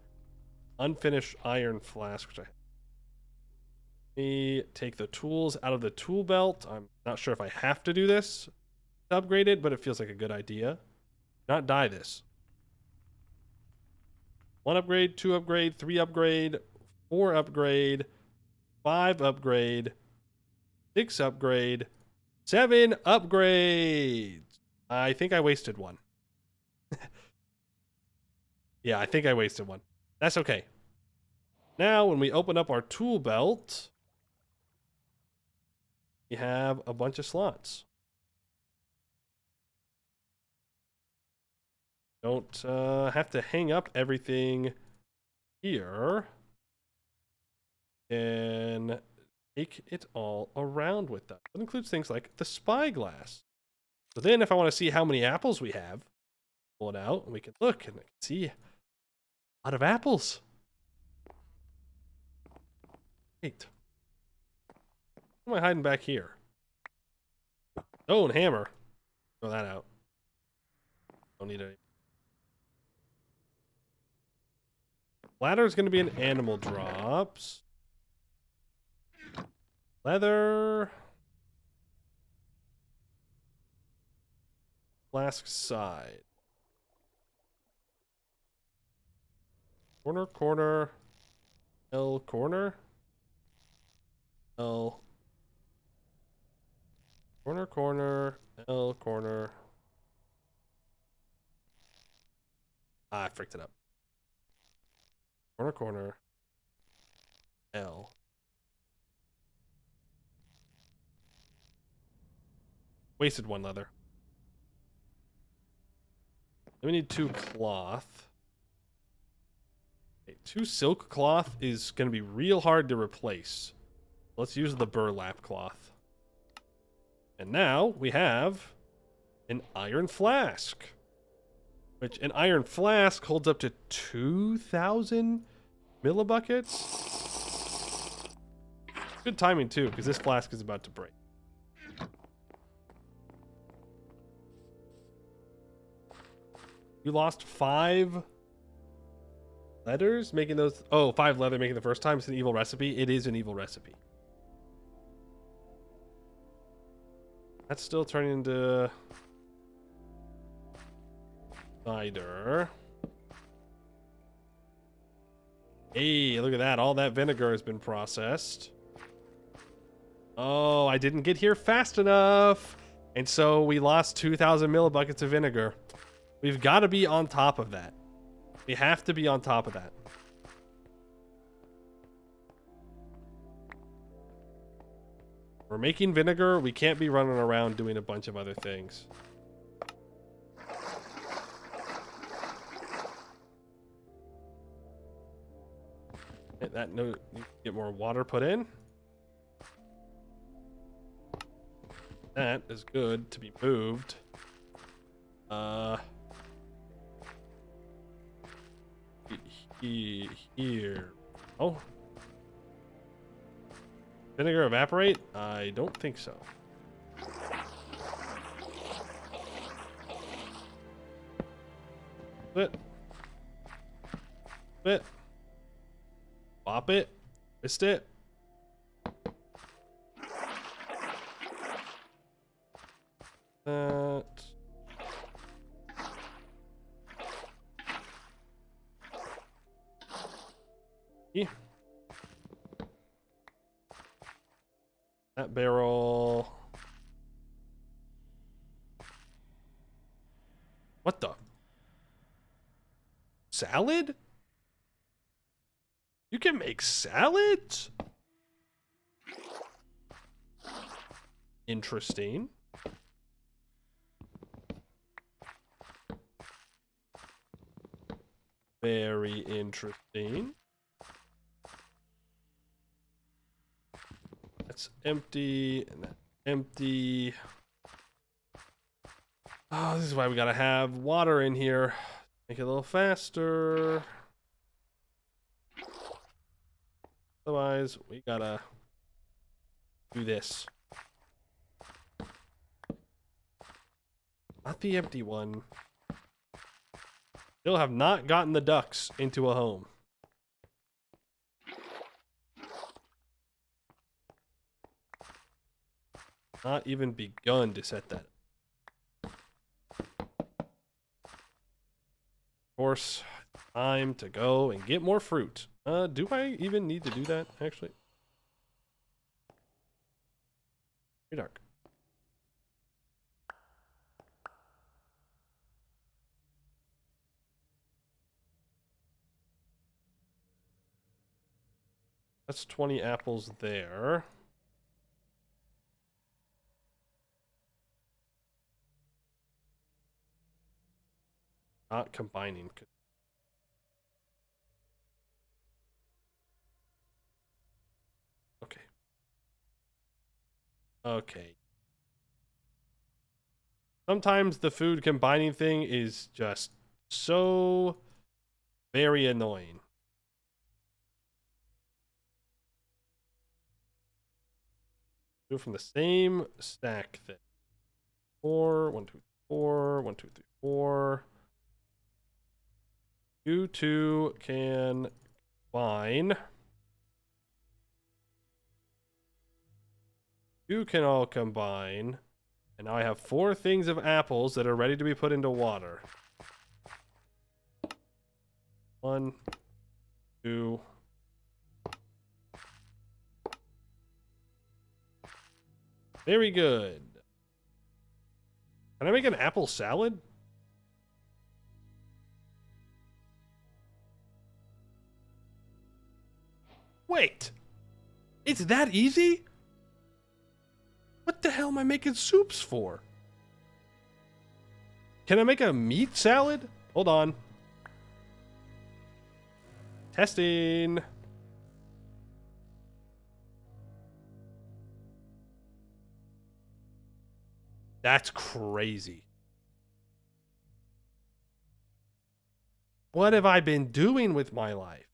unfinished iron flask, which I... Let me take the tools out of the tool belt. I'm not sure if I have to do this to upgrade it, but it feels like a good idea. Not dye this. 1 upgrade, 2 upgrade, 3 upgrade, 4 upgrade, 5 upgrade, 6 upgrade, 7 upgrades. I think I wasted 1. Yeah, I think I wasted 1. That's okay. Now, when we open up our tool belt, we have a bunch of slots. Don't have to hang up everything here. And take it all around with that. That includes things like the spyglass. So then if I want to see how many apples we have, pull it out and we can look and I can see a lot of apples. Great. What am I hiding back here? Oh, and hammer. Throw that out. Don't need any. Ladder is going to be an animal drops. Leather. Flask side. Corner, corner. L corner. L. Corner, corner. L corner. Ah, I fricked it up. Corner, corner. L. Wasted 1 leather. Then we need 2 cloth. Okay, 2 silk cloth is going to be real hard to replace. Let's use the burlap cloth. And now we have an iron flask. Which an iron flask holds up to 2,000 millibuckets. Good timing too, because this flask is about to break. You lost 5 letters making those. Oh, 5 leather making the first time. It's an evil recipe. It is an evil recipe. That's still turning into cider. Hey, look at that. All that vinegar has been processed. Oh, I didn't get here fast enough. And so we lost 2,000 millibuckets of vinegar. We've got to be on top of that. We have to be on top of that. We're making vinegar. We can't be running around doing a bunch of other things. That note, get more water put in. That is good to be moved. Here. Oh. Vinegar evaporate? I don't think so. Split. Split. Pop it. Missed it. That. Yeah. That barrel. What the? Salad? You can make salads? Interesting. Very interesting. That's empty and that's empty. Oh, this is why we gotta have water in here. Make it a little faster. Otherwise, we gotta do this. Not the empty one. Still have not gotten the ducks into a home. Not even begun to set that. Of course, time to go and get more fruit. Do I even need to do that, actually? Pretty dark. That's 20 apples there. Not combining. Okay. Okay. Sometimes the food combining thing is just so very annoying. Do it from the same stack thing. 4, 1, 2, 4, 1, 2, 3, 4. You two can combine. You can all combine. And now I have 4 things of apples that are ready to be put into water. 1, 2. Very good. Can I make an apple salad? Wait. It's that easy? What the hell am I making soups for? Can I make a meat salad? Hold on. Testing. That's crazy. What have I been doing with my life?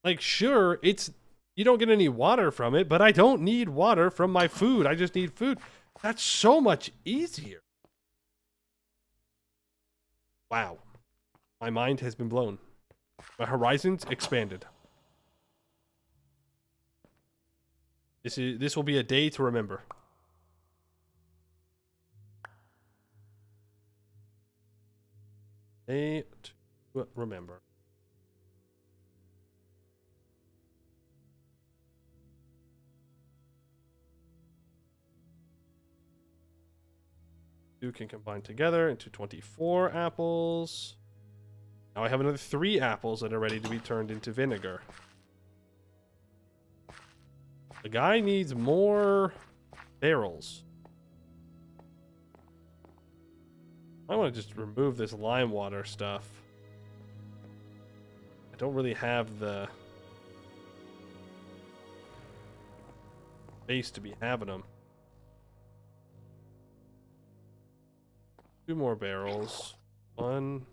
Like, sure, you don't get any water from it, but I don't need water from my food. I just need food. That's so much easier. Wow. My mind has been blown. My horizons expanded. This will be a day to remember. Day to remember. Two can combine together into 24 apples. Now I have another 3 apples that are ready to be turned into vinegar. The guy needs more barrels. I want to just remove this lime water stuff. I don't really have the space to be having them. 2 more barrels. 1.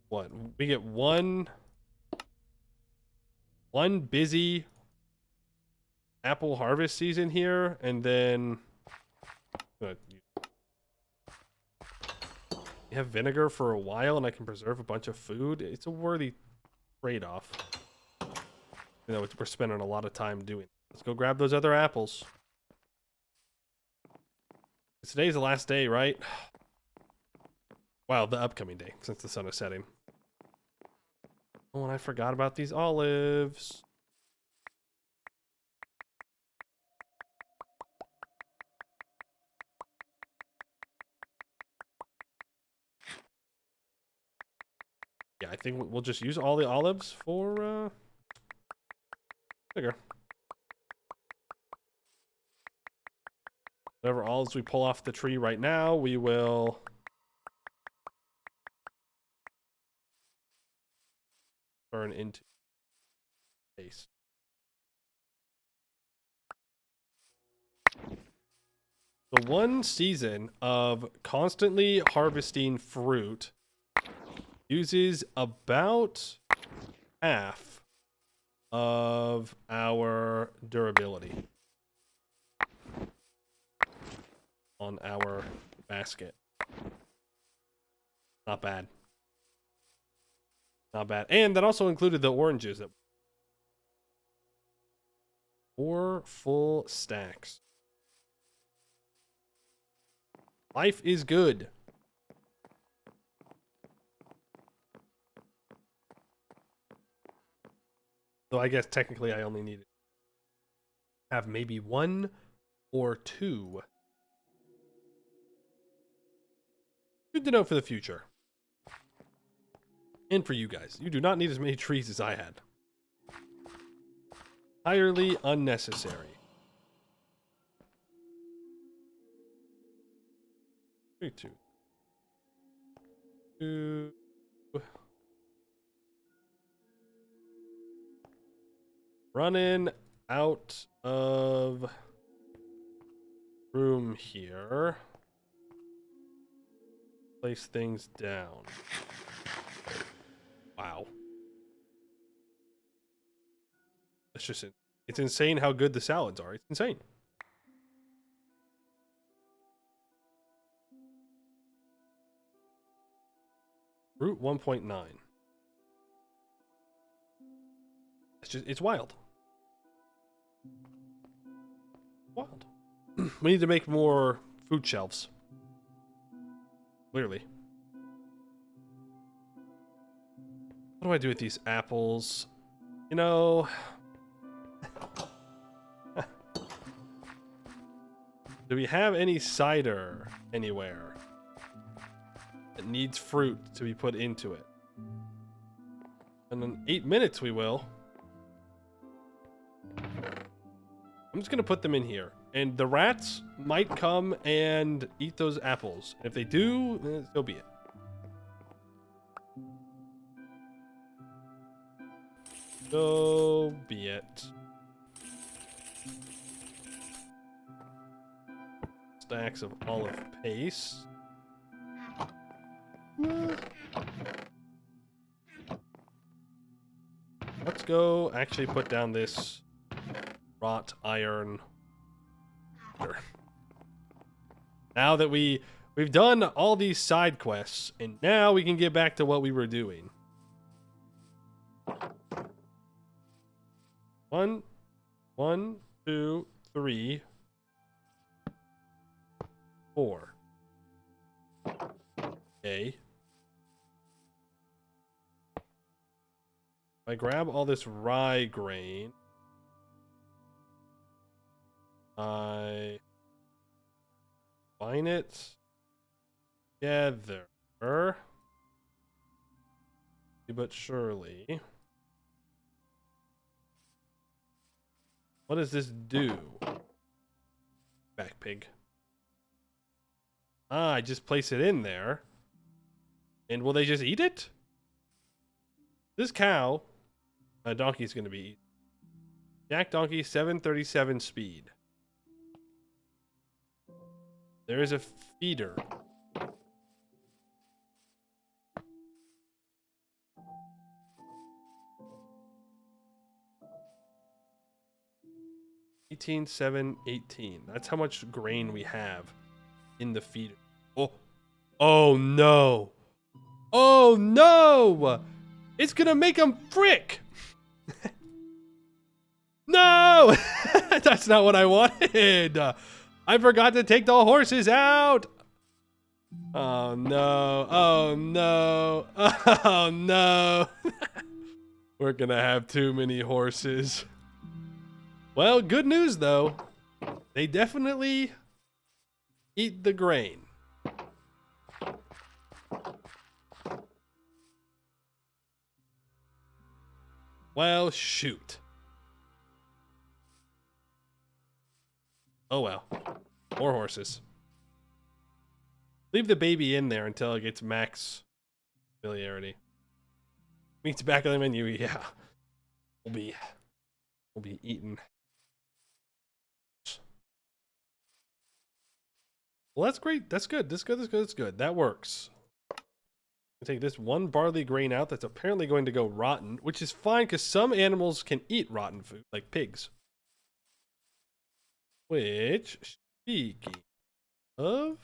What? We get one busy apple harvest season here, and then you have vinegar for a while, and I can preserve a bunch of food. It's a worthy trade-off. You know, we're spending a lot of time doing. Let's go grab those other apples. Today's the last day, right? Wow, the upcoming day, since the sun is setting. Oh, and I forgot about these olives. Yeah, I think we'll just use all the olives for vinegar. Whatever olives we pull off the tree right now, we will turn into paste. The one season of constantly harvesting fruit uses about half of our durability on our basket. Not bad. Not bad. And that also included the oranges. 4 full stacks. Life is good. So I guess technically I only need to have maybe 1 or 2. Good to know for the future. And for you guys. You do not need as many trees as I had. Entirely unnecessary. 3, 2. 2. Running out of room here. Place things down. Wow. It's just, it's insane how good the salads are. It's insane. Route 1.9. It's wild. Wild. We need to make more food shelves. Clearly. What do I do with these apples? You know... Do we have any cider anywhere that needs fruit to be put into it? And in 8 minutes we will. I'm just gonna put them in here. And the rats might come and eat those apples. If they do, so be it. So be it. Stacks of olive paste. Let's go actually put down this wrought iron. Now that we've done all these side quests, and now we can get back to what we were doing. 1, 2, 3, 4. Okay. If I grab all this rye grain, I combine it together, but surely. What does this do? Back pig. Ah, I just place it in there. And will they just eat it? This cow, a donkey's going to be eaten. Jack donkey, 737 speed. There is a feeder. $18,718. That's how much grain we have in the feeder. Oh, oh no! Oh no! It's gonna make them frick! No! That's not what I wanted. I forgot to take the horses out. Oh no! Oh no! Oh no! We're gonna have too many horses. Well, good news though. They definitely eat the grain. Well, shoot. Oh well. More horses. Leave the baby in there until it gets max familiarity. Meat's back on the menu, yeah. We'll be eating. Well, that's great. That's good. That's good. That's good. That's good. That works. Take this one barley grain out that's apparently going to go rotten, which is fine because some animals can eat rotten food, like pigs. Which, speaking of,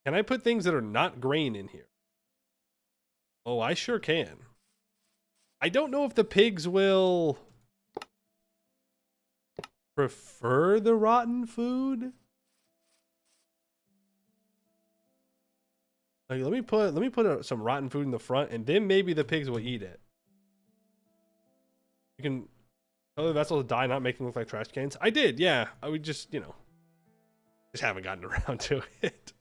can I put things that are not grain in here? Oh, I sure can. I don't know if the pigs will prefer the rotten food. Like, let me put some rotten food in the front, and then maybe the pigs will eat it. You can tell the vessels die, not making them look like trash cans. I did, yeah. I would just, you know, just haven't gotten around to it.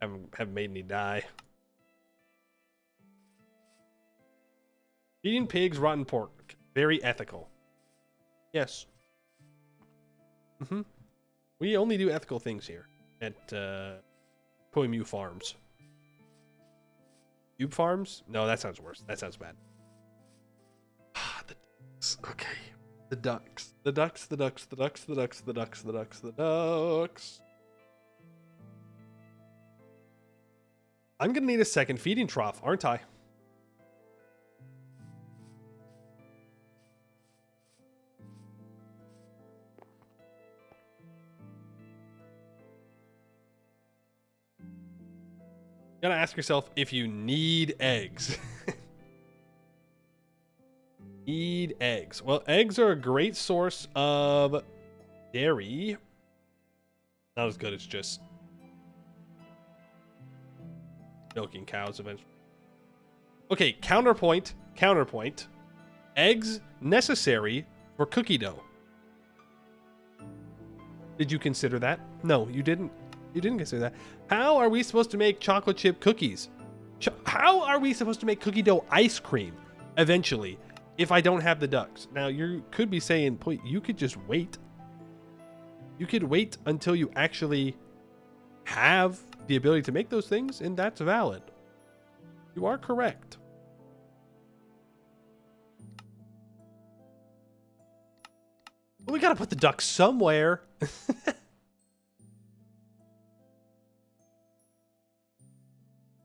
Haven't made any die. Eating pigs, rotten pork, very ethical. Yes. We only do ethical things here at Poimu Farms. Cube Farms? No, that sounds worse. That sounds bad. The ducks. Okay. The ducks. The ducks, the ducks, the ducks, the ducks, the ducks, the ducks, the ducks. I'm gonna need a second feeding trough, aren't I? You gotta ask yourself if you need eggs. Need eggs. Well, eggs are a great source of dairy. Not as good as just milking cows eventually. Okay, counterpoint. Eggs necessary for cookie dough. Did you consider that? No, you didn't. You didn't consider that. How are we supposed to make chocolate chip cookies? How are we supposed to make cookie dough ice cream eventually if I don't have the ducks? Now, you could be saying, you could just wait. You could wait until you actually have the ability to make those things, and that's valid. You are correct. Well, we gotta put the ducks somewhere.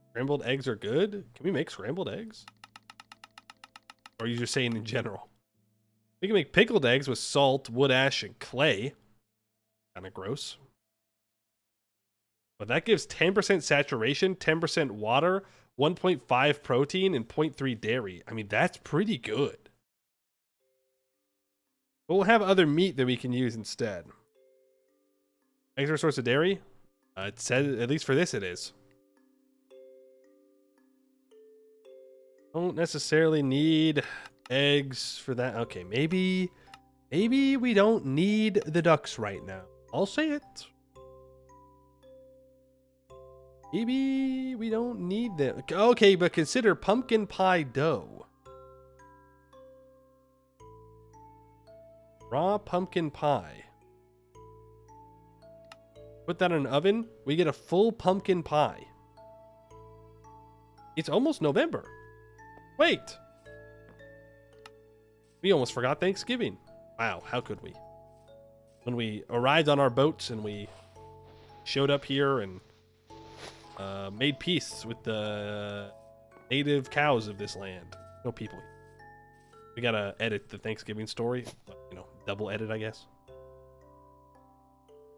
Scrambled eggs are good. Can we make scrambled eggs? Or are you just saying in general? We can make pickled eggs with salt, wood ash, and clay. Kind of gross. But that gives 10% saturation, 10% water, 1.5 protein, and 0.3 dairy. I mean, that's pretty good. But we'll have other meat that we can use instead. Eggs are a source of dairy? It said, at least for this, it is. Don't necessarily need eggs for that. Okay, maybe we don't need the ducks right now. I'll say it. Maybe we don't need them. Okay, but consider pumpkin pie dough. Raw pumpkin pie. Put that in an oven. We get a full pumpkin pie. It's almost November. Wait. We almost forgot Thanksgiving. Wow, how could we? When we arrived on our boats and we showed up here and made peace with the native cows of this land. No people. We gotta edit the Thanksgiving story. You know, double edit, I guess.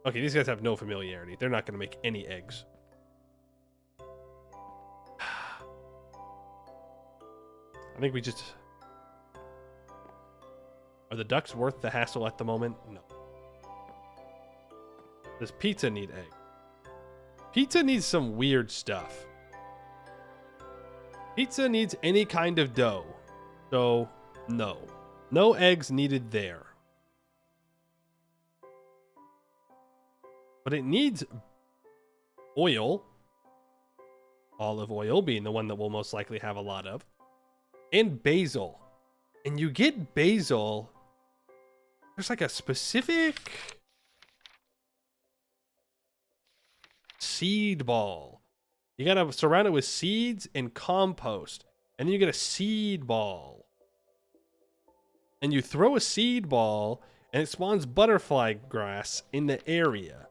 Okay, these guys have no familiarity. They're not gonna make any eggs. I think we just... Are the ducks worth the hassle at the moment? No. Does pizza need egg? Pizza needs some weird stuff. Pizza needs any kind of dough. So, no. No eggs needed there. But it needs oil. Olive oil being the one that we'll most likely have a lot of. And basil. And you get basil... There's like a specific... seed ball. You gotta surround it with seeds and compost. And then you get a seed ball. And you throw a seed ball and it spawns butterfly grass in the area.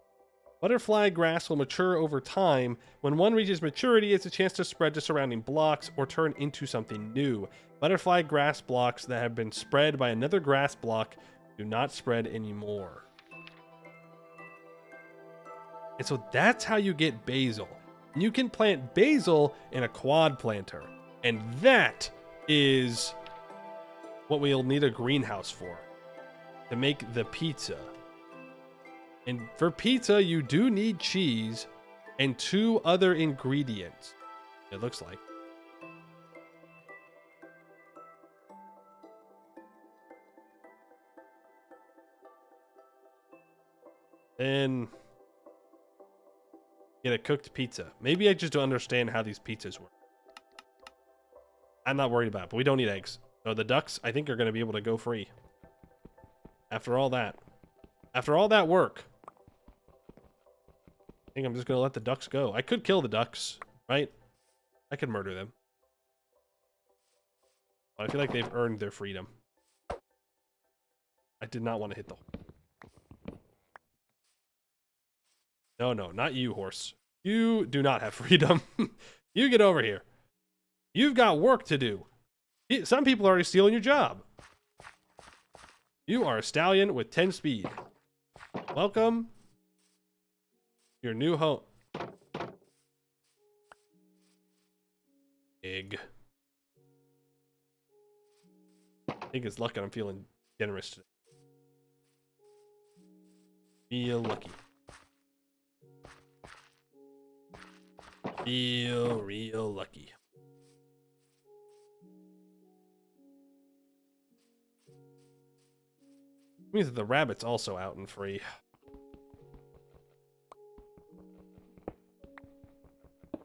Butterfly grass will mature over time. When one reaches maturity, it's a chance to spread to surrounding blocks or turn into something new. Butterfly grass blocks that have been spread by another grass block do not spread anymore. And so that's how you get basil. You can plant basil in a quad planter. And that is what we'll need a greenhouse for. To make the pizza. And for pizza, you do need cheese and 2 other ingredients. It looks like. Then... get a cooked pizza. Maybe I just don't understand how these pizzas work. I'm not worried about it, but we don't need eggs. So the ducks, I think, are going to be able to go free. After all that. After all that work. I think I'm just going to let the ducks go. I could kill the ducks, right? I could murder them. But I feel like they've earned their freedom. I did not want to hit the... No, no, not you, horse. You do not have freedom. You get over here. You've got work to do. Some people are already stealing your job. You are a stallion with 10 speed. Welcome. Your new home. Egg. I think it's luck and I'm feeling generous today. Feel lucky. Feel real lucky. Means that the rabbit's also out and free.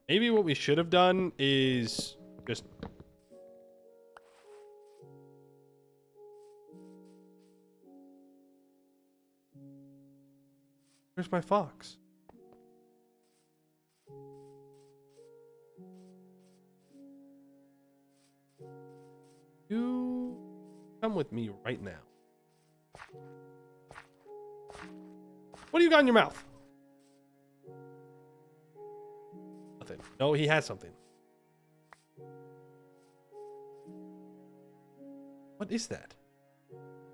Maybe what we should have done is just... Where's my fox? You come with me right now. What do you got in your mouth? Nothing. No, he has something. What is that?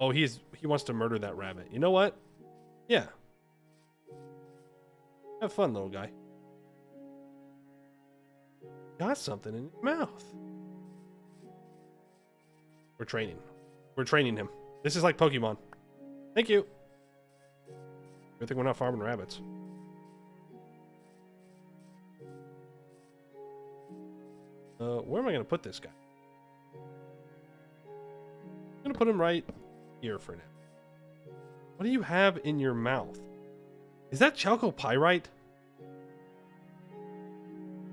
Oh, he wants to murder that rabbit. You know what? Yeah. Have fun, little guy. Got something in his mouth. We're training. We're training him. This is like Pokemon. Thank you. Good thing we're not farming rabbits. Where am I going to put this guy? I'm going to put him right here for now. What do you have in your mouth? Is that chalcopyrite?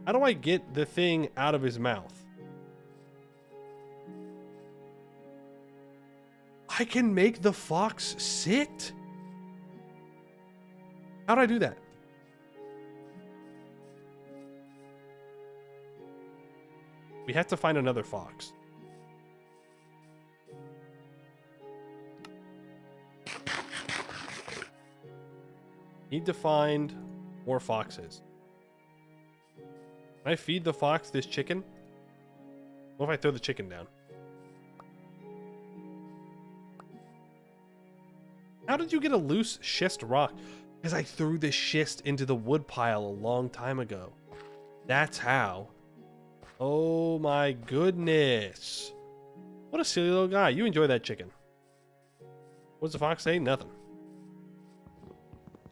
How do I get the thing out of his mouth? I can make the fox sit? How do I do that? We have to find another fox. Need to find more foxes. Can I feed the fox this chicken? What if I throw the chicken down? How did you get a loose schist rock? Because I threw the schist into the wood pile a long time ago. That's how. Oh my goodness. What a silly little guy. You enjoy that chicken. What's the fox say? Nothing.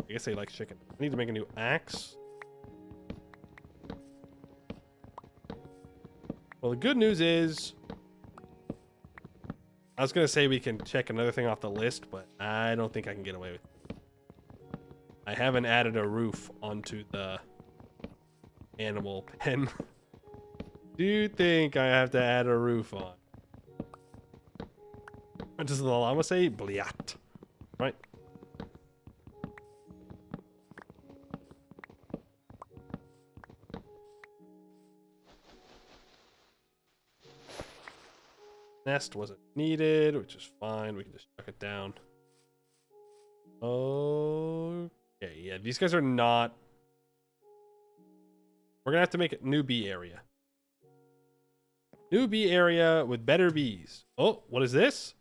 I guess he likes chicken. I need to make a new axe. Well, the good news is... I was going to say we can check another thing off the list, but I don't think I can get away with it. I haven't added a roof onto the animal pen. Do you think I have to add a roof on? What does the llama say? Bliat. Right? Nest wasn't needed, which is fine. We can just chuck it down. Okay, yeah, these guys are not... We're gonna have to make a new bee area. New bee area with better bees. Oh, what is this?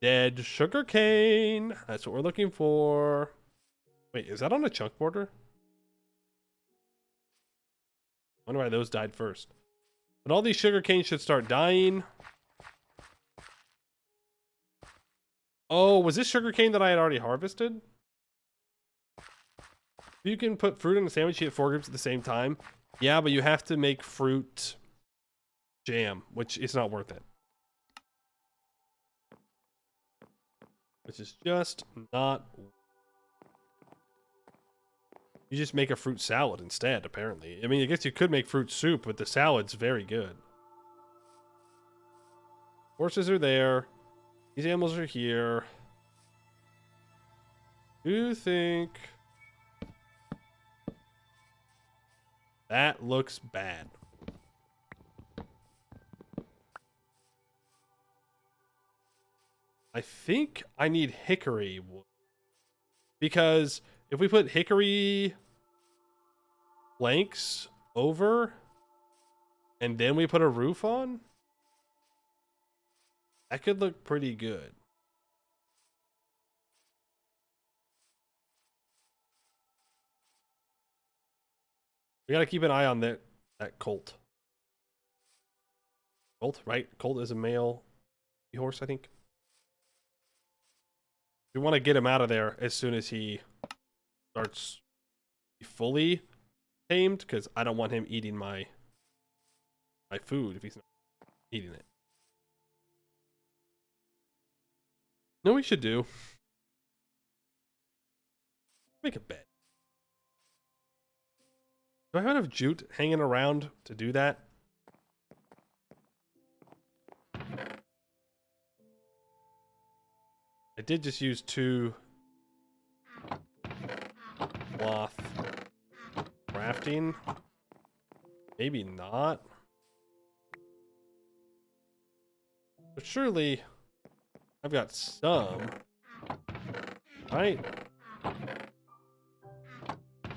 Dead sugar cane. That's what we're looking for. Wait, is that on a chunk border? I wonder why those died first. But all these sugar canes should start dying. Oh, was this sugar cane that I had already harvested? You can put fruit in a sandwich, you get 4 groups at the same time. Yeah, but you have to make fruit jam, which is not worth it. Which is just not... You just make a fruit salad instead, apparently. I mean, I guess you could make fruit soup, but the salad's very good. Horses are there. These animals are here. Do you think... That looks bad. I think I need hickory wood. Because if we put hickory planks over and then we put a roof on, that could look pretty good. We gotta keep an eye on that colt. Colt, right? Colt is a male horse, I think. We want to get him out of there as soon as he starts fully tamed, because I don't want him eating my food if he's not eating it. No, we should do. Make a bed. Do I have enough jute hanging around to do that? I did just use 2 cloth crafting. Maybe not. But surely I've got some. Right?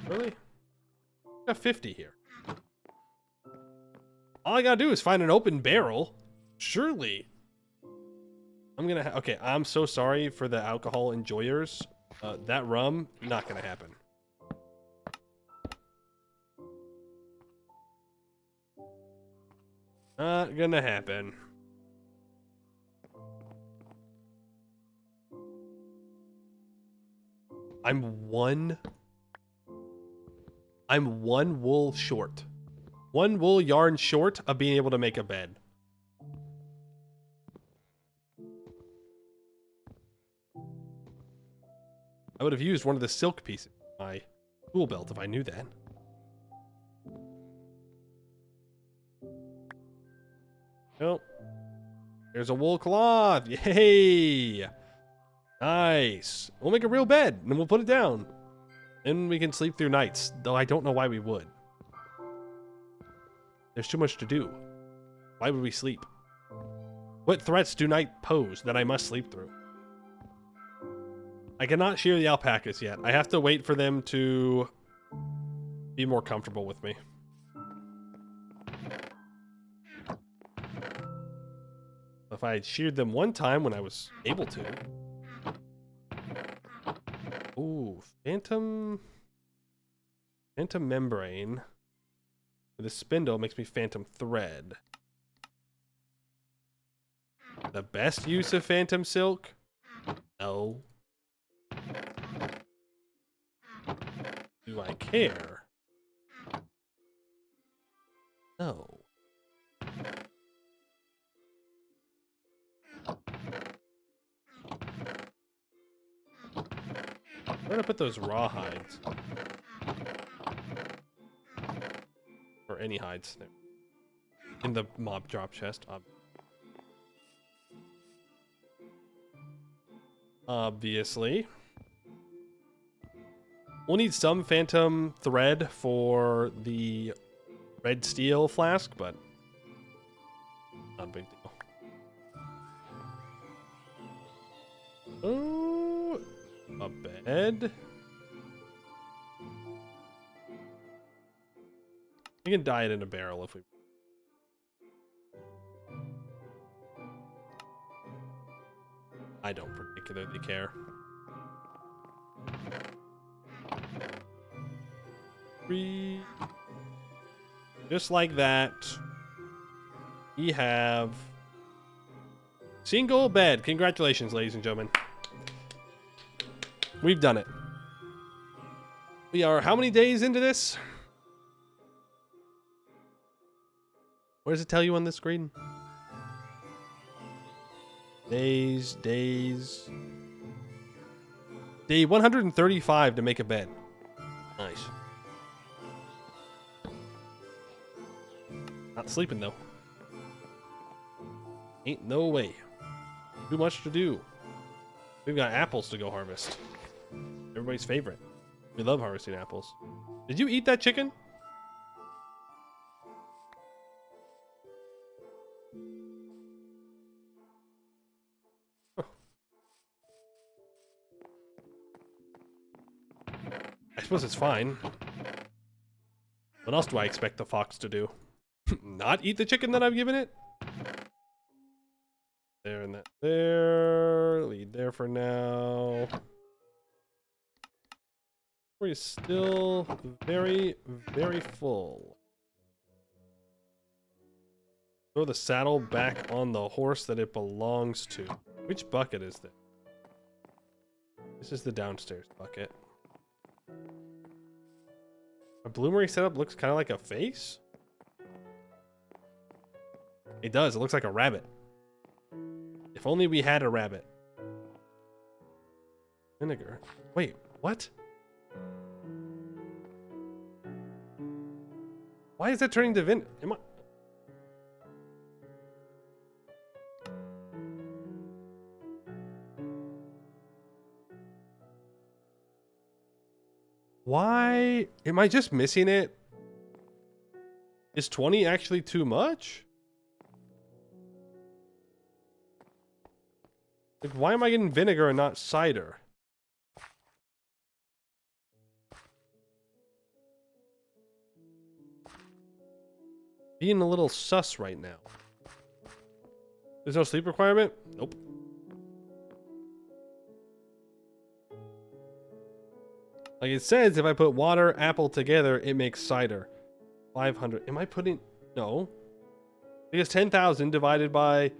Really? I've got 50 here. All I gotta do is find an open barrel. Surely. I'm gonna okay, I'm so sorry for the alcohol enjoyers. That rum, not gonna happen. Not gonna happen. I'm one wool short. one wool yarn short of being able to make a bed. I would have used one of the silk pieces in my tool belt if I knew that. Oh, there's a wool cloth. Yay! Nice. We'll make a real bed and then we'll put it down. Then we can sleep through nights, though I don't know why we would. There's too much to do. Why would we sleep? What threats do night pose that I must sleep through? I cannot shear the alpacas yet. I have to wait for them to be more comfortable with me. If I had sheared them one time when I was able to. Ooh, phantom membrane with a spindle makes me phantom thread. The best use of phantom silk? No. Do I care? No. I'm gonna put those raw hides. Or any hides there. In the mob drop chest. Obviously. We'll need some phantom thread for the red steel flask, but not a big deal. Oh, a bed. We can dye it in a barrel if we... I don't particularly care. Just like that, we have single bed. Congratulations, ladies and gentlemen. We've done it. We are how many days into this? Where does it tell you on the screen? Days. Day 135 to make a bed. Nice. Not sleeping though. Ain't no way. Too much to do. We've got apples to go harvest. Everybody's favorite. We love harvesting apples. Did you eat that chicken? I suppose it's fine. What else do I expect the fox to do? Not eat the chicken that I've given it? There and that there. Lead there for now. We're still very, very full. Throw the saddle back on the horse that it belongs to. Which bucket is this? This is the downstairs bucket. A bloomery setup looks kind of like a face. It does. It looks like a rabbit. If only we had a rabbit. Vinegar. Wait, what? Why is that turning to vinegar? Am I... Why? Am I just missing it? Is 20 actually too much? Like, why am I getting vinegar and not cider? Being a little sus right now. There's no sleep requirement? Nope. Like it says, if I put water, apple together, it makes cider. 500. Am I putting... No. Because 10,000 divided by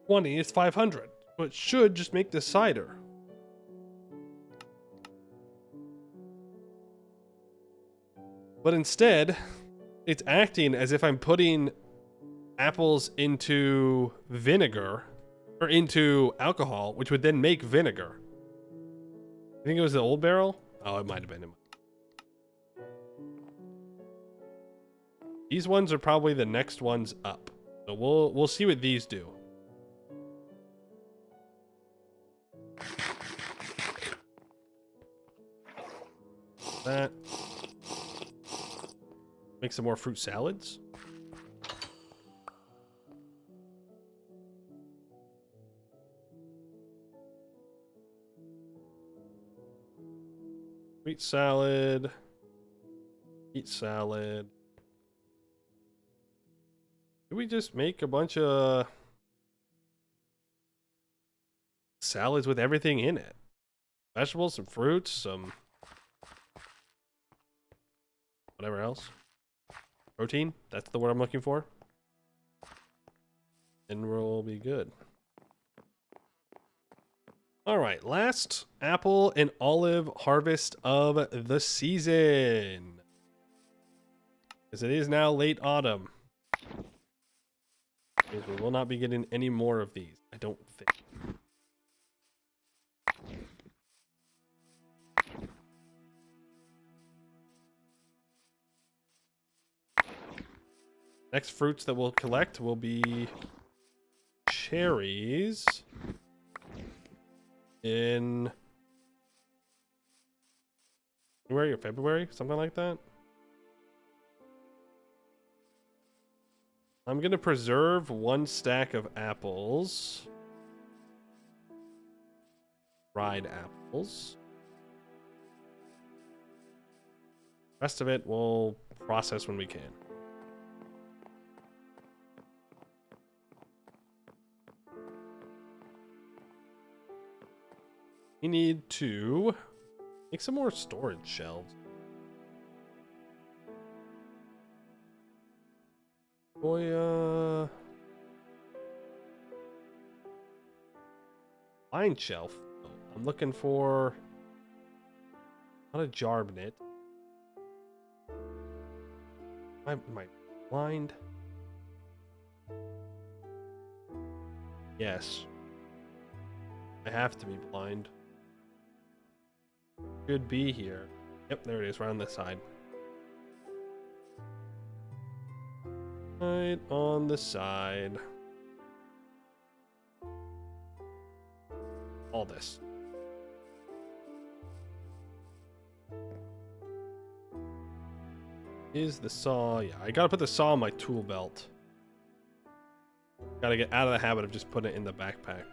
20 is 500. So it should just make this cider. But instead, it's acting as if I'm putting apples into vinegar or into alcohol, which would then make vinegar. I think it was the old barrel. Oh, it might have been. These ones are probably the next ones up. So we'll see what these do. That. Make some more fruit salads. Wheat salad. Wheat salad. Did we just make a bunch of salads with everything in it? Vegetables, some fruits, some whatever else. Protein, that's the word I'm looking for. And we'll be good. All right, last apple and olive harvest of the season. As it is now late autumn. We will not be getting any more of these, I don't think. Next fruits that we'll collect will be cherries in January or February, something like that. I'm gonna preserve 1 stack of apples. Dried apples. Rest of it we'll process when we can. We need to make some more storage shelves. Boy, wine shelf. Oh, I'm looking for not a jarbnet. Am I blind? Yes. I have to be blind. Should be here. Yep, there it is, right on this side. Right on the side. All this. Is the saw? Yeah, I gotta put the saw in my tool belt. Gotta get out of the habit of just putting it in the backpack.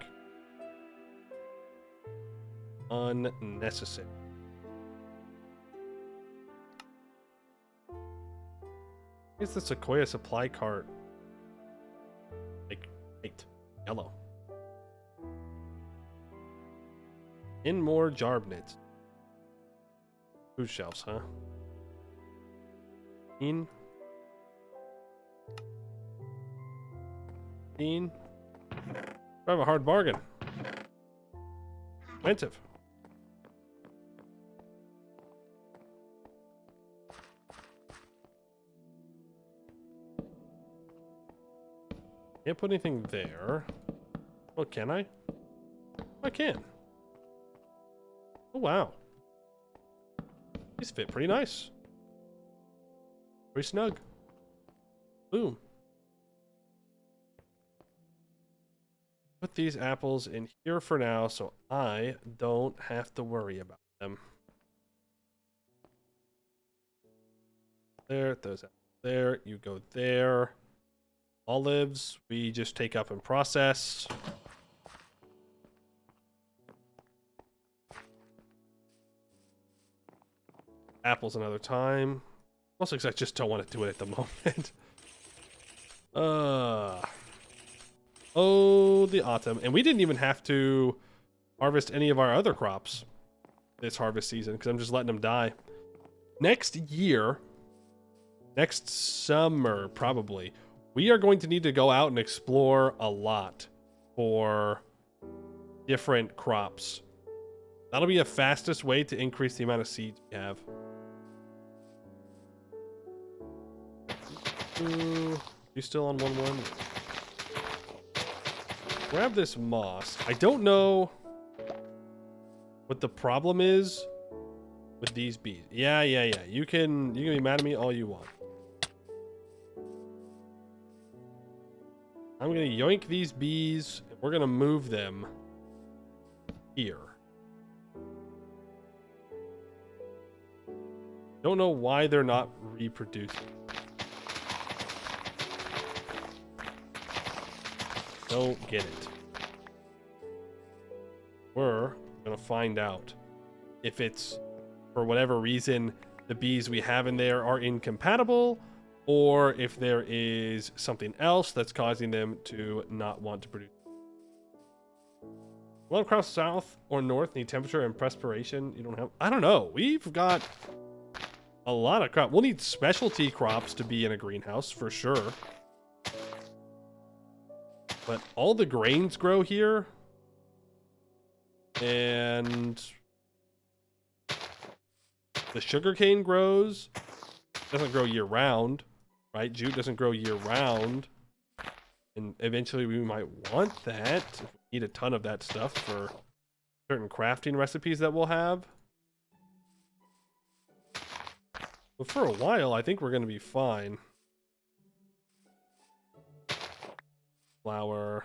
Unnecessary. It's the Sequoia supply cart. Like, wait, yellow. In more jarbnets. Food shelves, huh? In. I have a hard bargain. Expensive. Can't put anything there. Well, can I? I can. Oh, wow. These fit pretty nice. Pretty snug. Boom. Put these apples in here for now so I don't have to worry about them. There, those apples there. You go there. Olives, we just take up and process. Apples another time. Also, because I just don't want to do it at the moment. Oh, the autumn. And we didn't even have to harvest any of our other crops this harvest season because I'm just letting them die. Next year, next summer, probably, we are going to need to go out and explore a lot for different crops. That'll be the fastest way to increase the amount of seeds we have. You still on 1-1? Grab this moss. I don't know what the problem is with these bees. Yeah. You can be mad at me all you want. I'm gonna yoink these bees. And we're gonna move them here. Don't know why they're not reproducing. Don't get it. We're gonna find out if it's, for whatever reason, the bees we have in there are incompatible, or if there is something else that's causing them to not want to produce. Well, across south or north need temperature and perspiration. You don't have. I don't know. We've got a lot of crop. We'll need specialty crops to be in a greenhouse for sure. But all the grains grow here. And the sugarcane grows. Doesn't grow year round, right? Jute doesn't grow year round. And eventually we might want that. If we need a ton of that stuff for certain crafting recipes that we'll have. But for a while, I think we're going to be fine. Flour.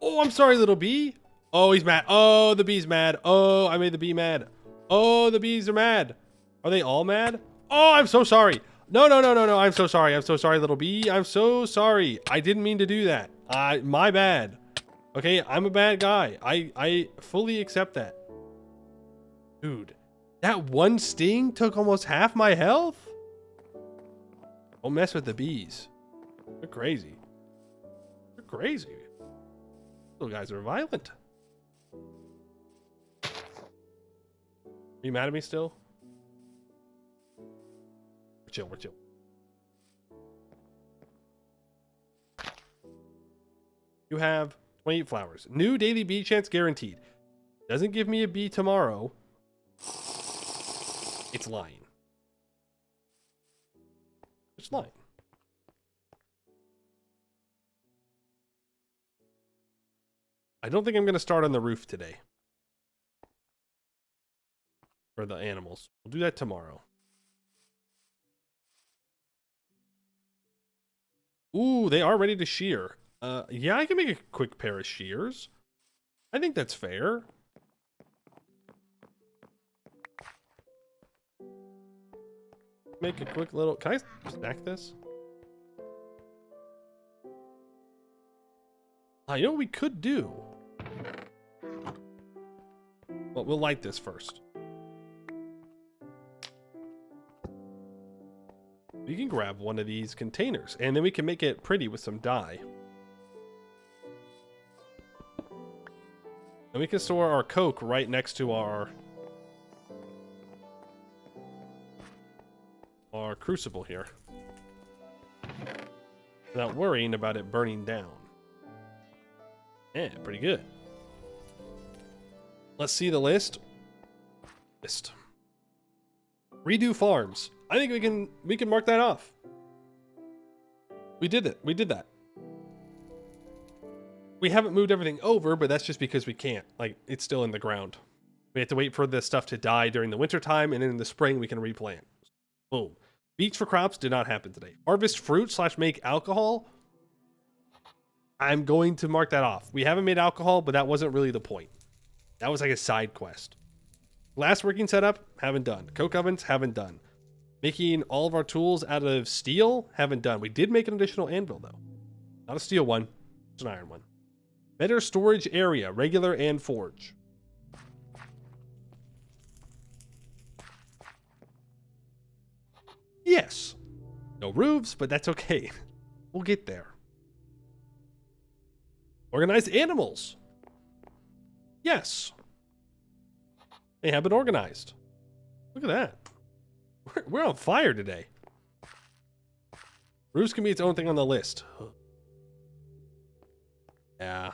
Oh, I'm sorry, little bee. Oh, he's mad. Oh, the bee's mad. Oh, I made the bee mad. Oh, the bees are mad. Are they all mad? Oh, I'm so sorry. No. I'm so sorry. I'm so sorry, little bee. I'm so sorry. I didn't mean to do that. My bad. Okay, I'm a bad guy. I fully accept that. Dude, that one sting took almost half my health? Don't mess with the bees. They're crazy. They're crazy. Little guys are violent. Are you mad at me still? We're chill. You have 28 flowers. New daily bee chance guaranteed. Doesn't give me a bee tomorrow. It's lying. It's lying. I don't think I'm going to start on the roof today. For the animals. We'll do that tomorrow. Ooh, they are ready to shear. Yeah, I can make a quick pair of shears. I think that's fair. Make a quick little... Can I stack this? You know what we could do? Well, we'll light this first. We can grab one of these containers, and then we can make it pretty with some dye. And we can store our coke right next to our crucible here, without worrying about it burning down. Yeah, pretty good. Let's see the list. Redo farms. I think we can mark that off. We did it. We did that. We haven't moved everything over, but that's just because we can't. Like, it's still in the ground. We have to wait for the stuff to die during the winter time, and then in the spring we can replant. Boom. Beets for crops did not happen today. Harvest fruit / make alcohol. I'm going to mark that off. We haven't made alcohol, but that wasn't really the point. That was like a side quest. Glass working setup, haven't done. Coke ovens, haven't done. Making all of our tools out of steel, haven't done. We did make an additional anvil, though. Not a steel one, it's an iron one. Better storage area, regular and forge. Yes. No roofs, but that's okay. We'll get there. Organized animals. Yes. They have been organized. Look at that. We're on fire today. Roofs can be its own thing on the list. Yeah.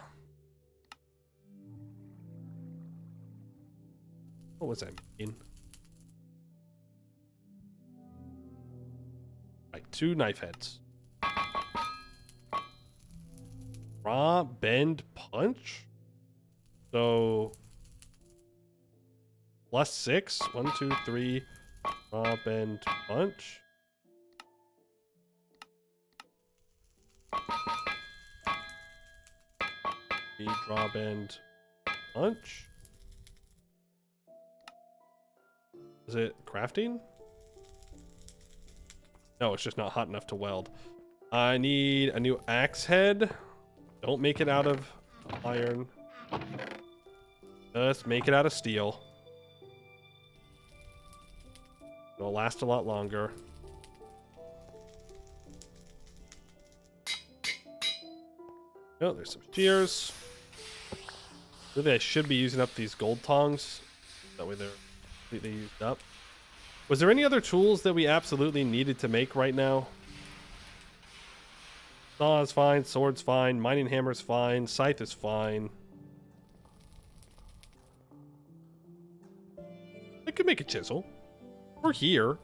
What was I mean? Right. 2 knife heads. Draw, bend, punch. So +6. 1, 2, 3. Draw, bend, punch. Draw, bend, punch. Is it crafting? No, it's just not hot enough to weld. I need a new axe head. Don't make it out of iron. Just make it out of steel. It'll last a lot longer. Oh, there's some shears. Really, I should be using up these gold tongs. That way they're completely used up. Was there any other tools that we absolutely needed to make right now? Saw is fine, sword's fine, mining hammer's fine, scythe is fine. I could make a chisel. We're here.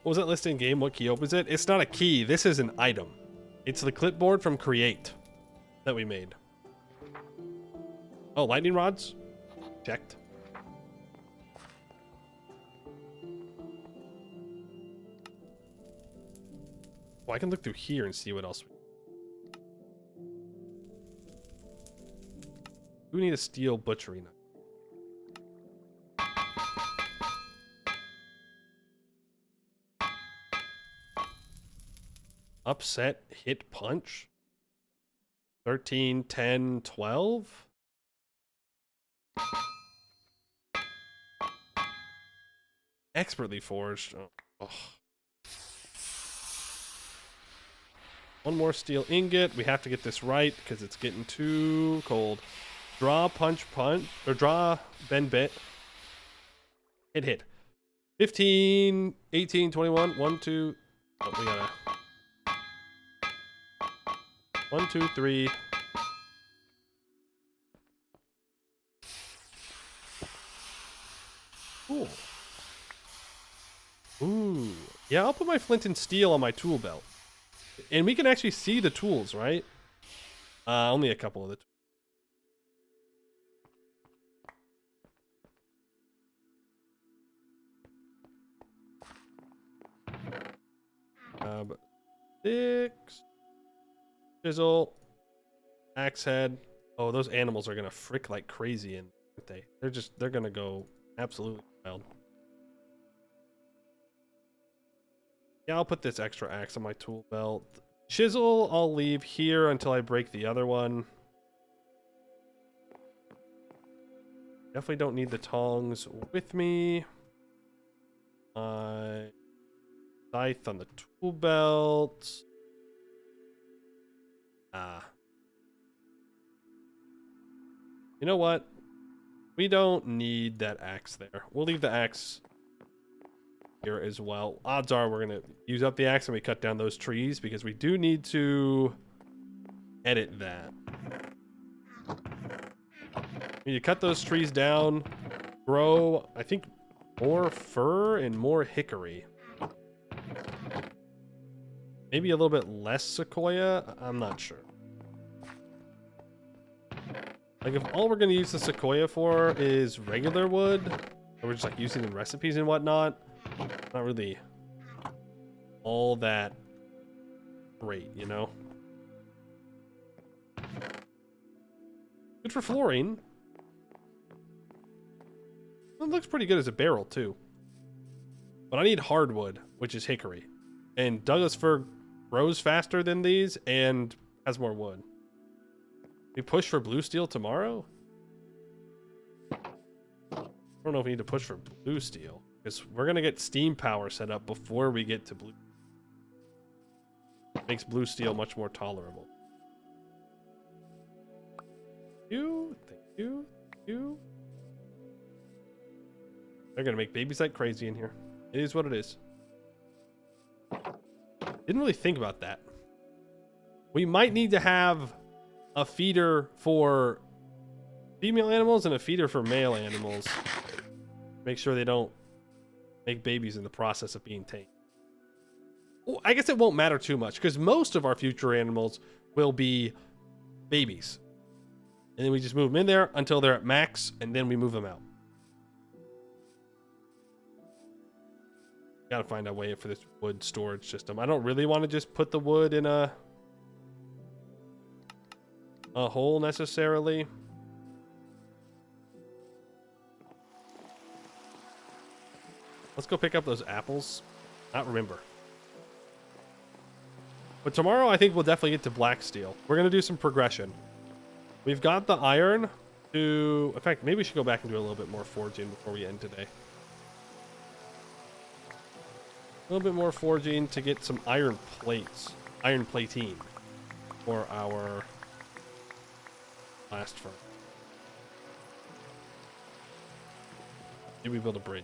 What was that list in game? What key opens it? It's not a key. This is an item. It's the clipboard from Create that we made. Oh, lightning rods? Checked. Oh, I can look through here and see what else. We need a steel butchery knife. Upset, hit, punch. 13, 10, 12. Expertly forged. Oh. One more steel ingot. We have to get this right because it's getting too cold. Draw, punch, punch. Or draw, bend, bit. Hit. 15, 18, 21. 1, 2. Oh, we gotta. 1, 2, 3. Cool. Ooh. Yeah, I'll put my flint and steel on my tool belt. And we can actually see the tools, right? Only a couple of the tools. 6. Chisel. Axe head. Oh, those animals are gonna frick like crazy, and they're gonna go absolutely wild. Yeah, I'll put this extra axe on my tool belt. Chisel, I'll leave here until I break the other one. Definitely don't need the tongs with me. Scythe on the tool belt. You know what? We don't need that axe there. We'll leave the axe here as well. Odds are we're gonna use up the axe and we cut down those trees because we do need to edit that. We need to cut those trees down, grow, I think, more fir and more hickory. Maybe a little bit less sequoia. I'm not sure. Like, if all we're going to use the sequoia for is regular wood, or we're just like using it in recipes and whatnot, not really all that great, you know? Good for flooring. It looks pretty good as a barrel too. But I need hardwood, which is hickory. And Douglas fir grows faster than these and has more wood. We push for blue steel tomorrow? I don't know if we need to push for blue steel, because we're going to get steam power set up before we get to blue. Makes blue steel much more tolerable. Thank you. They're going to make babies like crazy in here. It is what it is. Didn't really think about that. We might need to have a feeder for female animals and a feeder for male animals. Make sure they don't make babies in the process of being tamed. Well, I guess it won't matter too much because most of our future animals will be babies. And then we just move them in there until they're at max, and then we move them out. Gotta find a way for this wood storage system. I don't really want to just put the wood in a hole necessarily. Let's go pick up those apples. Not remember. But tomorrow I think we'll definitely get to black steel. We're going to do some progression. We've got the iron to... In fact, maybe we should go back and do a little bit more forging before we end today. A little bit more forging to get some iron plates. Iron plating for our blast furnace. Maybe we build a bridge.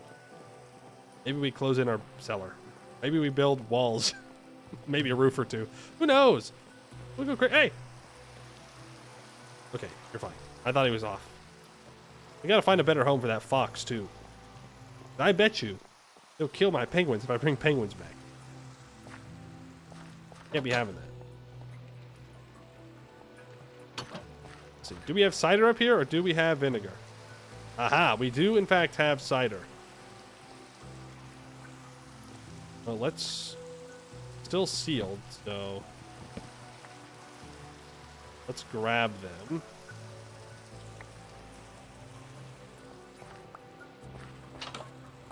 Maybe we close in our cellar. Maybe we build walls. Maybe a roof or two. Who knows? We'll go crazy. Hey! Okay, you're fine. I thought he was off. We gotta find a better home for that fox, too. I bet you he'll kill my penguins if I bring penguins back. Can't be having that. Let's see. Do we have cider up here, or do we have vinegar? Aha, we do, in fact, have cider. Well, let's... Still sealed, so... Let's grab them.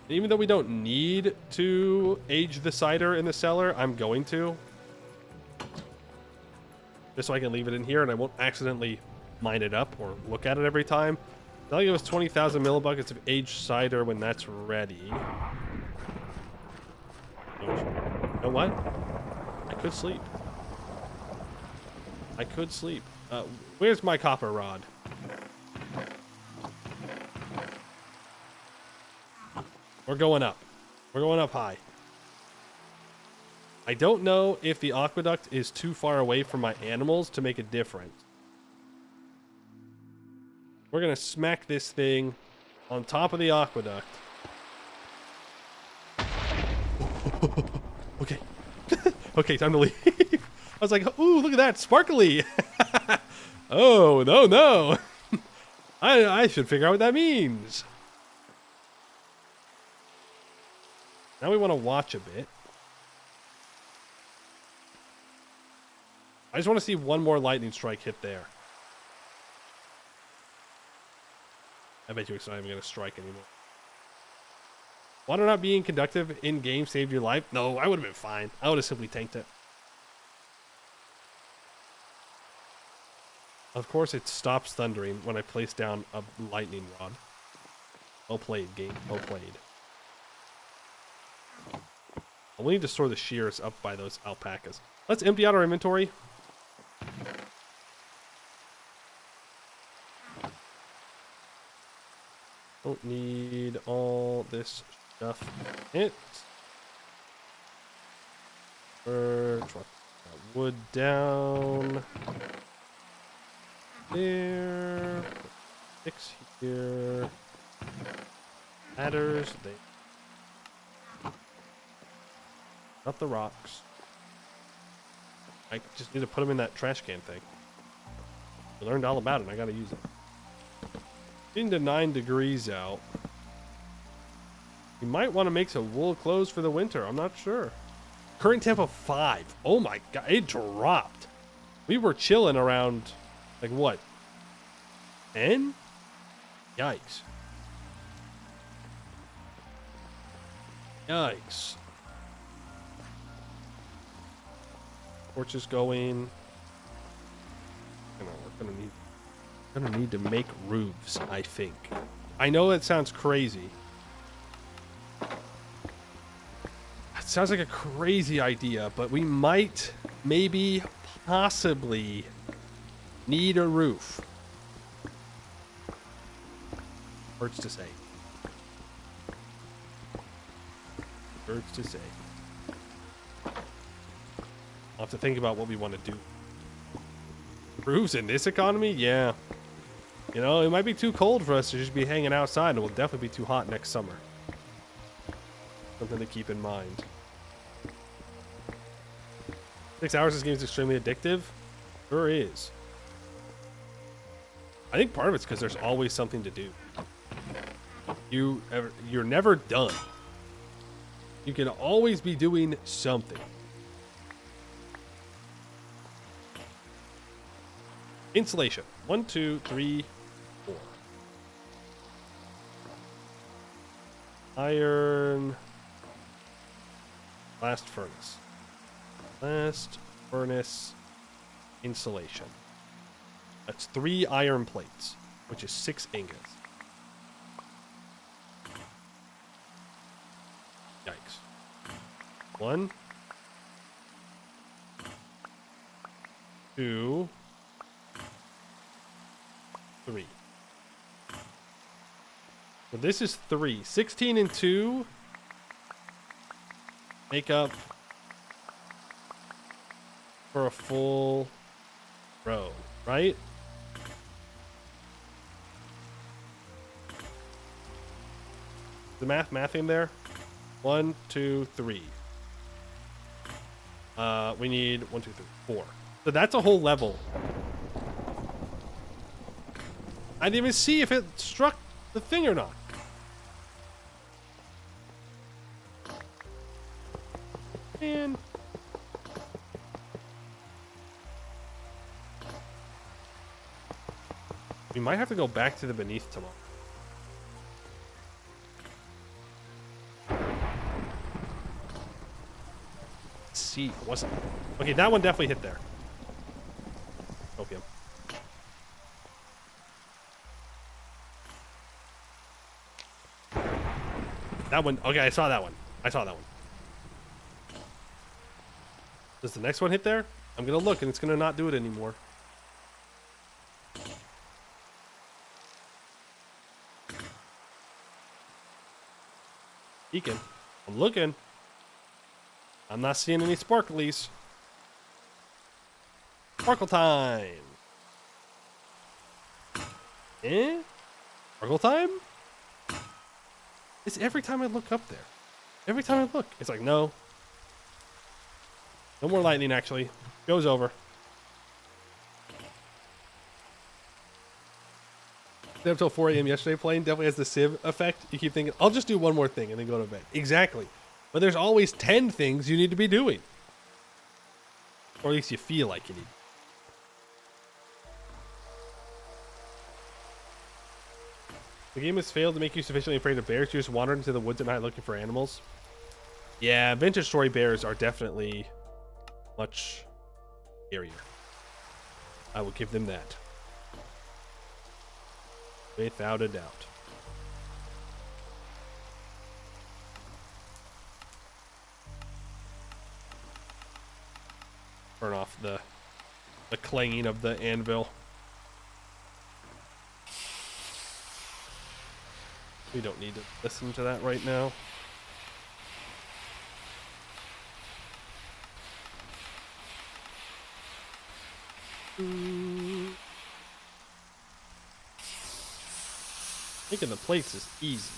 Even though we don't need to age the cider in the cellar, I'm going to. Just so I can leave it in here and I won't accidentally mine it up or look at it every time. That'll give us 20,000 millibuckets of aged cider when that's ready. You know what? I could sleep. I could sleep. Where's my copper rod? We're going up. We're going up high. I don't know if the aqueduct is too far away from my animals to make a difference. We're going to smack this thing on top of the aqueduct. Okay. Okay, time to leave. I was like, ooh, look at that, sparkly. Oh, no. I should figure out what that means. Now we want to watch a bit. I just want to see one more lightning strike hit there. I bet you it's not even going to strike anymore. Water not being conductive in game saved your life? No, I would have been fine. I would have simply tanked it. Of course, it stops thundering when I place down a lightning rod. Well played, game. Well played. We'll need to store the shears up by those alpacas. Let's empty out our inventory. Don't need all this stuff. Wood down. There. 6 here. Ladders. Not the rocks. I just need to put them in that trash can thing. I learned all about it and I gotta use it. Into 9 degrees out. You might want to make some wool clothes for the winter. I'm not sure. Current temp of 5. Oh my god, it dropped. We were chilling around, like what? 10? Yikes. Yikes. Torch is going. We're gonna need to make roofs, I think. I know that sounds crazy. It sounds like a crazy idea, but we might, maybe, possibly need a roof. Hurts to say. Hurts to say. I'll have to think about what we want to do. Roofs in this economy? Yeah. You know, it might be too cold for us to just be hanging outside, and it will definitely be too hot next summer. Something to keep in mind. 6 hours, this game is extremely addictive. Sure is. I think part of it's because there's always something to do. You're never done. You can always be doing something. Insulation. 1, 2, 3, 4. Iron. Blast furnace. Blast furnace. Insulation. That's 3 iron plates, which is 6 ingots. Yikes. 1, 2, 3. So this is 3. 16 and 2 make up for a full row, right? The mathing there. 1, 2, 3. We need 1, 2, 3, 4. So that's a whole level. I didn't even see if it struck the thing or not. Man. We might have to go back to the beneath tomorrow. Let's see, wasn't it? Okay, that one definitely hit there. Opium. That one, okay, I saw that one. I saw that one. Does the next one hit there? I'm gonna look and it's gonna not do it anymore. Peeking. I'm looking. I'm not seeing any sparklies. Sparkle time. Eh? Sparkle time? It's every time I look up there. Every time I look, it's like, no. No more lightning, actually. Goes over. Stayed up till 4 a.m. yesterday playing. Definitely has the Civ effect. You keep thinking, I'll just do one more thing and then go to bed. Exactly. But there's always 10 things you need to be doing. Or at least you feel like you need. The game has failed to make you sufficiently afraid of bears. You just wander into the woods at night looking for animals. Yeah, vintage story bears are definitely much scarier. I will give them that. Without a doubt. Turn off the clanging of the anvil. We don't need to listen to that right now. Making the plates is easy.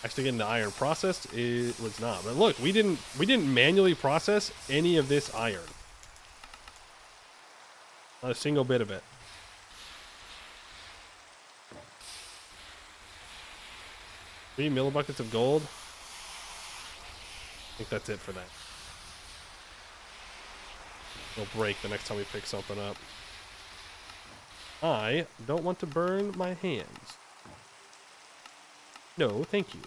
Actually getting the iron processed, it was not. But look, we didn't manually process any of this iron. Not a single bit of it. 3 millibuckets of gold. I think that's it for that. It'll break the next time we pick something up. I don't want to burn my hands. No, thank you.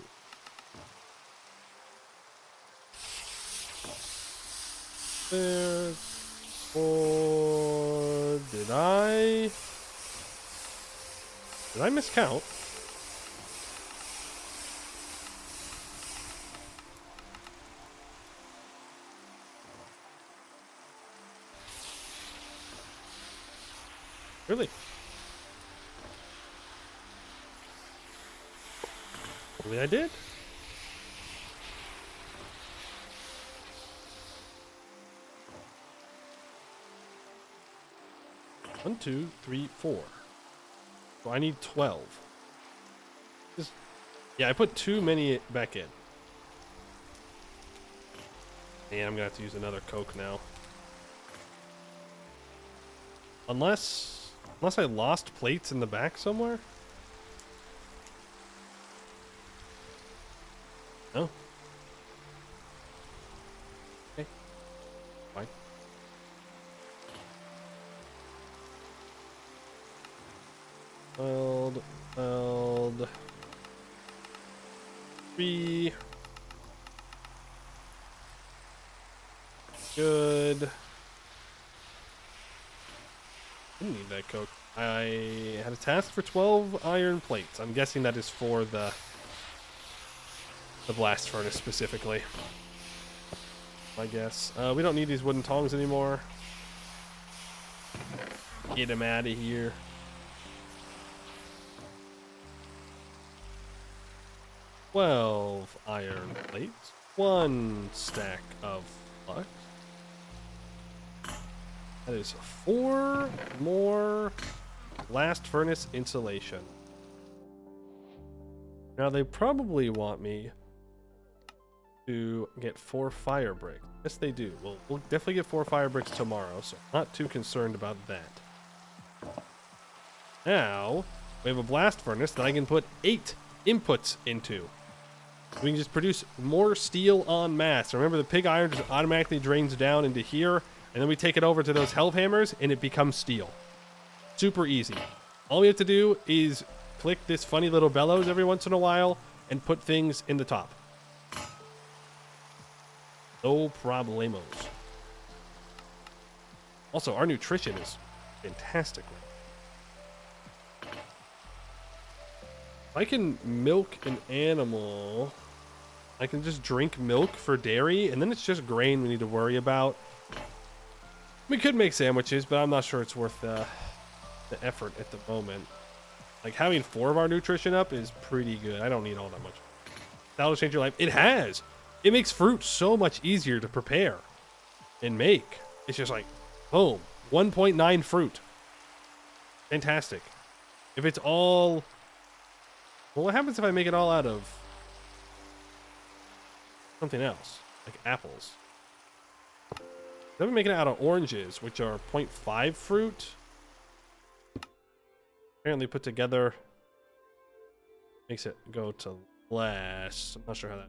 Or did I miscount? Really? Really, I did? 1, 2, 3, 4. So I need 12. Yeah, I put too many back in. And I'm gonna have to use another Coke now. Unless I lost plates in the back somewhere? No? Okay. Fine. Weld. 3. Good. Didn't need that Coke. I had a task for 12 iron plates. I'm guessing that is for the blast furnace specifically. I guess. We don't need these wooden tongs anymore. Get them out of here. Twelve iron plates. 1 stack of flux. That is 4 more blast furnace insulation. Now they probably want me to get 4 fire bricks. Yes, they do. We'll definitely get 4 fire bricks tomorrow, so I'm not too concerned about that. Now, we have a blast furnace that I can put 8 inputs into. We can just produce more steel en masse. Remember, the pig iron just automatically drains down into here, and then we take it over to those hell hammers, and it becomes steel. Super easy. All we have to do is click this funny little bellows every once in a while and put things in the top. No problemos. Also, our nutrition is fantastic. If I can milk an animal, I can just drink milk for dairy, and then it's just grain we need to worry about. We could make sandwiches, but I'm not sure it's worth the effort at the moment. Like, having 4 of our nutrition up is pretty good. I don't need all that much. That'll change your life. It has. It makes fruit so much easier to prepare and make. It's just like, boom, 1.9 fruit. Fantastic. If it's all... Well, what happens if I make it all out of something else, like apples? Then we make it out of oranges, which are 0.5 fruit. Apparently put together makes it go to less. I'm not sure how that...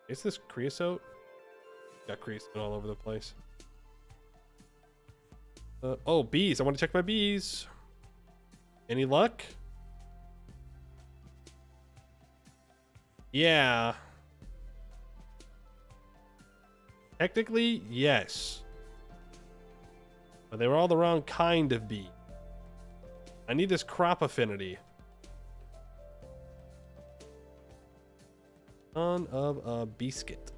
Is this creosote? Got creosote all over the place. Oh, bees. I want to check my bees. Any luck? Yeah. Technically, yes. But they were all the wrong kind of bee. I need this crop affinity. Son of a biscuit.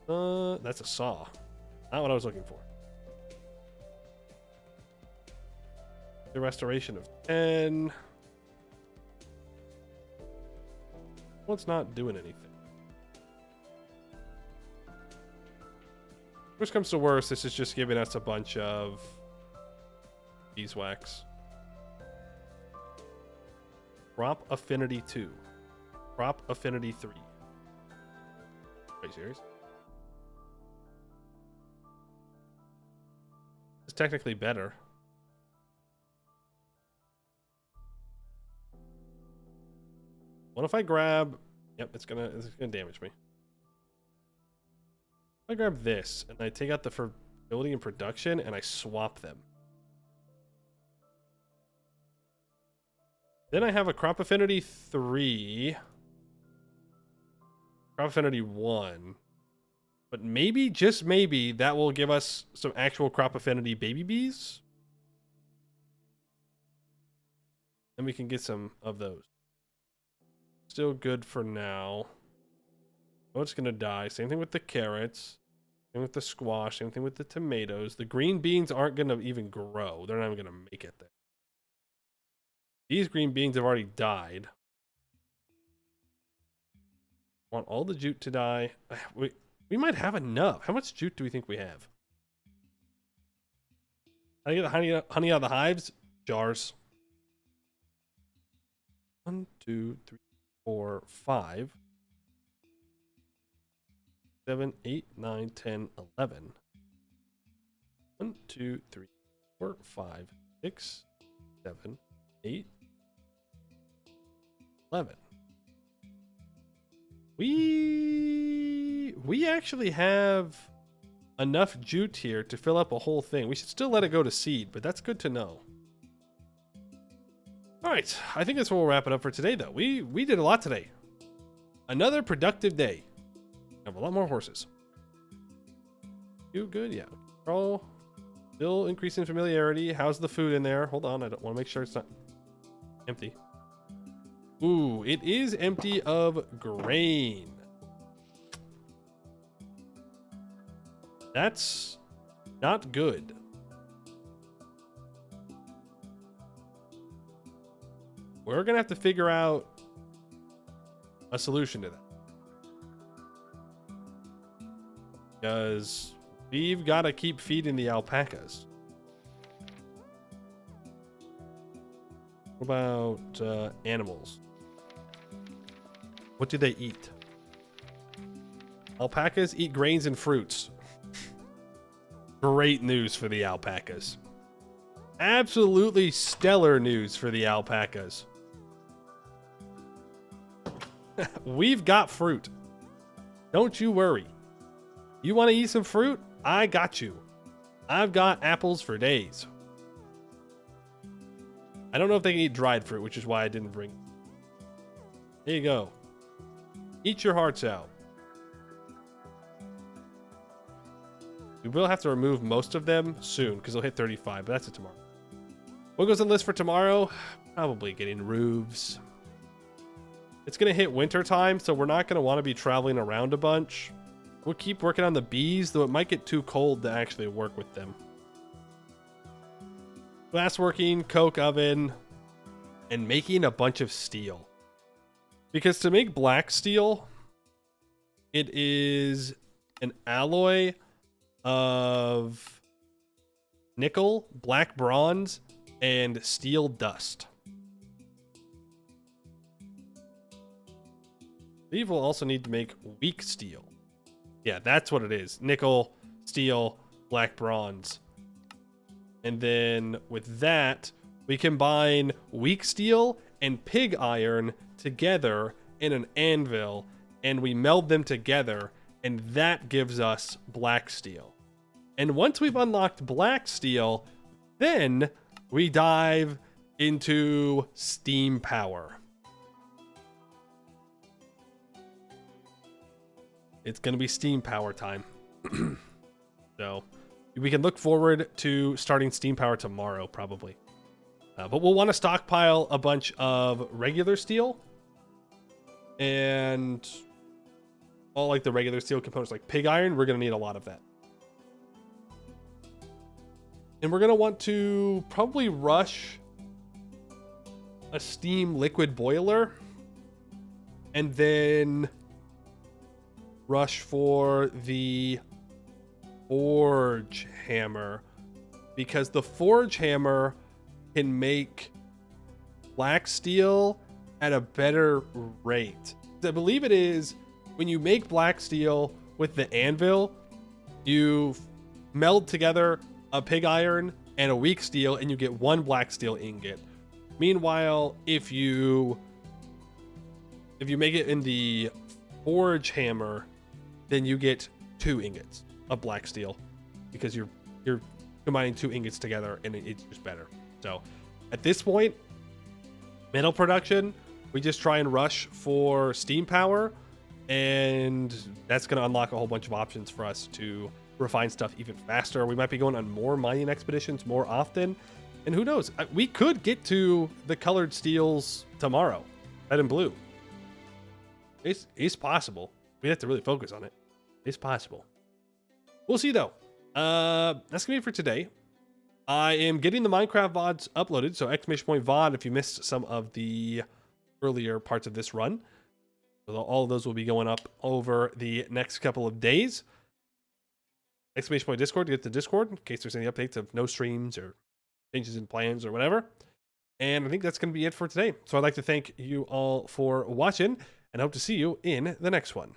That's a saw. Not what I was looking for. The restoration of 10. Well, it's not doing anything. Worst comes to worst, this is just giving us a bunch of beeswax. Crop affinity 2. Crop affinity 3. Are you serious? It's technically better. What if I grab... Yep, it's gonna damage me. If I grab this and I take out the fertility and production and I swap them. Then I have a crop affinity 3. Crop affinity 1. But maybe, just maybe, that will give us some actual crop affinity baby bees. And we can get some of those. Still good for now. Oh, it's gonna die. Same thing with the carrots. Same with the squash. Same thing with the tomatoes. The green beans aren't gonna even grow. They're not even gonna make it there. These green beans have already died. Want all the jute to die. We might have enough. How much jute do we think we have? How do you get the honey out of the hives? Jars. 1, 2, 3, 4, 5, 7, 8, 9, 10, 11. 1, 2, 3, 4, 5, 6, 7, 8, 11. We actually have enough jute here to fill up a whole thing. We should still let it go to seed, but that's good to know. All right, I think that's where we'll wrap it up for today, though. We did a lot today. Another productive day. I have a lot more horses. You good? Yeah. Carl, still increasing familiarity. How's the food in there? Hold on, I don't want to make sure it's not empty. Ooh, it is empty of grain. That's not good. We're gonna have to figure out a solution to that. Because we've got to keep feeding the alpacas. What about animals? What do they eat? Alpacas eat grains and fruits. Great news for the alpacas. Absolutely stellar news for the alpacas. We've got fruit. Don't you worry. You want to eat some fruit? I got you. I've got apples for days. I don't know if they can eat dried fruit, which is why I didn't bring. There you go. Eat your hearts out. We will have to remove most of them soon because they'll hit 35, but that's it tomorrow. What goes on the list for tomorrow? Probably getting roofs. It's going to hit winter time, so we're not going to want to be traveling around a bunch. We'll keep working on the bees, though it might get too cold to actually work with them. Glassworking, coke oven, and making a bunch of steel. Because to make black steel, it is an alloy of nickel, black bronze, and steel dust. I believe we'll also need to make weak steel. Yeah, that's what it is. Nickel, steel, black bronze. And then with that, we combine weak steel and pig iron together in an anvil, and we meld them together, and that gives us black steel. And once we've unlocked black steel, then we dive into steam power. It's going to be steam power time. So we can look forward to starting steam power tomorrow, probably. But we'll want to stockpile a bunch of regular steel and all like the regular steel components like pig iron. We're going to need a lot of that. And we're going to want to probably rush a steam liquid boiler and then rush for the forge hammer, because the forge hammer can make black steel at a better rate. I believe it is when you make black steel with the anvil, you meld together a pig iron and a weak steel and you get one black steel ingot. Meanwhile, if you make it in the forge hammer, then you get 2 ingots of black steel because you're combining 2 ingots together and it's just better. So at this point, metal production, we just try and rush for steam power, and that's going to unlock a whole bunch of options for us to refine stuff even faster. We might be going on more mining expeditions more often, and who knows, we could get to the colored steels tomorrow, red and blue. It's possible. We have to really focus on it. It's possible. We'll see though. That's gonna be it for today. I am getting the Minecraft VODs uploaded, so !VOD if you missed some of the earlier parts of this run. So all of those will be going up over the next couple of days. Exclamation point Discord to get to Discord in case there's any updates of no streams or changes in plans or whatever. And I think that's going to be it for today. So I'd like to thank you all for watching and hope to see you in the next one.